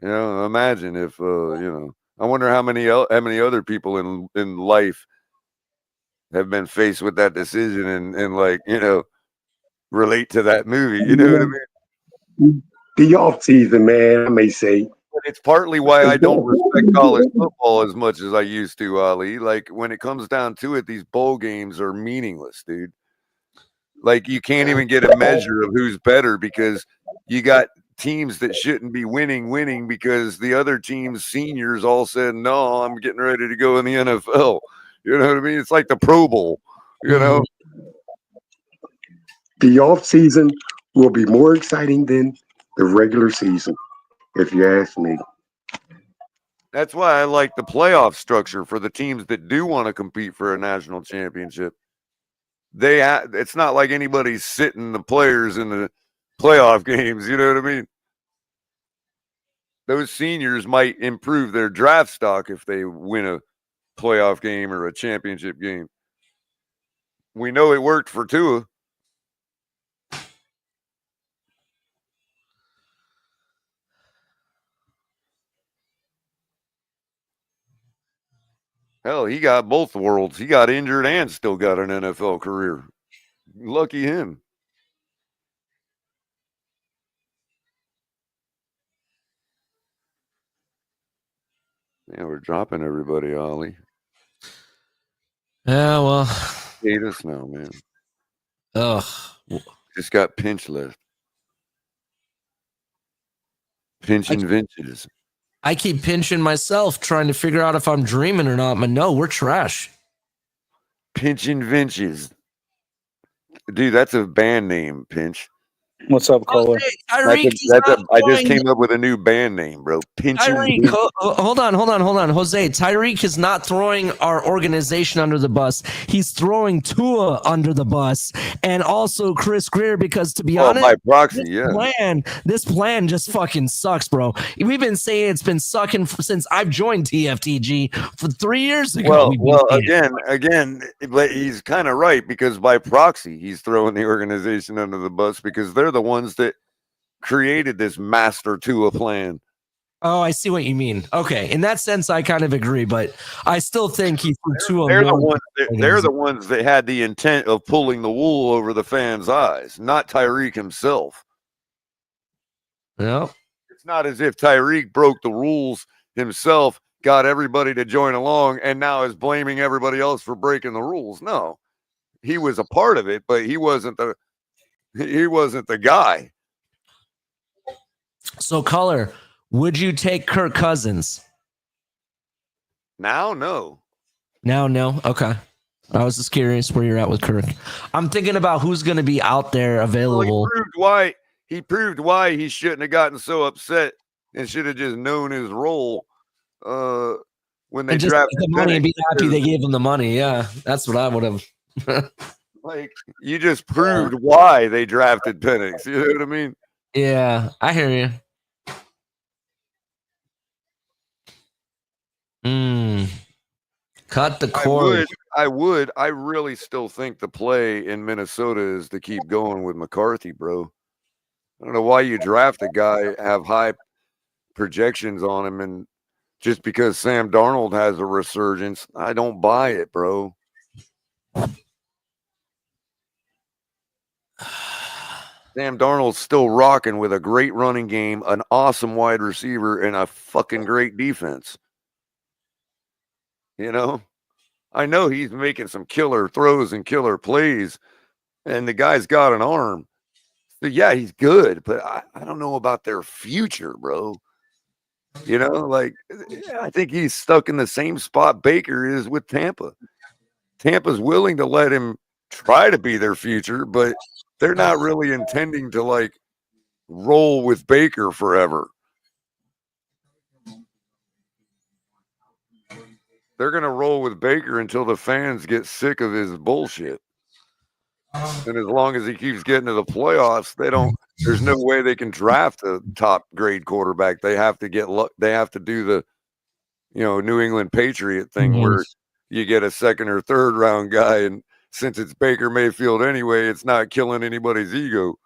You know, imagine if I wonder how many other people in life have been faced with that decision and like, relate to that movie. You know what I mean? The off season, man, I may say. But it's partly why I don't respect college football as much as I used to, Ali. Like when it comes down to it, these bowl games are meaningless, dude. Like you can't even get a measure of who's better because you got teams that shouldn't be winning because the other team's seniors all said, no, I'm getting ready to go in the NFL. You know what I mean? It's like the Pro Bowl, you know? The off season will be more exciting than the regular season, if you ask me. That's why I like the playoff structure for the teams that do want to compete for a national championship. It's not like anybody's sitting the players in the playoff games. You know what I mean? Those seniors might improve their draft stock if they win a playoff game or a championship game. We know it worked for Tua. Hell, he got both worlds. He got injured and still got an NFL career. Lucky him. Yeah, we're dropping everybody, Ollie. Yeah, well. Hate us now, man. Ugh. Just got pinch left. Pinching vintages. I keep pinching myself trying to figure out if I'm dreaming or not, but no, we're trash. Pinching Vinches. Dude, that's a band name, Pinch. What's up, Kohler? I just came up with a new band name, bro. Pinching Vinches. Hold on. Jose, Tyreek is not throwing our organization under the bus. He's throwing Tua under the bus and also Chris Greer because, to be honest, by proxy, this plan just fucking sucks, bro. We've been saying it's been sucking since I've joined TFTG for 3 years ago. Well, again, but he's kind of right because by proxy, he's throwing the organization under the bus because they're the ones that created this master Tua plan. Oh, I see what you mean. Okay, in that sense, I kind of agree, but I still think he's Tua. They're the ones that had the intent of pulling the wool over the fans' eyes, not Tyreek himself. No, it's not as if Tyreek broke the rules himself, got everybody to join along, and now is blaming everybody else for breaking the rules. No, he was a part of it, but he wasn't the guy. So, Color, would you take Kirk Cousins? Now, no. Now, no. Okay. I was just curious where you're at with Kirk. I'm thinking about who's going to be out there available. Well, he proved why he shouldn't have gotten so upset and should have just known his role when they drafted the money and be happy they gave him the money. Yeah, that's what I would have. Like, you just proved why they drafted Penix. You know what I mean? Yeah, I hear you. Cut the cord. I really still think the play in Minnesota is to keep going with McCarthy, bro. I don't know why you draft a guy, have high projections on him, and just because Sam Darnold has a resurgence, I don't buy it, bro. Sam Darnold's still rocking with a great running game, an awesome wide receiver, and a fucking great defense. You know? I know he's making some killer throws and killer plays, and the guy's got an arm. So, yeah, he's good, but I don't know about their future, bro. You know, like, I think he's stuck in the same spot Baker is with Tampa. Tampa's willing to let him try to be their future, but they're not really intending to, like, roll with Baker forever. they're gonna roll with Baker until the fans get sick of his bullshit. And as long as he keeps getting to the playoffs, there's no way they can draft a top grade quarterback. They have to they have to do the, New England Patriot thing where you get a second or third round guy. And since it's Baker Mayfield anyway, it's not killing anybody's ego.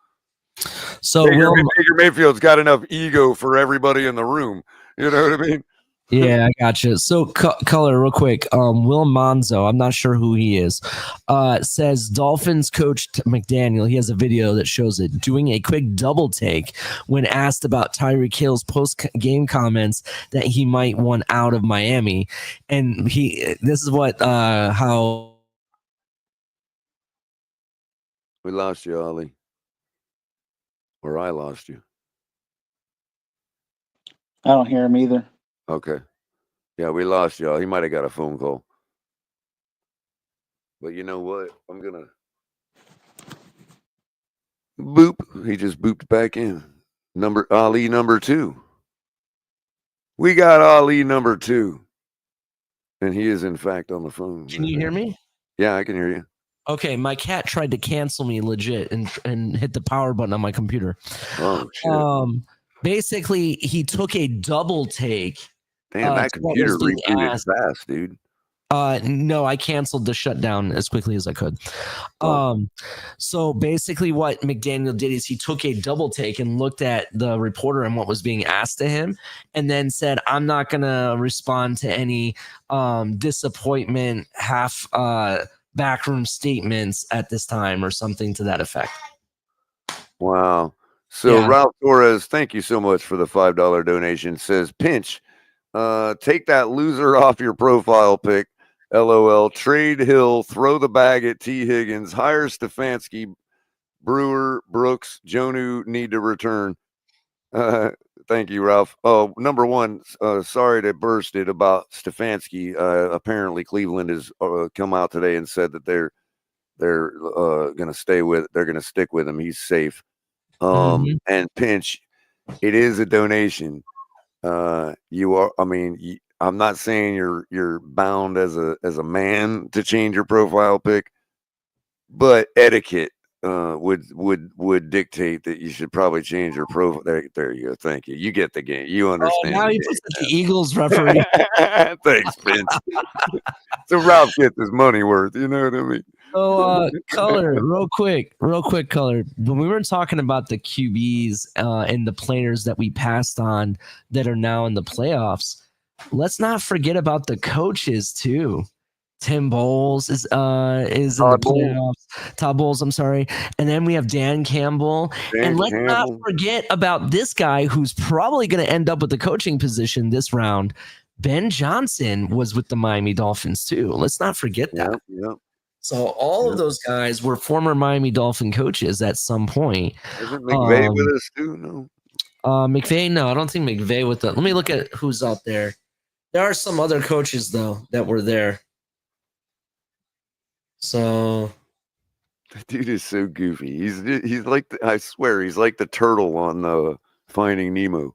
So Baker Mayfield's got enough ego for everybody in the room. You know what I mean? Yeah, I got you. So, color real quick. Will Monzo, I'm not sure who he is, says Dolphins coach McDaniel. He has a video that shows it doing a quick double take when asked about Tyreek Hill's post-game comments that he might want out of Miami, and this is what how we lost you, Ollie, or I lost you. I don't hear him either. Okay. Yeah, we lost y'all. He might have got a phone call. But you know what? I'm going to boop. He just booped back in. Ali number 2. We got Ali number 2. And he is, in fact, on the phone. Can you hear me? Yeah, I can hear you. Okay, my cat tried to cancel me legit and hit the power button on my computer. Oh, shit. Basically, he took a double take. Damn, that computer rebooted fast, dude. No, I canceled the shutdown as quickly as I could. So basically what McDaniel did is he took a double take and looked at the reporter and what was being asked to him and then said, I'm not going to respond to any disappointment, backroom statements at this time or something to that effect. Wow. So Ralph Torres, thank you so much for the $5 donation, says, Pinch, take that loser off your profile pic. LOL. Trade Hill. Throw the bag at T. Higgins. Hire Stefanski. Brewer, Brooks, Jonu need to return. Thank you, Ralph. Oh, number one, sorry to burst it about Stefanski. Apparently, Cleveland has come out today and said that they're going to stay with. They're going to stick with him. He's safe. And Pinch, it is a donation. You are. I mean, I'm not saying you're bound as a man to change your profile pic, but etiquette would dictate that you should probably change your profile. There you go. Thank you. You get the game. You understand. Now he puts the Eagles referee. Thanks, Pinch. So Ralph gets his money worth. You know what I mean? So, Color, real quick, Color. When we were talking about the QBs and the players that we passed on that are now in the playoffs, let's not forget about the coaches too. Tim Bowles is in the playoffs. Todd Bowles, I'm sorry. And then we have Dan Campbell. And let's not forget about this guy who's probably going to end up with the coaching position this round. Ben Johnson was with the Miami Dolphins too. Let's not forget that. Yep. So all of those guys were former Miami Dolphin coaches at some point. Isn't McVay with us too? No. McVay, no, I don't think McVay with that. Let me look at who's out there. There are some other coaches though that were there. So that dude is so goofy. He's like I swear he's like the turtle on Finding Nemo.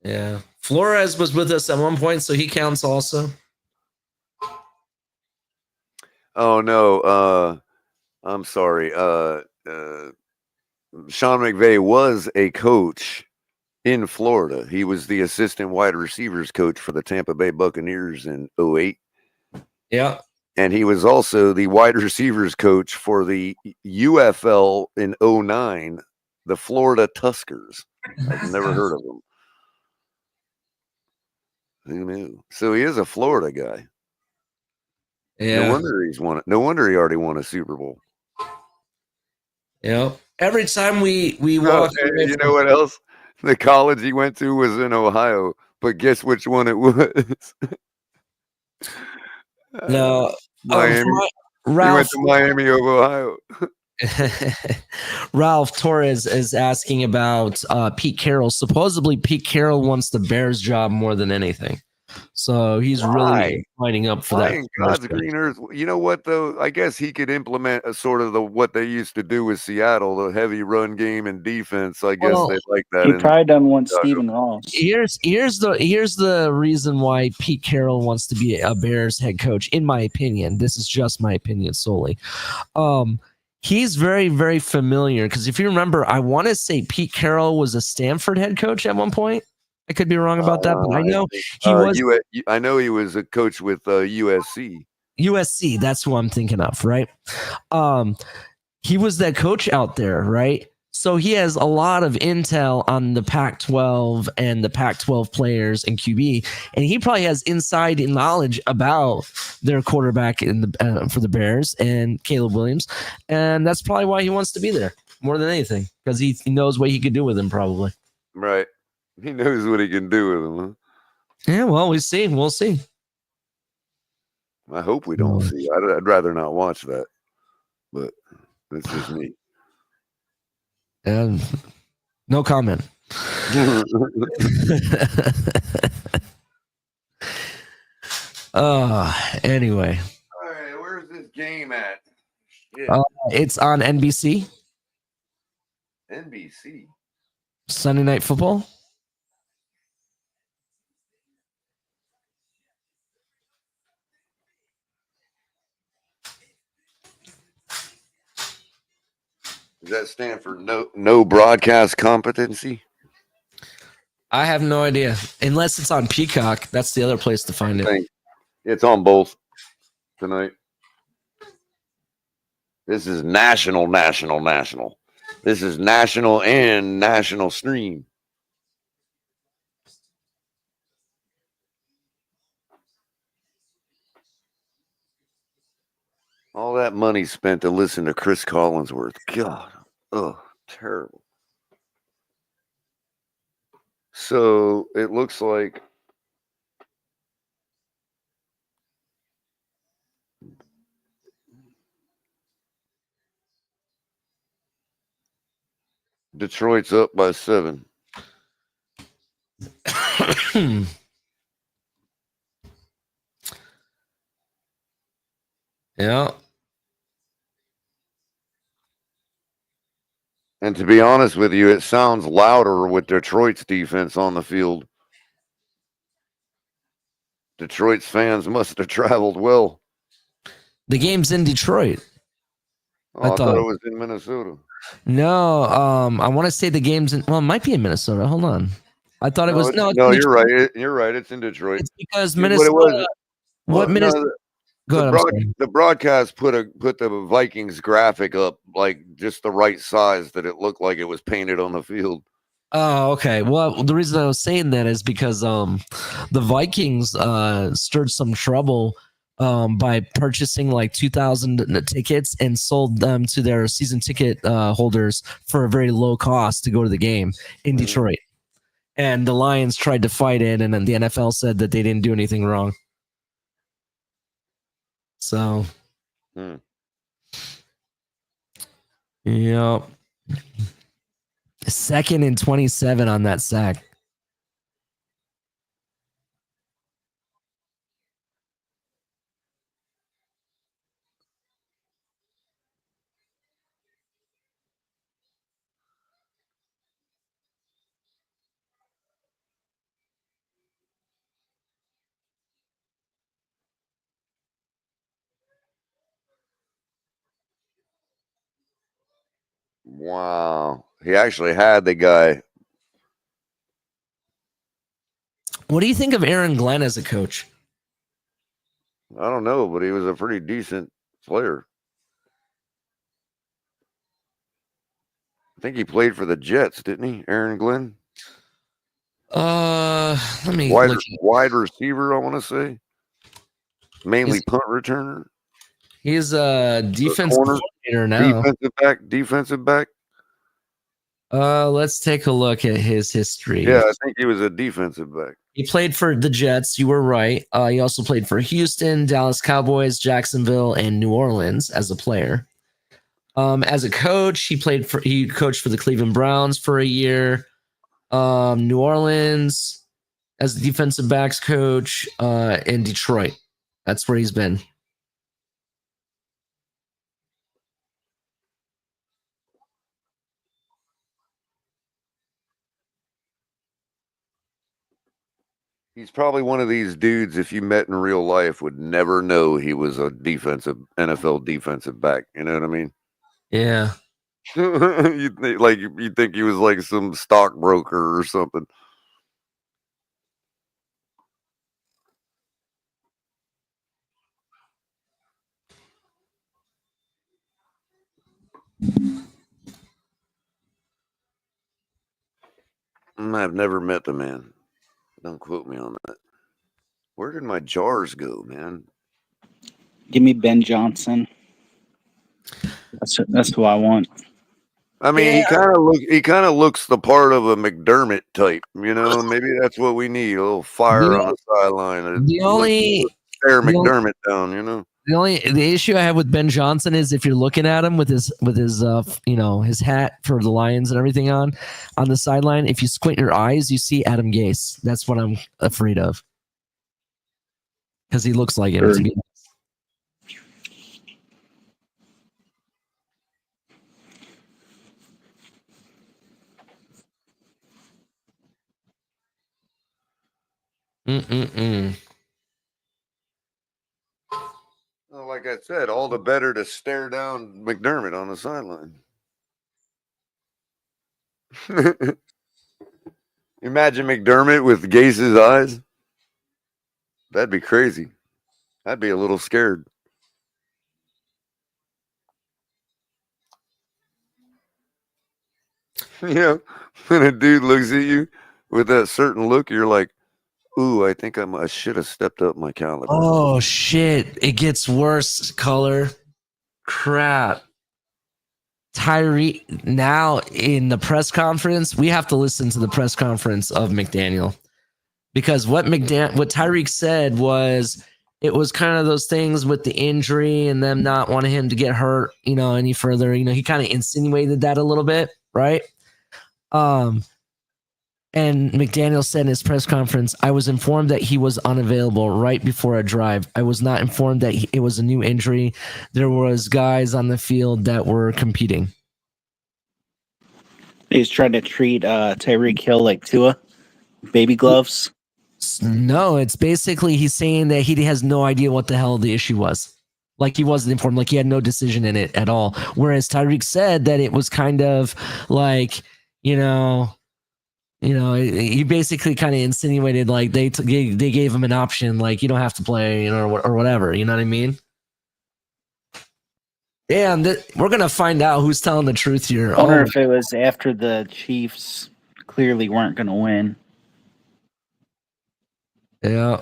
Yeah, Flores was with us at one point, so he counts also. Oh no, I'm sorry. Sean McVay was a coach in Florida. He was the assistant wide receivers coach for the Tampa Bay Buccaneers in 2008. Yeah. And he was also the wide receivers coach for the UFL in 2009, the Florida Tuskers. I've never heard of them. Who knew? So he is a Florida guy. Yeah. No wonder he already won a Super Bowl. Yep. Every time we walk away you know what else? The college he went to was in Ohio, but guess which one it was? No, Miami. Ralph, he went to Miami of Ohio. Ralph Torres is asking about Pete Carroll. Supposedly, Pete Carroll wants the Bears job more than anything. So he's really lining up for Why that. in God's green earth? You know what though? I guess he could implement a sort of what they used to do with Seattle, the heavy run game and defense. I guess they like that. He probably done one Stephen Ross. Here's the reason why Pete Carroll wants to be a Bears head coach. In my opinion, this is just my opinion solely. He's very, very familiar because if you remember, I want to say Pete Carroll was a Stanford head coach at one point. I could be wrong about that, but I know he was. I know he was a coach with USC. USC, that's who I'm thinking of, right? He was that coach out there, right? So he has a lot of intel on the Pac-12 and the Pac-12 players and QB, and he probably has inside knowledge about their quarterback in the for the Bears and Caleb Williams, and that's probably why he wants to be there more than anything because he knows what he could do with him, probably. Right, he knows what he can do with him. Huh? Yeah, well, we'll see. I hope we don't see. I'd rather not watch that, but that's just me. And no comment. Anyway. All right, where's this game at? It's on NBC. NBC. Sunday Night Football. Does that stand for no broadcast competency? I have no idea. Unless it's on Peacock. That's the other place to find it. It's on both tonight. This is national. This is national and national stream. All that money spent to listen to Chris Collinsworth. God. Oh, terrible. So it looks like Detroit's up by 7. Yeah. And to be honest with you, it sounds louder with Detroit's defense on the field. Detroit's fans must have traveled well. The game's in Detroit. I thought it was in Minnesota. No, I want to say the game's in. Well, it might be in Minnesota. Hold on. I thought it was No, you're right. You're right. It's in Detroit. It's because Minnesota. Minnesota? The broadcast put the Vikings graphic up like just the right size that it looked like it was painted on the field. Oh, okay. Well, the reason I was saying that is because the Vikings stirred some trouble by purchasing like 2,000 tickets and sold them to their season ticket holders for a very low cost to go to the game in Detroit. And the Lions tried to fight it, and then the NFL said that they didn't do anything wrong. So, yeah. 2nd and 27 on that sack. Wow. He actually had the guy. What do you think of Aaron Glenn as a coach? I don't know, but he was a pretty decent player. I think he played for the Jets, didn't he, Aaron Glenn? Let me wide receiver, I want to say. Mainly punt returner. He's a defensive coordinator now. Defensive back. Let's take a look at his history. Yeah, I think he was a defensive back. He played for the Jets. You were right. He also played for Houston, Dallas Cowboys, Jacksonville, and New Orleans as a player. As a coach, he coached for the Cleveland Browns for a year. New Orleans as the defensive backs coach in Detroit. That's where he's been. He's probably one of these dudes, if you met in real life, would never know he was a NFL defensive back. You know what I mean? Yeah. you'd think he was like some stockbroker or something. I've never met the man. Don't quote me on that. Where did my jars go, man? Give me Ben Johnson. That's who I want. I mean, he kind of looks the part of a McDermott type, you know. Maybe that's what we need—a little fire on the sideline. Stare McDermott down, you know. The issue I have with Ben Johnson is if you're looking at him with his his hat for the Lions and everything on the sideline, if you squint your eyes, you see Adam Gase. That's what I'm afraid of. Because he looks like him. To be Well, like I said, all the better to stare down McDermott on the sideline. Imagine McDermott with Gase's eyes. That'd be crazy. I'd be a little scared. You know, when a dude looks at you with that certain look, you're like, ooh, I think I should have stepped up my caliber. Oh, shit. It gets worse, Color. Crap. Tyreek, now in the press conference, we have to listen to the press conference of McDaniel. Because what Tyreek said was, it was kind of those things with the injury and them not wanting him to get hurt, any further. He kind of insinuated that a little bit, right? And McDaniel said in his press conference, I was informed that he was unavailable right before a drive. I was not informed that it was a new injury. There was guys on the field that were competing. He's trying to treat Tyreek Hill like Tua, baby gloves. No, it's basically he's saying that he has no idea what the hell the issue was. Like he wasn't informed, like he had no decision in it at all. Whereas Tyreek said that it was kind of like, he basically kind of insinuated like they gave him an option, like you don't have to play, or whatever. You know what I mean? Yeah, and we're gonna find out who's telling the truth here. I wonder if it was after the Chiefs clearly weren't going to win. Yeah.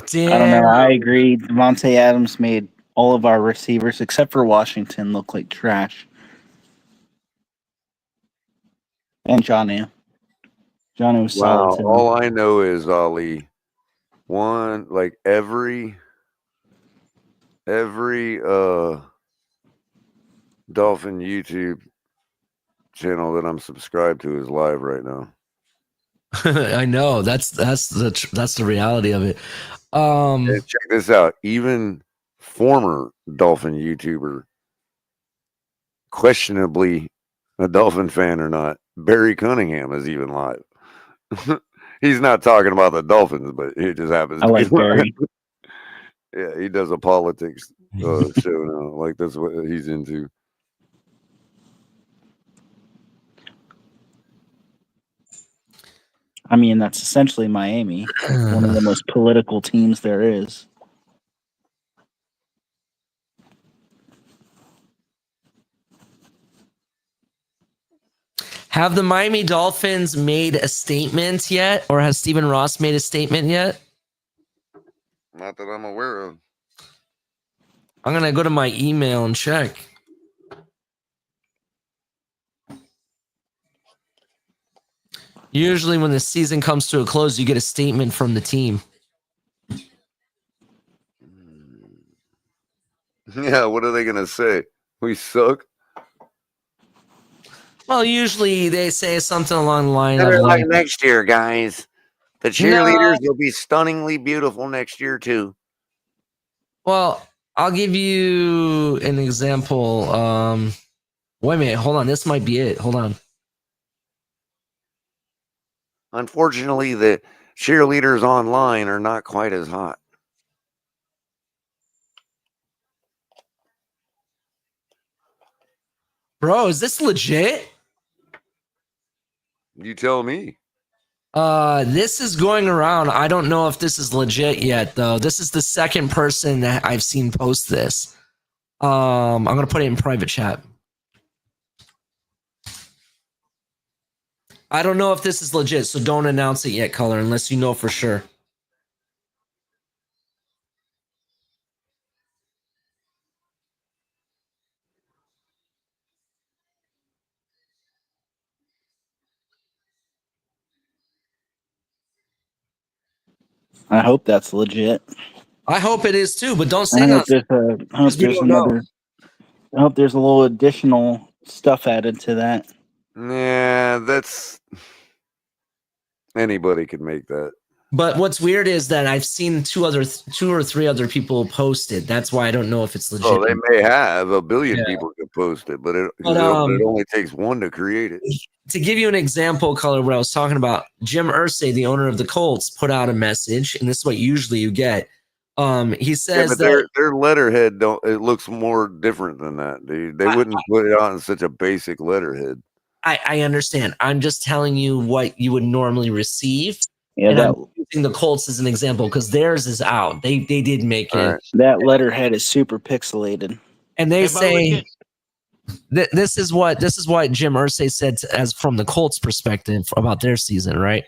Damn. I don't know. I agree. Devontae Adams made all of our receivers, except for Washington, look like trash. And Jonnu. Jonnu was solid. All I know is, Ali, every Dolphin YouTube channel that I'm subscribed to is live right now. I know that's the reality of it. And check this out. Even former Dolphin YouTuber, questionably a Dolphin fan or not, Barry Cunningham is even live. He's not talking about the Dolphins, but he just happens to like be Barry. Yeah, he does a politics show now. Like that's what he's into. I mean, that's essentially Miami, one of the most political teams there is. Have the Miami Dolphins made a statement yet, or has Stephen Ross made a statement yet? Not that I'm aware of. I'm gonna go to my email and check. Usually when the season comes to a close, you get a statement from the team. Yeah, what are they going to say? We suck? Well, usually they say something along the line of Better like like, next year, guys. The cheerleaders will be stunningly beautiful next year too. well, I'll give you an example. Wait a minute, hold on. This might be it. Hold on. Unfortunately, the cheerleaders online are not quite as hot. Bro, is this legit? You tell me. This is going around. I don't know if this is legit yet, though. This is the second person that I've seen post this. I'm gonna put it in private chat. I don't know if this is legit, so don't announce it yet, Color, unless you know for sure. I hope that's legit. I hope it is too, but don't I say hope nothing. I hope there's a little additional stuff added to that. Yeah, that's anybody could make that. But what's weird is that I've seen two or three other people post it. That's why I don't know if it's legit. Oh, they may have a billion people could post it, but it only takes one to create it. To give you an example, Color, what I was talking about, Jim Irsay, the owner of the Colts, put out a message, and this is what usually you get. He says but that their letterhead it looks more different than that, dude. They wouldn't put it on in such a basic letterhead. I understand. I'm just telling you what you would normally receive. Yeah, and that, I'm using the Colts as an example because theirs is out. They did make it. right. That letterhead is super pixelated. And they say this is what Jim Irsay said as from the Colts perspective about their season, right?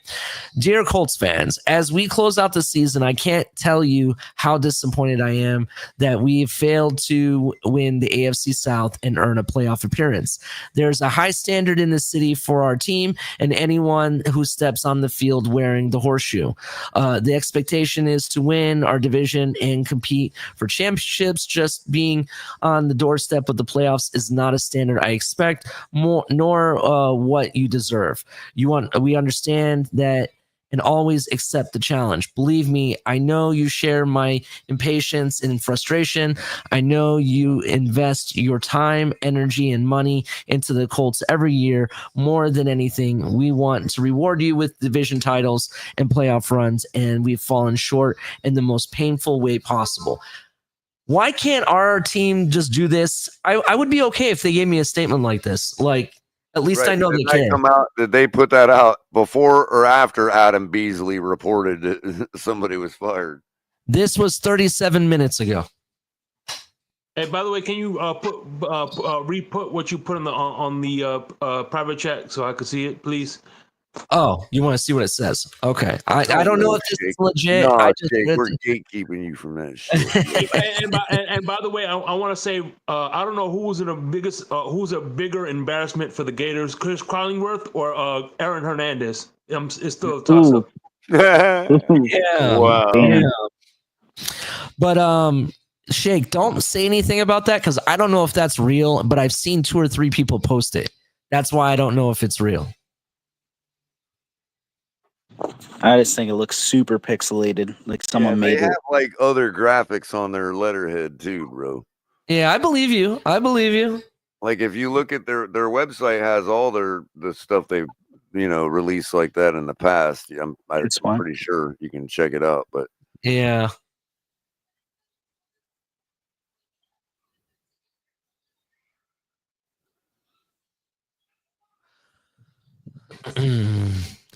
Dear Colts fans, as we close out the season, I can't tell you how disappointed I am that we've failed to win the AFC South and earn a playoff appearance. There's a high standard in the city for our team and anyone who steps on the field wearing the horseshoe. The expectation is to win our division and compete for championships. Just being on the doorstep of the playoffs is not a standard I expect, nor what you deserve. We understand that and always accept the challenge. Believe me, I know you share my impatience and frustration. I know you invest your time, energy, and money into the Colts every year. More than anything, we want to reward you with division titles and playoff runs, and we've fallen short in the most painful way possible. Why can't our team just do this? I would be okay if they gave me a statement like this. Like, at least I know they can. Did they put that out before or after Adam Beasley reported that somebody was fired? This was 37 minutes ago. Hey, by the way, can you re-put what you put on the private chat so I could see it, please? Oh, you want to see what it says? Okay. I don't know if this is legit. No, Jake, we're gatekeeping you from that shit. and by the way, I want to say I don't know who's a bigger embarrassment for the Gators, Chris Cronenworth or Aaron Hernandez. It's still a toss-up. Yeah. Wow. Yeah. But Shake, don't say anything about that because I don't know if that's real, but I've seen 2 or 3 people post it. That's why I don't know if it's real. I just think it looks super pixelated, like someone made they have it. like other graphics on their letterhead too, bro. Yeah, I believe you. Like if you look at their website has all the stuff they've released like that in the past. I'm pretty sure you can check it out. But yeah.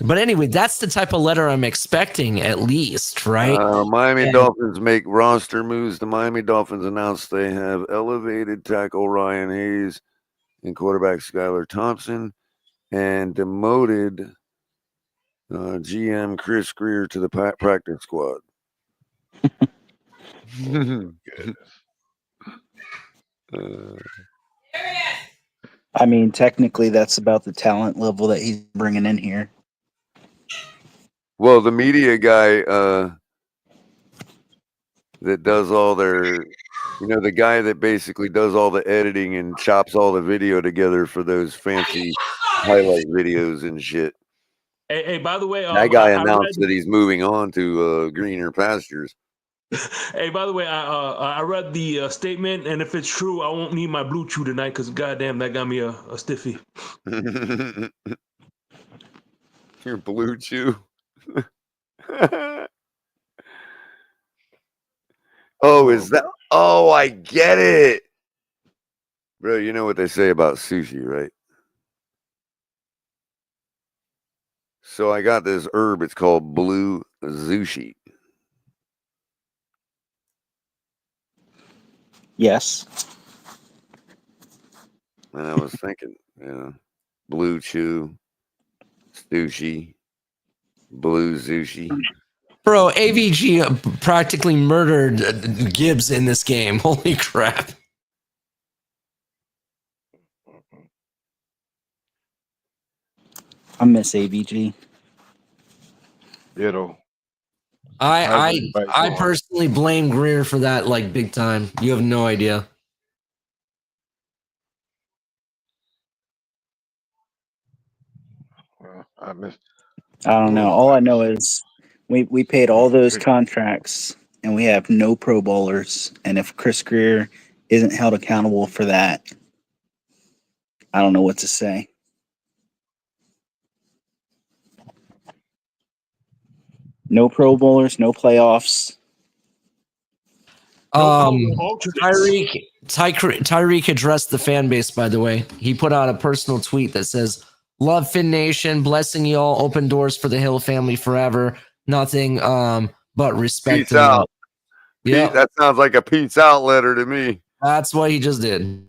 But anyway, that's the type of letter I'm expecting, at least, right? Miami Dolphins make roster moves. The Miami Dolphins announced they have elevated tackle Ryan Hayes and quarterback Skylar Thompson and demoted GM Chris Greer to the practice squad. I mean, technically, that's about the talent level that he's bringing in here. Well, the media guy that does all their You know, the guy that basically does all the editing and chops all the video together for those fancy highlight videos and shit. Hey, by the way, That guy announced that he's moving on to greener pastures. Hey, by the way, I read the statement, and if it's true, I won't need my Blue Chew tonight because goddamn, that got me a stiffy. Your Blue Chew. Oh, is that? Oh, I get it, bro. You know what they say about sushi, right? So I got this herb. It's called blue zushi. Yes. And I was thinking, Blue Chew, sushi, blue zushi. Bro, AVG practically murdered Gibbs in this game. Holy crap. I miss AVG. Ditto. I personally blame Greer for that, like, big time. You have no idea. I missed. I don't know. All I know is we paid all those contracts and we have no Pro Bowlers. And if Chris Greer isn't held accountable for that, I don't know what to say. No Pro Bowlers, no playoffs. Tyreek addressed the fan base, by the way. He put out a personal tweet that says, "Love Fin Nation, blessing y'all, open doors for the Hill family forever. Nothing but respect." Peace out. Yeah, that sounds like a peace out letter to me. That's what he just did.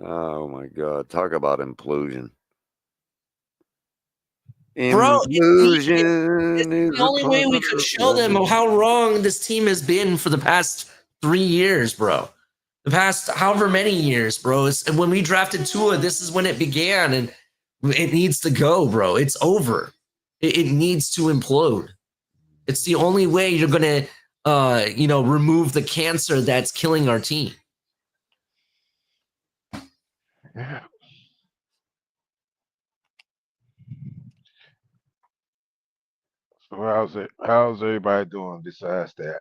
Oh my God. Talk about implosion. Bro, Implosion is the only way we could show them how wrong this team has been for the past 3 years, bro. The past however many years, bro. And when we drafted Tua, this is when it began, and it needs to go, bro. It's over. It needs to implode. It's the only way you're gonna, remove the cancer that's killing our team. Yeah. So how's everybody doing besides that?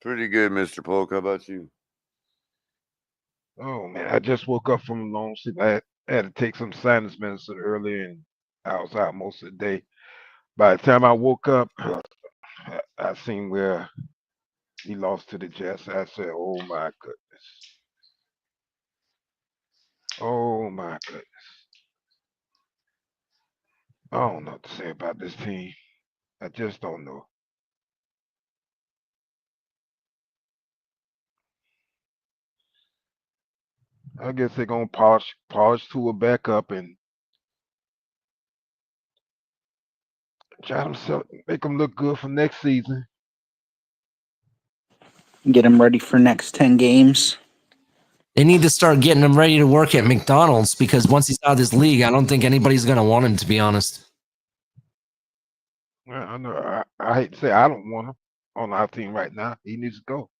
Pretty good, Mr. Polk. How about you? Oh man, I just woke up from a long sleep. I had to take some sinus medicine earlier, and I was out most of the day. By the time I woke up, I seen where he lost to the Jets. I said, "Oh my goodness! Oh my goodness!" I don't know what to say about this team. I just don't know. I guess they're gonna polish Tua back up and try to make them look good for next season. Get them ready for next 10 games. They need to start getting him ready to work at McDonald's, because once he's out of this league, I don't think anybody's going to want him, to be honest. Well, I know. I hate to say I don't want him on our team right now. He needs to go.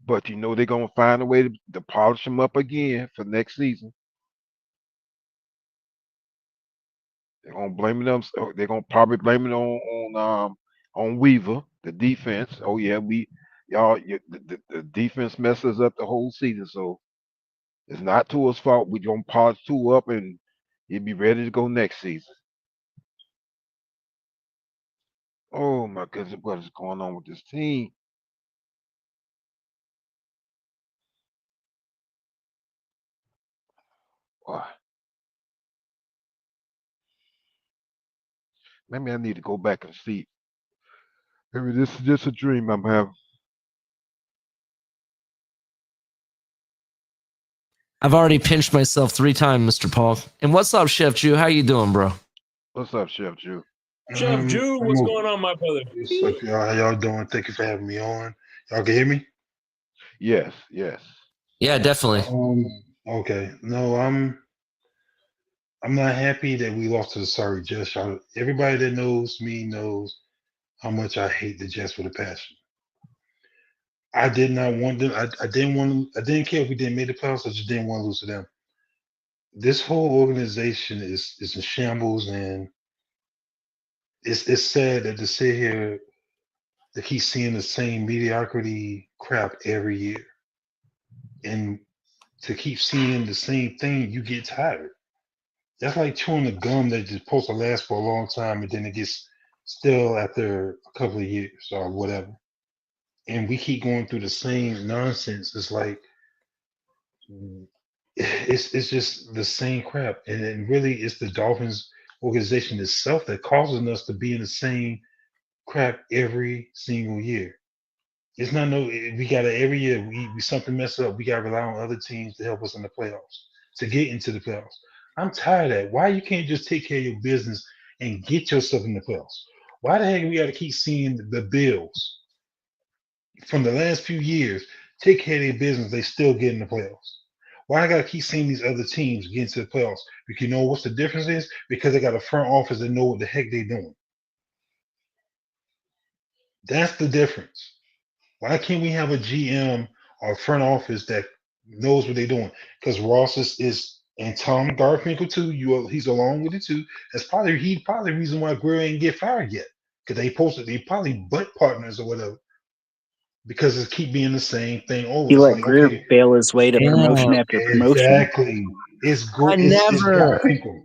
But they're gonna find a way to polish him up again for next season. They're gonna blame it on. They're gonna probably blame it on Weaver, the defense. Oh yeah, the defense messes up the whole season, so it's not Tua's fault. We're gonna polish Tua up and he'll be ready to go next season. Oh my goodness, what is going on with this team? Why? Maybe I need to go back and see. Maybe this is just a dream I'm having. I've already pinched myself 3 times, Mr. Paul. And what's up, Chef Jew? How you doing, bro? What's up, Chef Jew? Chef Jew, what's going on, my brother? What's up, y'all? How y'all doing? Thank you for having me on. Y'all can hear me? Yes. Yeah, definitely. Okay. No, I'm not happy that we lost to the sorry Jets. Everybody that knows me knows how much I hate the Jets with a passion. I did not want them. I didn't want. I didn't care if we didn't make the playoffs. I just didn't want to lose to them. This whole organization is in shambles, and it's sad that to sit here to keep seeing the same mediocrity crap every year, and to keep seeing the same thing, you get tired. That's like chewing the gum that just supposed to last for a long time, and then it gets stale after a couple of years or whatever. And we keep going through the same nonsense. It's like it's just the same crap, and then really it's the Dolphins organization itself that causes us to be in the same crap every single year. It's not no. We gotta every year we something mess up. We gotta rely on other teams to help us in the playoffs to get into the playoffs. I'm tired of that. Why you can't just take care of your business and get yourself in the playoffs? Why the heck we gotta keep seeing the Bills from the last few years take care of their business? They still get in the playoffs. Why I gotta keep seeing these other teams get into the playoffs? Because you know what's the difference is? Because they got a front office that know what the heck they're doing. That's the difference. Why can't we have a GM or a front office that knows what they're doing? Because Ross is and Tom Garfinkel too. He's along with it too. That's probably the reason why Greer ain't get fired yet. Because they probably butt partners or whatever. Because it keep being the same thing over. He It's let like, Greer okay, bail his way to promotion after promotion. exactly. It's Garfinkel.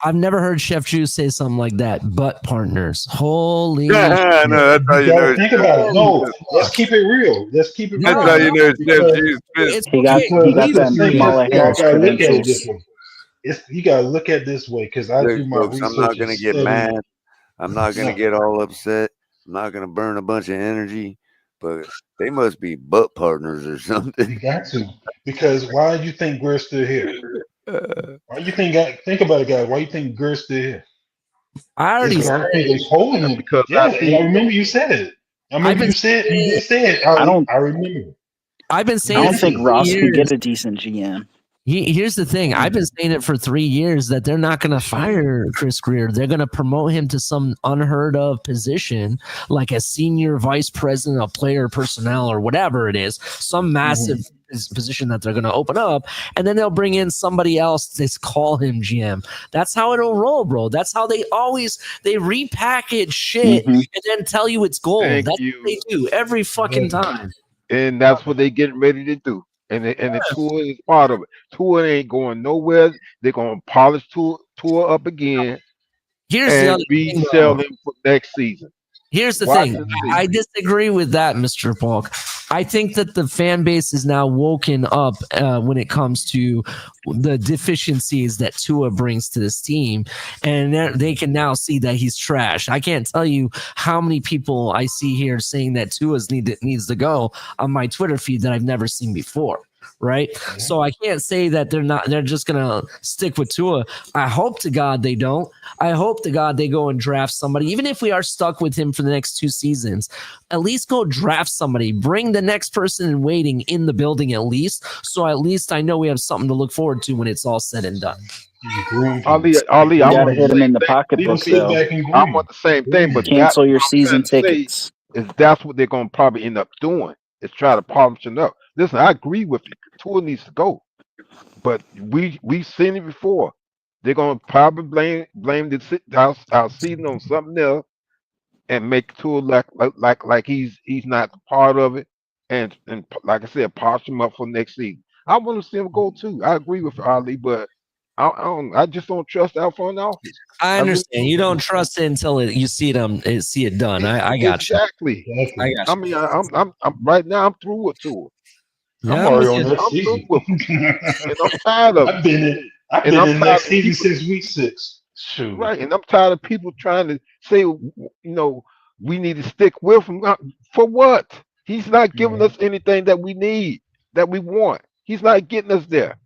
I've never heard Chef Juice say something like that. Butt partners. Holy No, that's how you know. Think about it. No, let's keep it real. Let's keep it real. That's how you know Chef Juice pissed. He got them Molly Harris credentials. You gotta look at it this way because I Look, do my folks, research. I'm not gonna get study. mad. I'm not gonna get all upset. I'm not gonna burn a bunch of energy. But they must be butt partners or something. You got to, because why do you think Greer's still here? Why you think about it, guys? Why you think Greer's still here? I already said He's holding him because I remember you said it. I remember you said it. I remember. I've been saying I don't it think for Ross 3 can years. get a decent GM. Here's the thing. I've been saying it for 3 years that they're not going to fire Chris Greer. They're going to promote him to some unheard of position, like a senior vice president of player personnel or whatever it is, some massive position that they're going to open up. And then they'll bring in somebody else to call him GM. That's how it'll roll, bro. That's how they repackage shit and then tell you it's gold. That's what they do every fucking time. And that's what they getting ready to do. And the tour is part of it. Tour ain't going nowhere. They're gonna polish tour up again. Here's the other thing, resell him for next season. Here's the thing. I disagree with that, Mr. Polk. I think that the fan base is now woken up when it comes to the deficiencies that Tua brings to this team, and they can now see that he's trash. I can't tell you how many people I see here saying that Tua needs to go on my Twitter feed that I've never seen before. Right. So I can't say that they're just going to stick with Tua. I hope to God they don't. I hope to God they go and draft somebody. Even if we are stuck with him for the next 2 seasons, at least go draft somebody. Bring the next person in waiting in the building at least. So at least I know we have something to look forward to when it's all said and done. Ali, You gotta hit him in the pocketbook, though. I want the same thing, but Cancel your season tickets. That's what they're gonna probably end up doing. Is try to polish it up. Listen, I agree with you. Tua needs to go, but we've seen it before. They're gonna probably blame our season on something else and make Tua like he's not part of it, and like I said, polish him up for next season. I want to see him go too. I agree with Ali, but I just don't trust our front office. I understand. You don't trust it until you see it done. I got you. Exactly. I got you. I mean, I'm right now. I'm through with Tua. Yeah, I'm already on next season. And I'm tired of it. I've been in next season since week 6. Shoot. Right, and I'm tired of people trying to say, we need to stick with him. For what? He's not giving us anything that we need, that we want. He's not getting us there.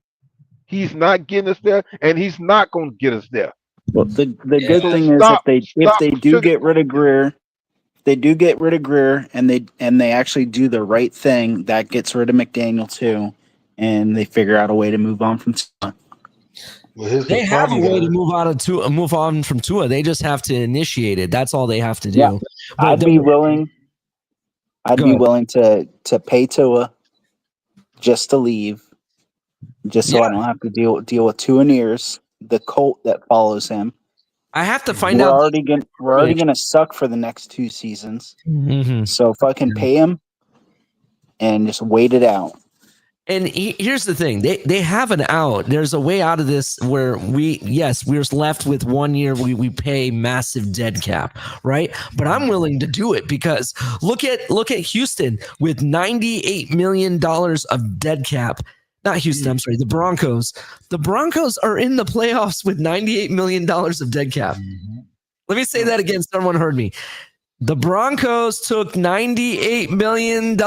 He's not getting us there, and he's not going to get us there. Well, the good thing is if they do get rid of Greer, and they actually do the right thing, that gets rid of McDaniel too, and they figure out a way to move on from Tua. They have a way to move on from Tua. They just have to initiate it. That's all they have to do. Yeah. I'd be willing I'd be willing to pay Tua just to leave, just so I don't have to deal with Tua Nears, the cult that follows him. I have to find We're out. already gonna suck for the next 2 seasons. Mm-hmm. So if I can pay him and just wait it out. And here's the thing. They have an out. There's a way out of this where we're left with 1 year. We pay massive dead cap, right? But I'm willing to do it because look at Houston with $98 million of dead cap. Not Houston, I'm sorry, the Broncos. The Broncos are in the playoffs with $98 million of dead cap. Let me say that again. Someone heard me. The Broncos took $98 million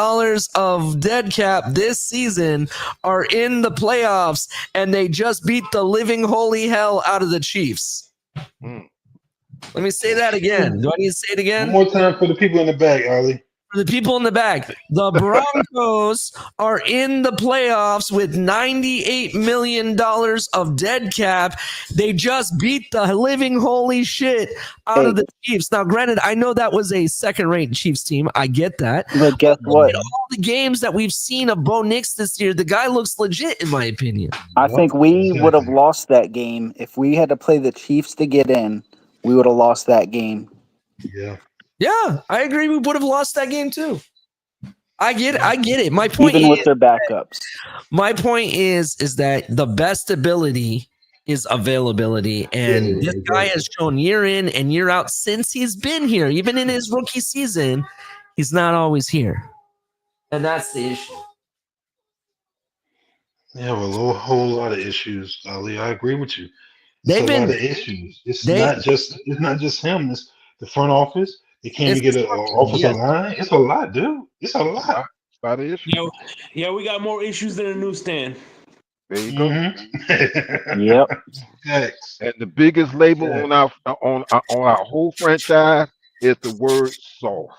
of dead cap this season, are in the playoffs, and they just beat the living holy hell out of the Chiefs. Let me say that again. Do I need to say it again? One more time for the people in the back, Ollie. For the people in the back, the Broncos are in the playoffs with $98 million of dead cap. They just beat the living holy shit out of the Chiefs. Now, granted, I know that was a second-rate Chiefs team. I get that. But guess what? All the games that we've seen of Bo Nix this year, the guy looks legit, in my opinion. I think we would have lost that game if we had to play the Chiefs to get in. We would have lost that game. Yeah, I agree. We would have lost that game too. I get it. My point Even with their backups. My point is that the best ability is availability. And this guy has shown year in and year out since he's been here, even in his rookie season, he's not always here. And that's the issue. They have a whole lot of issues, Ali. I agree with you. They've It's a been- lot of issues. It's not just him. It's the front office. They can't even get an offensive line. It's a lot, dude. It's a lot. Yeah, we got more issues than a newsstand. There you go. Yep. And the biggest label on our whole franchise is the word soft.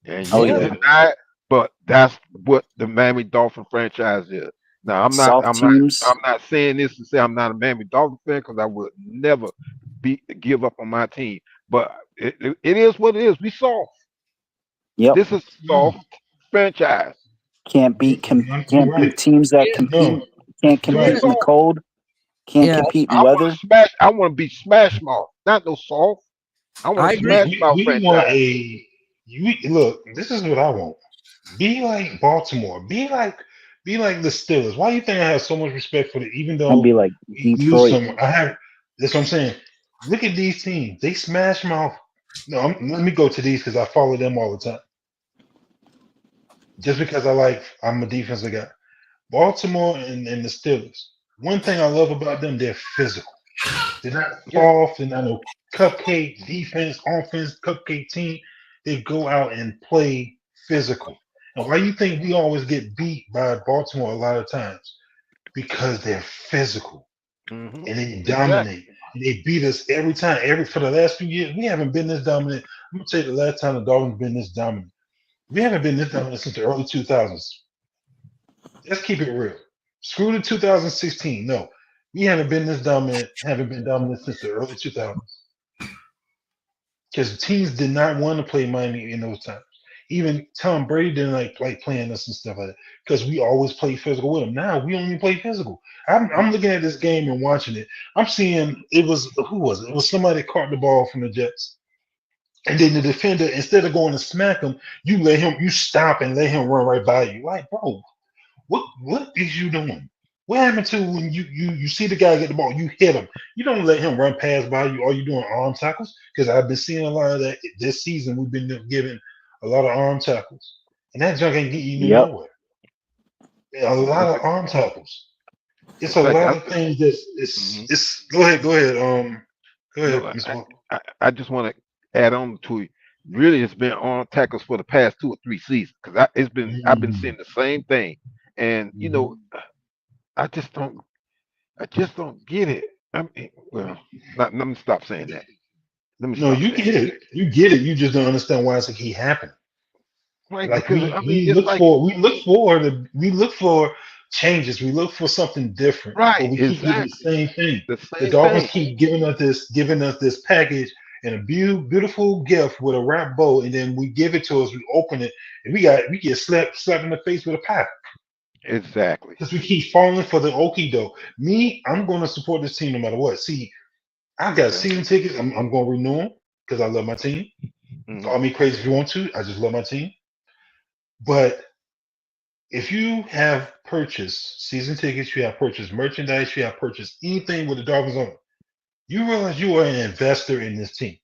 And you can deny it, but that's what the Miami Dolphin franchise is. Now I'm not saying this to say I'm not a Miami Dolphin fan because I would never give up on my team. But it is what it is. We soft. Yep. This is soft franchise. Can't beat teams that compete. Can't compete in the cold. Can't compete in weather. I want to be smash mouth, not no soft. I want to smash mouth franchise. Look, this is what I want. Be like Baltimore. Be like the Steelers. Why do you think I have so much respect for it? Even though I'd be like Detroit. That's what I'm saying. Look at these teams. They smash mouth. No, let me go to these because I follow them all the time. Just because I'm a defensive guy. Baltimore and the Steelers. One thing I love about them, they're physical. They're not soft. They're not no cupcake defense, offense, cupcake team. They go out and play physical. And why you think we always get beat by Baltimore a lot of times? Because they're physical. And they dominate. And they beat us every time. For the last few years, we haven't been this dominant. I'm going to tell you the last time the Dolphins been this dominant. We haven't been this dominant since the early 2000s. Let's keep it real. Screw the 2016. No, we haven't been this dominant. Haven't been dominant since the early 2000s. Because teams did not want to play Miami in those times. Even Tom Brady didn't like playing us and stuff like that because we always play physical with him. Now we only play physical. I'm looking at this game and watching it. I'm seeing who was it? It was somebody that caught the ball from the Jets. And then the defender, instead of going to smack him, you stop and let him run right by you. Like, bro, what is you doing? What happened to when you see the guy get the ball, you hit him. You don't let him run past by you. Are you doing arm tackles? Because I've been seeing a lot of that this season. We've been giving a lot of arm tackles. And that junk ain't get you nowhere. A lot of arm tackles. It's a lot of things it's go ahead. Go ahead, Mr. I just want to add on to it. Really, it's been arm tackles for the past 2 or 3 seasons because I've been seeing the same thing. And you know, I just don't get it. I mean, well, let me stop saying that. You get it. You get it. You just don't understand why it's keep happening. Right? Like because we look for changes. We look for something different. Right. But we keep getting the same thing. The Dolphins keep giving us this package, and a beautiful gift with a wrap bow, and then we give it to us, we open it, and we get slapped in the face with a pack. Exactly. Because we keep falling for the okie doke. Me, I'm going to support this team no matter what. See, I got season tickets. I'm going to renew them because I love my team. Call me crazy if you want to. I just love my team. But if you have purchased season tickets, you have purchased merchandise, you have purchased anything with the Dolphins on it, you realize you are an investor in this team.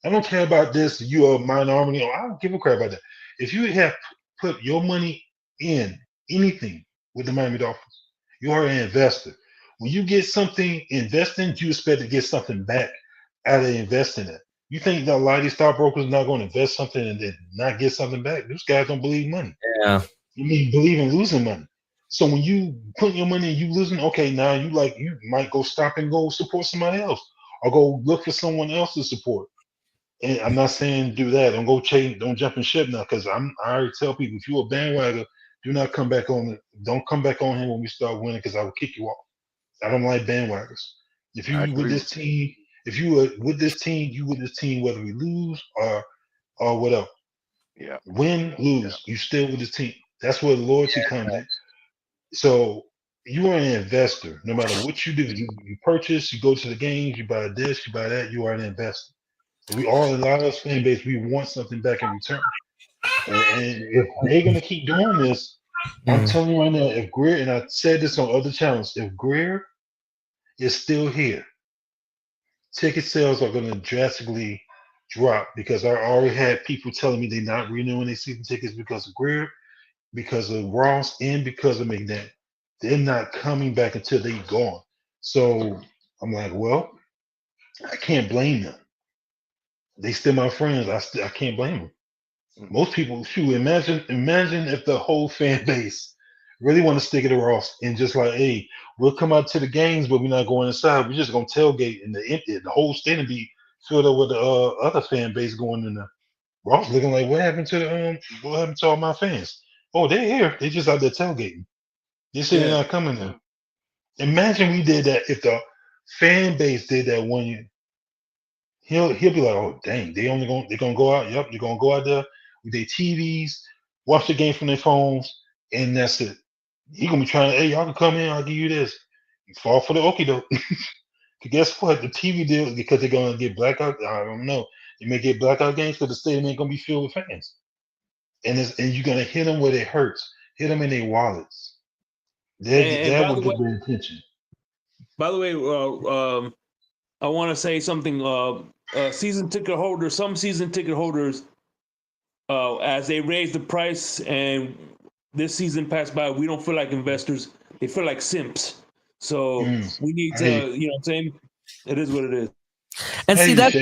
I don't care about this. You are a minority. I don't give a crap about that. If you have put your money in anything with the Miami Dolphins, you are an investor. When you get something investing, you expect to get something back out of investing it. You think that a lot of these stockbrokers are not going to invest something and then not get something back? Those guys don't believe money. Yeah. You mean believe in losing money. So when you put your money and you losing, okay, now you might go stop and go support somebody else or go look for someone else to support. And I'm not saying do that. Don't jump in ship now, because I already tell people, if you're a bandwagon, do not come back on it. Don't come back on him when we start winning, because I will kick you off. I don't like bandwagons. If you with this team, you with this team, whether we lose or whatever. Yeah. Win, lose, you still with this team. That's where loyalty comes in. So you are an investor. No matter what you do, you purchase, you go to the games, you buy this, you buy that, you are an investor. We all, a lot of us fan base, we want something back in return. And if they're gonna keep doing this, I'm telling you right now, if Greer, and I said this on other channels, if Greer is still here, ticket sales are gonna drastically drop, because I already had people telling me they're not renewing their season tickets because of Greer, because of Ross, and because of McDaniel. They're not coming back until they're gone. So I'm like, well, I can't blame them. They still my friends. I can't blame them. Most people, shoot, imagine if the whole fan base really want to stick it to Ross and just like, hey, we'll come out to the games, but we're not going inside. We're just gonna tailgate in the whole stadium be filled up with the other fan base going in the Ross looking like, what happened to all my fans? Oh, they're here. They just out there tailgating. They say they're not coming there. Imagine we did that. If the fan base did that one year, he'll be like, oh dang, they're gonna go out. Yep, they're gonna go out there with their TVs, watch the game from their phones, and that's it. He gonna be trying, hey, y'all can come in, I'll give you this. You fall for the okie doke. Guess what? The TV deal, because they're gonna get blackout. I don't know. They may get blackout games because the stadium ain't gonna be filled with fans. And you're gonna hit them where it hurts. Hit them in their wallets. That would get their attention. By the way, I want to say something. Season ticket holders, some season ticket holders, as they raise the price and this season passed by, we don't feel like investors. They feel like simps. So we need to, you know what I'm saying? It is what it is. And see, that's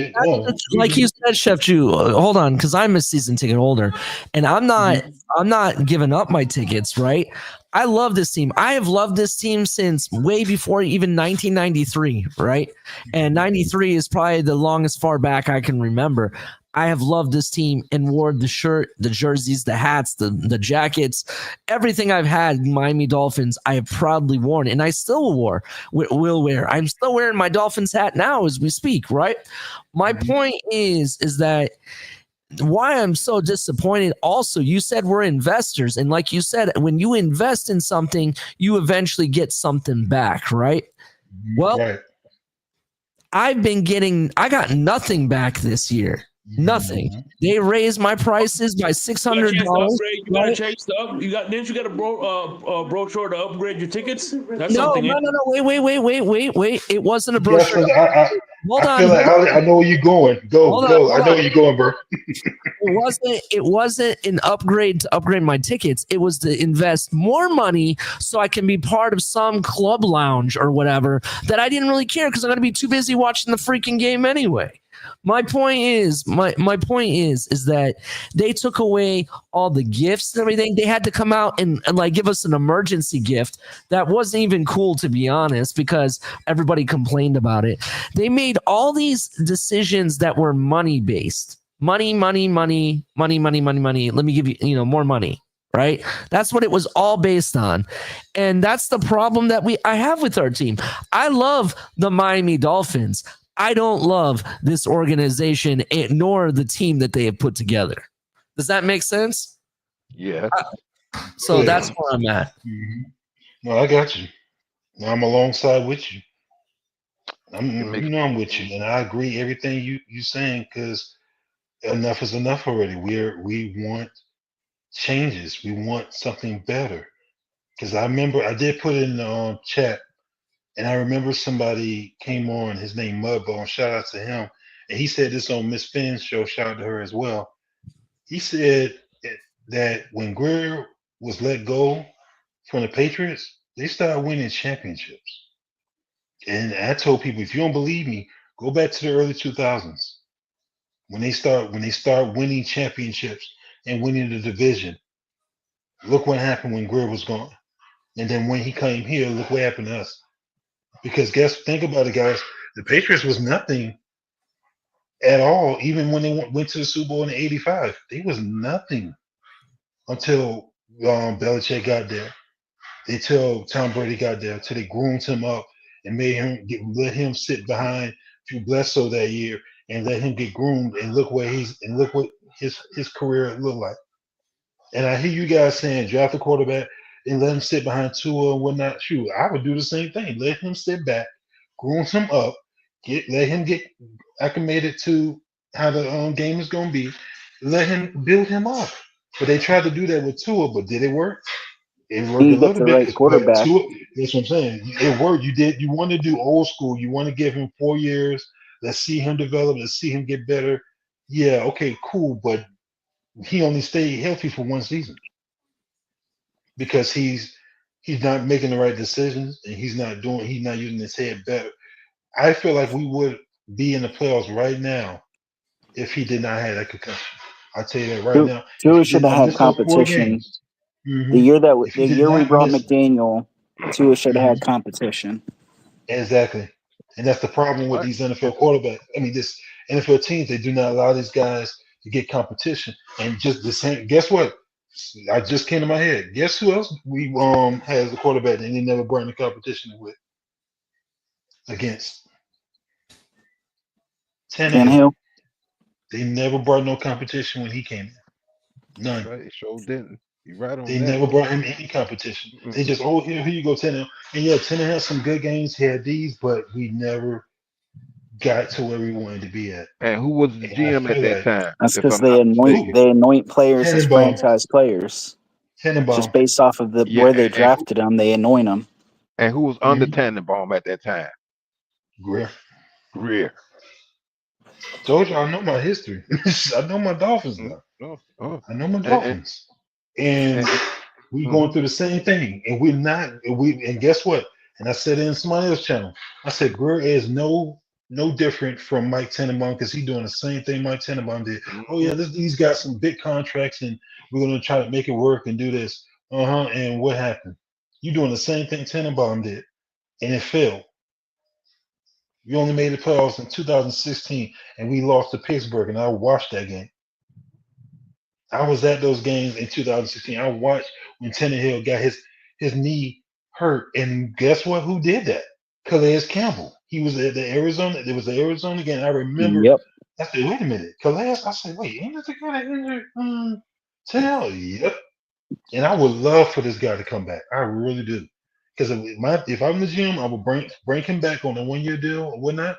like you said, Chef Jew. Hold on, because I'm a season ticket holder, and I'm not giving up my tickets. Right? I love this team. I have loved this team since way before even 1993. Right? And 93 is probably the longest far back I can remember. I have loved this team and wore the shirt, the jerseys, the hats, the jackets, everything I've had Miami Dolphins, I have proudly worn, and I still will wear. I'm still wearing my Dolphins hat now as we speak, right? My point is that why I'm so disappointed. Also, you said we're investors, and like you said, when you invest in something, you eventually get something back, right? Well, I got nothing back this year. Nothing. They raised my prices by $600. You got to change stuff. Didn't you get a brochure to upgrade your tickets? That's No. Wait. It wasn't a brochure. I know where you're going. Go. I know where you're going, bro. It wasn't an upgrade to upgrade my tickets. It was to invest more money so I can be part of some club lounge or whatever that I didn't really care, because I'm going to be too busy watching the freaking game anyway. My point is that they took away all the gifts and everything. They had to come out and like give us an emergency gift that wasn't even cool, to be honest, because everybody complained about it. They made all these decisions that were money based. Money. Let me give you, more money. Right? That's what it was all based on. And that's the problem that I have with our team. I love the Miami Dolphins. I don't love this organization nor the team that they have put together. Does that make sense? Yeah. So that's where I'm at. No, I got you. I'm alongside with you. I'm with you, and I agree everything you saying because enough is enough already. We want changes. We want something better. Because I remember I did put it in the chat, and I remember somebody came on. His name Mudbone. Shout out to him, and he said this on Miss Finn's show. Shout out to her as well. He said that when Greer was let go from the Patriots, they started winning championships. And I told people, if you don't believe me, go back to the early 2000s when they start winning championships and winning the division. Look what happened when Greer was gone, and then when he came here, look what happened to us. Because think about it, guys. The Patriots was nothing at all, even when they went to the Super Bowl in '85. They was nothing until Belichick got there. Until Tom Brady got there, until they groomed him up and let him sit behind Drew Bledsoe that year and let him get groomed and look what his career looked like. And I hear you guys saying draft a quarterback and let him sit behind Tua and whatnot. Shoot, I would do the same thing. Let him sit back, groom him up, let him get acclimated to how the game is going to be. Let him build him up. But they tried to do that with Tua, but did it work? It worked a You get little the bit, right quarterback. Tua, that's what I'm saying. It worked. You want to do old school. You want to give him 4 years. Let's see him develop. Let's see him get better. Yeah, okay, cool. But he only stayed healthy for 1 season because he's not making the right decisions and he's not using his head better. I feel like we would be in the playoffs right now if he did not have that concussion. I'll tell you that right now. Tua should have had competition. The year we brought McDaniel, Tua should have had competition. Exactly. And that's the problem with these NFL quarterbacks. I mean, this NFL teams, they do not allow these guys to get competition. And just the same, guess what? I just came to my head. Guess who else we has a quarterback that they never brought in competition with against? Tannehill. They never brought no competition when he came in. None. Right, it sure didn't. You're right on They that. never brought him any competition. They just, here you go, Tannehill. And yeah, Tannehill had some good games. He had these, but we never got to where we wanted to be at. And who was the GM at that time? That's because they anoint players as franchise players. Just based off of where they drafted them, they anoint them. And who was under Tannenbaum at that time? Greer. Told you I know my history. I know my Dolphins now. I know my Dolphins. And we going through the same thing. And we're not, and guess what? And I said it in somebody else's channel. I said Greer is no different from Mike Tannenbaum because he's doing the same thing Mike Tannenbaum did. Oh yeah, he's got some big contracts and we're gonna try to make it work and do this. And what happened? You doing the same thing Tannenbaum did, and it failed. We only made the playoffs in 2016, and we lost to Pittsburgh, and I watched that game. I was at those games in 2016. I watched when Tannehill got his knee hurt, and guess what? Who did that? Calais Campbell. He was at the Arizona. There was the Arizona game. I remember. Yep. I said, wait a minute, Calais. I said, wait, ain't that the guy that injured Tannehill? Yep. And I would love for this guy to come back. I really do. Because if I'm the GM, I would bring him back on a 1-year deal or whatnot.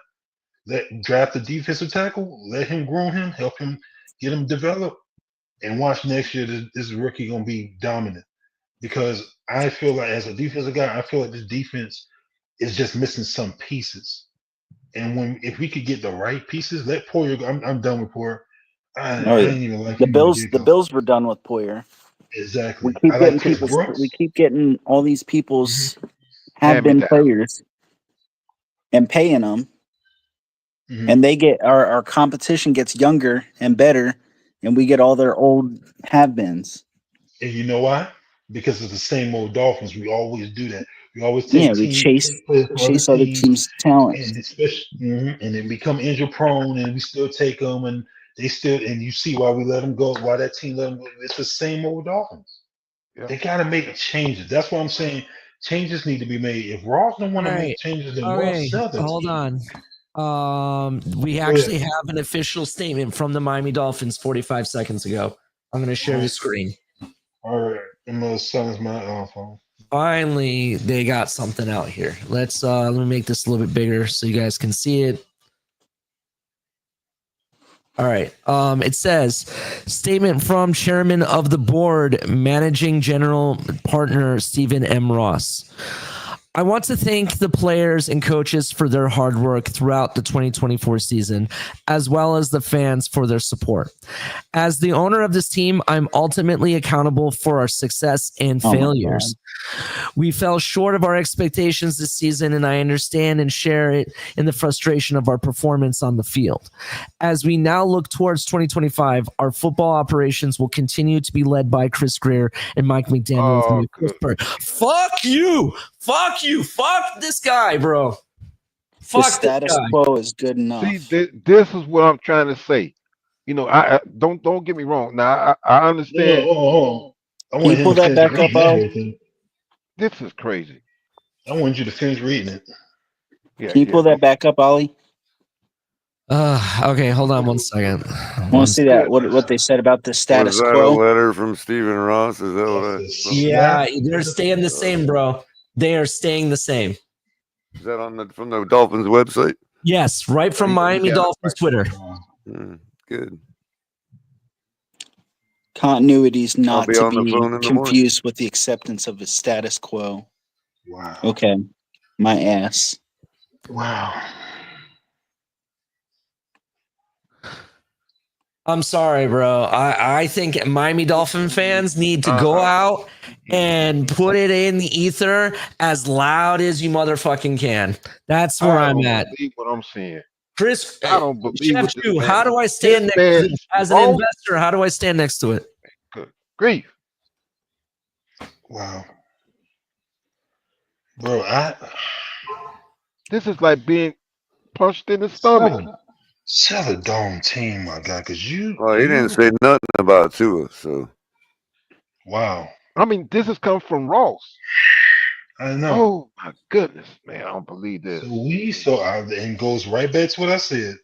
Draft a defensive tackle, let him groom him, help him get him developed, and watch next year this rookie gonna be dominant. Because I feel like as a defensive guy, I feel like this defense is just missing some pieces. And if we could get the right pieces, let Poyer. I'm done with Poyer. I ain't even like the Bills. The Bills were done with Poyer. Exactly. We keep getting all these people's have been players and paying them, and they get our competition gets younger and better, and we get all their old have beens. And you know why? Because it's the same old Dolphins. We always do that. We always take we chase other teams' talent, and especially and then become injury prone, and we still take them, and and you see why we let them go, why that team let them go. It's the same old Dolphins. Yeah. They got to make changes. That's what I'm saying. Changes need to be made. If Ross don't want to make changes, then Ross sell them. Hold on. We actually have an official statement from the Miami Dolphins 45 seconds ago. I'm going to share the screen. All right, I'm gonna silence my phone. Finally, they got something out here. Let me make this a little bit bigger so you guys can see it. All right. It says, statement from Chairman of the Board, Managing General Partner Stephen M. Ross. I want to thank the players and coaches for their hard work throughout the 2024 season, as well as the fans for their support. As the owner of this team, I'm ultimately accountable for our success and failures. We fell short of our expectations this season, and I understand and share it in the frustration of our performance on the field. As we now look towards 2025, our football operations will continue to be led by Chris Greer and Mike McDaniel. Fuck you! Fuck you! Fuck this guy, bro! Fuck the status quo is good enough. See, this is what I'm trying to say. You know, I don't get me wrong. Now I understand. I Can you pull that back up, Al? This is crazy. I want you to finish reading it. Yeah, Can you pull that back up, Ollie? Okay, hold on 1 second. I want to see that. What they said about the status Was that quo. a letter from Stephen Ross? Is that what Yeah, they're staying the same, bro. They are staying the same. Is that from the Dolphins website? Yes, right from Miami Dolphins Twitter. Good. Continuity is not be to on the be phone in the confused with the acceptance of the status quo. Wow. Okay, my ass. Wow. I'm sorry, bro. I think Miami Dolphin fans need to go out and put it in the ether as loud as you motherfucking can. That's where I'm at. Believe what I'm saying. Chris, I don't believe Chef what this Chu, man- how do I stand this next to man it? As an wrong. investor, how do I stand next to it? Good grief. Wow. Bro, This is like being punched in the stomach. sell a dome team, my guy, because you. Well, he didn't say nothing about Tua, so. Wow. I mean, this has come from Ross. I know. Oh my goodness, man! I don't believe this. And goes right back to what I said.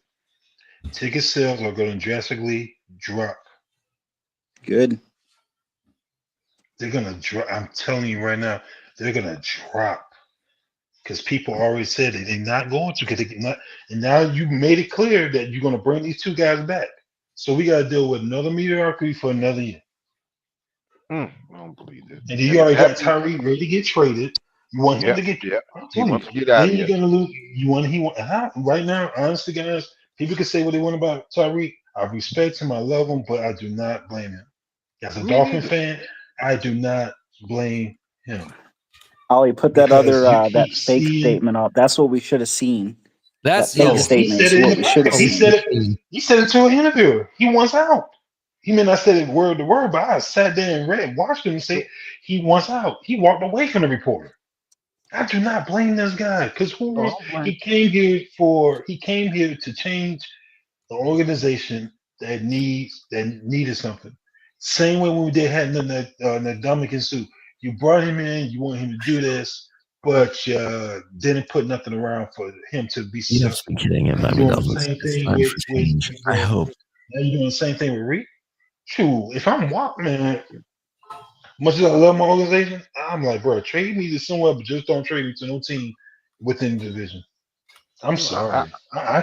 Ticket sales are going to drastically drop. Good. They're going to drop. I'm telling you right now, they're going to drop because people already said that they're not going to. Because and now you made it clear that you're going to bring these two guys back. So we got to deal with another mediocrity for another year. I don't believe this. And then you already got Tyreek ready to get traded. You want him to get He wants to get out then of you're here. gonna lose. Right now, honestly, guys, people can say what they want about Tyreek. I respect him, I love him, but I do not blame him. As a Me Dolphin neither. fan, I do not blame him. Ollie, put that Because other you that keep fake seeing- statement up. That's what we should have seen. That's that fake He statement said is it what in we the should have seen. He said it to an interviewer. He wants out. He may not say it word to word, but I sat there and read, watched him say he wants out. He walked away from the reporter. I do not blame this guy because he came here to change the organization that needed something. Same way when we had Ndamukong Suh. You brought him in, you want him to do this, but didn't put nothing around for him to be You have to successful. be kidding him. Now I you're mean, doing the same thing with I hope. now you're doing the same thing with Reed. Shoot, if I'm man, much as I love my organization, I'm like, bro, trade me to somewhere, but just don't trade me to no team within the division. I'm sorry, I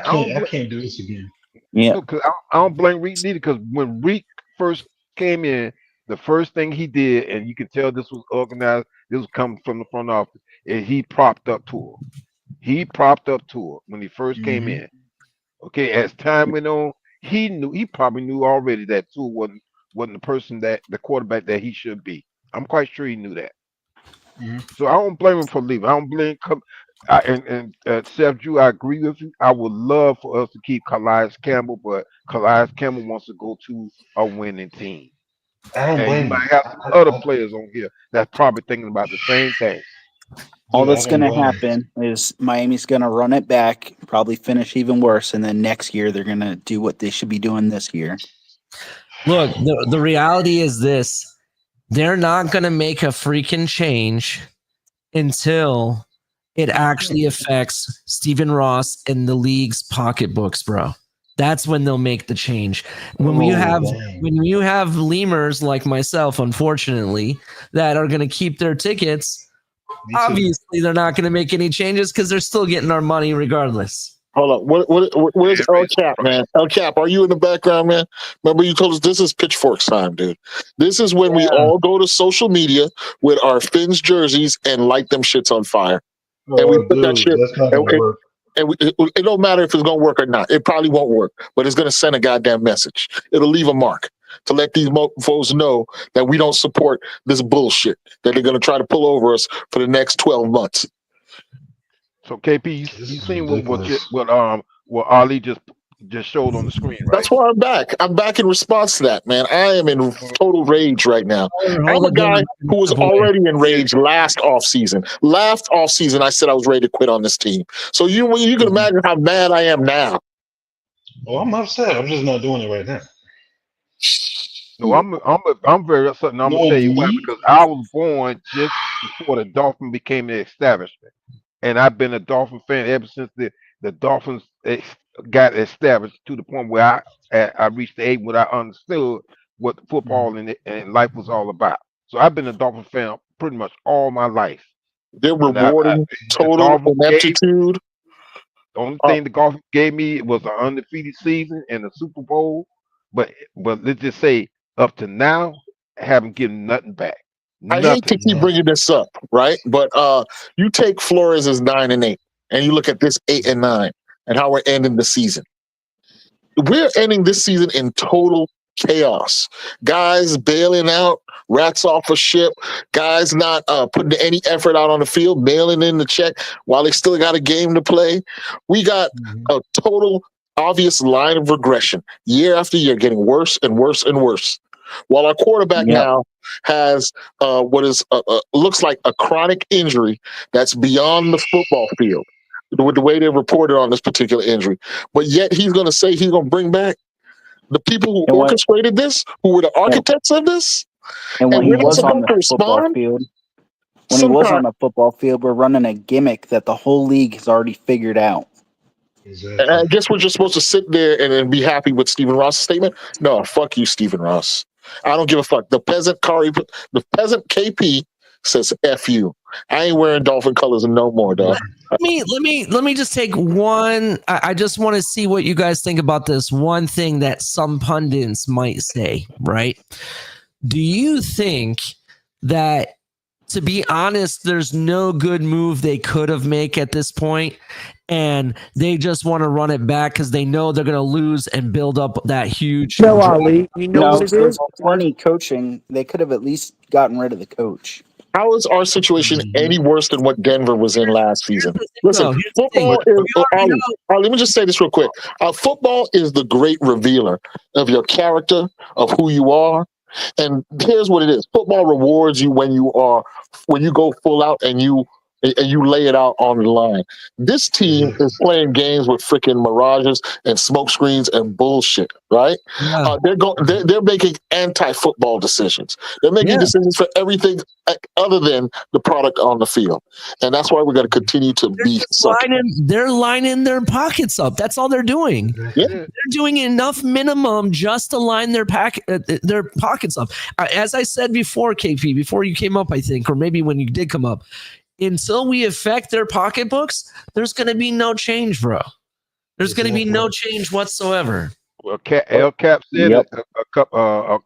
can't do this again. Yeah, because I don't blame Reek neither. Because when Reek first came in, the first thing he did, and you can tell this was organized, this was coming from the front office, and he propped up Tua. He propped up Tua when he 1st came in. Okay, as time went on, he probably knew already that Tua wasn't the quarterback that he should be. I'm quite sure he knew that. So I don't blame him for leaving. I don't blame. Chef Drew, I agree with you. I would love for us to keep Calais Campbell, but Calais Campbell wants to go to a winning team. I don't And blame you might him. have some other players on here that's probably thinking about the same thing. All that's going to happen is Miami's going to run it back, probably finish even worse, and then next year they're going to do what they should be doing this year. Look, the reality is this. They're not going to make a freaking change until it actually affects Stephen Ross and the league's pocketbooks, bro. That's when they'll make the change. When you have lemurs like myself, unfortunately, that are going to keep their tickets, obviously they're not going to make any changes because they're still getting our money regardless. Hold up. Where's El Cap, man? El Cap, are you in the background, man? Remember you told us this is Pitchforks time, dude. This is when we all go to social media with our Fins jerseys and light them shits on fire. And we put that shit. That's not gonna work. And it don't matter if it's going to work or not. It probably won't work, but it's going to send a goddamn message. It'll leave a mark to let these folks know that we don't support this bullshit that they're going to try to pull over us for the next 12 months. So KP, you seen what Ali just showed on the screen, right? That's why I'm back. I'm back in response to that, man. I am in total rage right now. I'm a guy who was already in rage last offseason. Last offseason, I said I was ready to quit on this team. So you can imagine how mad I am now. Oh, I'm upset. I'm just not doing it right now. So I'm very upset, and I'm gonna tell you why. Because I was born just before the Dolphins became the establishment, and I've been a Dolphin fan ever since the Dolphins got established to the point where I reached the age where I understood what football and life was all about. So I've been a Dolphin fan pretty much all my life. They're rewarding total ineptitude. The only thing the Dolphins gave me was an undefeated season and a Super Bowl, but let's just say up to now, I haven't given nothing back. I hate to keep bringing this up, right? But you take Flores as 9-8, and you look at this 8-9, and how we're ending the season. We're ending this season in total chaos. Guys bailing out, rats off a ship, guys not putting any effort out on the field, mailing in the check while they still got a game to play. We got a total obvious line of regression year after year, getting worse and worse and worse. While our quarterback now has what is looks like a chronic injury that's beyond the football field, with the way they reported on this particular injury. But yet he's going to say he's going to bring back the people who orchestrated this, who were the architects of this. And when he we're not was on supposed to the football respond. field, we're running a gimmick that the whole league has already figured out. And I guess we're just supposed to sit there and be happy with Stephen Ross' statement. No, fuck you, Stephen Ross. I don't give a fuck. The peasant KP says F you. I ain't wearing Dolphin colors no more, dog. Let me just take one. I just want to see what you guys think about this one thing that some pundits might say, right? Do you think that, to be honest, there's no good move they could have made at this point, and they just want to run it back because they know they're going to lose and build up that huge. What it is? Plenty coaching. They could have at least gotten rid of the coach. How is our situation any worse than what Denver was in last season? Listen, football is. Let me just say this real quick. Football is the great revealer of your character, of who you are. And here's what it is: football rewards you when you go full out and you lay it out on the line. This team is playing games with freaking mirages and smoke screens and bullshit, right? Yeah. They're making anti-football decisions. They're making decisions for everything other than the product on the field, and that's why we're going to continue to be. They're lining their pockets up. That's all they're doing. Yeah. They're doing enough minimum just to line their pockets up. As I said before, KP, before you came up, I think, or maybe when you did come up. Until we affect their pocketbooks, there's going to be no change, bro. There's going to be no change whatsoever. Well, El Cap said it a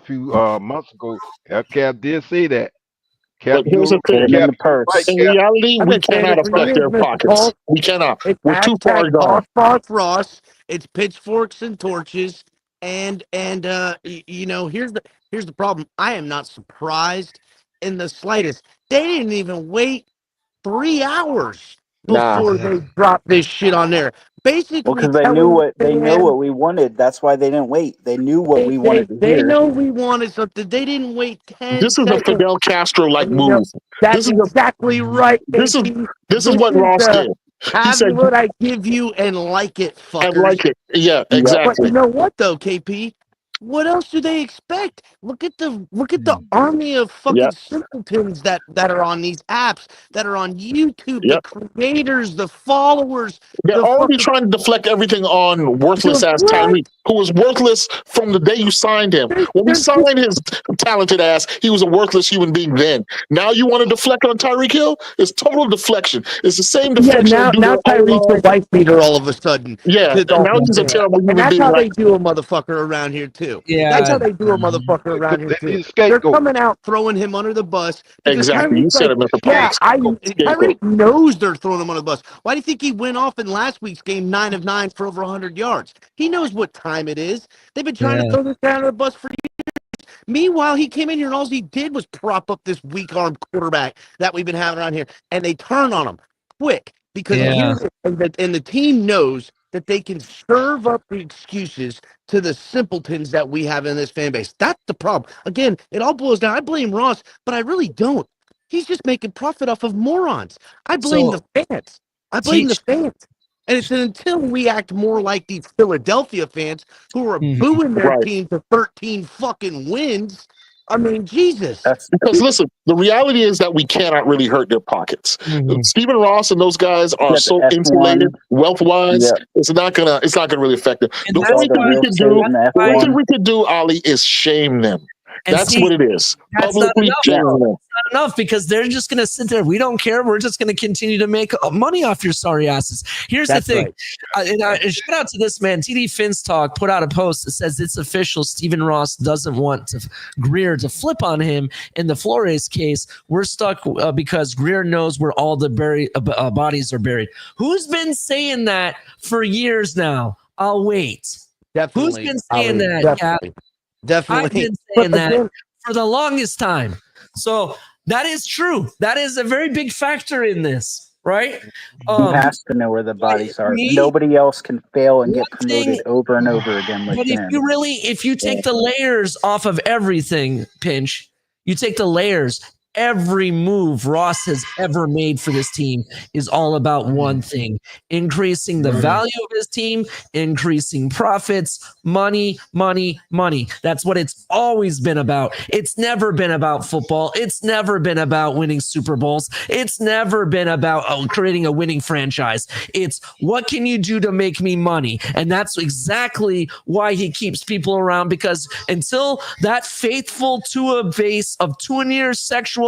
few months ago. El Cap did say that. But here's the thing. In reality, we cannot affect their pockets. We cannot. We're too far gone. Ross. It's pitchforks and torches, and here's the problem. I am not surprised in the slightest. They didn't even wait 3 hours before they dropped this shit on there. Basically, because they knew what we wanted. That's why they didn't wait. They knew what we wanted to hear. They know we wanted something. They didn't wait 10 This is seconds. a Fidel Castro-like move. That's exactly right. This is what Ross did. He said, what I give you and like it, fuckers. And like it. Yeah, exactly. But you know what, though, KP? What else do they expect? Look at the army of fucking simpletons that are on these apps, that are on YouTube, the creators, the followers, They're the already fucking trying to deflect everything on worthless ass what? Tyreek, who was worthless from the day you signed him. When we signed his talented ass, he was a worthless human being then. Now you want to deflect on Tyreek Hill? It's total deflection. It's the same Yeah, deflection they do now to Tyreek's a O-line. wife beater all of a sudden. Yeah, To now Dolphins he's a fans. terrible And human that's being. how Like, they do a motherfucker around here too. That's Yeah. how they do a motherfucker around here They too. need a They're scapegoat. coming out throwing him under the bus because exactly. You Tyreek's said like, it, Mr. yeah, Pop. Scapegoat. Tyreek knows they're throwing him under the bus. Why do you think he went off in last week's game 9 of 9 for over 100 yards? He knows what time it is. They've been trying to throw this guy under the bus for years. Meanwhile, he came in here and all he did was prop up this weak-armed quarterback that we've been having around here, and they turn on him quick because the team knows that they can serve up the excuses to the simpletons that we have in this fan base. That's the problem. Again, it all boils down. I blame Ross, but I really don't. He's just making profit off of morons. I blame the fans. I blame the fans. And it's until we act more like these Philadelphia fans who are booing their team to 13 fucking wins. I mean, Jesus. Because listen, the reality is that we cannot really hurt their pockets. Stephen Ross and those guys are so insulated wealth wise. It's not gonna really affect them. The only thing we could do, Ali, is shame them. That's what it is. That's not Publicly shame enough. them. It's not enough because they're just going to sit there. We don't care. We're just going to continue to make money off your sorry asses. Here's the thing. And shout out to this man. TD Finstock put out a post that says it's official. Stephen Ross doesn't want Greer to flip on him. In the Flores case, we're stuck because Greer knows where all the bodies are buried. Who's been saying that for years now? I'll wait. Definitely. Who's been saying that, Cap? Definitely. I've been saying that for the longest time. So that is true. That is a very big factor in this, right? He has to know where the bodies are. Nobody else can fail and get promoted over and over again like But if you take the layers off of everything, Pinch, you take the layers. Every move Ross has ever made for this team is all about one thing: increasing the value of his team, increasing profits, money. That's what it's always been about. It's never been about football. It's never been about winning Super Bowls. It's never been about creating a winning franchise. It's what can you do to make me money? And that's exactly why he keeps people around, because until that faithful Tua base of Tua sexuals,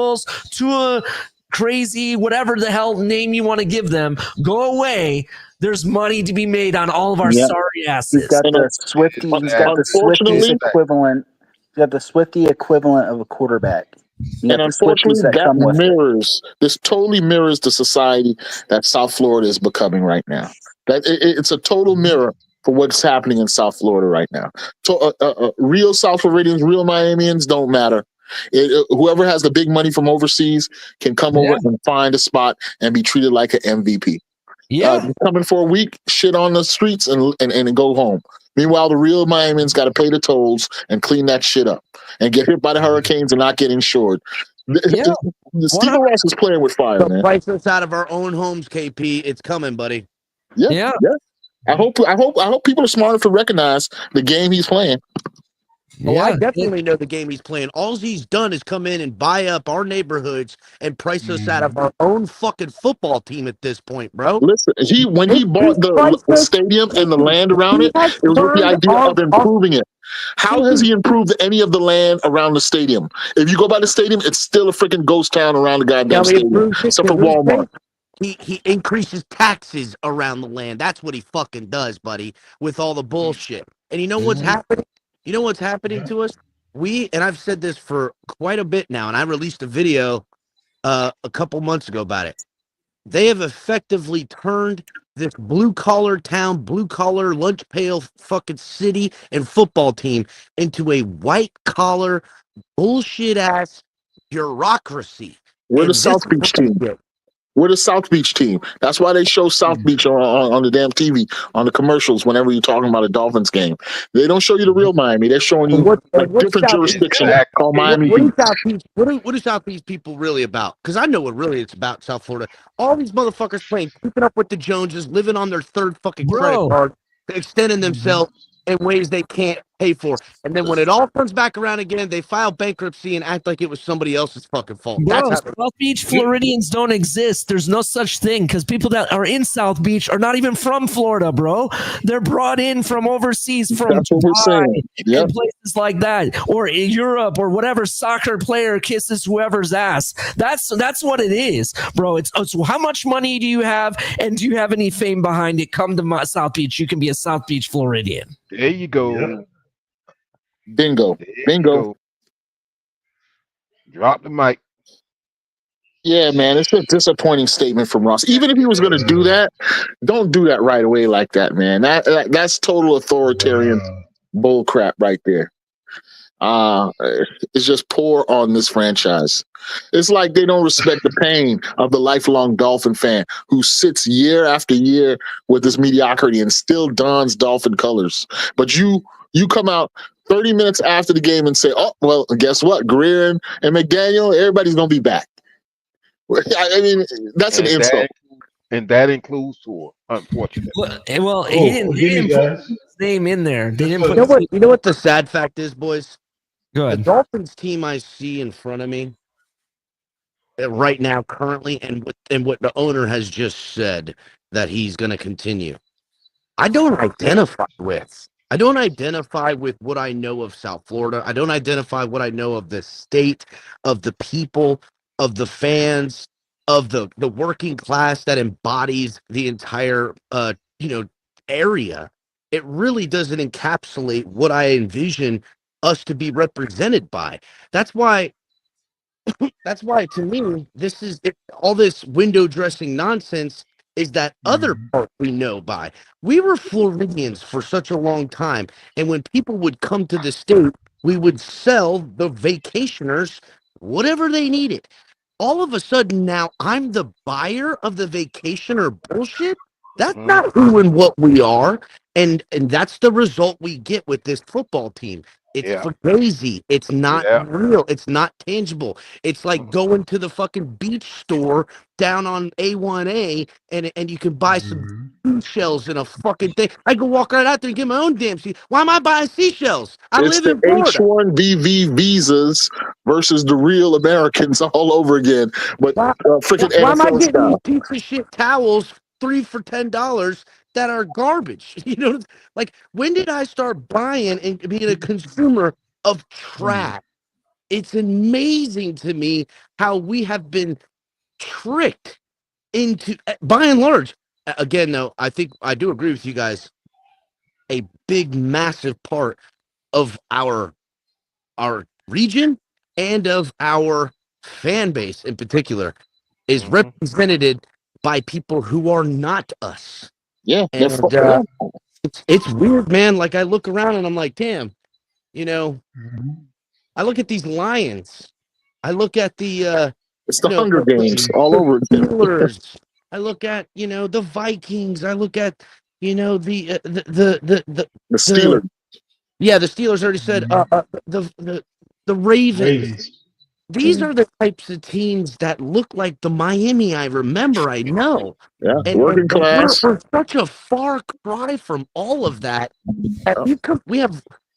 Tua crazy, whatever the hell name you want to give them, go away, there's money to be made on all of our sorry asses. He's got the Swifties equivalent. You got the Swifty equivalent of a quarterback. And unfortunately, this totally mirrors the society that South Florida is becoming right now. It's a total mirror for what's happening in South Florida right now. So, real South Floridians, real Miamians don't matter. Whoever has the big money from overseas can come over and find a spot and be treated like an MVP. Come in for a week, shit on the streets, and go home. Meanwhile, the real Miamians got to pay the tolls and clean that shit up and get hit by the hurricanes and not get insured. Stephen Ross is playing with fire, man. Price us out of our own homes, KP. It's coming, buddy. Yeah. I hope people are smart enough to recognize the game he's playing. Oh, I definitely know the game he's playing. All he's done is come in and buy up our neighborhoods and price us out of our own fucking football team at this point, bro. Listen, when he bought the stadium and the land around it was with the idea of improving it. How has he improved any of the land around the stadium? If you go by the stadium, it's still a freaking ghost town around the goddamn stadium, except for Walmart. He increases taxes around the land. That's what he fucking does, buddy, with all the bullshit. And you know what's happening? You know what's happening to us? And I've said this for quite a bit now, and I released a video a couple months ago about it. They have effectively turned this blue-collar town, blue-collar, lunch pail fucking city and football team into a white-collar, bullshit-ass bureaucracy. We're the South Beach team. We're the South Beach team. That's why they show South Beach on the damn TV, on the commercials, whenever you're talking about a Dolphins game. They don't show you the real Miami. They're showing you a different jurisdiction called Miami Beach. What are South Beach people really about? Because I know what really it's about, South Florida. All these motherfuckers playing, keeping up with the Joneses, living on their third fucking credit card, extending themselves in ways they can't pay for. And then when it all comes back around again, they file bankruptcy and act like it was somebody else's fucking fault. That's Bro, how South Beach Floridians don't exist. There's no such thing because people that are in South Beach are not even from Florida, bro. They're brought in from overseas, from That's what we're Dubai saying. Yep. and places like that, or in Europe, or whatever soccer player kisses whoever's ass. That's what it is, bro. It's how much money do you have, and do you have any fame behind it? Come to my South Beach. You can be a South Beach Floridian. There you go. Yep. Bingo. There you Bingo. go. Drop the mic. Yeah, man, it's a disappointing statement from Ross. Even if he was going to do that, don't do that right away like that, man. That's total authoritarian bull crap right there. It's just poor on this franchise. It's like they don't respect the pain of the lifelong Dolphin fan who sits year after year with this mediocrity and still dons Dolphin colors. But you come out 30 minutes after the game and say, oh, well, guess what? Greer and McDaniel, everybody's going to be back. I mean, that's an insult. And that includes Tua, unfortunately. Well, he didn't put his name in there. They didn't put. You know what the sad fact is, boys? Go ahead. The Dolphins team I see in front of me right now, currently, and what the owner has just said that he's going to continue, I don't identify with. I don't identify with what I know of South Florida. I don't identify what I know of the state, of the people, of the fans, of the working class that embodies the entire area. It really doesn't encapsulate what I envision us to be represented by. That's why to me all this window dressing nonsense is that other part we know by. We were Floridians for such a long time, and when people would come to the state, we would sell the vacationers whatever they needed. All of a sudden now I'm the buyer of the vacationer bullshit. That's not who and what we are, and that's the result we get with this football team. It's fugazi. It's not real. It's not tangible. It's like going to the fucking beach store down on A1A and you can buy some seashells in a fucking thing. I can walk right out there and get my own damn sea. Why am I buying seashells? I It's live the in Florida. H-1BV visas versus the real Americans all over again. But freaking Why am I NFL getting style. these piece of shit towels 3 for $10 that are garbage? You know, like when did I start buying and being a consumer of trash? It's amazing to me how we have been tricked into, by and large. Again, though, I think I do agree with you guys. A big, massive part of our region and of our fan base in particular is represented by people who are not us. Yeah, and it's weird, man. Like I look around and I'm like, damn, you know, I look at these Lions. I look at the it's the Hunger Games all over again. Steelers. I look at the Vikings. I look at the Steelers. Yeah, the Steelers already said the Ravens. These are the types of teams that look like the Miami I remember. I know. Yeah, and working class. We're such a far cry from all of that.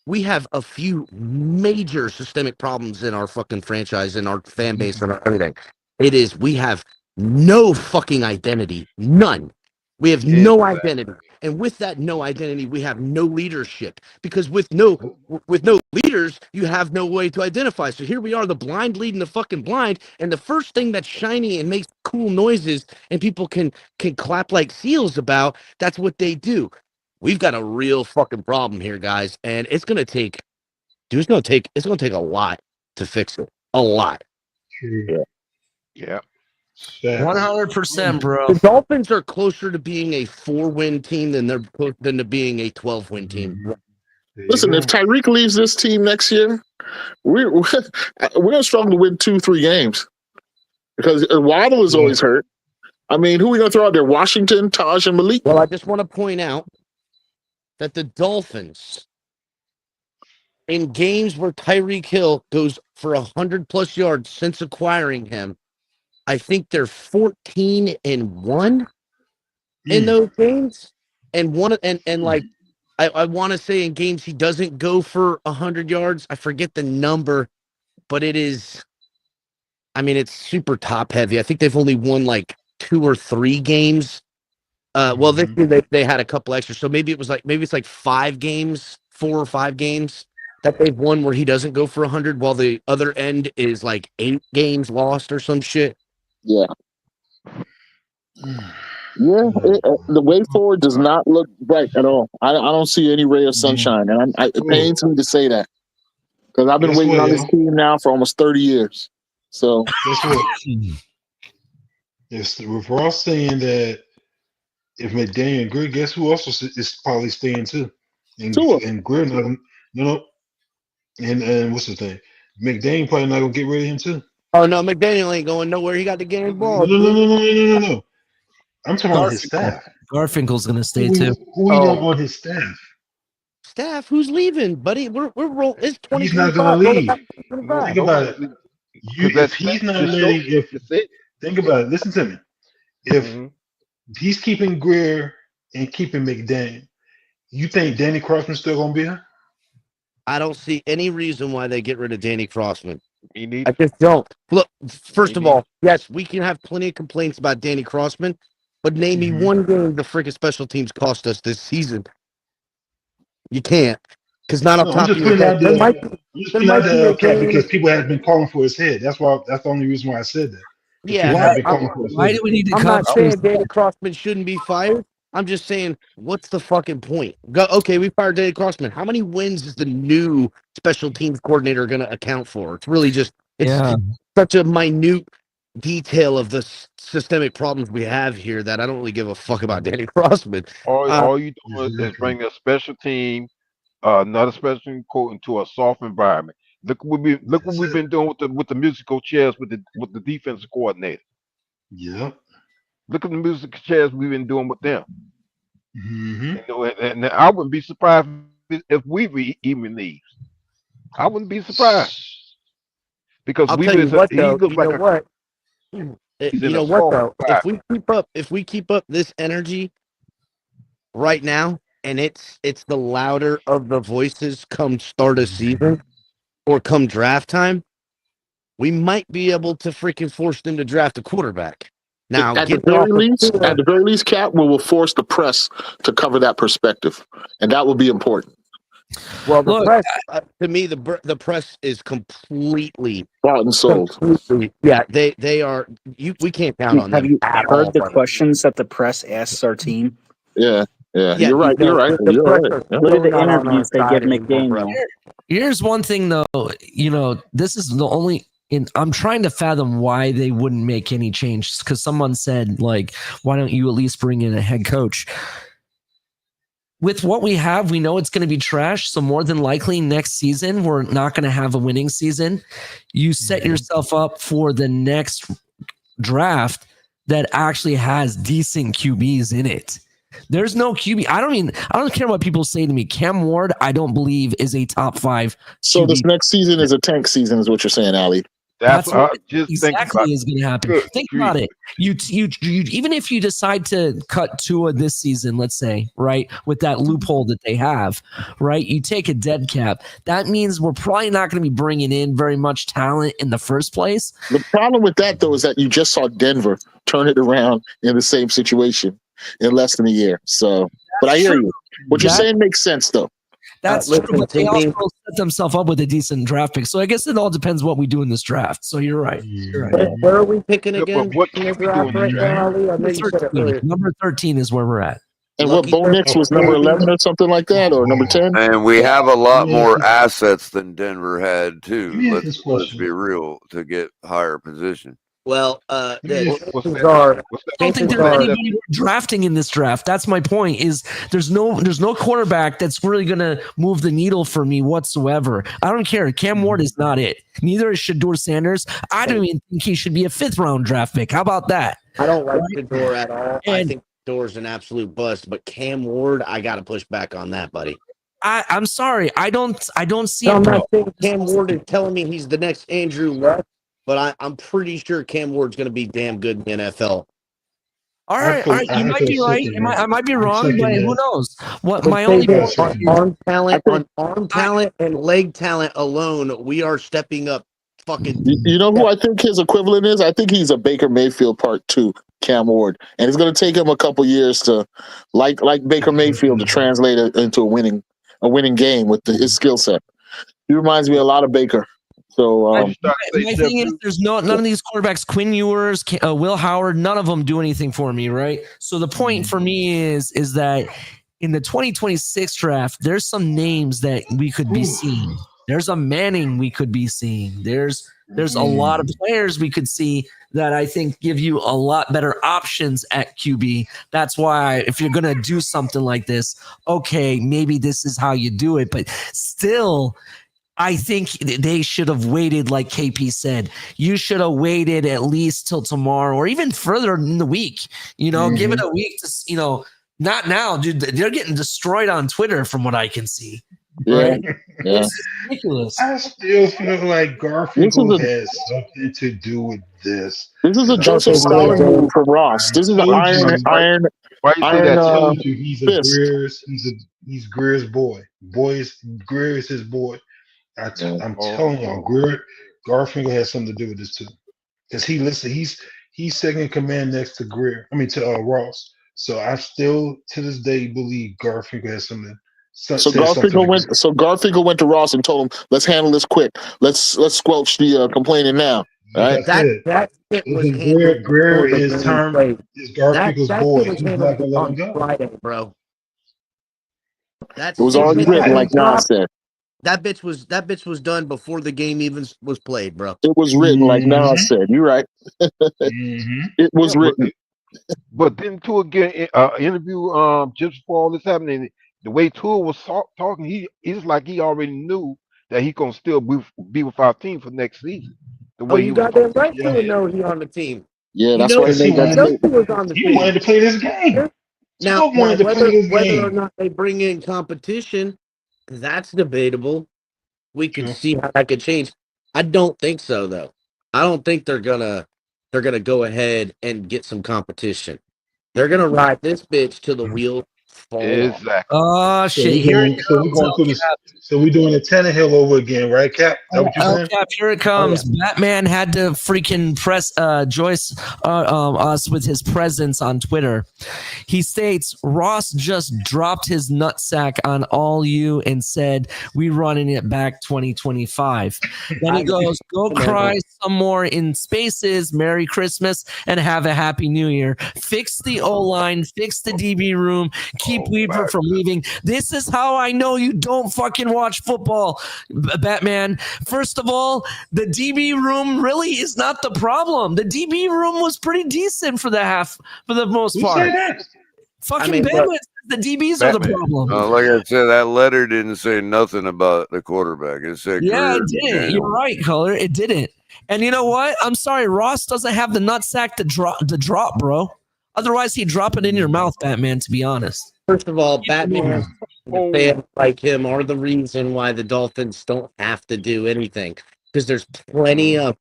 We have a few major systemic problems in our fucking franchise, in our fan base, and everything. We have no fucking identity. None. We have no identity. And with that no identity, we have no leadership. Because with no leaders, you have no way to identify. So here we are, the blind leading the fucking blind. And the first thing that's shiny and makes cool noises and people can clap like seals about, that's what they do. We've got a real fucking problem here, guys. And it's gonna take a lot to fix it. A lot. Yeah. 100%, bro. The Dolphins are closer to being a 4-win team than to being a 12-win team. Listen, if Tyreek leaves this team next year, we're gonna struggle to win 2-3 games because Waddle is always hurt. I mean, who are we gonna throw out there? Washington, Taj, and Malik. Well, I just want to point out that the Dolphins, in games where Tyreek Hill goes for 100+ yards since acquiring him, I think they're 14-1 in those games, and like I want to say in games he doesn't go for 100 yards. I forget the number, but it is. I mean, it's super top heavy. I think they've only won like 2 or 3 games. Well, this year they had a couple extra, so maybe it's like 5 games, 4 or 5 games that they've won where he doesn't go for 100, while the other end is like 8 games lost or some shit. Yeah. Yeah, the way forward does not look bright at all. I don't see any ray of sunshine, and it pains me to say that because I've been Guess waiting what, on this y'all? team now for almost 30 years. So Guess what? Yes, with Ross saying that if McDaniel and Greer, guess who else is probably staying too? Tua. And Greer not no, and what's the thing? McDaniel probably not gonna get rid of him too. Oh no, McDaniel ain't going nowhere. He got the game ball. No. I'm talking about his staff. Garfinkel's gonna stay Who too. he want on his staff? Staff, who's leaving, buddy? We're rolling. It's He's not gonna 2025. Roll it leave. back to 2025. Think about it. If he's not letting, think about it. Listen to me. If he's keeping Greer and keeping McDaniel, you think Danny Crossman's still gonna be here? I don't see any reason why they get rid of Danny Crossman. I just don't. Look, first of all, yes, we can have plenty of complaints about Danny Crossman, but name me one game the freaking special teams cost us this season. You can't, because not off top of your head. There might be a game because people have been calling for his head. That's the only reason why I said that. Yeah, why do we need to I'm cut? not saying Danny Crossman shouldn't be fired. I'm just saying, what's the fucking point? Okay, we fired Danny Crossman. How many wins is the new special teams coordinator going to account for? It's really just such a minute detail of the systemic problems we have here that I don't really give a fuck about Danny Crossman. all you doing is bring a special team, not a special team coach, into a soft environment. Look what we've been doing with the musical chairs with the defensive coordinator. Yeah. Look at the musical chairs we've been doing with them. Mm-hmm. You know, and I wouldn't be surprised if we even leaves. I wouldn't be surprised because I'll tell you what, he though. looks You like know what? he's You in a know what, soft though? environment. If we keep up this energy right now, and it's the louder of the voices come start of season or come draft time, we might be able to freaking force them to draft a quarterback. Now, at the getting off very least, Cap, we will force the press to cover that perspective, and that will be important. Well, the press, to me, the press is completely bought and sold. Yeah, they are. We can't count on Have them you at heard all. the questions that the press asks our team? Yeah. You're right. The press are Look at so the not on our interviews they side give anymore, bro. McDaniel. Here's one thing though, this is the only I'm trying to fathom why they wouldn't make any changes, because someone said, like, why don't you at least bring in a head coach? With what we have, we know it's going to be trash. So more than likely next season, we're not going to have a winning season. You set yourself up for the next draft that actually has decent QBs in it. There's no QB. I don't care what people say to me. Cam Ward, I don't believe is a top 5 QB. So this next season is a tank season, is what you're saying, Ali. That's what exactly is going to happen. Think about it. You even if you decide to cut Tua this season, let's say, right, with that loophole that they have, right? You take a dead cap. That means we're probably not going to be bringing in very much talent in the first place. The problem with that, though, is that you just saw Denver turn it around in the same situation in less than a year. So, but I hear you. What you're saying makes sense, though. That's true, but they also set themselves up with a decent draft pick. So I guess it all depends what we do in this draft. So you're right. Where are we picking again? What can we do in the draft? Number 13 is where we're at. And what Bo Nix was number 11 or something like that, or number 10? And we have a lot more assets than Denver had too. Let's be real, to get higher position. Well, I don't think there's anybody we're drafting in this draft. That's my point. Is there's no quarterback that's really gonna move the needle for me whatsoever. I don't care. Cam Ward is not it. Neither is Shedeur Sanders. I don't even think he should be a 5th round draft pick. How about that? I don't like Shedeur at all. I think Shedor's an absolute bust. But Cam Ward, I got to push back on that, buddy. I'm sorry. I don't see. I'm not saying Cam Ward is telling me he's the next Andrew Luck. But I'm pretty sure Cam Ward's going to be damn good in the NFL. All right. You might be right. I might be wrong, but who knows? What my only point on arm talent and leg talent alone, we are stepping up. Fucking. You know who I think his equivalent is? I think he's a Baker Mayfield part 2, Cam Ward, and it's going to take him a couple years to, like Baker Mayfield, to translate it into a winning game with his skill set. He reminds me a lot of Baker. So my thing is, there's none of these quarterbacks, Quinn Ewers, Will Howard, none of them do anything for me, right? So the point for me is that in the 2026 draft, there's some names that we could be seeing. There's a Manning we could be seeing. There's a lot of players we could see that I think give you a lot better options at QB. That's why if you're going to do something like this, okay, maybe this is how you do it. But still, I think they should have waited, like KP said. You should have waited at least till tomorrow or even further in the week. Give it a week to, not now, dude. They're getting destroyed on Twitter from what I can see. Right? Yeah. It's ridiculous. I still feel like Garfinkel has something to do with this. This is a Joseph Stalin move from Ross. This is an iron. I told you he's Greer's boy. Greer is his boy. I'm telling y'all, Garfinkel has something to do with this too, because he's second in command next to Ross. So I still to this day believe Garfinkel has something. So Garfinkel went to Ross and told him, "Let's handle this quick. Let's squelch the complaining now." Right? That shit was Greer is Garfinkel's boy. He's not gonna let him go. Friday, bro. It was already written, like Nas said. That bitch was done before the game even was played, bro. It was written, like Nas said. You're right. It was written. But then Tua again interview just before all this happening. The way Tua was talking, it's like he already knew that he gonna still be with our team for next season. The way you got that right to know he on the team. Yeah, that's why he was on the team. He wanted to play this game. Now, whether or not they bring in competition, that's debatable. We can see how that could change. I don't think so, though. I don't think they're gonna go ahead and get some competition. They're gonna ride this bitch till the wheels fall off. Exactly. Oh shit! So we're doing a Tannehill over again, right, Cap? That what you're saying? Cap, here it comes. Batman had to freaking press Joyce us with his presence on Twitter. He states Ross just dropped his nutsack on all you and said we running it back 2025. Then he goes, "Go cry some more in spaces. Merry Christmas and have a happy New Year. Fix the O-line, fix the DB room, keep Weaver from leaving." This is how I know you don't fucking watch football, Batman. First of all, the DB room really is not the problem. The DB room was pretty decent for the most part. Fucking Batman, the DBs are the problem. Like I said, that letter didn't say nothing about the quarterback. It said, it didn't. You're right, Color. It didn't. And you know what? I'm sorry, Ross doesn't have the nutsack to drop, bro. Otherwise, he'd drop it in your mouth, Batman, to be honest. First of all, Batman and fans like him are the reason why the Dolphins don't have to do anything. Because there's plenty of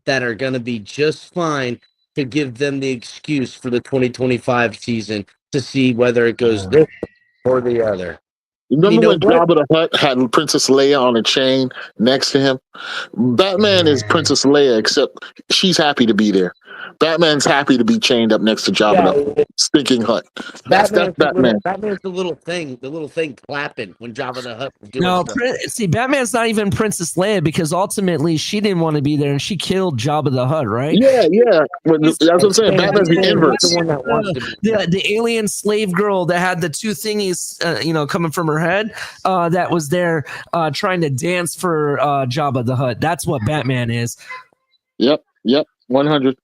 that are going to be just fine to give them the excuse for the 2025 season to see whether it goes this or the other. Remember when Jabba the Hutt had Princess Leia on a chain next to him? Batman is Princess Leia, except she's happy to be there. Batman's happy to be chained up next to Jabba the stinking Hutt. That's Batman. Batman's the little thing clapping when Jabba the Hutt was doing stuff. Batman's not even Princess Leia because ultimately she didn't want to be there and she killed Jabba the Hutt, right? Yeah. That's what I'm saying. Batman's the inverse. The alien slave girl that had the two thingies, coming from her head, that was there trying to dance for Jabba the Hutt. That's what Batman is. Yep. 100.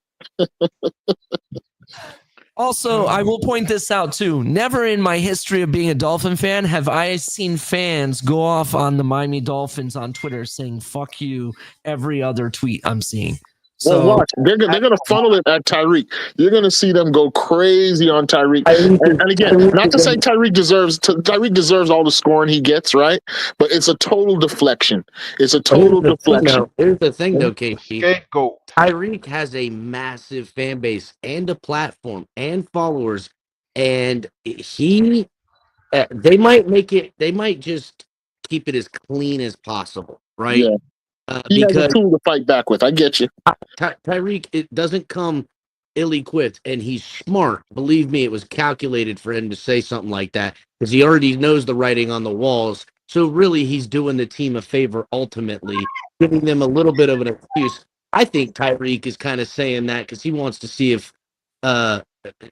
Also, I will point this out too. Never in my history of being a Dolphin fan have I seen fans go off on the Miami Dolphins on Twitter saying "fuck you" every other tweet I'm seeing. Well, So watch. They're gonna funnel it at Tyreek. You're gonna see them go crazy on Tyreek. And again, not to say Tyreek deserves all the scoring he gets, right? But it's a total deflection. It's a total deflection. Here's the thing, though, KP. Scapegoat. Tyreek has a massive fan base and a platform and followers, and they might make it. They might just keep it as clean as possible, right? Yeah, he has a Because tool to fight back with. I get you. Tyreek, it doesn't come ill-equipped, and he's smart. Believe me, it was calculated for him to say something like that because he already knows the writing on the walls. So really, he's doing the team a favor ultimately, giving them a little bit of an excuse. I think Tyreek is kind of saying that because he wants to see if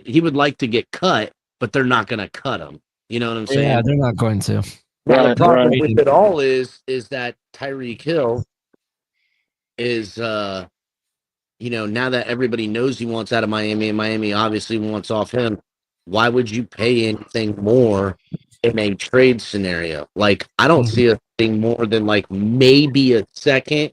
he would like to get cut, but they're not going to cut him. You know what I'm saying? yeah, they're not going to. Now, the Right, problem right. with it all is that Tyreek Hill is now that everybody knows he wants out of Miami and Miami obviously wants off him, why would you pay anything more in a trade scenario? Like, I don't see a thing more than like maybe a second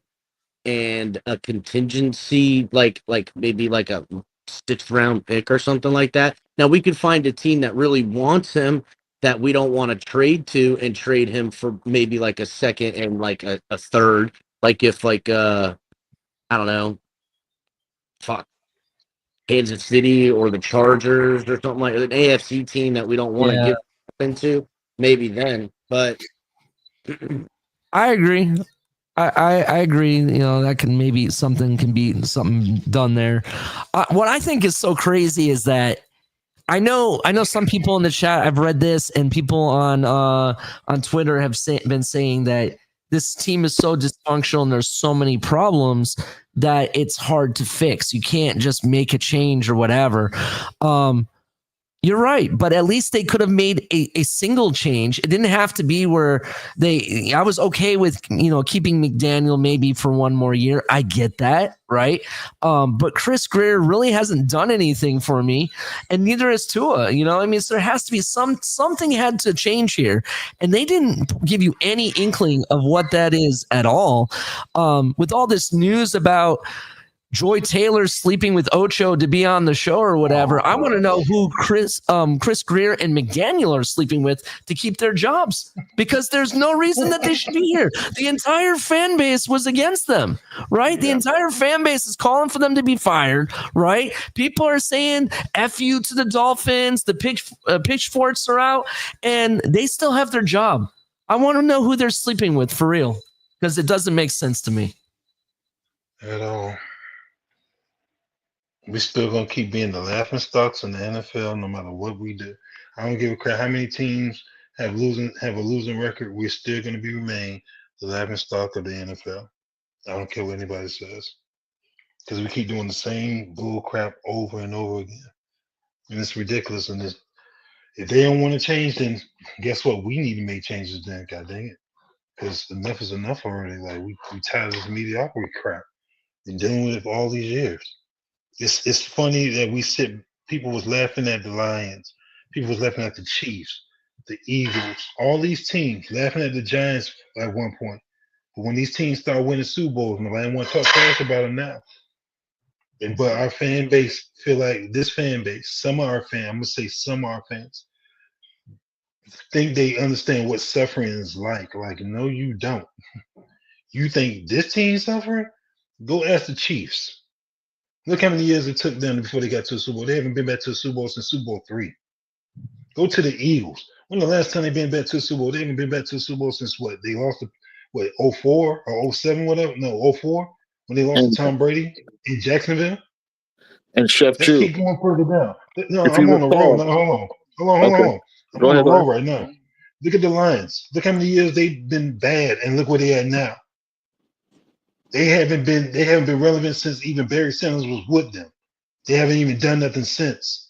and a contingency, like maybe like a 6th round pick or something like that. Now we could find a team that really wants him that we don't want to trade to and trade him for maybe like a second and like a third. Like if like I don't know, Kansas City or the Chargers or something like an AFC team that we don't want to Yeah. give into, maybe then. But I agree. I agree. You know, that can maybe something done there. What I think is so crazy is that I know some people in the chat. I've read this, and people on Twitter have been saying that this team is so dysfunctional and there's so many problems that it's hard to fix. You can't just make a change or whatever. You're right, but at least they could have made a single change. It didn't have to be where I was okay with, keeping McDaniel maybe for one more year. I get that, right? But Chris Greer really hasn't done anything for me, and neither has Tua. So there has to be something had to change here, and they didn't give you any inkling of what that is at all. With all this news about Joy Taylor sleeping with Ocho to be on the show or whatever, I want to know who Chris Greer and McDaniel are sleeping with to keep their jobs, because there's no reason that they should be here. The entire fan base was against them, right? Yeah. The entire fan base is calling for them to be fired, right? People are saying F you to the Dolphins. The pitchforks are out, and they still have their job. I want to know who they're sleeping with for real, because it doesn't make sense to me at all. We're still gonna keep being the laughing stocks in the NFL, no matter what we do. I don't give a crap how many teams have a losing record. We're still gonna remain the laughing stock of the NFL. I don't care what anybody says, because we keep doing the same bull crap over and over again, and it's ridiculous. And if they don't want to change, then guess what? We need to make changes. Then, god dang it, because enough is enough already. Like we tired of this mediocrity crap. Been dealing with it for all these years. It's funny that people was laughing at the Lions, people was laughing at the Chiefs, the Eagles, all these teams, laughing at the Giants at one point. But when these teams start winning Super Bowls, nobody want to talk trash about them now. But our fan base feel like this fan base, some of our fans think they understand what suffering is like. Like, no, you don't. You think this team's suffering? Go ask the Chiefs. Look how many years it took them before they got to a Super Bowl. They haven't been back to a Super Bowl since Super Bowl 3. Go to the Eagles. When the last time they've been back to a Super Bowl? They haven't been back to a Super Bowl since what? They lost 04 or 07, whatever? No, 04, when they lost to Tom Brady in Jacksonville. And Chef Let's Chew. keep going further down. No, I'm on a roll. No, hold on. I'm on a roll right now. Look at the Lions. Look how many years they've been bad, and look where they are now. They haven't been relevant since even Barry Sanders was with them. They haven't even done nothing since.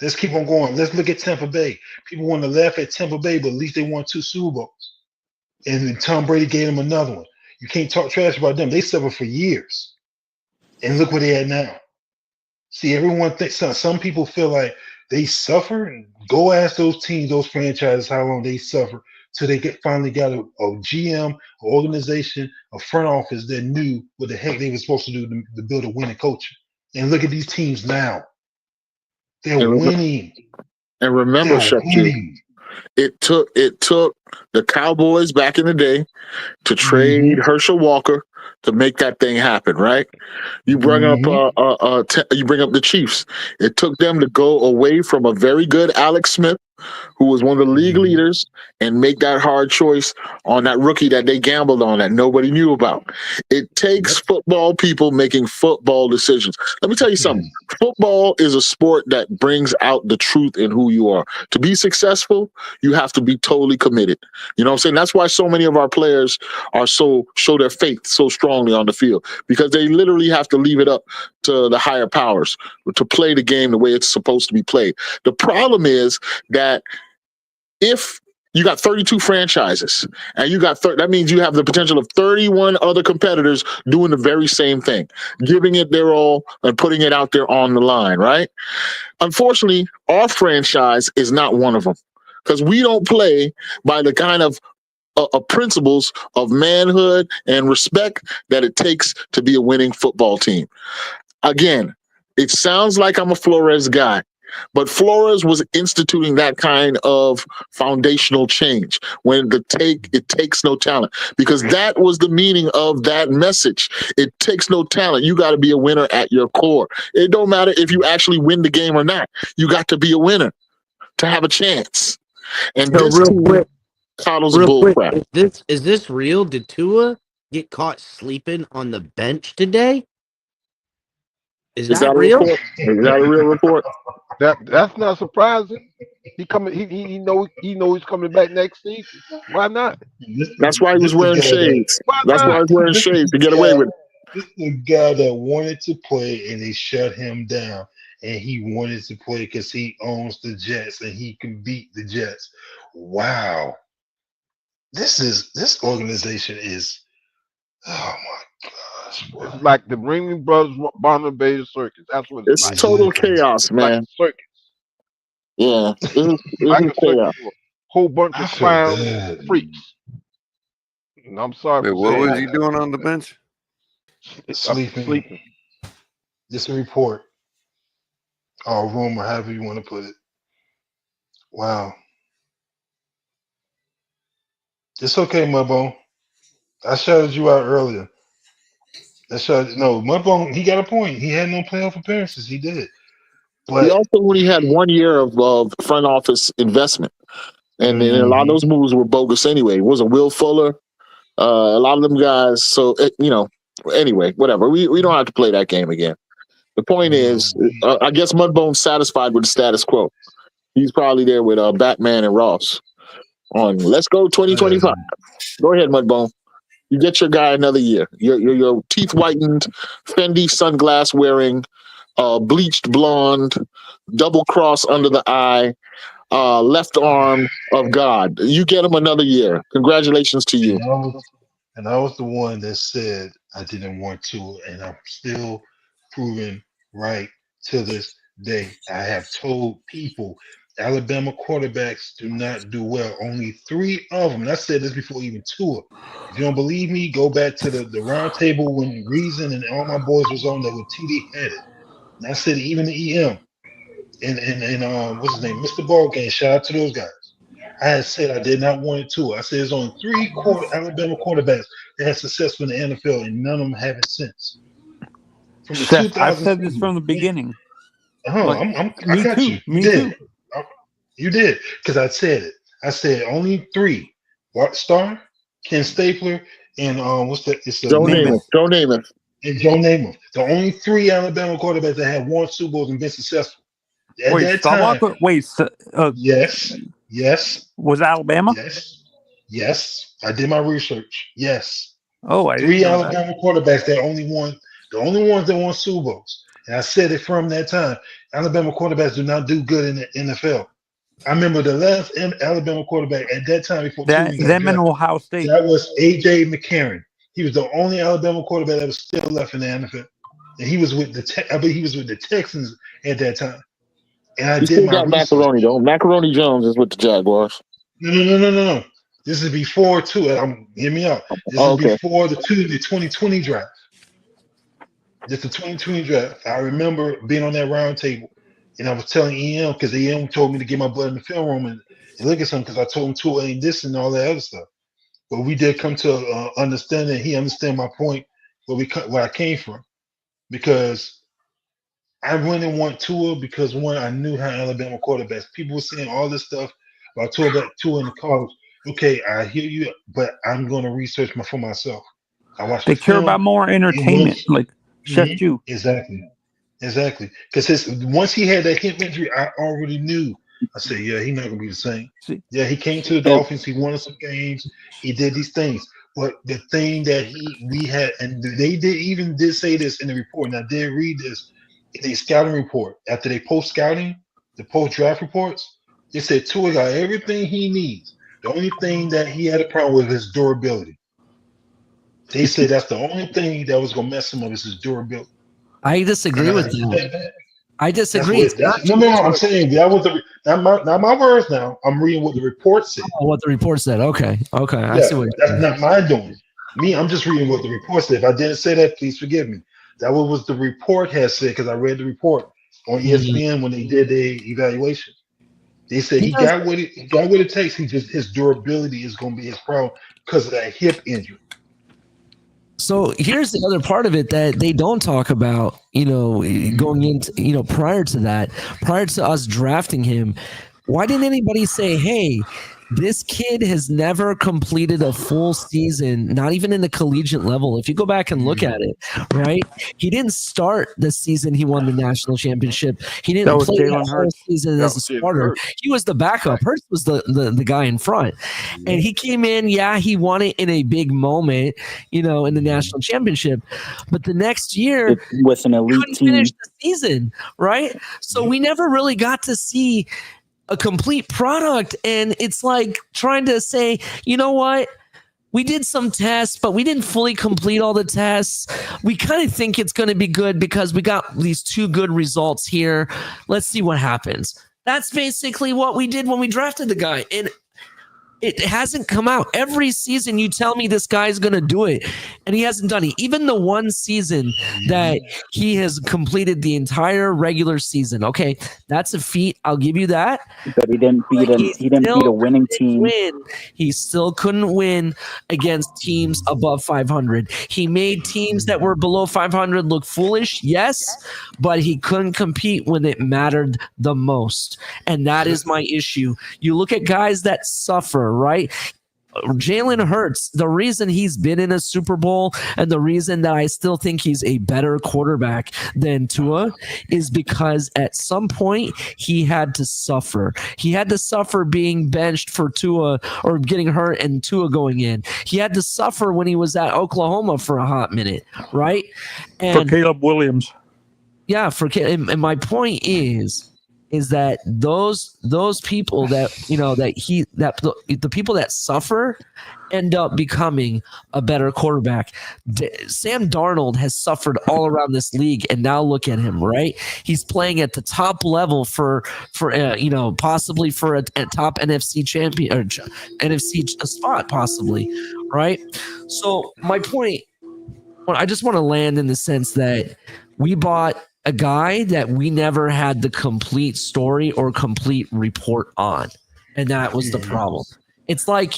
Let's keep on going. Let's look at Tampa Bay. People want to laugh at Tampa Bay, but at least they won 2 Super Bowls. And then Tom Brady gave them another one. You can't talk trash about them. They suffered for years. And look where they at now. See, everyone thinks some people feel like they suffer. Go ask those teams, those franchises, how long they suffer till they finally got a GM, an organization, a front office that knew what the heck they were supposed to do to build a winning culture. And look at these teams now. They're winning. And remember, Chef G, it took the Cowboys back in the day to trade Herschel Walker to make that thing happen, right? You bring up you bring up the Chiefs. It took them to go away from a very good Alex Smith, who was one of the league leaders, and make that hard choice on that rookie that they gambled on that nobody knew about. It takes football people making football decisions. Let me tell you something. Football is a sport that brings out the truth in who you are. To be successful, you have to be totally committed. You know what I'm saying? That's why so many of our players are show their faith so strongly on the field, because they literally have to leave it up to the higher powers to play the game the way it's supposed to be played. The problem is that if you got 32 franchises and you got that means you have the potential of 31 other competitors doing the very same thing, giving it their all and putting it out there on the line, right? Unfortunately, our franchise is not one of them, because we don't play by the kind of principles of manhood and respect that it takes to be a winning football team. Again, it sounds like I'm a Flores guy, but Flores was instituting that kind of foundational change when it takes no talent, because that was the meaning of that message. It takes no talent. You got to be a winner at your core. It don't matter if you actually win the game or not. You got to be a winner to have a chance. And So this team coddles bullcrap. Is this real? Did Tua get caught sleeping on the bench today? Is that real? Is that a real report? That's not surprising. He know he's coming back next season. Why not? That's why he was wearing shades. That's why he was wearing shades to get away with it. This is the guy that wanted to play and they shut him down. And he wanted to play because he owns the Jets and he can beat the Jets. Wow. This organization is, oh my gosh. Bro. It's like the Ringling Brothers Barnum Circus. That's what it's like. Total chaos, it's man. Like circus. Yeah. Like a circus. Whole bunch of clown freaks. And I'm sorry for what saying was that. he doing on the bench? Sleeping. Just a report. Or rumor, however you want to put it. Wow. It's okay, Mudbone. I shouted you out earlier. Mudbone, he got a point. He had no playoff appearances. He did. But he also only had 1 year of front office investment. And then a lot of those moves were bogus anyway. It wasn't Will Fuller. A lot of them guys. So, anyway, whatever. We don't have to play that game again. The point is, I guess Mudbone's satisfied with the status quo. He's probably there with Batman and Ross on Let's Go 2025. Go ahead, Mudbone. You get your guy another year. Your teeth whitened, Fendi sunglass wearing, bleached blonde, double cross under the eye, left arm of God. You get him another year. Congratulations to you. And I was the one that said I didn't want to, and I'm still proven right to this day. I have told people Alabama quarterbacks do not do well. Only 3 of them. And I said this before even Tua. If you don't believe me, go back to the round table when Reason and all my boys was on that with TD headed. And I said even the EM and what's his name, Mr. Ballgame. Shout out to those guys. I had said I did not want it to. I said there's only 3 Alabama quarterbacks that had success in the NFL, and none of them have it since. From the Steph, I've said this from the beginning. I got too. you. Me you too. Did. You did, because I said it. I said only 3: Bart Starr, Ken Stapler, and Joe Namath. And Joe Namath. The only 3 Alabama quarterbacks that had won Super Bowls and been successful. At that time, yes. Was Alabama? Yes. I did my research. Yes. Oh, I 3 didn't know Alabama quarterbacks that only won. The only ones that won Super Bowls. And I said it from that time. Alabama quarterbacks do not do good in the NFL. I remember the last Alabama quarterback at that time before them in Ohio State. That was A.J. McCarron. He was the only Alabama quarterback that was still left in the NFL, and he was with the Texans at that time. And I did my research. Macaroni though. Macaroni Jones is with the Jaguars. No. This is before Tua. Hear me out. This is before the 2020 draft. Just the 2020 draft. I remember being on that round table, and I was telling EM because EM told me to get my butt in the film room and look at something because I told him Tua ain't this and all that other stuff. But we did come to understanding. He understand my point where I came from, because I really want Tua because one, I knew how Alabama quarterbacks. People were saying all this stuff about Tua in the college. Okay, I hear you, but I'm going to research for myself. I watched They the care film. about more entertainment, like just you. Exactly. Because once he had that hip injury, I already knew. I said, yeah, he's not going to be the same. Yeah, he came to the Dolphins. He won some games. He did these things. But the thing that we had, and they did say this in the report, and I did read this in a scouting report after they post-scouting, the post-draft reports. They said Tua got everything he needs. The only thing that he had a problem with is durability. They said that's the only thing that was going to mess him up is his durability. I disagree with that. I disagree. No, I'm saying that was not my words. Now I'm reading what the report said. Oh, what the report said. Okay. I see what that's not my doing. Me, I'm just reading what the report said. If I didn't say that, please forgive me. That was the report has said, because I read the report on ESPN when they did the evaluation. They said he got what it takes. His durability is going to be his problem because of that hip injury. So here's the other part of it that they don't talk about, going into, prior to us drafting him. Why didn't anybody say, hey, this kid has never completed a full season, not even in the collegiate level. If you go back and look at it, right? He didn't start the season he won the national championship. He didn't play the whole season as a starter. He was the backup. Hurts was the guy in front. And he came in, he won it in a big moment, in the national championship. But the next year, with an elite team, finish the season, right? So we never really got to see a complete product, and it's like trying to say, you know what, we did some tests, but we didn't fully complete all the tests. We kind of think it's going to be good because we got these 2 good results here. Let's see what happens. That's basically what we did when we drafted the guy, and it hasn't come out. Every season you tell me this guy's going to do it, and he hasn't done it. Even the one season that he has completed the entire regular season. Okay, that's a feat. I'll give you that. But he didn't beat a winning team. He still couldn't win against teams above 500. He made teams that were below 500 look foolish, yes, but he couldn't compete when it mattered the most. And that is my issue. You look at guys that suffer, right? Jalen Hurts, the reason he's been in a Super Bowl and the reason that I still think he's a better quarterback than Tua is because at some point he had to suffer. He had to suffer being benched for Tua or getting hurt and Tua going in. He had to suffer when he was at Oklahoma for a hot minute, right? And for Caleb Williams. Yeah, and my point is that those people that the people that suffer end up becoming a better quarterback. Sam Darnold has suffered all around this league, and now look at him, right? He's playing at the top level for possibly for a top NFC champion or NFC spot, possibly, right? So my point, I just want to land in the sense that we bought a guy that we never had the complete story or complete report on. And that was the problem. It's like,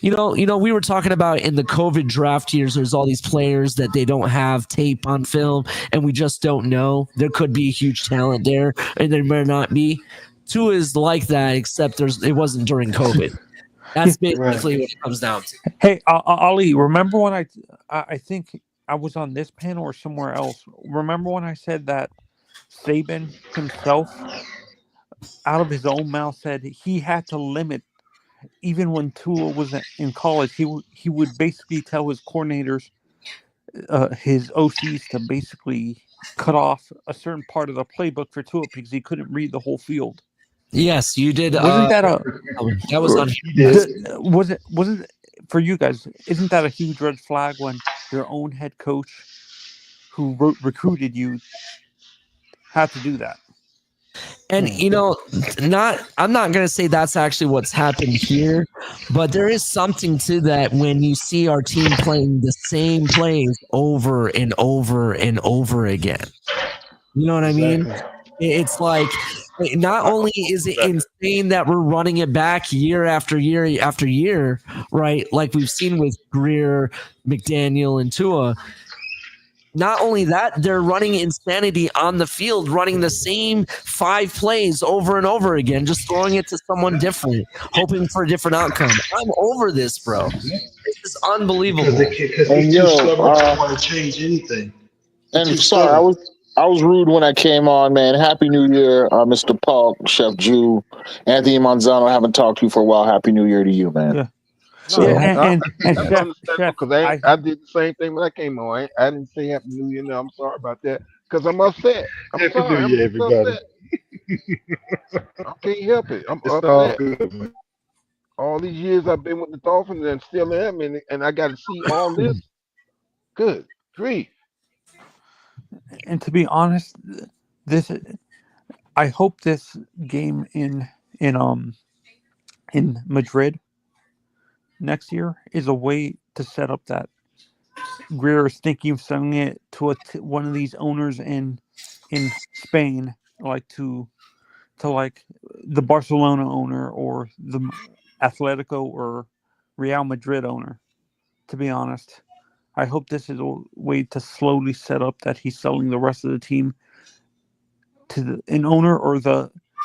we were talking about in the COVID draft years, there's all these players that they don't have tape on film and we just don't know. There could be a huge talent there and there may not be. Tua is like that, except it wasn't during COVID. That's basically what it comes down to. Hey, Ali, remember when I think I was on this panel or somewhere else. Remember when I said that Saban himself, out of his own mouth, said he had to limit, even when Tua was in college, he would basically tell his coordinators, his OCs, to basically cut off a certain part of the playbook for Tua because he couldn't read the whole field. Yes, you did. Wasn't that was on? Was it for you guys? Isn't that a huge red flag when your own head coach who recruited you had to do that? And I'm not going to say that's actually what's happened here, but there is something to that when you see our team playing the same plays over and over and over again. You know what I mean? It's like, not only is it insane that we're running it back year after year after year, right? Like we've seen with Greer, McDaniel, and Tua. Not only that, they're running insanity on the field, running the same 5 plays over and over again, just throwing it to someone different, hoping for a different outcome. I'm over this, bro. This is unbelievable. Because they're too stubborn to want to change anything. And sorry, I was rude when I came on, man. Happy New Year, Mr. Paul, Chef Jew, Anthony Manzano. Haven't talked to you for a while. Happy New Year to you, man. Yeah. So, and that's Chef, understandable because I did the same thing when I came on. I didn't say Happy New Year. No, I'm sorry about that because I'm upset. I'm sorry. New Year, everybody. Upset. I can't help it. I'm It's all upset. good, man. All these years I've been with the Dolphins and still am, and I got to see all this. Good grief. and to be honest, I hope this game in Madrid next year is a way to set up that Greer is thinking of selling it to one of these owners in Spain, like to like the Barcelona owner or the Atletico or Real Madrid owner. To be honest, I hope this is a way to slowly set up that he's selling the rest of the team to an owner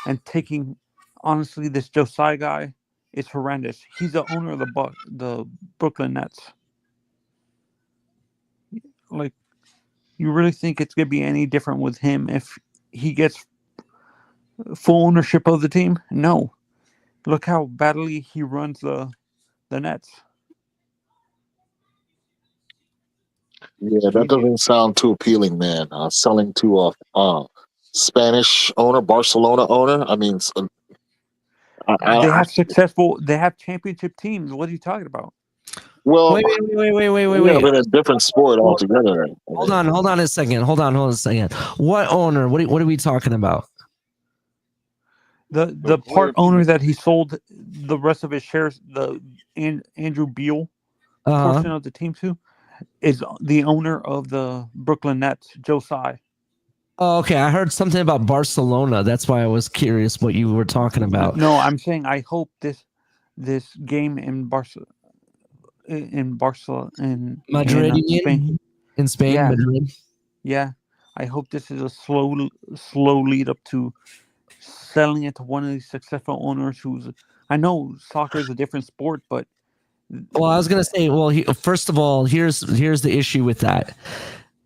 and taking. Honestly, this Josiah guy is horrendous. He's the owner of the Brooklyn Nets. Like, you really think it's gonna be any different with him if he gets full ownership of the team? No. Look how badly he runs the Nets. yeah, that doesn't sound too appealing, man. Selling to a Spanish owner, Barcelona owner. I mean, They have championship teams. What are you talking about? well, wait. yeah, but a different sport altogether. Hold on a second. Hold on a second. What owner? What are we talking about? The part owner that he sold the rest of his shares, the Andrew Beal portion of the team to, is the owner of the Brooklyn Nets, Josiah. Oh, okay. I heard something about Barcelona. That's why I was curious what you were talking about. No, I'm saying I hope this game in Madrid, Spain. In Spain, yeah. Madrid. Yeah, I hope this is a slow lead up to selling it to one of these successful owners who's. I know soccer is a different sport, but. Well, I was gonna say. Well, first of all, here's the issue with that.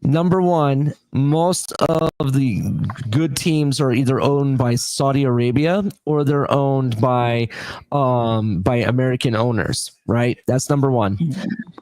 Number one, most of the good teams are either owned by Saudi Arabia or they're owned by American owners, right? That's number one.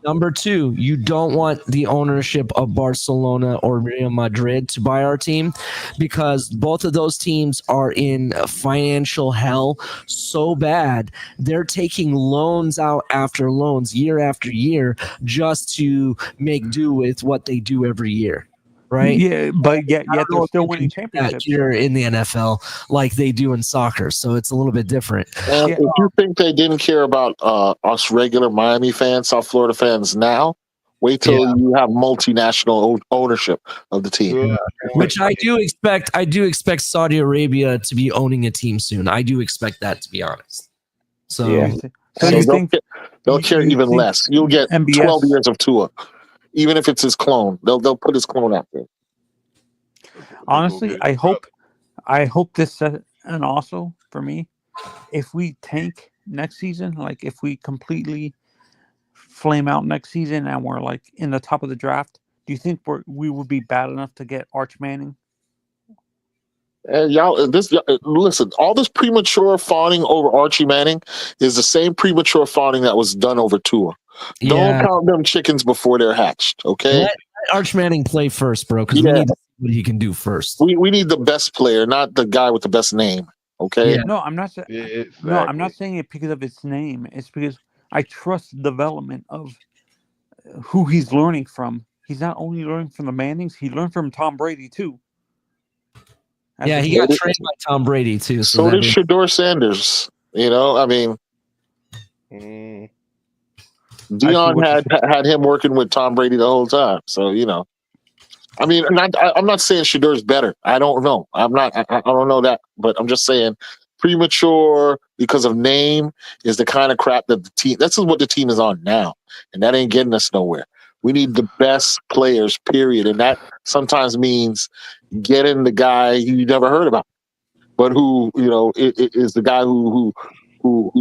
Number two, you don't want the ownership of Barcelona or Real Madrid to buy our team because both of those teams are in financial hell so bad. They're taking loans out after loans year after year just to make do with what they do every year. Right? Yeah, but yet they're still winning championships here in the NFL like they do in soccer. So it's a little bit different. And if you think they didn't care about us regular Miami fans, South Florida fans now, wait till you have multinational ownership of the team. Which I do expect. I do expect Saudi Arabia to be owning a team soon. I do expect that, to be honest. So, they'll care even less. You'll get MBS. 12 years of Tua. Even if it's his clone, they'll put his clone out there. Honestly, I hope this set, and also for me, if we tank next season, like if we completely flame out next season and we're like in the top of the draft, do you think we would be bad enough to get Arch Manning? Listen, all this premature fawning over Archie Manning is the same premature fawning that was done over Tua. Don't count them chickens before they're hatched, okay? Let Arch Manning play first, bro, because we need to see what he can do first. We need the best player, not the guy with the best name, okay? Yeah. No, I'm not saying I'm not saying it because of its name. It's because I trust the development of who he's learning from. He's not only learning from the Mannings, he learned from Tom Brady too. Yeah, he got trained by Tom Brady too. So did Shedeur Sanders. You know, I mean, Dion had him working with Tom Brady the whole time. So you know, I mean, I'm not saying Shedeur's better. I don't know. I don't know that, but I'm just saying premature because of name is the kind of crap that the team. This is what the team is on now, and that ain't getting us nowhere. We need the best players, period, and that sometimes means getting the guy you never heard about, but who you know is the guy who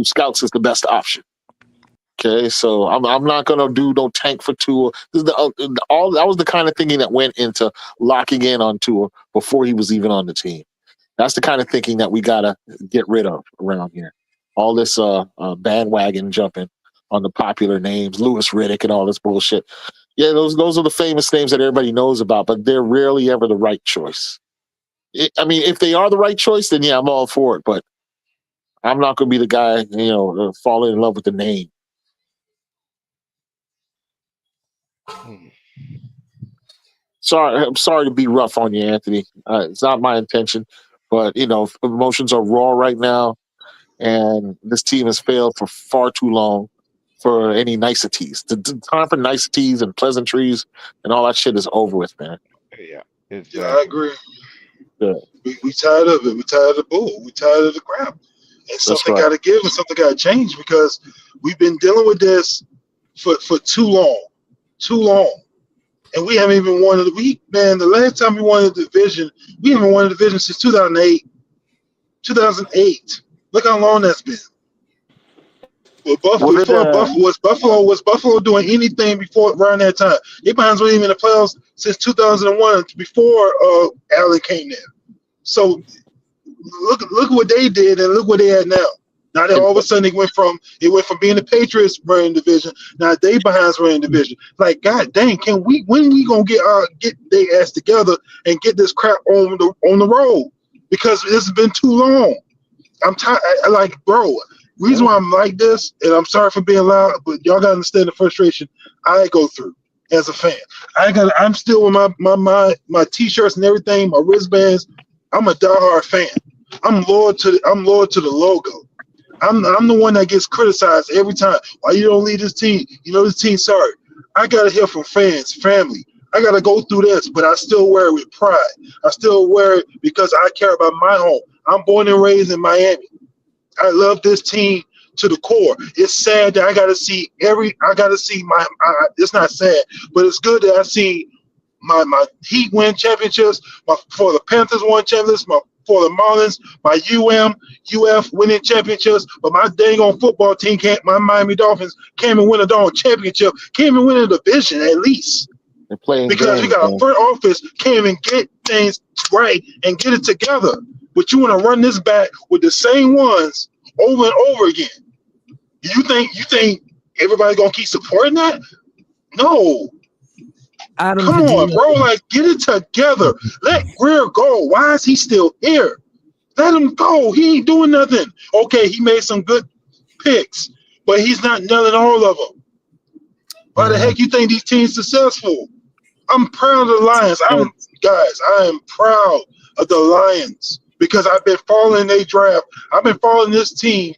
scouts as the best option. Okay, so I'm not gonna do no tank for Tua. This is that was the kind of thinking that went into locking in on Tua before he was even on the team. That's the kind of thinking that we gotta get rid of around here. All this bandwagon jumping on the popular names, Louis Riddick and all this bullshit. Yeah, those are the famous names that everybody knows about, but they're rarely ever the right choice. I mean, if they are the right choice, then yeah, I'm all for it. But I'm not gonna be the guy, you know, falling in love with the name. I'm sorry to be rough on you, Anthony. It's not my intention, but you know, emotions are raw right now, and this team has failed for far too long for any niceties. The time for niceties and pleasantries and all that shit is over with, man. Yeah, I agree. Yeah. We tired of it. We tired of the bull. We tired of the crap. And something got to give and something got to change because we've been dealing with this for too long. And we haven't even won man, the last time we won the division, we haven't won the division since 2008. 2008. Look how long that's been. Well, was Buffalo doing anything before around that time? They behind weren't even in the playoffs since 2001 before Allen came there. So look what they did and look what they had now. Now that all of a sudden it went from being the Patriots were in division. Now they behinds were in division. Like, God dang, when we gonna get their ass together and get this crap on the road? Because it's been too long. I'm tired. Like, bro, reason why I'm like this, and I'm sorry for being loud, but y'all gotta understand the frustration I go through as a fan. I'm still with my t-shirts and everything, my wristbands. I'm a diehard fan. I'm loyal to the logo. I'm the one that gets criticized every time. Why you don't lead this team? You know this team. Sorry, I gotta hear from fans, family. I gotta go through this, but I still wear it with pride. I still wear it because I care about my home. I'm born and raised in Miami. I love this team to the core. It's sad that I gotta see my. It's not sad, but it's good that I see my Heat win championships. For the Panthers won championships. For the Marlins, my UF winning championships, but my dang on football team my Miami Dolphins came and win a darn championship, came and win a division at least. They're playing because we got a front office came and get things right and get it together. But you want to run this back with the same ones over and over again. You think everybody's gonna keep supporting that? No. Adam, come on, bro. Like, get it together. Let Greer go. Why is he still here? Let him go. He ain't doing nothing. Okay, he made some good picks, but he's not nailing all of them. Why the heck you think these teams successful? I'm proud of the Lions. I am proud of the Lions because I've been following their draft. I've been following this team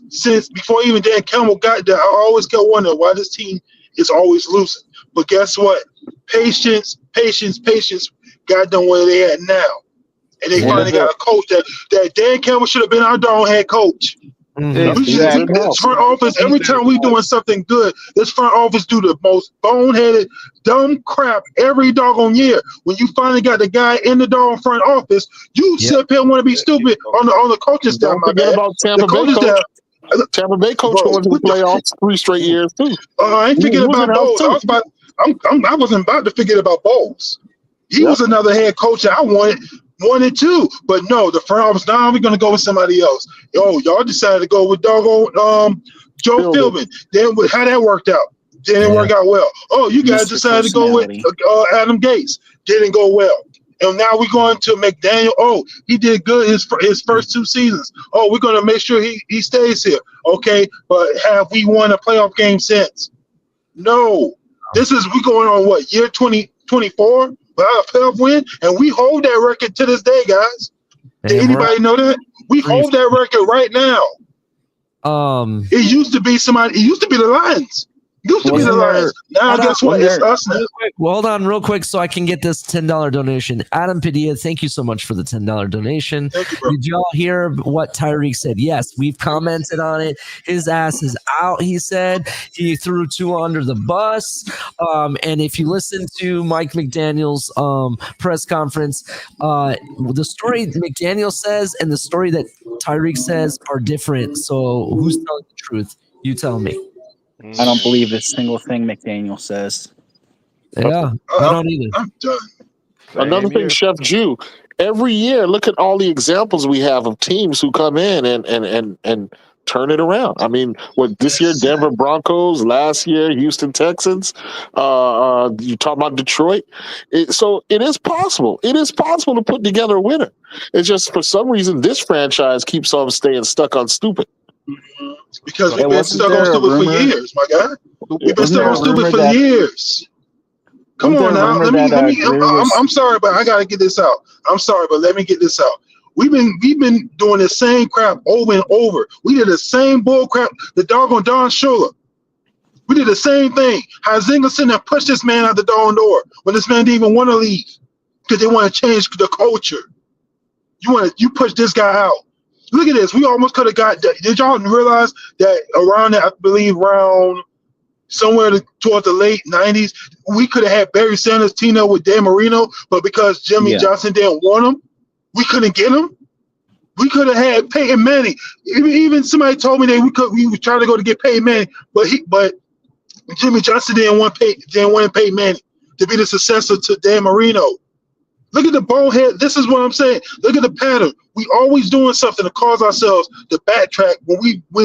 since before even Dan Campbell got there. I always kept wondering why this team is always losing. But guess what? Patience got them where they at now. And they finally got a coach that Dan Campbell should have been our dog head coach. This front office, every time we doing something good, this front office do the most boneheaded, dumb crap every doggone year. When you finally got the guy in the dog front office, you sit here and want to be stupid on the coaching staff. Don't forget about Tampa Bay coach. Tampa Bay coach going to the playoffs 3 straight years too. I ain't forgetting about Bowles. I wasn't about to forget about Bowles. He was another head coach that I wanted too. But no, the front office, now we're going to go with somebody else. Y'all decided to go with doggone Joe Philbin. Then how that worked out? Didn't work out well. Oh, you guys decided to go with Adam Gates. Didn't go well. And now we're going to McDaniel. Oh, he did good his first 2 seasons. Oh, we're going to make sure he stays here. Okay, but have we won a playoff game since? No. We going on what, year 2024? playoff win, and we hold that record to this day, guys. Did anybody know that? We hold that record right now. It used to be somebody. It used to be the Lions. It used to be the Lions. Now guess what? It's us now. Well, hold on real quick so I can get this $10 donation. Adam Padilla, thank you so much for the $10 donation. Thank you, bro. Did y'all hear what Tyreek said? Yes, we've commented on it. His ass is out, he said. He threw Tua under the bus. And if you listen to Mike McDaniel's press conference, the story McDaniel says and the story that Tyreek says are different. So who's telling the truth? You tell me. I don't believe a single thing McDaniel says. Yeah, I don't either. I'm done. Another thing, Chef Jew, every year, look at all the examples we have of teams who come in and turn it around. I mean, this year, Denver Broncos, last year, Houston Texans, you talk about Detroit. So it is possible. It is possible to put together a winner. It's just for some reason, this franchise keeps on staying stuck on stupid. Because we've been stuck on stupid for years, my guy. We've been stuck on stupid for years. Come on now. I'm sorry, but I gotta get this out. I'm sorry, but let me get this out. We've been doing the same crap over and over. We did the same bull crap. The doggone Don Shula. We did the same thing. Hazinga sitting there pushed this man out the door when this man didn't even want to leave because they want to change the culture. You push this guy out. Look at this. We almost could have got. Did y'all realize that around that, I believe, around somewhere towards the late 90s, we could have had Barry Sanders team up with Dan Marino, but because Jimmy Johnson didn't want him, we couldn't get him. We could have had Peyton Manning. Even somebody told me that we were trying to go to get Peyton Manning, but Jimmy Johnson didn't want Peyton Manning to be the successor to Dan Marino. Look at the bonehead. This is what I'm saying. Look at the pattern. We always doing something to cause ourselves to backtrack when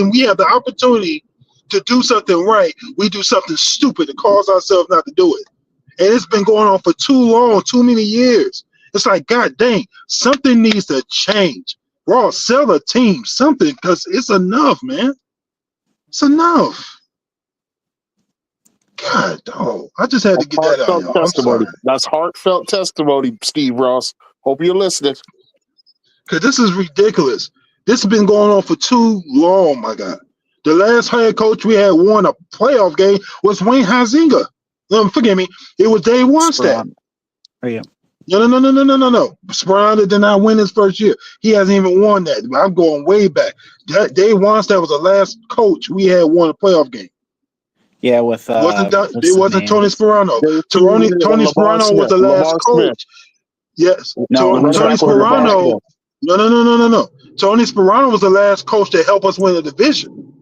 we have the opportunity to do something right. We do something stupid to cause ourselves not to do it. And it's been going on for too long, too many years. It's like, God dang, something needs to change. Raw, sell a team, something, because it's enough, man. It's enough. God, dog. I just had to get that out. Testimony. That's heartfelt testimony, Steve Ross. Hope you're listening. Because this is ridiculous. This has been going on for too long, my God. The last head coach we had won a playoff game was Wayne Huizenga. Forgive me. it was Dave Wanstead. Oh, yeah. No. Sperano did not win his first year. He hasn't even won that. I'm going way back. Dave Wanstead was the last coach we had won a playoff game. Yeah, with it wasn't Tony Sperano. Tony Sperano was the last coach. Yes. No, Tony Sperano. No. Tony Sperano was the last coach to help us win the division.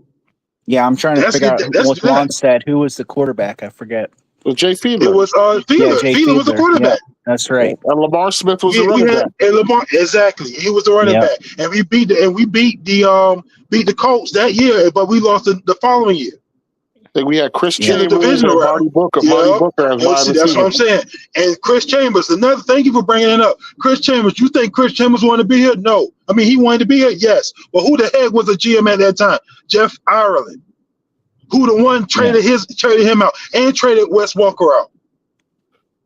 Yeah, I'm trying to figure out with Wanstead, who was the quarterback? I forget. Well, Jay Fiedler. It was Fiedler. Yeah, Fiedler was the quarterback. Yeah, that's right. And Lamar Smith was the running back. And Lamar, exactly. He was the running back. And we beat the Colts that year, but we lost the following year. I think we had Chris Chambers and Marty Booker. Marty Booker as wide receiver. That's what I'm saying. And Chris Chambers, thank you for bringing it up. Chris Chambers, you think Chris Chambers wanted to be here? No. I mean, he wanted to be here? Yes. But who the heck was the GM at that time? Jeff Ireland. Who the one traded him out and traded Wes Walker out.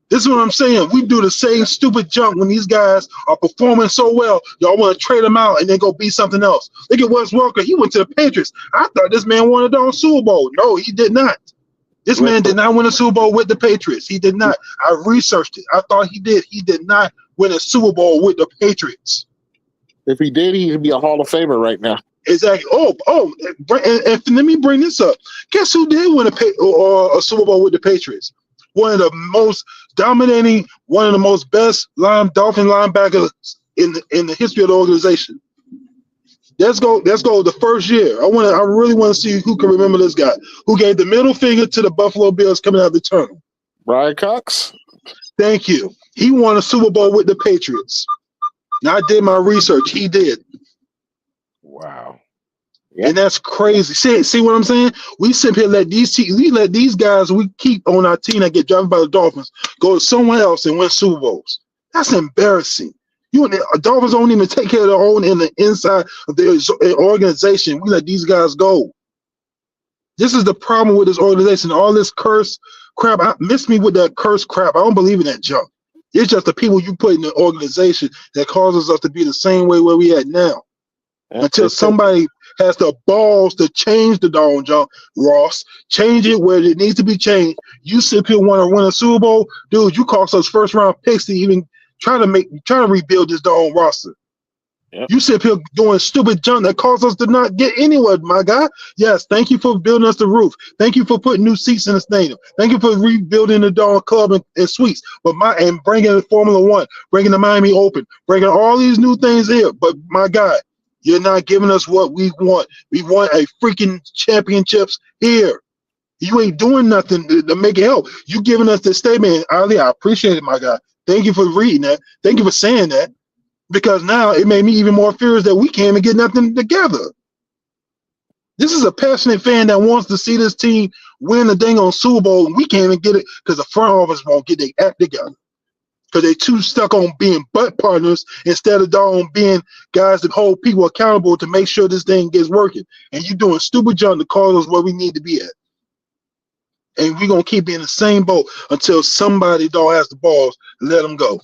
This is what I'm saying. We do the same stupid junk when these guys are performing so well. Y'all want to trade them out and then go be something else. Look at Wes Walker. He went to the Patriots. I thought this man wanted on Super Bowl. No, he did not. This man did not win a Super Bowl with the Patriots. He did not. I researched it. I thought he did. He did not win a Super Bowl with the Patriots. If he did, he'd be a Hall of Famer right now. Exactly. And let me bring this up. Guess who did win a Super Bowl with the Patriots? One of the most dominating, one of the most best Dolphin linebackers in the history of the organization. Let's go. The first year. I really want to see who can remember this guy who gave the middle finger to the Buffalo Bills coming out of the tunnel. Brian Cox. Thank you. He won a Super Bowl with the Patriots. Now I did my research. He did. Wow. And that's crazy. See what I'm saying? We sit here let these guys we keep on our team that get drafted by the Dolphins go to somewhere else and win Super Bowls. That's embarrassing. Dolphins don't even take care of their own in the inside of their organization. We let these guys go. This is the problem with this organization. All this curse crap. Miss me with that curse crap. I don't believe in that junk. It's just the people you put in the organization that causes us to be the same way where we at now. Until somebody has the balls to change the doggone John Ross, change it where it needs to be changed. You sit here want to win a Super Bowl, dude. You cost us first round picks to even try to rebuild this doggone roster. Yep. You sit here doing stupid junk that caused us to not get anywhere, my guy. Yes, thank you for building us the roof. Thank you for putting new seats in the stadium. Thank you for rebuilding the dog club and suites. And bringing the Formula One, bringing the Miami Open, bringing all these new things here. But my guy, you're not giving us what we want. We want a freaking championships here. You ain't doing nothing to make it help. You giving us this statement, Ali. I appreciate it, my guy. Thank you for reading that. Thank you for saying that. Because now it made me even more furious that we can't even get nothing together. This is a passionate fan that wants to see this team win the dang on Super Bowl, and we can't even get it because the front office won't get their act together. Because they too stuck on being butt partners instead of being guys that hold people accountable to make sure this thing gets working. And you doing stupid junk to call us where we need to be at. And we're going to keep in the same boat until somebody has the balls to let them go.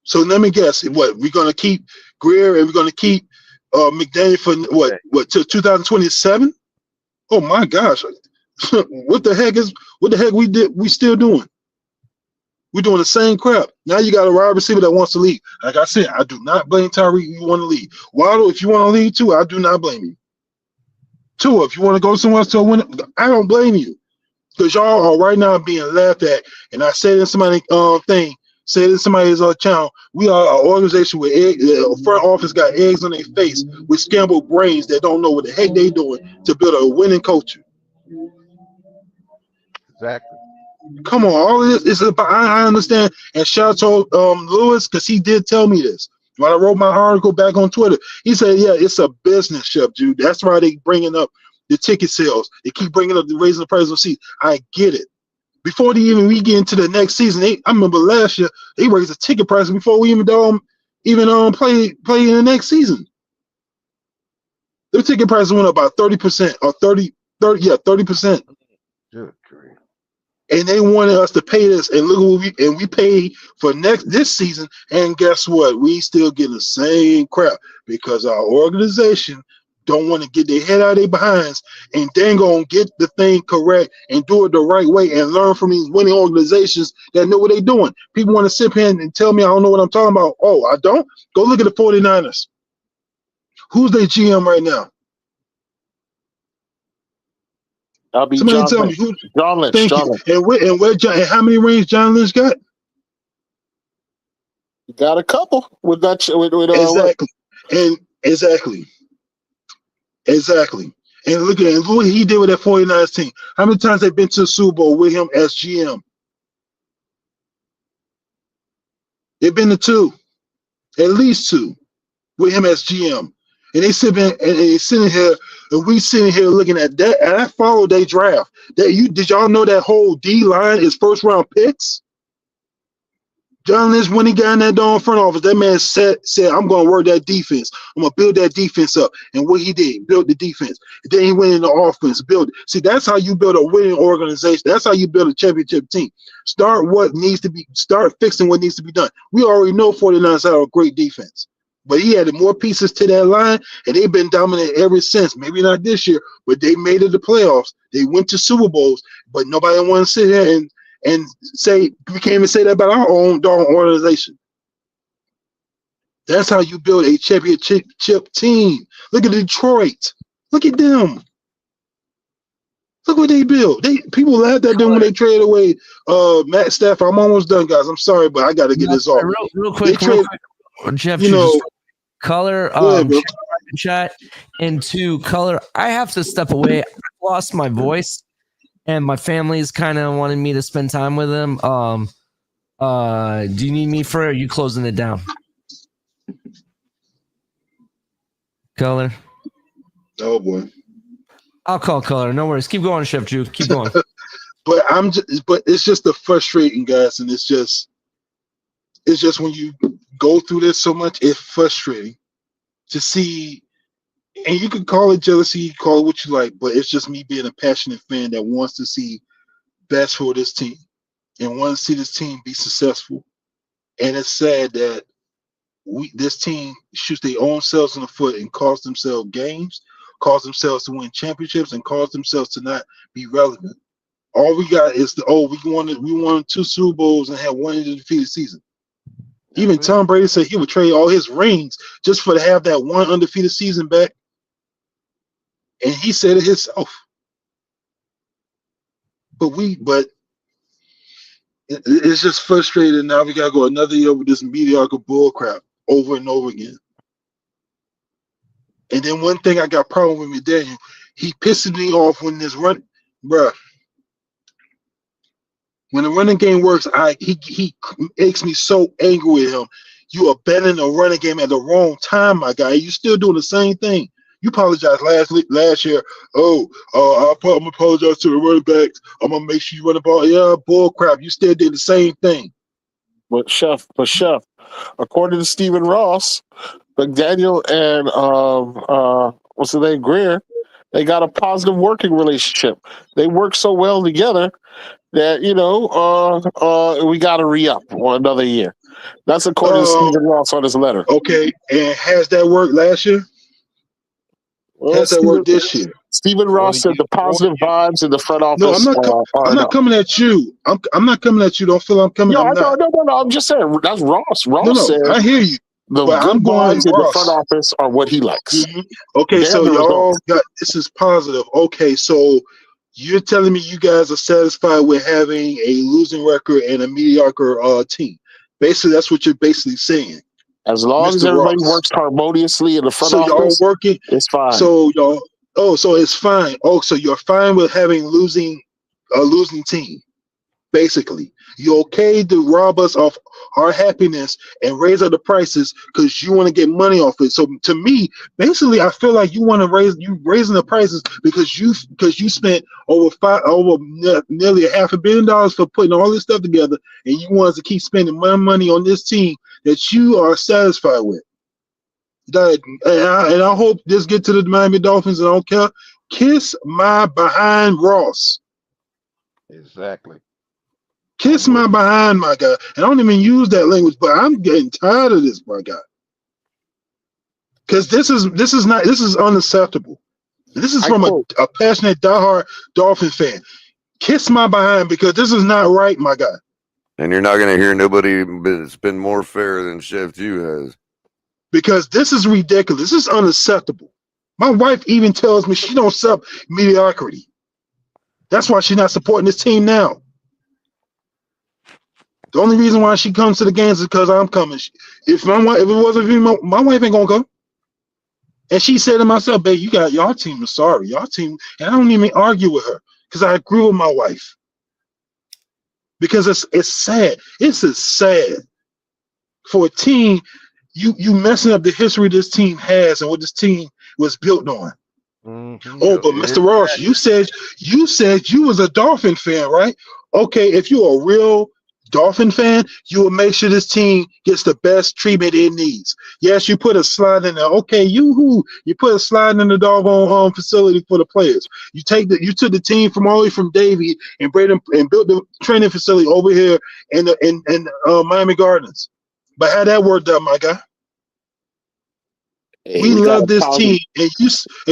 So let me guess, what we're gonna keep Greer and we're gonna keep McDaniel for what till 2027? Oh my gosh, what the heck we still doing? We're doing the same crap. Now you got a wide receiver that wants to leave. Like I said, I do not blame Tyreek. You want to leave. Waddle, if you want to leave too, I do not blame you. Tua, if you want to go somewhere else to win, I don't blame you because y'all are right now being laughed at. And I said in somebody's thing. Say to somebody's channel, we are an organization where front office got eggs on their face with scrambled brains that don't know what the heck they doing to build a winning culture. Exactly. Come on, all of this is about. I understand, and shout out to Lewis because he did tell me this when I wrote my article back on Twitter. He said, "Yeah, it's a business, Chef Jude. That's why they bringing up the ticket sales. They keep bringing up raising the price of seats. I get it." Before we get into the next season, I remember last year they raised the ticket price before we even play in the next season. The ticket price went up about 30% or 30%. Good grief. And they wanted us to pay this, and look what we paid for this season. And guess what? We still get the same crap because our organization don't want to get their head out of their behinds and then go and get the thing correct and do it the right way and learn from these winning organizations that know what they're doing. People want to sit here and tell me I don't know what I'm talking about. Oh, I don't? Go look at the 49ers. Who's their GM right now? I'll be Somebody tell me who. John Lynch. Thank John you. Lynch. And how many rings John Lynch got? Got a couple with that. Exactly. And exactly. And look at what he did with that 49ers team. How many times they've been to the Super Bowl with him as GM? They've been to 2, at least 2, with him as GM. And they sitting here, and we sitting here looking at that. And I followed their draft. Did y'all know that whole D line is first round picks? John Lynch, when he got in that darn front office, that man said, I'm going to work that defense. I'm going to build that defense up. And what he did, built the defense. Then he went in the offense, built it. See, that's how you build a winning organization. That's how you build a championship team. Start fixing what needs to be done. We already know 49ers have a great defense. But he added more pieces to that line, and they've been dominant ever since. Maybe not this year, but they made it to playoffs. They went to Super Bowls, but nobody want to sit here and say we can't even say that about our own organization. That's how you build a championship team. Look at Detroit. Look at them. Look what they built. People laughed at them when they traded away Matt Stafford. I'm almost done, guys. I'm sorry, but I got to get this off. Real quick, Jeff. Color chat, and 2 color. I have to step away. I lost my voice. And my family's kind of wanting me to spend time with them. Do you need me for it, or are you closing it down? Color. Oh boy. I'll call Color. No worries. Keep going, Chef Juke. Keep going. But it's just the frustrating, guys, and it's just when you go through this so much, it's frustrating to see. And you can call it jealousy, call it what you like, but it's just me being a passionate fan that wants to see best for this team. and want to see this team be successful. And it's sad that this team shoots their own selves in the foot and costs themselves games, cause themselves to win championships, and cause themselves to not be relevant. All we got is we won 2 Super Bowls and had one undefeated season. Even Tom Brady said he would trade all his rings just for to have that one undefeated season back. And he said it himself. But it's just frustrating. Now we gotta go another year with this mediocre bull crap over and over again. And then one thing I got problem with McDaniel, he pisses me off when this run, bruh. When the running game works, he makes me so angry with him. You abandoned the running game at the wrong time, my guy. You still doing the same thing. You apologized last year. I'm gonna apologize to the running backs. I'm gonna make sure you run the ball. Yeah, bull crap. You still did the same thing. But Chef, according to Stephen Ross, McDaniel and what's the name, Greer, they got a positive working relationship. They work so well together that we got to re-up for another year. That's according to Stephen Ross on his letter. Okay, and has that worked last year? Has that worked this year? Stephen Ross said the positive vibes in the front office. No, I'm not coming at you. I'm not coming at you. Don't feel I'm coming. No, I'm just saying that's Ross. Ross said I hear you. The but good I'm going vibes in the Ross. front office are what he likes. Mm-hmm. Okay, so y'all got this is positive. Okay, so you're telling me you guys are satisfied with having a losing record and a mediocre team. Basically, that's what you're basically saying. As long as everybody works harmoniously in the front office, y'all working, it's fine. So y'all, so it's fine. Oh, so you're fine with having a losing team. Basically, you're okay to rob us of our happiness and raise up the prices because you want to get money off it. So to me, basically, I feel like you want to raising the prices because you spent over nearly $500 million for putting all this stuff together, and you want us to keep spending more money on this team that you are satisfied with. And I hope this get to the Miami Dolphins. And I don't care. Kiss my behind, Ross. Exactly. Kiss my behind, my guy. And I don't even use that language, but I'm getting tired of this, my guy. Because this is unacceptable. This is from a passionate, diehard Dolphin fan. Kiss my behind because this is not right, my guy. And you're not going to hear nobody that's been more fair than Chef Jew has. Because this is ridiculous. This is unacceptable. My wife even tells me she don't accept mediocrity. That's why she's not supporting this team now. The only reason why she comes to the games is because I'm coming. If it wasn't for me, my wife ain't gonna go. And she said to myself, "Babe, y'all team is sorry. Y'all team," and I don't even argue with her because I agree with my wife. Because it's sad. It's sad for a team. You messing up the history this team has and what this team was built on. Mm-hmm. Oh, but Mr. Ross, you said you was a Dolphin fan, right? Okay, if you're a real Dolphin fan, you will make sure this team gets the best treatment it needs. Yes, you put a slide in there. Okay, you put a slide in the doggone facility for the players. You took the team from all the way from Davie and built the training facility over here in Miami Gardens. But how that worked out, my guy? Hey, we love this team, and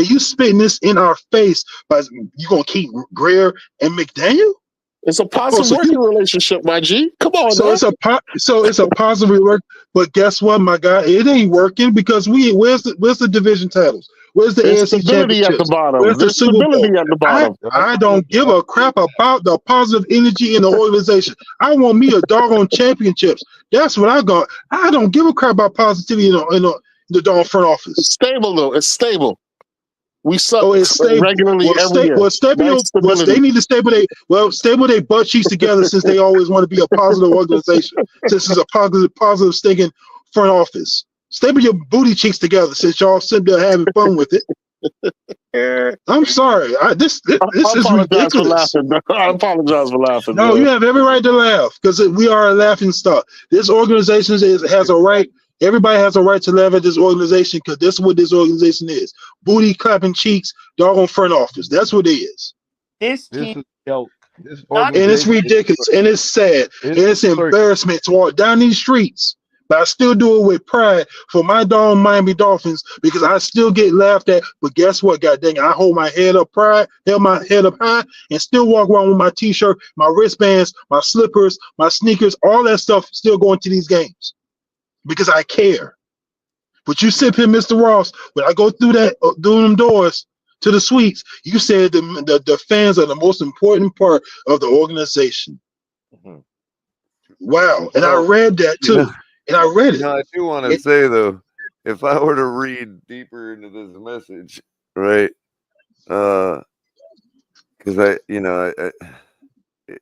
you spitting this in our face. But you gonna keep Greer and McDaniel? It's a positive working relationship, my G. Come on, so it's a positive work. But guess what, my guy? It ain't working because where's the division titles? Where's the AFC stability at the bottom? Where's the Super Bowl? At the bottom. I don't give a crap about the positive energy in the organization. I want me a doggone championships. That's what I got. I don't give a crap about positivity in the doggone front office. It's stable though. It's stable. We suck every regularly year. They need to stable their butt cheeks together since they always want to be a positive organization. Since it's a positive stinking front office. Stable your booty cheeks together since y'all sit there having fun with it. I'm sorry. This is ridiculous. I apologize for laughing. No, you have every right to laugh because we are a laughing stock. This organization has a right. Everybody has a right to laugh at this organization because this is what this organization is. Booty clapping cheeks, doggone front office. That's what it is. This team joke. This Not And it's organization is ridiculous, and it's sad, and it's circus. embarrassment to walk down these streets. But I still do it with pride for my darn Miami Dolphins because I still get laughed at. But guess what? God dang it, I hold my head up held my head up high, and still walk around with my T-shirt, my wristbands, my slippers, my sneakers, all that stuff still going to these games because I care. But you sit here, Mr. Ross, when I go through them doors to the suites, you said the fans are the most important part of the organization. Mhm. Wow. And I Well, read that you too. know, And I read it. I do want to say though, if I were to read deeper into this message, right? Because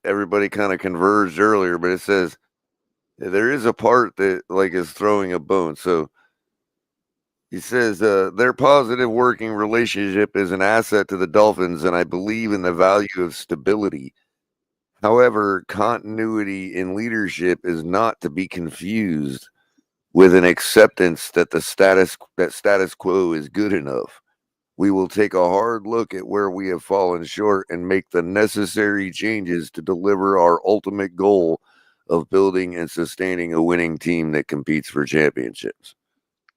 everybody kind of converged earlier, but it says there is a part that like is throwing a bone. So he says their positive working relationship is an asset to the Dolphins, and I believe in the value of stability. However, continuity in leadership is not to be confused with an acceptance that status quo is good enough. We will take a hard look at where we have fallen short and make the necessary changes to deliver our ultimate goal of building and sustaining a winning team that competes for championships.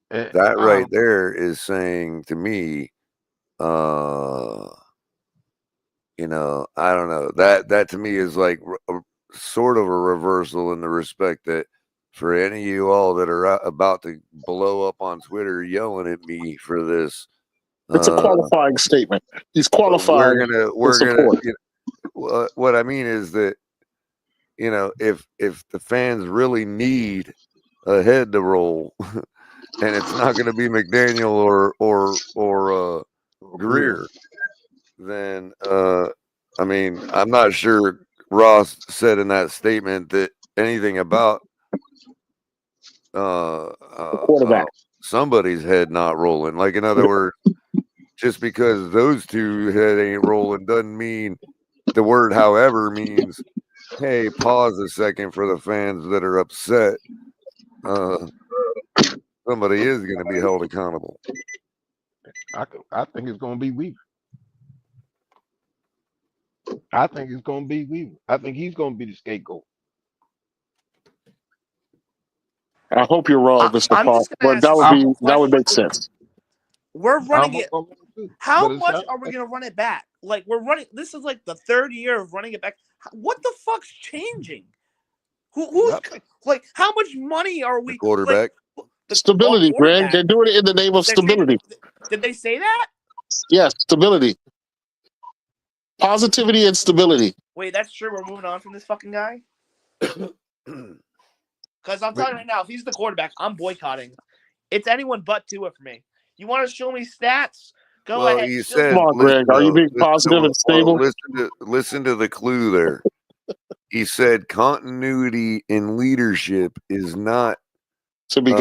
That right there is saying to me, I don't know. That to me is like sort of a reversal in the respect that for any of you all that are about to blow up on Twitter yelling at me for this, It's a qualifying statement. He's qualifying. What I mean is that if the fans really need a head to roll, and it's not going to be McDaniel or Greer, then I'm not sure Ross said in that statement that anything about somebody's head not rolling. Like, in other words, just because those two head ain't rolling doesn't mean the word however means, hey, pause a second for the fans that are upset. Somebody is going to be held accountable. I think it's going to be Weaver. I think it's going to be Weaver. I think he's going to be the scapegoat. I hope you're wrong, Mr. Paul, but that would make sense. We're running it. How but much are we going to run it back? Like, we're running. This is like the third year of running it back. What the fuck's changing? Who's like? How much money are we? The quarterback. Stability, Greg. They're doing it in the name of stability. Did they say that? Yes, stability. Positivity and stability. Wait, that's true. We're moving on from this fucking guy. Because I'm telling you right now, if he's the quarterback, I'm boycotting. It's anyone but Tua for me. You want to show me stats? Go ahead. He said, come on, Greg. Are you being positive and stable? Listen to the clue there. He said continuity in leadership is not to be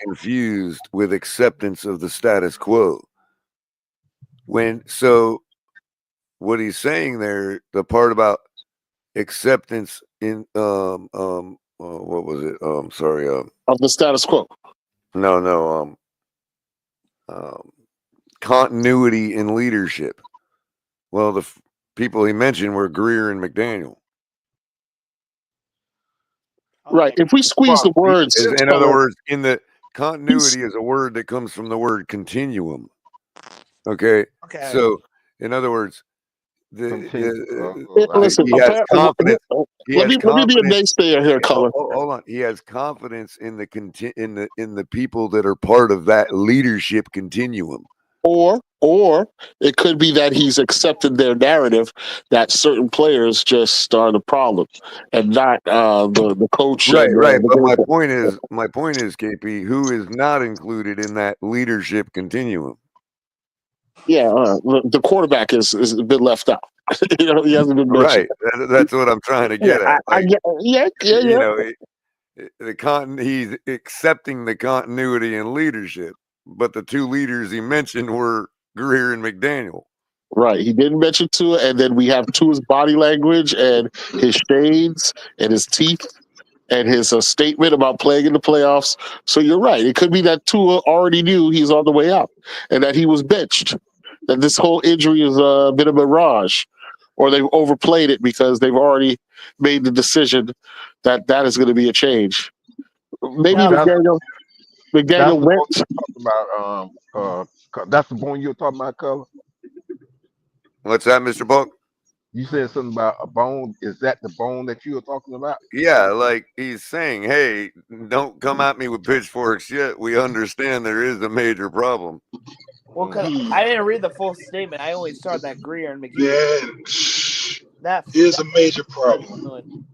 confused with acceptance of the status quo. What he's saying there, the part about acceptance in what was it? Of the status quo. No. Continuity in leadership. Well, the people he mentioned were Greer and McDaniel. Right. If we squeeze the words, in other words, in the continuity is a word that comes from the word continuum. Okay. So, in other words, listen. He has confidence. Let me be a naysayer here, Color. Hold on. He has confidence in the people that are part of that leadership continuum. Or it could be that he's accepted their narrative that certain players just are the problem and not the coach. Right. But my point is, KP, who is not included in that leadership continuum? Yeah, the quarterback is a bit left out. He hasn't been mentioned. Right. That's what I'm trying to get at. He's accepting the continuity and leadership, but the two leaders he mentioned were Greer and McDaniel. Right. He didn't mention Tua, and then we have Tua's body language and his shades and his teeth and his statement about playing in the playoffs. So you're right. It could be that Tua already knew he's on the way out and that he was benched, that this whole injury is a bit of a mirage. or they've overplayed it because they've already made the decision that that is going to be a change. Maybe McDaniel That's the bone went. you're talking about. That's the bone you're talking about, Color. What's that, Mr. Buck? You said something about a bone. Is that the bone that you were talking about? Yeah, like he's saying, hey, don't come at me with pitchforks yet. We understand there is a major problem. Well, cause I didn't read the full statement. I only saw that Greer and McGee. Yeah, that is a major problem.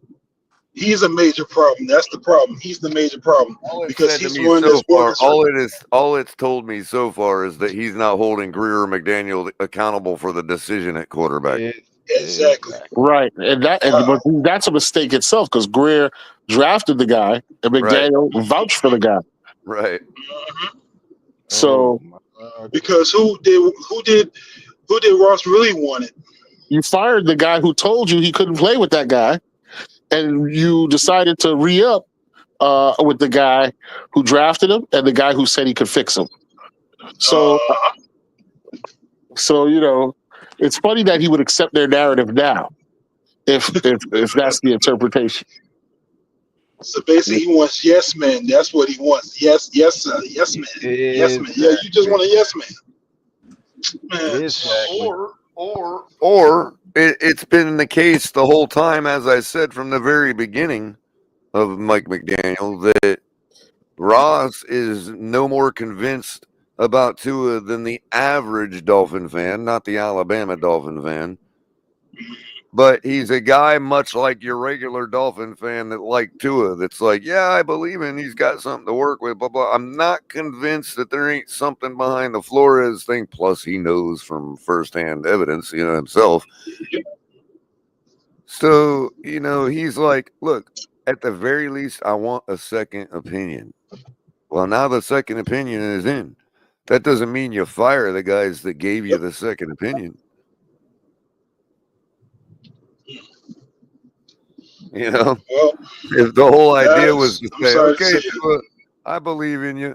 He's a major problem. That's the problem. He's the major problem because Said to he's me the one so that's far, working. all it's told me so far is that he's not holding Greer or McDaniel accountable for the decision at quarterback. Exactly. Right, and but that's a mistake itself because Greer drafted the guy and Right. McDaniel vouched for the guy. Right. So because who did Ross really want it? You fired the guy who told you he couldn't play with that guy, and you decided to re-up with the guy who drafted him and the guy who said he could fix him. So you know, it's funny that he would accept their narrative now, if that's the interpretation. So basically, he wants yes men. That's what he wants. Yes, yes, yes man. Yes man. Yeah, you just want a yes man. Man. Or it's been the case the whole time, as I said from the very beginning of Mike McDaniel, that Ross is no more convinced about Tua than the average Dolphin fan, not the Alabama Dolphin fan. But he's a guy much like your regular Dolphin fan that like Tua, that's like, yeah, I believe in he's got something to work with, blah, blah. I'm not convinced that there ain't something behind the Flores thing. Plus, he knows from firsthand evidence, himself. So, he's like, look, at the very least, I want a second opinion. Well, now the second opinion is in. That doesn't mean you fire the guys that gave you the second opinion. Well, if the whole idea was to I'm say, sorry okay, to say Tua, I believe in you.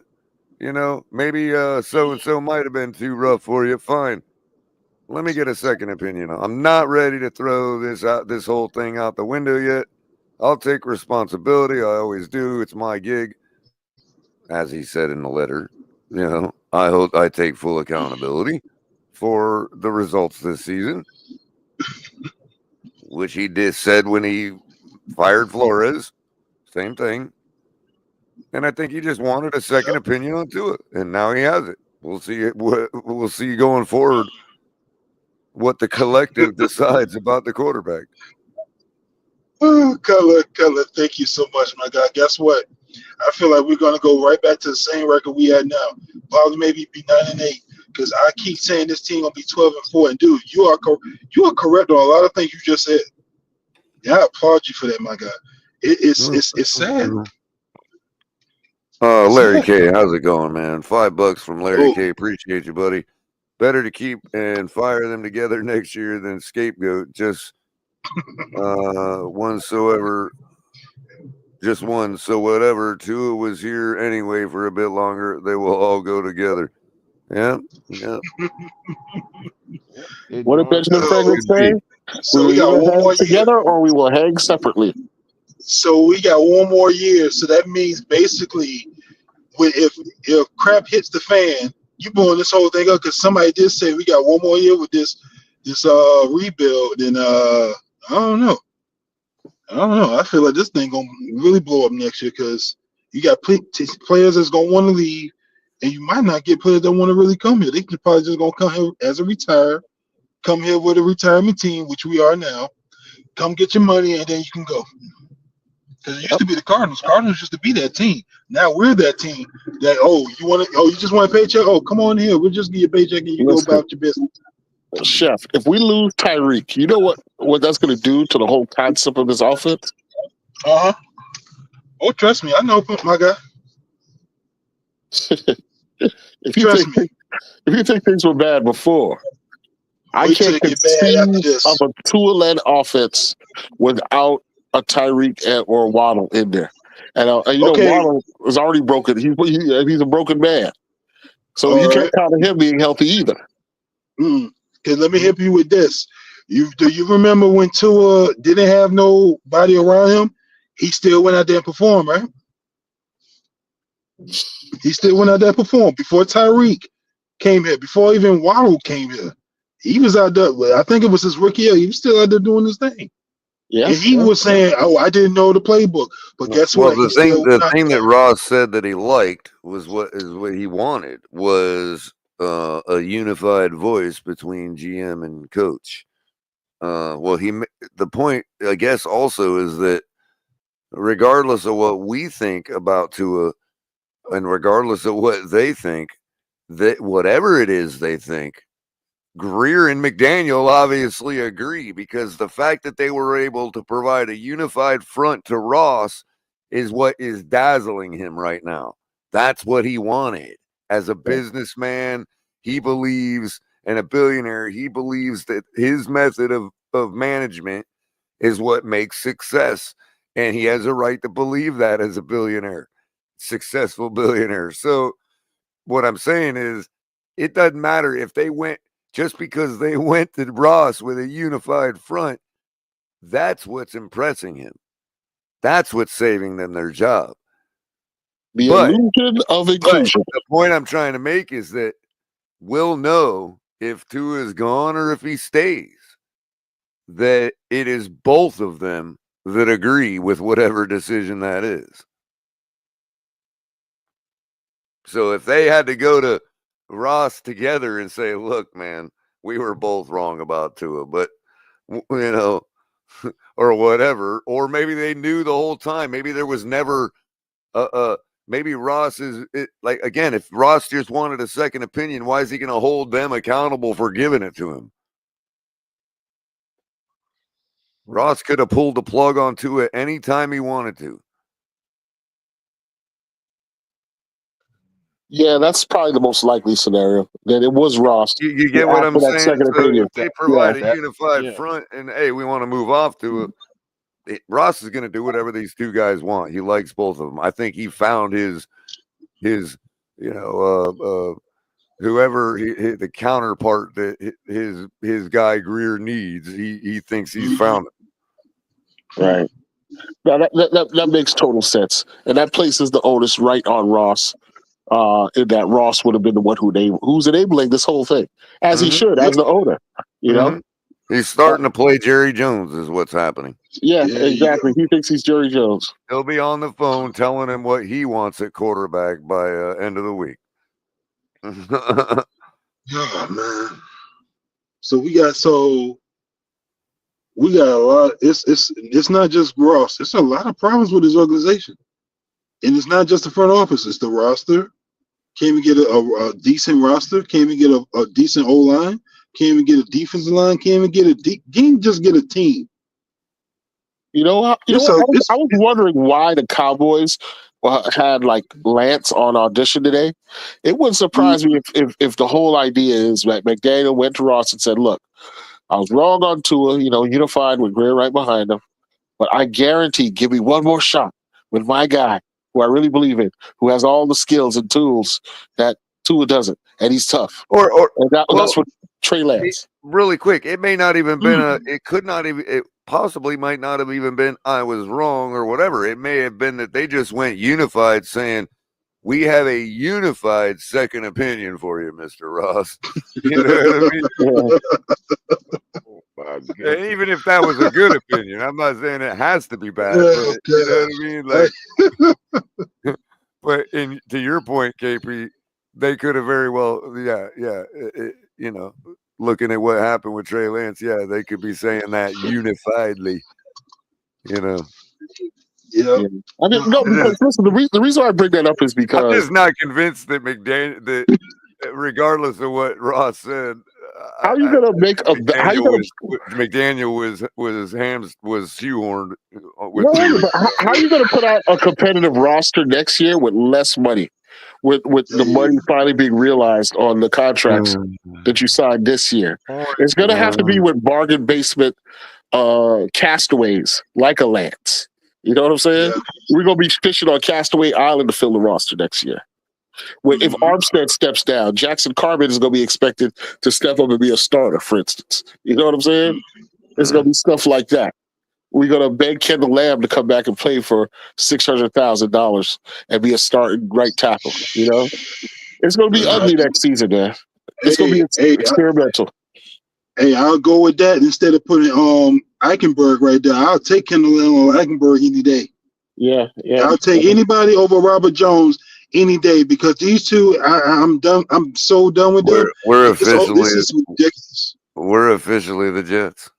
Maybe so-and-so might have been too rough for you. Fine. Let me get a second opinion. I'm not ready to throw this whole thing out the window yet. I'll take responsibility. I always do. It's my gig. As he said in the letter, I hope I take full accountability for the results this season, which he said when he fired Flores. Same thing. And I think he just wanted a second opinion on Tua, and now he has it. We'll see. We'll see going forward what the collective decides about the quarterback. Oh, Color, thank you so much, my guy. Guess what? I feel like we're gonna go right back to the same record we had now. Probably maybe be 9-8, because I keep saying this team gonna be 12-4. And dude, you are correct on a lot of things you just said. Yeah, I applaud you for that, my guy. It's sad. Larry K, how's it going, man? $5 from Larry K. Appreciate you, buddy. Better to keep and fire them together next year than scapegoat. Just one. So whatever. Tua was here anyway for a bit longer. They will all go together. Yeah. What did Benjamin Franklin say? So we got one more together, or we will hang separately. So we got one more year. So that means basically, if crap hits the fan, you blowing this whole thing up, because somebody did say we got one more year with this rebuild, and I don't know. I feel like this thing gonna really blow up next year, because you got players that's gonna want to leave, and you might not get players that want to really come here. They could probably just gonna come here as a retire, come here with a retirement team, which we are now. Come get your money, and then you can go. Because it used to be the Cardinals. Cardinals used to be that team. Now we're that team that, you just want a paycheck? Oh, come on here. We'll just give you a paycheck and you go about your business. Chef, if we lose Tyreek, you know what that's going to do to the whole concept of this offense? Uh-huh. Oh, trust me. I know, my guy. If you think things were bad before, I can't conceive of a Tua-led offense without a Tyreek or Waddle in there. And Waddle is already broken. He's a broken man. So you can't count on him being healthy either. Because let me help you with this. Do you remember when Tua didn't have nobody around him? He still went out there and performed, right? He still went out there and performed before Tyreek came here, before even Waddle came here. He was out there. I think it was his rookie year. He was still out there doing his thing. Yeah. And he was saying, "Oh, I didn't know the playbook." But guess Well, what? the He still went out thing there. that Ross said that he liked was what he wanted was a unified voice between GM and coach. Well, the point, I guess, also is that regardless of what we think about Tua, and regardless of what they think, that whatever it is they think, Greer and McDaniel obviously agree, because the fact that they were able to provide a unified front to Ross is what is dazzling him right now. That's what he wanted. As a businessman, he believes, and a billionaire, he believes that his method of management is what makes success. And he has a right to believe that as a billionaire, successful billionaire. So what I'm saying is, it doesn't matter if they went, just because they went to Ross with a unified front. That's what's impressing him. That's what's saving them their job. The illusion of inclusion. The point I'm trying to make is that we'll know if Tua is gone or if he stays, that it is both of them that agree with whatever decision that is. So if they had to go to Ross together and say, look, man, we were both wrong about Tua, but, or whatever, or maybe they knew the whole time. Maybe there was never maybe Ross is like, again, if Ross just wanted a second opinion, why is he going to hold them accountable for giving it to him? Ross could have pulled the plug on Tua any time he wanted to. Yeah, that's probably the most likely scenario. That it was Ross. You get what I'm saying? Second So opinion. if they provide a unified front and, hey, we want to move off to Ross is going to do whatever these two guys want. He likes both of them. I think he found his whoever the counterpart that his guy Greer needs. He thinks he's found it. Right. Now that makes total sense, and that places the onus right on Ross. In that Ross would have been the one who's enabling this whole thing, as he should, as the owner. You know, he's starting to play Jerry Jones, is what's happening. Yeah, exactly. He thinks he's Jerry Jones. He'll be on the phone telling him what he wants at quarterback by end of the week. Oh man. So we got a lot. It's not just Ross. It's a lot of problems with his organization, and it's not just the front office. It's the roster. Can't even get a decent roster. Can't even get a decent O line. Can't even get a defensive line. Can't even just get a team. I was wondering why the Cowboys had like Lance on audition today. It wouldn't surprise me if the whole idea is that McDaniel went to Ross and said, "Look, I was wrong on Tua, unified with Greer right behind him, but I guarantee, give me one more shot with my guy, who I really believe in, who has all the skills and tools that Tua doesn't, and he's tough." That's what Trey Lance. Really quick, it may not even been it possibly might not have even been I was wrong or whatever. It may have been that they just went unified, saying, we have a unified second opinion for you, Mr. Ross. You know what I mean? And even if that was a good opinion, I'm not saying it has to be bad. But, you know what I mean? Like, but to your point, KP, they could have very well, looking at what happened with Trey Lance, they could be saying that unifiedly, Yeah. I mean, no, because listen, the reason why I bring that up is because I'm just not convinced that McDaniel, regardless of what Ross said, how are you going to make McDaniel was shoehorned with how are you going to put out a competitive roster next year with less money, with the money finally being realized on the contracts that you signed this year? It's going to have to be with bargain basement castaways like a Lance. You know what I'm saying? We're going to be fishing on Castaway Island to fill the roster next year. If Armstead steps down, Jackson Carmen is going to be expected to step up and be a starter, for instance. You know what I'm saying? It's going to be stuff like that. We're going to beg Kendall Lamb to come back and play for $600,000 and be a starting right tackle. You know, it's going to be ugly next season, man. It's going to be experimental. I'll go with that instead of putting Eichenberg right there. I'll take Kendall Lamb or Eichenberg any day. Yeah. I'll take anybody over Robert Jones any day because these two, I'm done. I'm so done with them. We're officially this is ridiculous. We're officially the Jets.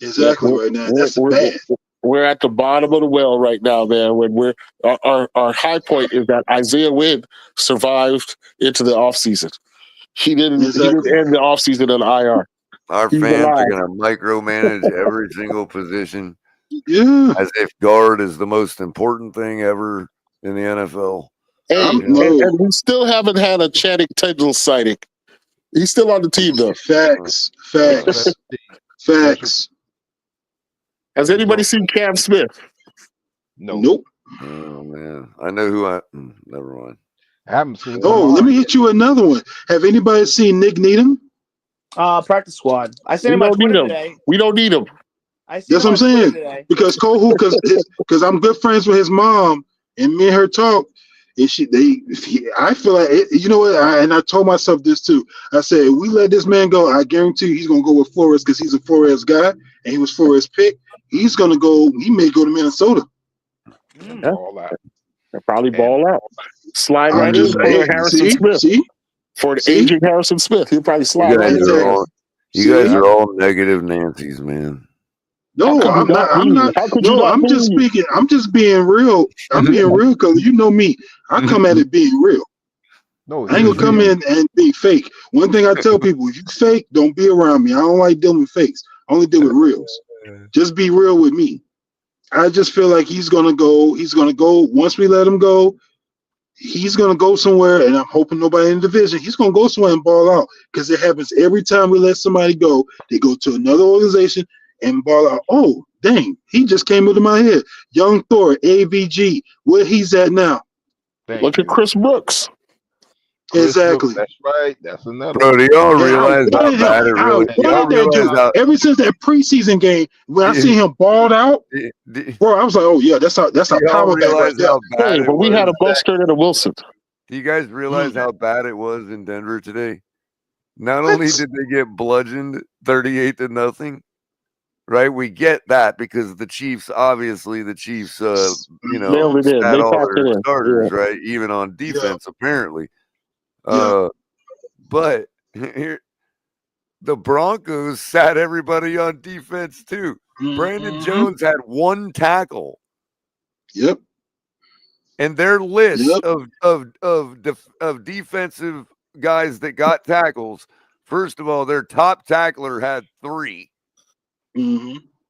Exactly right now. That's bad. We're at the bottom of the well right now, man. When our high point is that Isaiah Wynn survived into the offseason. He didn't end the offseason in IR. Our He's fans alive. are going to micromanage every single position. Yeah. As if guard is the most important thing ever in the NFL. And we still haven't had a Channing Tindall sighting. He's still on the team, though. Facts. Has anybody seen Cam Smith? Nope. Oh, man. I know who never mind. I haven't seen. Let me hit you another one. Have anybody seen Nick Needham? Practice squad. I seen him on Twitter today. We don't need him. I see That's what I'm saying. Because because I'm good friends with his mom, and me and her talk. And I feel like you know what? I told myself this too. I said, if we let this man go, I guarantee you he's gonna go with Flores because he's a Flores guy, and he was Flores pick. He's gonna go. He may go to Minnesota. Yeah. They'll probably ball out. Slide right in for Harrison Smith. For the aging Harrison Smith, he'll probably slide right in. You guys are all negative Nancy's, man. No, I'm not. No, I'm just speaking. I'm just being real. I'm being real because you know me. I come at it being real. No, I ain't gonna come in and be fake. One thing I tell people: if you fake, don't be around me. I don't like dealing with fakes. I only deal with reals. Just be real with me. I just feel like he's gonna go. He's gonna go once we let him go. He's gonna go somewhere, and I'm hoping nobody in the division. He's gonna go somewhere and ball out because it happens every time we let somebody go. They go to another organization and ball out. Oh, dang! He just came into my head. Young Thor, AVG, where he's at now. Look at Chris Brooks. Exactly. That's right. That's another. Bro, do y'all realize how bad it really is? Ever since that preseason game, when I see him balled out, bro, I was like, oh yeah, that's a power back right there. But we had a Buster and a Wilson. Do you guys realize how bad it was in Denver today? Not only did they get bludgeoned 38-0, right? We get that because the Chiefs, obviously, had all their starters, right? Even on defense, apparently. But here, the Broncos sat everybody on defense too. Brandon Jones had one tackle. Yep. And their list of defensive guys that got tackles. First of all, their top tackler had 3.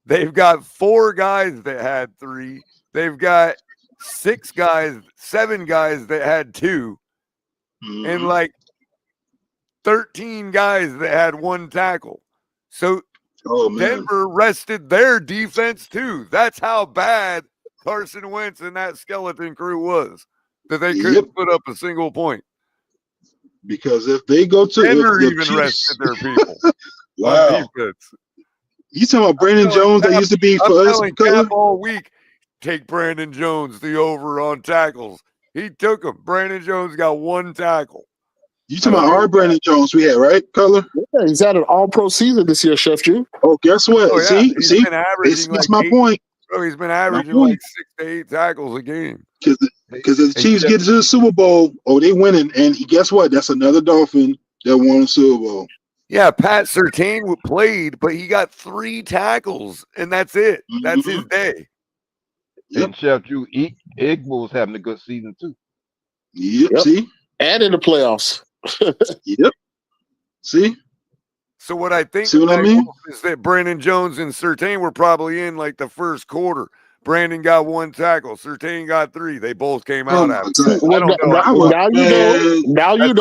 They've got 4 guys that had 3. They've got 7 guys that had 2. And like 13 guys that had 1 tackle. So Denver rested their defense too. That's how bad Carson Wentz and that skeleton crew was, that they couldn't put up a single point. Because if they go to Denver even rested their people. Wow. You talking about Brandon Jones that used to be for us? Cap all week, take Brandon Jones the over on tackles. He took him. Brandon Jones got 1 tackle. You talking about our Brandon Jones we had, right, Color? Yeah, he's had an all-pro season this year, Chef Jim. Oh, guess what? See? That's my point. Bro, he's been averaging like 6 to 8 tackles a game. Because if the Chiefs get to the Super Bowl, they're winning. And guess what? That's another Dolphin that won the Super Bowl. Yeah, Pat Surtain played, but he got 3 tackles, and that's it. That's his day. And Chef Drew, Igbo's having a good season too. Yep. See? And in the playoffs. Yep. See? So what I think is that Brandon Jones and Surtain were probably in like the first quarter. Brandon got 1 tackle. Surtain got 3. They both came out after that. Now you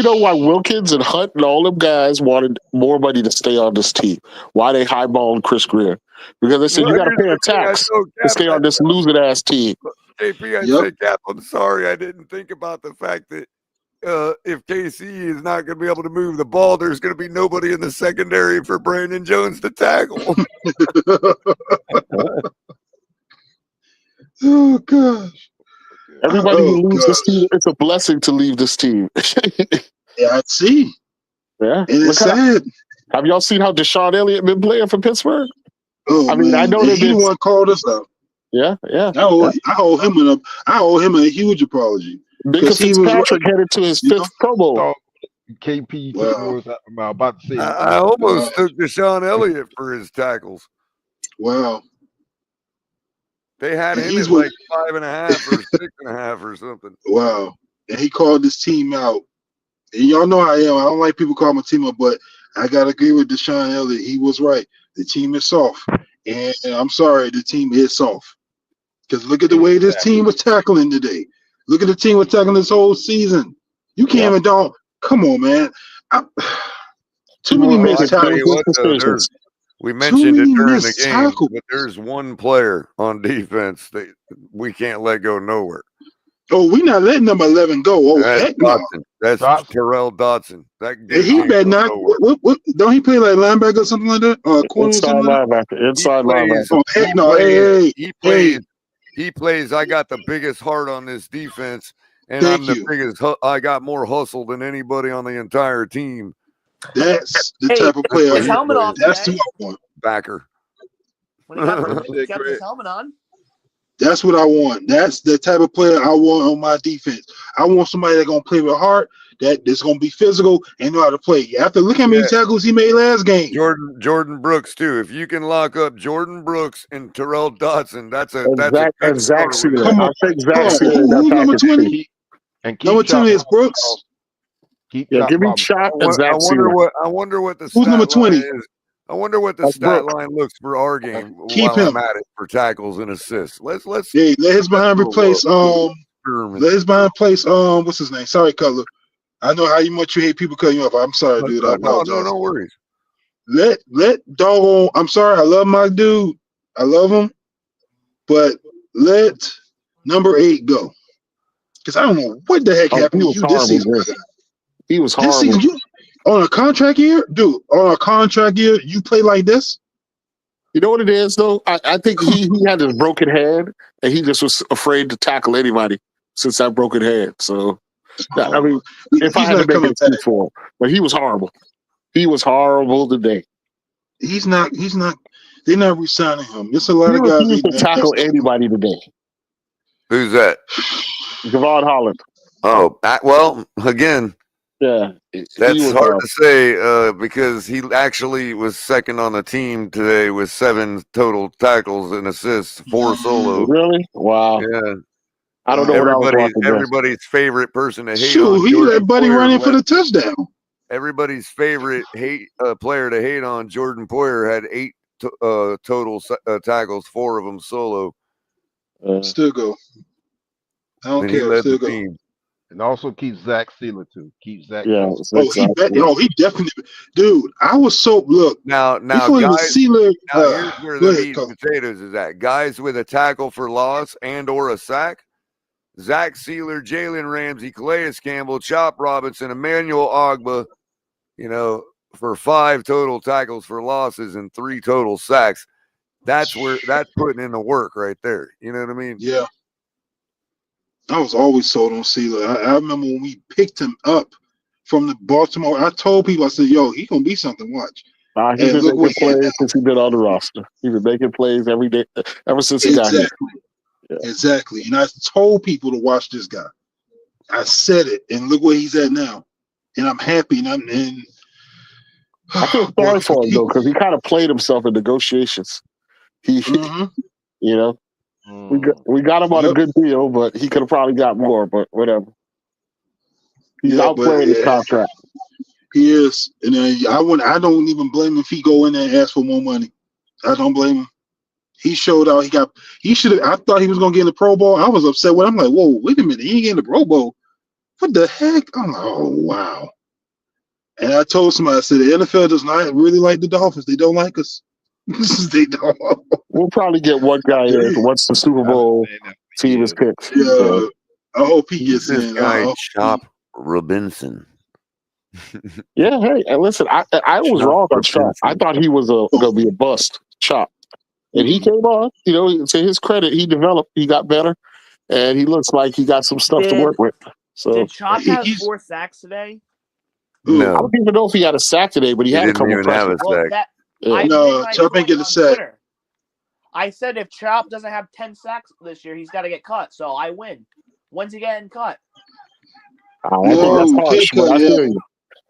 know why Wilkins and Hunt and all them guys wanted more money to stay on this team. Why they highballed Chris Greer? Because they said you got to pay a tax to stay on this losing ass team. KP, I'd Yep. say, Cap, I'm sorry. I didn't think about the fact that if KC is not going to be able to move the ball, there's going to be nobody in the secondary for Brandon Jones to tackle. Oh gosh. Everybody who leaves gosh. this team, it's a blessing to leave this team. Yeah, I see. Yeah. And it's sad. Have y'all seen how Deshaun Elliott been playing for Pittsburgh? Oh, I mean, man. I know And they've he the been. one called us out. Yeah. I owe him a huge apology. Minka Because he was Fitzpatrick headed to his fifth Pro Bowl. So, KP, you took the words out of my mouth. About to say. I almost took Deshaun Elliott for his tackles. Wow. They had And him he's at like 5.5 or 6.5 or something. Wow. And he called this team out. And y'all know how I am. I don't like people call my team up, but I got to agree with Deshaun Elliott. He was right. The team is soft. And I'm sorry, the team is soft. Because look at the way this team was tackling today. Look at the team was tackling this whole season. You can't even don't. Come on, man. Too many missed tackles. We mentioned it during the game, tackles. but there's one player on defense that we can't let go nowhere. Oh, we're not letting number 11 go. Oh, That's heck no. Dotson. That's Terrell Dotson. That He better not. What, don't he play like linebacker or something like that? Corner or Inside something like that? linebacker. Inside linebacker. Oh, heck no. He plays. I got the biggest heart on this defense, and Thank I'm the you. biggest. I got more hustle than anybody on the entire team. That's the type of player. His helmet off That's today. who I want. Backer. When he got he kept his helmet on. That's what I want. That's the type of player I want on my defense. I want somebody that's gonna play with heart, that's gonna be physical and know how to play. After look how many tackles he made last game. Jordan Brooks too. If you can lock up Jordan Brooks and Terrell Dotson, that's a and Zach Sealer. Come on. I think Zach Come Sealer. on. Who's number 20? And Number 20 is Brooks. Yeah, give me Chop and Zach Sealer. I wonder what the Who's stat number 20? line is. I wonder what the That's stat Brooks. line looks for our game Keep while him. I'm at it for tackles and assists. Let's Yeah, let his behind replace let his behind place what's his name? Sorry, Color. I know how much you hate people cutting you off. I'm sorry, dude. I apologize. No worries. Let doggone. I'm sorry. I love my dude. I love him, but let number 8 go. Because I don't know what the heck happened to you this season. He was horrible. This season, you on a contract year, dude. On a contract year, you play like this. You know what it is, though? I think he had this broken hand, and he just was afraid to tackle anybody since that broken hand. So, I mean, if I had to make it speak for him, but he was horrible. He was horrible today. He's not. They're not re-signing him. There's a lot of guys. He refused to tackle anybody today. Who's that? Javon Holland. Oh, well, again. Yeah, that's hard to say because he actually was second on the team today with 7 total tackles and assists, 4 solo. Really? Wow. Yeah. I don't know everybody's favorite person to hate. Shoot, he let Buddy run in for the touchdown. Everybody's favorite player to hate on, Jordan Poyer, had 8 total tackles, 4 of them solo. Still go. I don't care. He led Still the go. team. And also keep Zach Sealer too. Keep Zach. Yeah. He definitely. Dude, I was so look. Now, guys. Sealer, here's where the meat and potatoes is at. Guys with a tackle for loss and or a sack. Zach Sealer, Jalen Ramsey, Calais Campbell, Chop Robinson, Emmanuel Ogba. For 5 total tackles for losses and 3 total sacks. That's putting in the work right there. You know what I mean? Yeah. I was always sold on Sealer. I remember when we picked him up from the Baltimore. I told people, I said, "Yo, he gonna be something. Watch." He's been making plays since he been on the roster. He's been making plays every day ever since he got here. Yeah. Exactly. And I told people to watch this guy. I said it, and look where he's at now. And I'm happy. And I feel sorry for him though, because he kind of played himself in negotiations. We got him on a good deal, but he could have probably got more. But whatever. He's outplaying his contract. He is, and I don't even blame him if he go in there and ask for more money. I don't blame him. He showed out. He should have. I thought he was gonna get in the Pro Bowl. I was upset when I'm like, whoa, wait a minute, he ain't getting the Pro Bowl. What the heck? I'm like, oh wow. And I told somebody, I said, the NFL does not really like the Dolphins. They don't like us. They don't. We'll probably get one guy in once the Super Bowl See his picks. Yeah, I hope he Who's gets this in. guy, Chop Robinson? Yeah, hey, and listen, I was Chop wrong on Chop. I Robinson. thought he was gonna be a bust. Chop. And he came on, you know, to his credit, he developed, he got better, and he looks like he got some stuff to work with. So Did Chop have 4 sacks today? I No, don't even know if he had a sack today, but he he had a didn't couple even have a pressures. Well, sack. that Yeah. I No, made my Chop ain't point get a on sack. Twitter. I said if Chop doesn't have 10 sacks this year, he's got to get cut. So I win. When's he getting cut? I think that's No, harsh, can't but cut I it. feel you.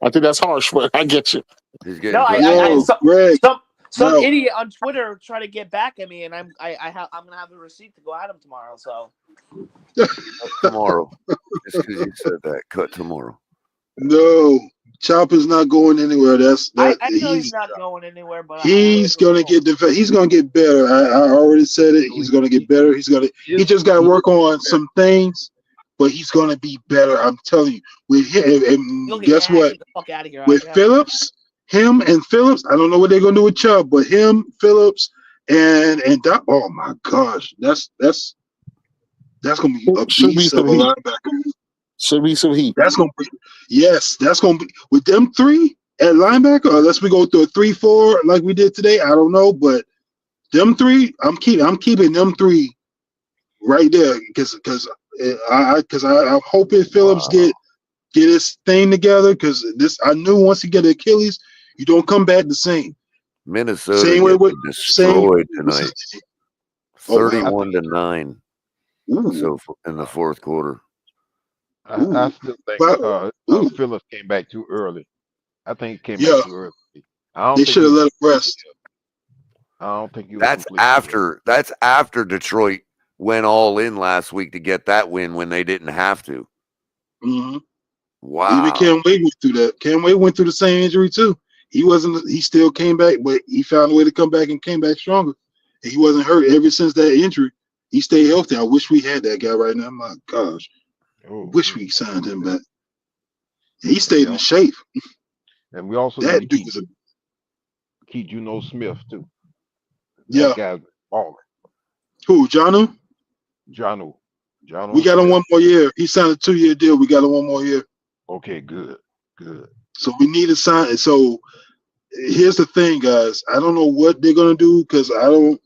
I think that's harsh, but I get you. He's No, getting cut. Greg. some No. idiot on Twitter tried to get back at me, and I'm gonna have a receipt to go at him tomorrow. So Tomorrow. Just because you said that. Cut tomorrow. No, Chop is not going anywhere. I know he's not going anywhere, but He's gonna get he's gonna get better. I already said it. He's gonna get better. He just got to work on some things, but he's gonna be better. I'm telling you. With him, and guess what? Get the fuck out of here. With Phillips, him and Phillips, I don't know what they're gonna do with Chubb, but him, Phillips, and that. Oh my gosh, that's gonna be a beast of a linebacker. Should be some heat. That's gonna be that's gonna be with them 3 at linebacker, unless we go to a 3-4 like we did today. I don't know, but them 3, I'm keeping them 3 right there because I'm hoping Phillips get his thing together because I knew once he get Achilles, you don't come back the same. Minnesota Same way with destroyed tonight. Oh, 31-9. So in the fourth quarter. I still think Phillips came back too early. I think he came back too early. They should have let him rest. I don't think he was That's after Detroit went all in last week to get that win when they didn't have to. Mm-hmm. Wow. Even Cam Wade went through that. Cam Wade went through the same injury too. He still came back, but he found a way to come back and came back stronger. And he wasn't hurt ever since that injury. He stayed healthy. I wish we had that guy right now. My gosh. Wish we signed him back. He stayed in shape. And we also that need dude to was a keep Juno Smith too. Yeah. That guy's balling. Who, Janu? Janu. We got him one more year. He signed a 2-year deal. We got him one more year. Okay, good. So we need to sign. So here's the thing, guys. I don't know what they're gonna do because I don't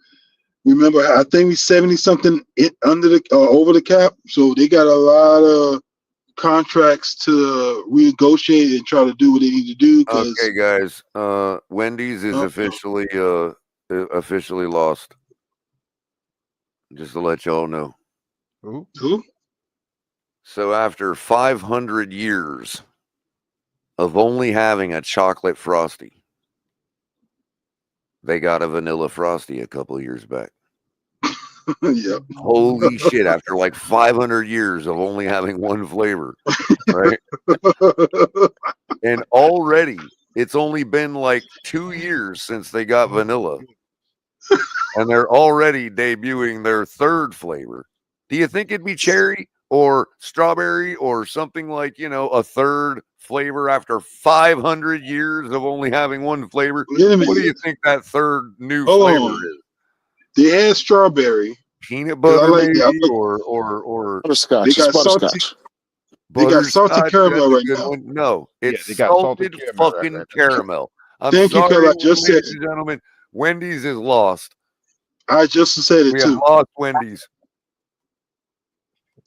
remember. I think we 70 something under the over the cap. So they got a lot of contracts to renegotiate and try to do what they need to do. Okay, guys. Wendy's is officially lost. Just to let y'all know. Who? So after 500 years of only having a chocolate Frosty, they got a vanilla Frosty a couple of years back. Yep. Holy shit, after like 500 years of only having one flavor, right? And already, it's only been like 2 years since they got vanilla. And they're already debuting their third flavor. Do you think it'd be cherry or strawberry or something like, a third flavor after 500 years of only having one flavor? What do you think that third new flavor is? They had strawberry, peanut butter, maybe, or butterscotch. They got butterscotch. They got salted caramel right now. No, it's they got salted salted caramel fucking right now. caramel. I'm Thank you, sorry, Phil. I just said ladies and gentlemen. Wendy's is lost. I just said it We too. have lost Wendy's.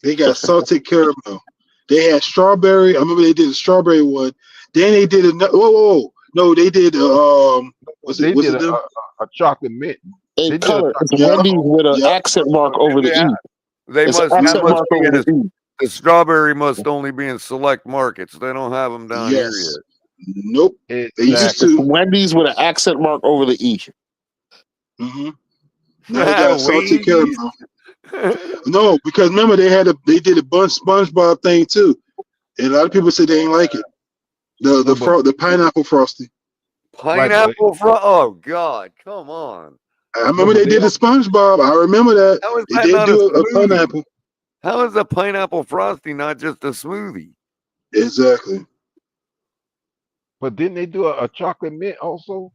They got salted caramel. They had strawberry. I remember they did a strawberry one. Then they did another. Whoa. No, they did. They did a chocolate mint. A color. It's Wendy's with an accent mark over the E. They It's must. an That accent must mark be over the E. the strawberry must only be in select markets. They don't have them down here Yes. yet. Nope. They used to. Wendy's with an accent mark over the E. Mm-hmm. Now they got salted Wendy's. caramel. No, because remember they did a SpongeBob thing too, and a lot of people said they ain't like it. The pineapple frosty. Pineapple Oh God, come on! I remember they did a SpongeBob. I remember that. How is They that did not do a a smoothie? pineapple. How is a pineapple frosty not just a smoothie? Exactly. But didn't they do a chocolate mint also?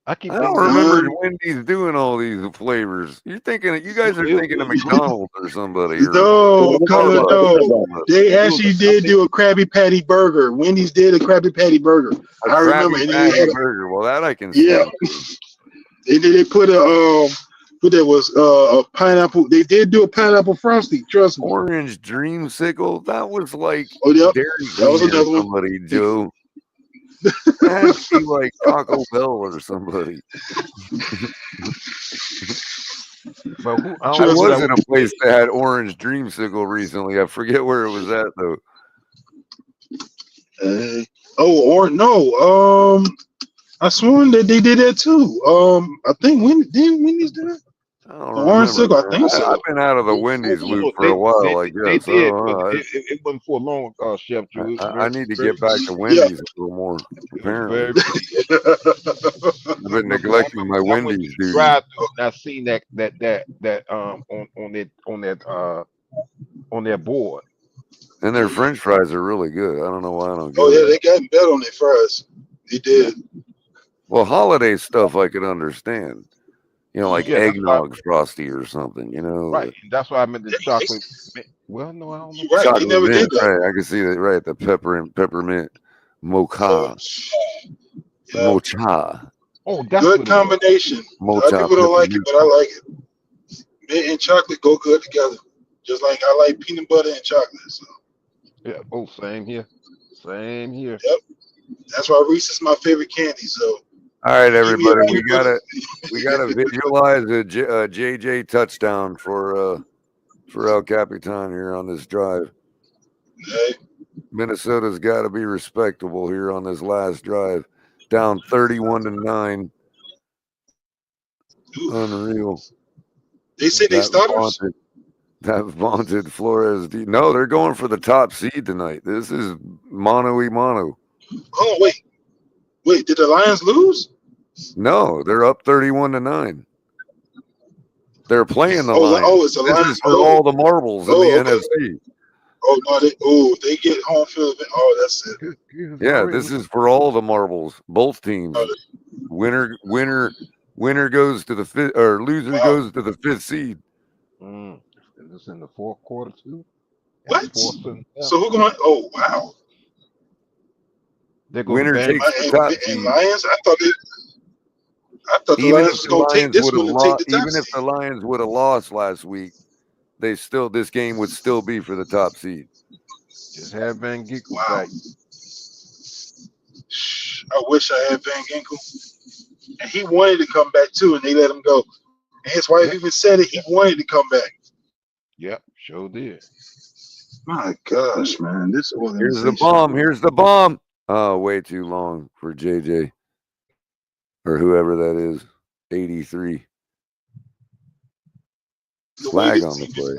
I keep I don't thinking remember Wendy's doing all these flavors. You guys are thinking of McDonald's or somebody. No, color, no. They actually did do a Krabby Patty burger. Wendy's did a Krabby Patty burger. I remember. Krabby Patty burger. Well, that I can yeah. see. They put a what that was a pineapple. They did do a pineapple frosty. Trust me. Orange Dreamsicle. That was like yep. Dairy That was Queen or another one. somebody, Joe. That had to be like Taco Bell or somebody. But I was in a place that had Orange Dreamsicle recently. I forget where it was at though. I sworn that they did that too. I think Wendy's did it. Orange Sickle, I think so. I've been out of the Wendy's loop for a while, I guess. They did, but it wasn't for long, Chef Drew. I need to get back to Wendy's a little more. Apparently, I've been neglecting my Wendy's duty. Drive through, and I seen that on their board. And their French fries are really good. I don't know why I don't get Oh yeah, they got bet on their fries. They did. Well, holiday stuff I could understand. You know, like eggnog frosty or something, you know. Right. That's why I meant the chocolate. Well, no, I don't know. Right, chocolate he never mint, did that. right. I can see that right. The peppermint mocha. Mocha. Oh, that's good combination. A lot of people don't like it, but I like it. Mint and chocolate go good together. Just like I like peanut butter and chocolate. So. Yeah. Oh, same here. Same here. Yep. That's why Reese's my favorite candy. So. All right, everybody, we gotta visualize a JJ touchdown for El Capitan here on this drive. Okay. Minnesota's got to be respectable here on this last drive, down 31-9. Unreal. They say they starters. That vaunted Flores. No, they're going for the top seed tonight. This is mano-y-mano. Oh wait, did the Lions lose? No, they're up 31-9. They're playing the Lions. Oh, it's the Lions. This is for all the marbles in the NFC. Oh no, they get home field. Oh, that's it. Yeah, this is for all the marbles. Both teams. Winner goes to the fifth, or loser goes to the fifth seed. Is this in the fourth quarter too? What? So who going? Oh wow. Winner takes the top seed. Lions. I thought the Lions was going to take this one and take the top Even if the Lions would have lost last week, this game would still be for the top seed. Just have Van Ginkel back. I wish I had Van Ginkel. And he wanted to come back too, and they let him go. And his wife even said it. He wanted to come back. Yep, sure did. My gosh, man. This Here's the bomb. Here's the bomb. Oh, way too long for JJ. Or whoever that is, 83. Flag on the play.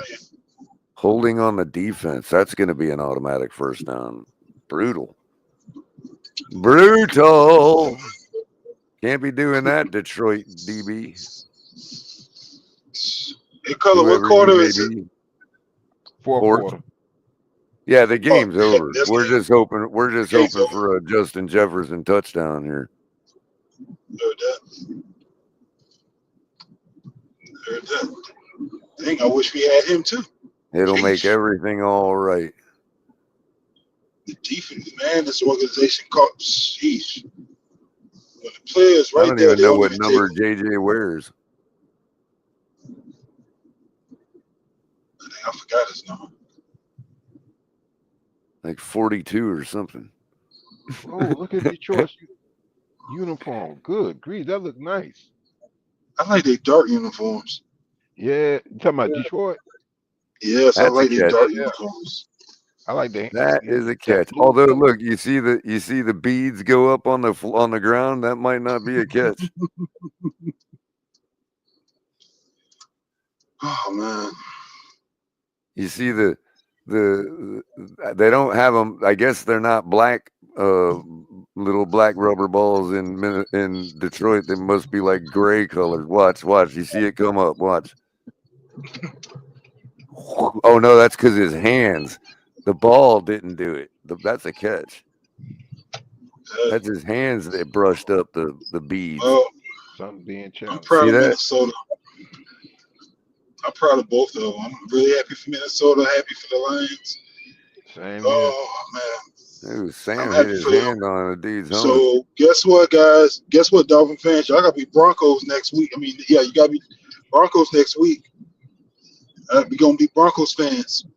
Holding on the defense. That's going to be an automatic first down. Brutal. Can't be doing that, Detroit DB. Hey, Color, what quarter is it? Fourth quarter. Yeah, the game's over. We're just hoping for a Justin Jefferson touchdown here. Heard that. Dang, I wish we had him too. It'll make everything all right. The defense, man, this organization caught. Sheesh. When the players right I don't there, even know what number JJ wears. I forgot his number. Like 42 or something. Oh, look at Detroit's uniform. Good grief, that look nice. I like their dark uniforms. Yeah, you talking about Detroit? Yes, I like their dark uniforms. I like that. That is a catch. Although, look, you see the beads go up on the ground. That might not be a catch. Oh man! You see they don't have them. I guess they're not black. Little black rubber balls in Detroit. They must be like gray colored. Watch. You see it come up. Watch. Oh no, that's because his hands. The ball didn't do it. That's a catch. That's his hands that brushed up the beads. Well, Something being I'm challenged. proud See of that? Minnesota. I'm proud of both of them. I'm really happy for Minnesota, happy for the Lions. Same here. Oh, man. Ooh, I'm Sam hit happy his for them. hand on a dude's helmet. So, guess what, guys? Guess what, Dolphin fans? Y'all got to be Broncos next week. I mean, yeah, you got to be Broncos next week. We're going to be Broncos fans.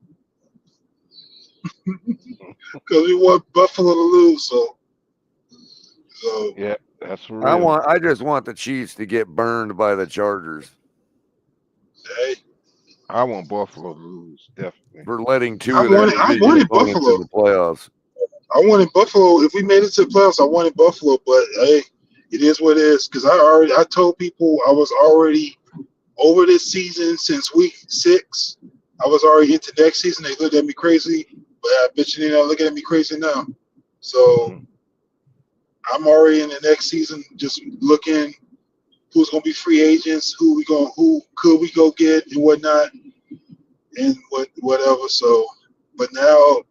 Because we want Buffalo to lose. So yeah, that's for real. I just want the Chiefs to get burned by the Chargers. Hey. I want Buffalo to lose, definitely. For letting two I of their wanted division opponents Buffalo. in the playoffs. I wanted Buffalo. If we made it to the playoffs, I wanted Buffalo. But hey, it is what it is. Because I told people I was already over this season since week 6. I was already into next season. They looked at me crazy, but I bet you they're not looking at me crazy now. So I'm already in the next season, just looking who's going to be free agents, who could we go get and whatnot, and whatever. So, but now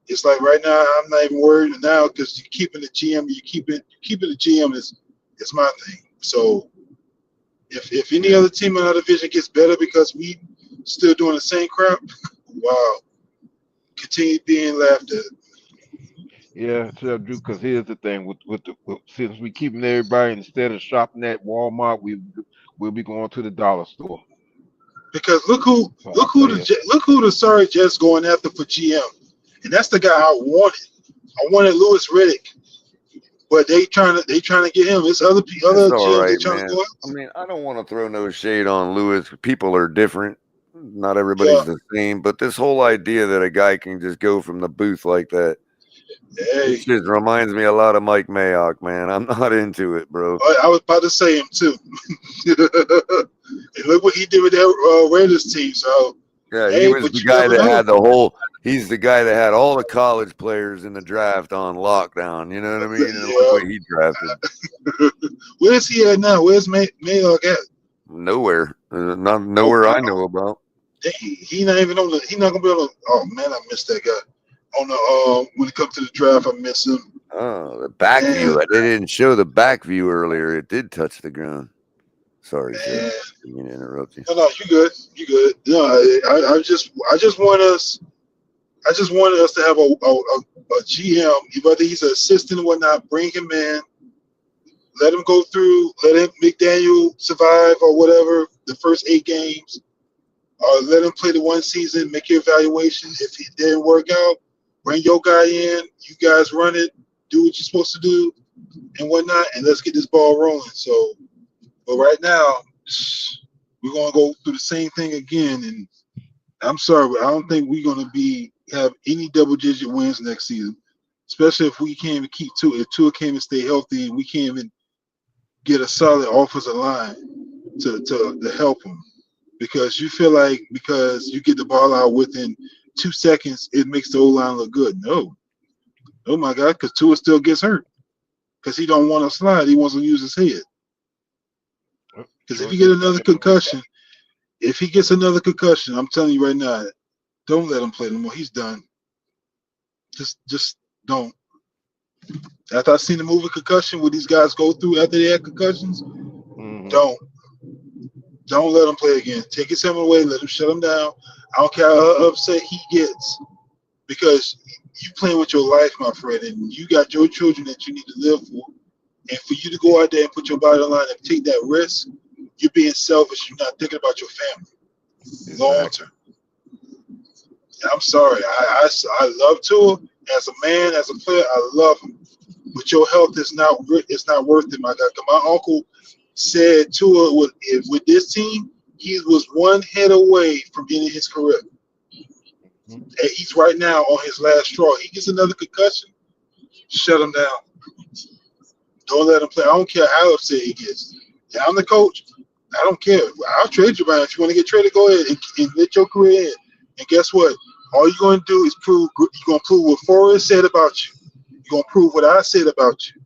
it's like right now I'm not even worried now because you're keeping the GM. Keeping the GM is my thing. So if any other team in our division gets better because we still doing the same crap, wow, continue being laughed at. Yeah, Drew. Because here's the thing: since we keeping everybody instead of shopping at Walmart, we'll be going to the dollar store. Because look who the sorry Jets going after for GM, and that's the guy I wanted. I wanted Louis Riddick, but they trying to get him. It's other That's GMs all they right, trying man. to go. I mean, I don't want to throw no shade on Lewis. People are different. Not everybody's the same. But this whole idea that a guy can just go from the booth like that, Hey, it just reminds me a lot of Mike Mayock, man. I'm not into it, bro. I was about to say him too. And look what he did with that Raiders team. So Yeah, he hey, was but the you guy never that know. had he's the guy that had all the college players in the draft on lockdown. You know what I mean? And look what he drafted. Where's he at now? Where's Mayock at? Nowhere. Not nowhere I know about. He not even on the. He not gonna be on the. Oh man, I missed that guy. On the when it comes to the draft, I miss him. Oh, the back view. They didn't show the back view earlier. It did touch the ground. Sorry, sir. Didn't mean to interrupt you. No, you good. You good. No, I just wanted us to have a GM, whether he's an assistant or whatnot, bring him in, let him go through, let him McDaniel survive or whatever the first 8 games, or let him play the one season, make your evaluation. If it didn't work out, bring your guy in, you guys run it, do what you're supposed to do and whatnot, and let's get this ball rolling. So, but right now, we're going to go through the same thing again, and I'm sorry, but I don't think we're going to have any double-digit wins next season, especially if we can't even keep Tua. If Tua can't even stay healthy and we can't even get a solid offensive line to help him, because you feel like because you get the ball out within 2 seconds, it makes the O-line look good. No. Oh, my God, because Tua still gets hurt because he don't want to slide. He wants to use his head. Because if he gets another concussion, I'm telling you right now, don't let him play no more. He's done. Just don't. After I seen the movie Concussion, what these guys go through after they had concussions, don't let him play again. Take his helmet away, let him shut him down. I don't care how upset he gets, because you playing with your life, my friend, and you got your children that you need to live for. And for you to go out there and put your body on the line and take that risk, you're being selfish. You're not thinking about your family long term. I'm sorry. I love Tua as a man, as a player. I love him, but your health is not worth it, my God. My uncle said Tua with this team, he was one head away from ending his career. And he's right now on his last straw. He gets another concussion, shut him down. Don't let him play. I don't care how upset he gets. Yeah, I'm the coach. I don't care. I'll trade you, man. If you want to get traded, go ahead and let your career in. And guess what? All you're going to do is you're going to prove what Forrest said about you. You're going to prove what I said about you,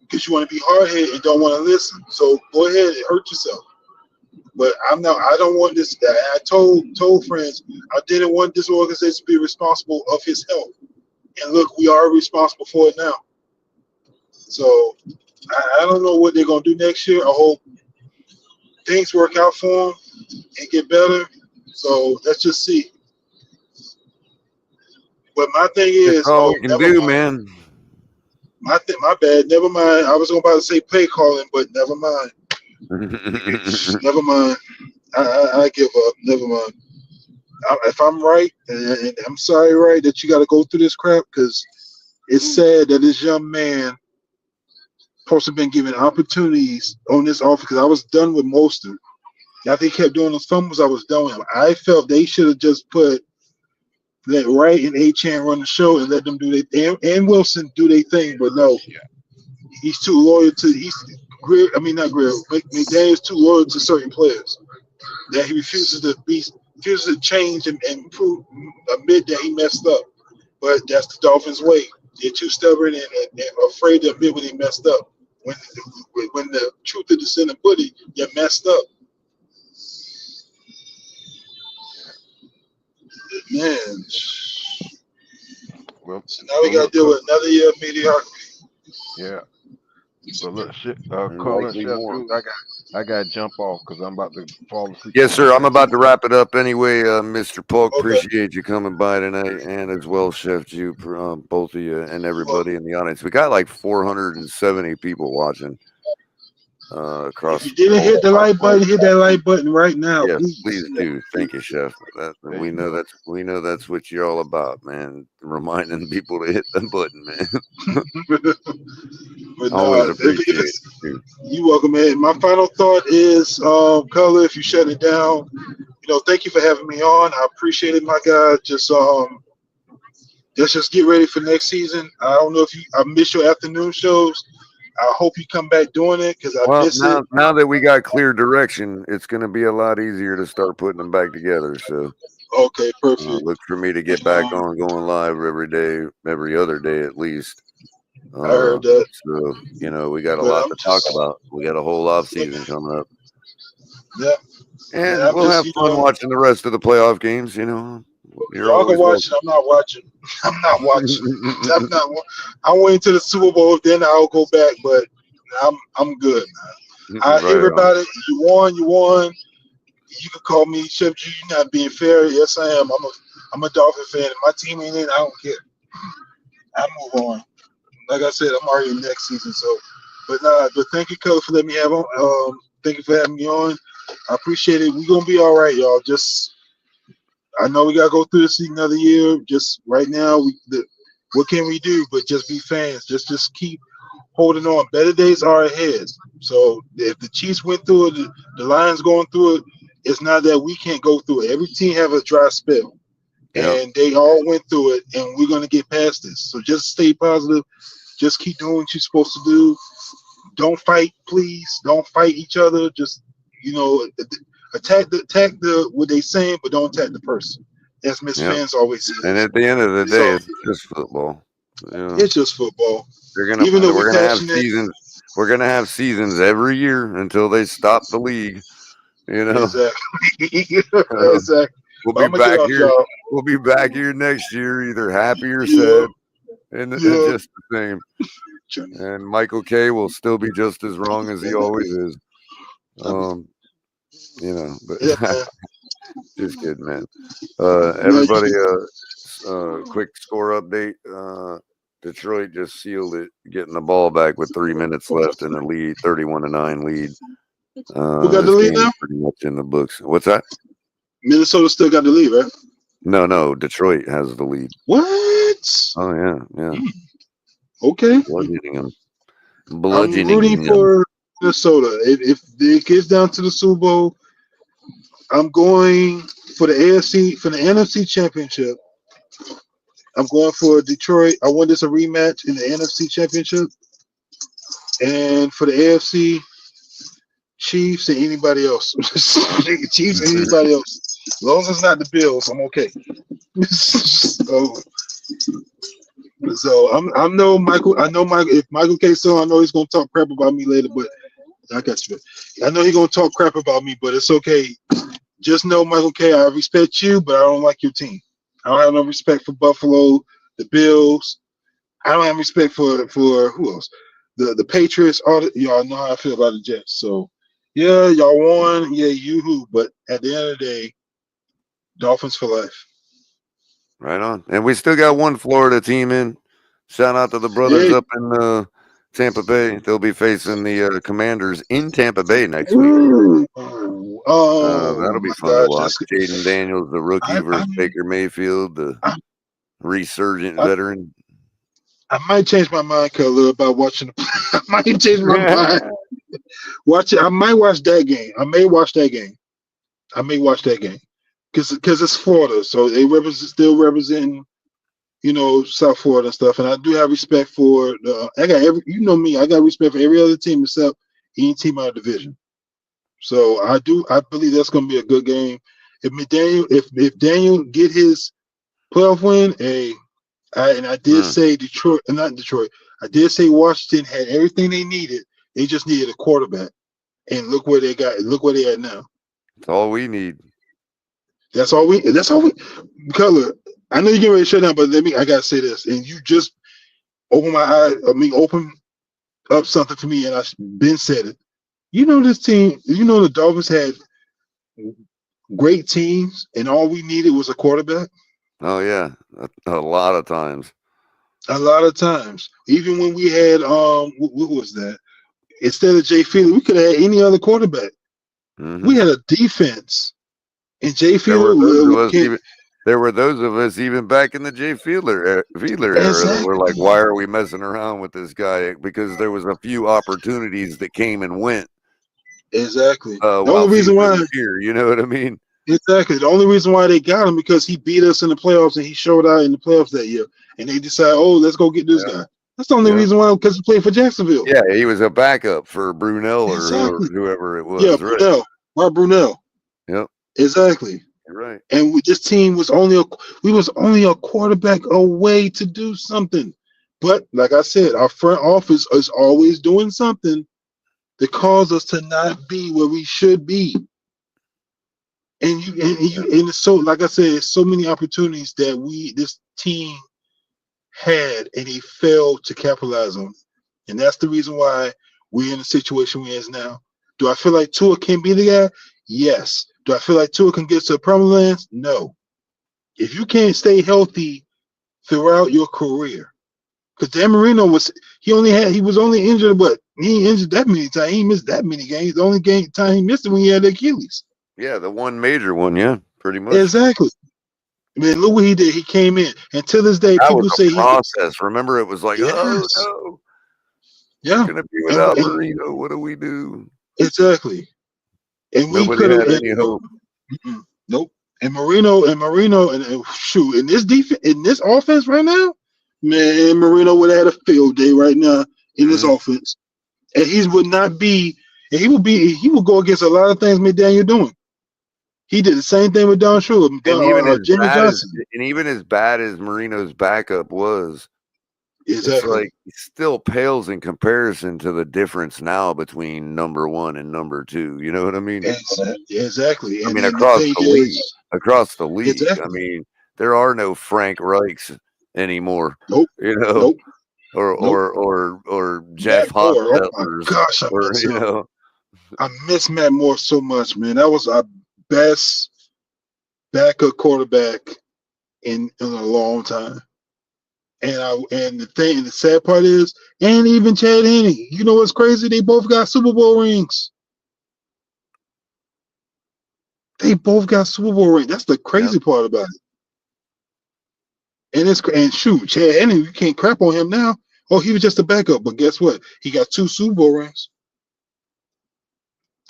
because you want to be hard-headed and don't want to listen. So go ahead and hurt yourself. But I don't want this. I told friends, I didn't want this organization to be responsible of his health. And look, we are responsible for it now. So I don't know what they're gonna do next year. I hope things work out for them and get better. So let's just see. But my thing That's is, all we can never do, mind. man. My bad. Never mind. I was about to say play calling, but never mind. Never mind. I give up. Never mind. If I'm right, and I'm sorry, right, that you got to go through this crap, because it's sad that this young man supposed to have been given opportunities on this office. Because I was done with Mostert. After he kept doing those fumbles, I was done with him. I felt they should have just let Wright and A-Chan run the show and let them do their and Wilson do their thing. But no, he's too loyal to McDaniel's too loyal to certain players that he refuses to change and admit that he messed up. But that's the Dolphins' way. They're too stubborn and afraid to admit when they messed up. When the truth of the center put it, they're messed up. Man. Well, so now we got to deal with another year of mediocrity. Yeah. But look, calling Chef Drew, I got to jump off because I'm about to fall asleep. Yes, sir. I'm about to wrap it up anyway. Mr. Polk, appreciate you coming by tonight, and as well, Chef Drew, both of you and everybody in the audience. We got like 470 people watching across. If you didn't hit the like button, hit that like button right now. Yeah, please do. Thank you, Chef. We know that's what you're all about, man. Reminding people to hit the button, man. But always appreciate it. You're welcome, man. My final thought is, Color, if you shut it down, thank you for having me on. I appreciate it, my guy. Let's just get ready for next season. I don't know if I miss your afternoon shows. I hope you come back doing it because I miss it. Now that we got clear direction, it's going to be a lot easier to start putting them back together. So, okay, perfect. Look for me to get back on going live every day, every other day at least. I heard that. So, we got a lot to talk about. We got a whole off season coming up. Yeah. And we'll have fun watching the rest of the playoff games, Y'all can watch it. I'm not watching. I'm waiting to the Super Bowl, then I'll go back. But I'm good. Everybody, you won. You can call me Chef G. You're not being fair. Yes, I am. I'm a Dolphin fan. If my team ain't in, I don't care. I move on. Like I said, I'm already in next season. So, but thank you, Color, for letting me have on. Thank you for having me on. I appreciate it. We're gonna be all right, y'all. I know we gotta go through this another year. Just right now, what can we do? But just be fans. Just keep holding on. Better days are ahead. So if the Chiefs went through it, the Lions going through it. It's not that we can't go through it. Every team have a dry spell, and they all went through it, and we're gonna get past this. So just stay positive. Just keep doing what you're supposed to do. Don't fight, please. Don't fight each other. Just attack what they saying, but don't attack the person. As Miss Fans always says. And at the end of the day, it's just football. It's just football. We're gonna have seasons. We're gonna have seasons every year until they stop the league. Exactly. Exactly. We'll be back here. We'll be back here next year, either happy or sad, and just the same. And Michael K will still be just as wrong as he always is. But just kidding, man. Everybody, quick score update. Detroit just sealed it, getting the ball back with 3 minutes left in the lead, 31-9 lead. Who got the lead now? Pretty much in the books. What's that? Minnesota still got the lead, right? No. Detroit has the lead. What? Oh yeah. Okay. Bludgeoning them. I'm rooting for Minnesota. If it gets down to the Super Bowl, I'm going for the NFC Championship. I'm going for Detroit. I want this a rematch in the NFC Championship. And for the AFC, Chiefs and anybody else. Chiefs and anybody else. As long as it's not the Bills, I'm okay. So I know Michael. If Michael K. So I know he's gonna talk crap about me later, but I got you. I know he's gonna talk crap about me, but it's okay. Just know, Michael K. I respect you, but I don't like your team. I don't have no respect for Buffalo, the Bills. I don't have respect for who else? the Patriots, y'all know how I feel about the Jets. So yeah, y'all won, yeah, yoo-hoo. But at the end of the day, Dolphins for life. Right on. And we still got one Florida team in. Shout out to the brothers up in Tampa Bay. They'll be facing the Commanders in Tampa Bay next week. That'll be fun to watch. Jaden Daniels, the rookie, versus Baker Mayfield, the resurgent veteran. I might change my mind, Khalil, about watching. I might change my mind. Watch it. I might watch that game. I may watch that game because it's Florida, so they still representing, South Florida and stuff. And I do have respect for I got respect for every other team except any team out of division. So I believe that's going to be a good game. If Daniel get his playoff win, I did say not Detroit. I did say Washington had everything they needed. They just needed a quarterback, and look where they got. Look where they at now. That's all we need. That's all we. Color. I know you're getting ready to shut down, but I gotta say this, and you just open my eye. Open up something for me, and I've been said it. This team. The Dolphins had great teams, and all we needed was a quarterback. Oh yeah, a lot of times. A lot of times, even when we had what was that? Instead of Jay Fiedler, we could have had any other quarterback. Mm-hmm. We had a defense, and Jay Fiedler. There were those of us even back in the Jay Fiedler era. We're like, why are we messing around with this guy? Because there was a few opportunities that came and went. Exactly. The only reason why here, you know what I mean? Exactly. The only reason why they got him because he beat us in the playoffs and he showed out in the playoffs that year. And they decided, let's go get this guy. That's the only reason why, because he played for Jacksonville. Yeah, he was a backup for Brunell or whoever it was. Yeah, Brunell. Rob Brunell. Yep. Exactly. You're right. And this team was only a quarterback away to do something. But like I said, our front office is always doing something that cause us to not be where we should be. And it's so, like I said, so many opportunities that this team had and he failed to capitalize on. And that's the reason why we're in the situation we're in now. Do I feel like Tua can be the guy? Yes. Do I feel like Tua can get to the promised land? No. If you can't stay healthy throughout your career, because Dan Marino was only injured, but he ain't injured that many times. He missed that many games. The only time he missed it when he had the Achilles. Yeah, the one major one, pretty much. Exactly. I mean, look what he did. He came in, and to this day, that people was say process. Remember, it was like, oh no, yeah, gonna be without Marino. What do we do? Exactly. And nobody had any hope. Nope. And Marino, and shoot, in this offense right now, man, Marino would have had a field day right now in this offense, and he would go against a lot of things McDaniel doing. He did the same thing with Don Shula, Jimmy Johnson. And even as bad as Marino's backup was, exactly. It's like he still pales in comparison to the difference now between number one and number two. You know what I mean? Exactly. I mean, across the league. Exactly. I mean, there are no Frank Reichs anymore. Nope. Nope. Or Jeff Hostetler. I miss Matt Moore so much, man. That was our best backup quarterback in a long time. And the sad part is, and even Chad Henne, you know what's crazy? They both got Super Bowl rings. That's the crazy part about it. And shoot, Chad Henne, you can't crap on him now. Oh, he was just a backup, but guess what? He got 2 Super Bowl rings.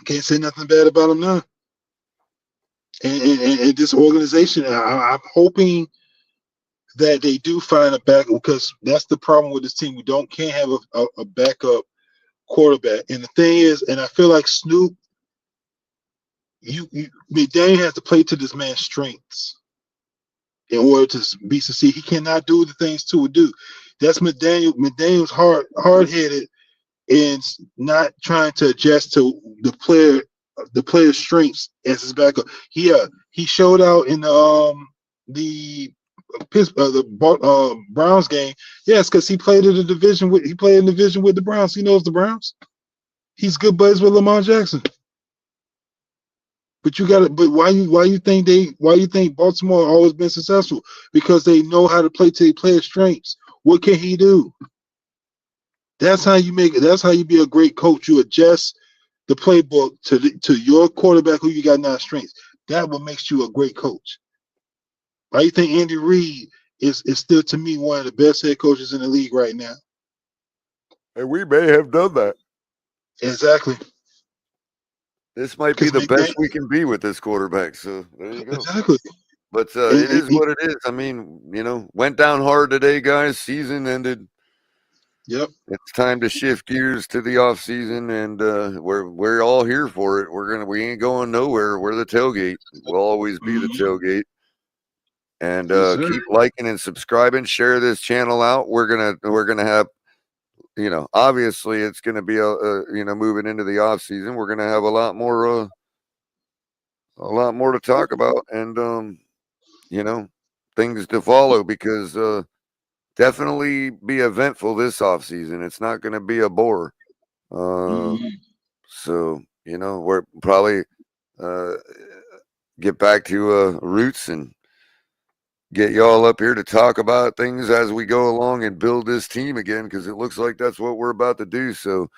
Can't say nothing bad about him now. And this organization, I'm hoping that they do find a backup, because that's the problem with this team. We can't have a backup quarterback. And the thing is, and I feel like Snoop, McDaniel has to play to this man's strengths in order to be succeed. He cannot do the things Tua would do. That's McDaniel. McDaniel's hard-headed and not trying to adjust to the player's strengths as his backup. He showed out in the Browns game. Yes, because he played in the division with the Browns. He knows the Browns. He's good buddies with Lamar Jackson. But why you think Baltimore always been successful? Because they know how to play to their players' strengths. What can he do? That's how you be a great coach. You adjust the playbook to your quarterback who you got now strengths. That what makes you a great coach. Why you think Andy Reid is still, to me, one of the best head coaches in the league right now? And we may have done that. Exactly. This might be the best we can be with this quarterback. So there you go. Exactly. But it is what it is. I mean, went down hard today, guys. Season ended. Yep. It's time to shift gears to the off season, and we're all here for it. We ain't going nowhere. We're the tailgate. We'll always be the tailgate. And keep liking and subscribing. Share this channel out. We're gonna have, obviously it's gonna be moving into the off season. We're gonna have a lot more to talk about, and things to follow, because definitely be eventful this off season. It's not gonna be a bore. So we're probably get back to roots and get y'all up here to talk about things as we go along and build this team again, because it looks like that's what we're about to do. So,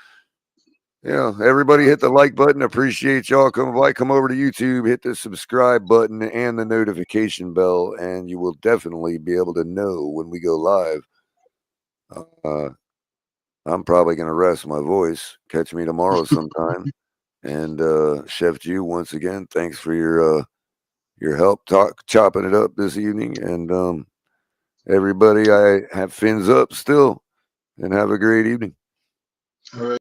everybody hit the like button. Appreciate y'all. Come over to YouTube, hit the subscribe button and the notification bell, and you will definitely be able to know when we go live. I'm probably going to rest my voice. Catch me tomorrow sometime. And Chef Jew, once again, thanks for your help chopping it up this evening. And everybody, I have fins up still, and have a great evening. All right.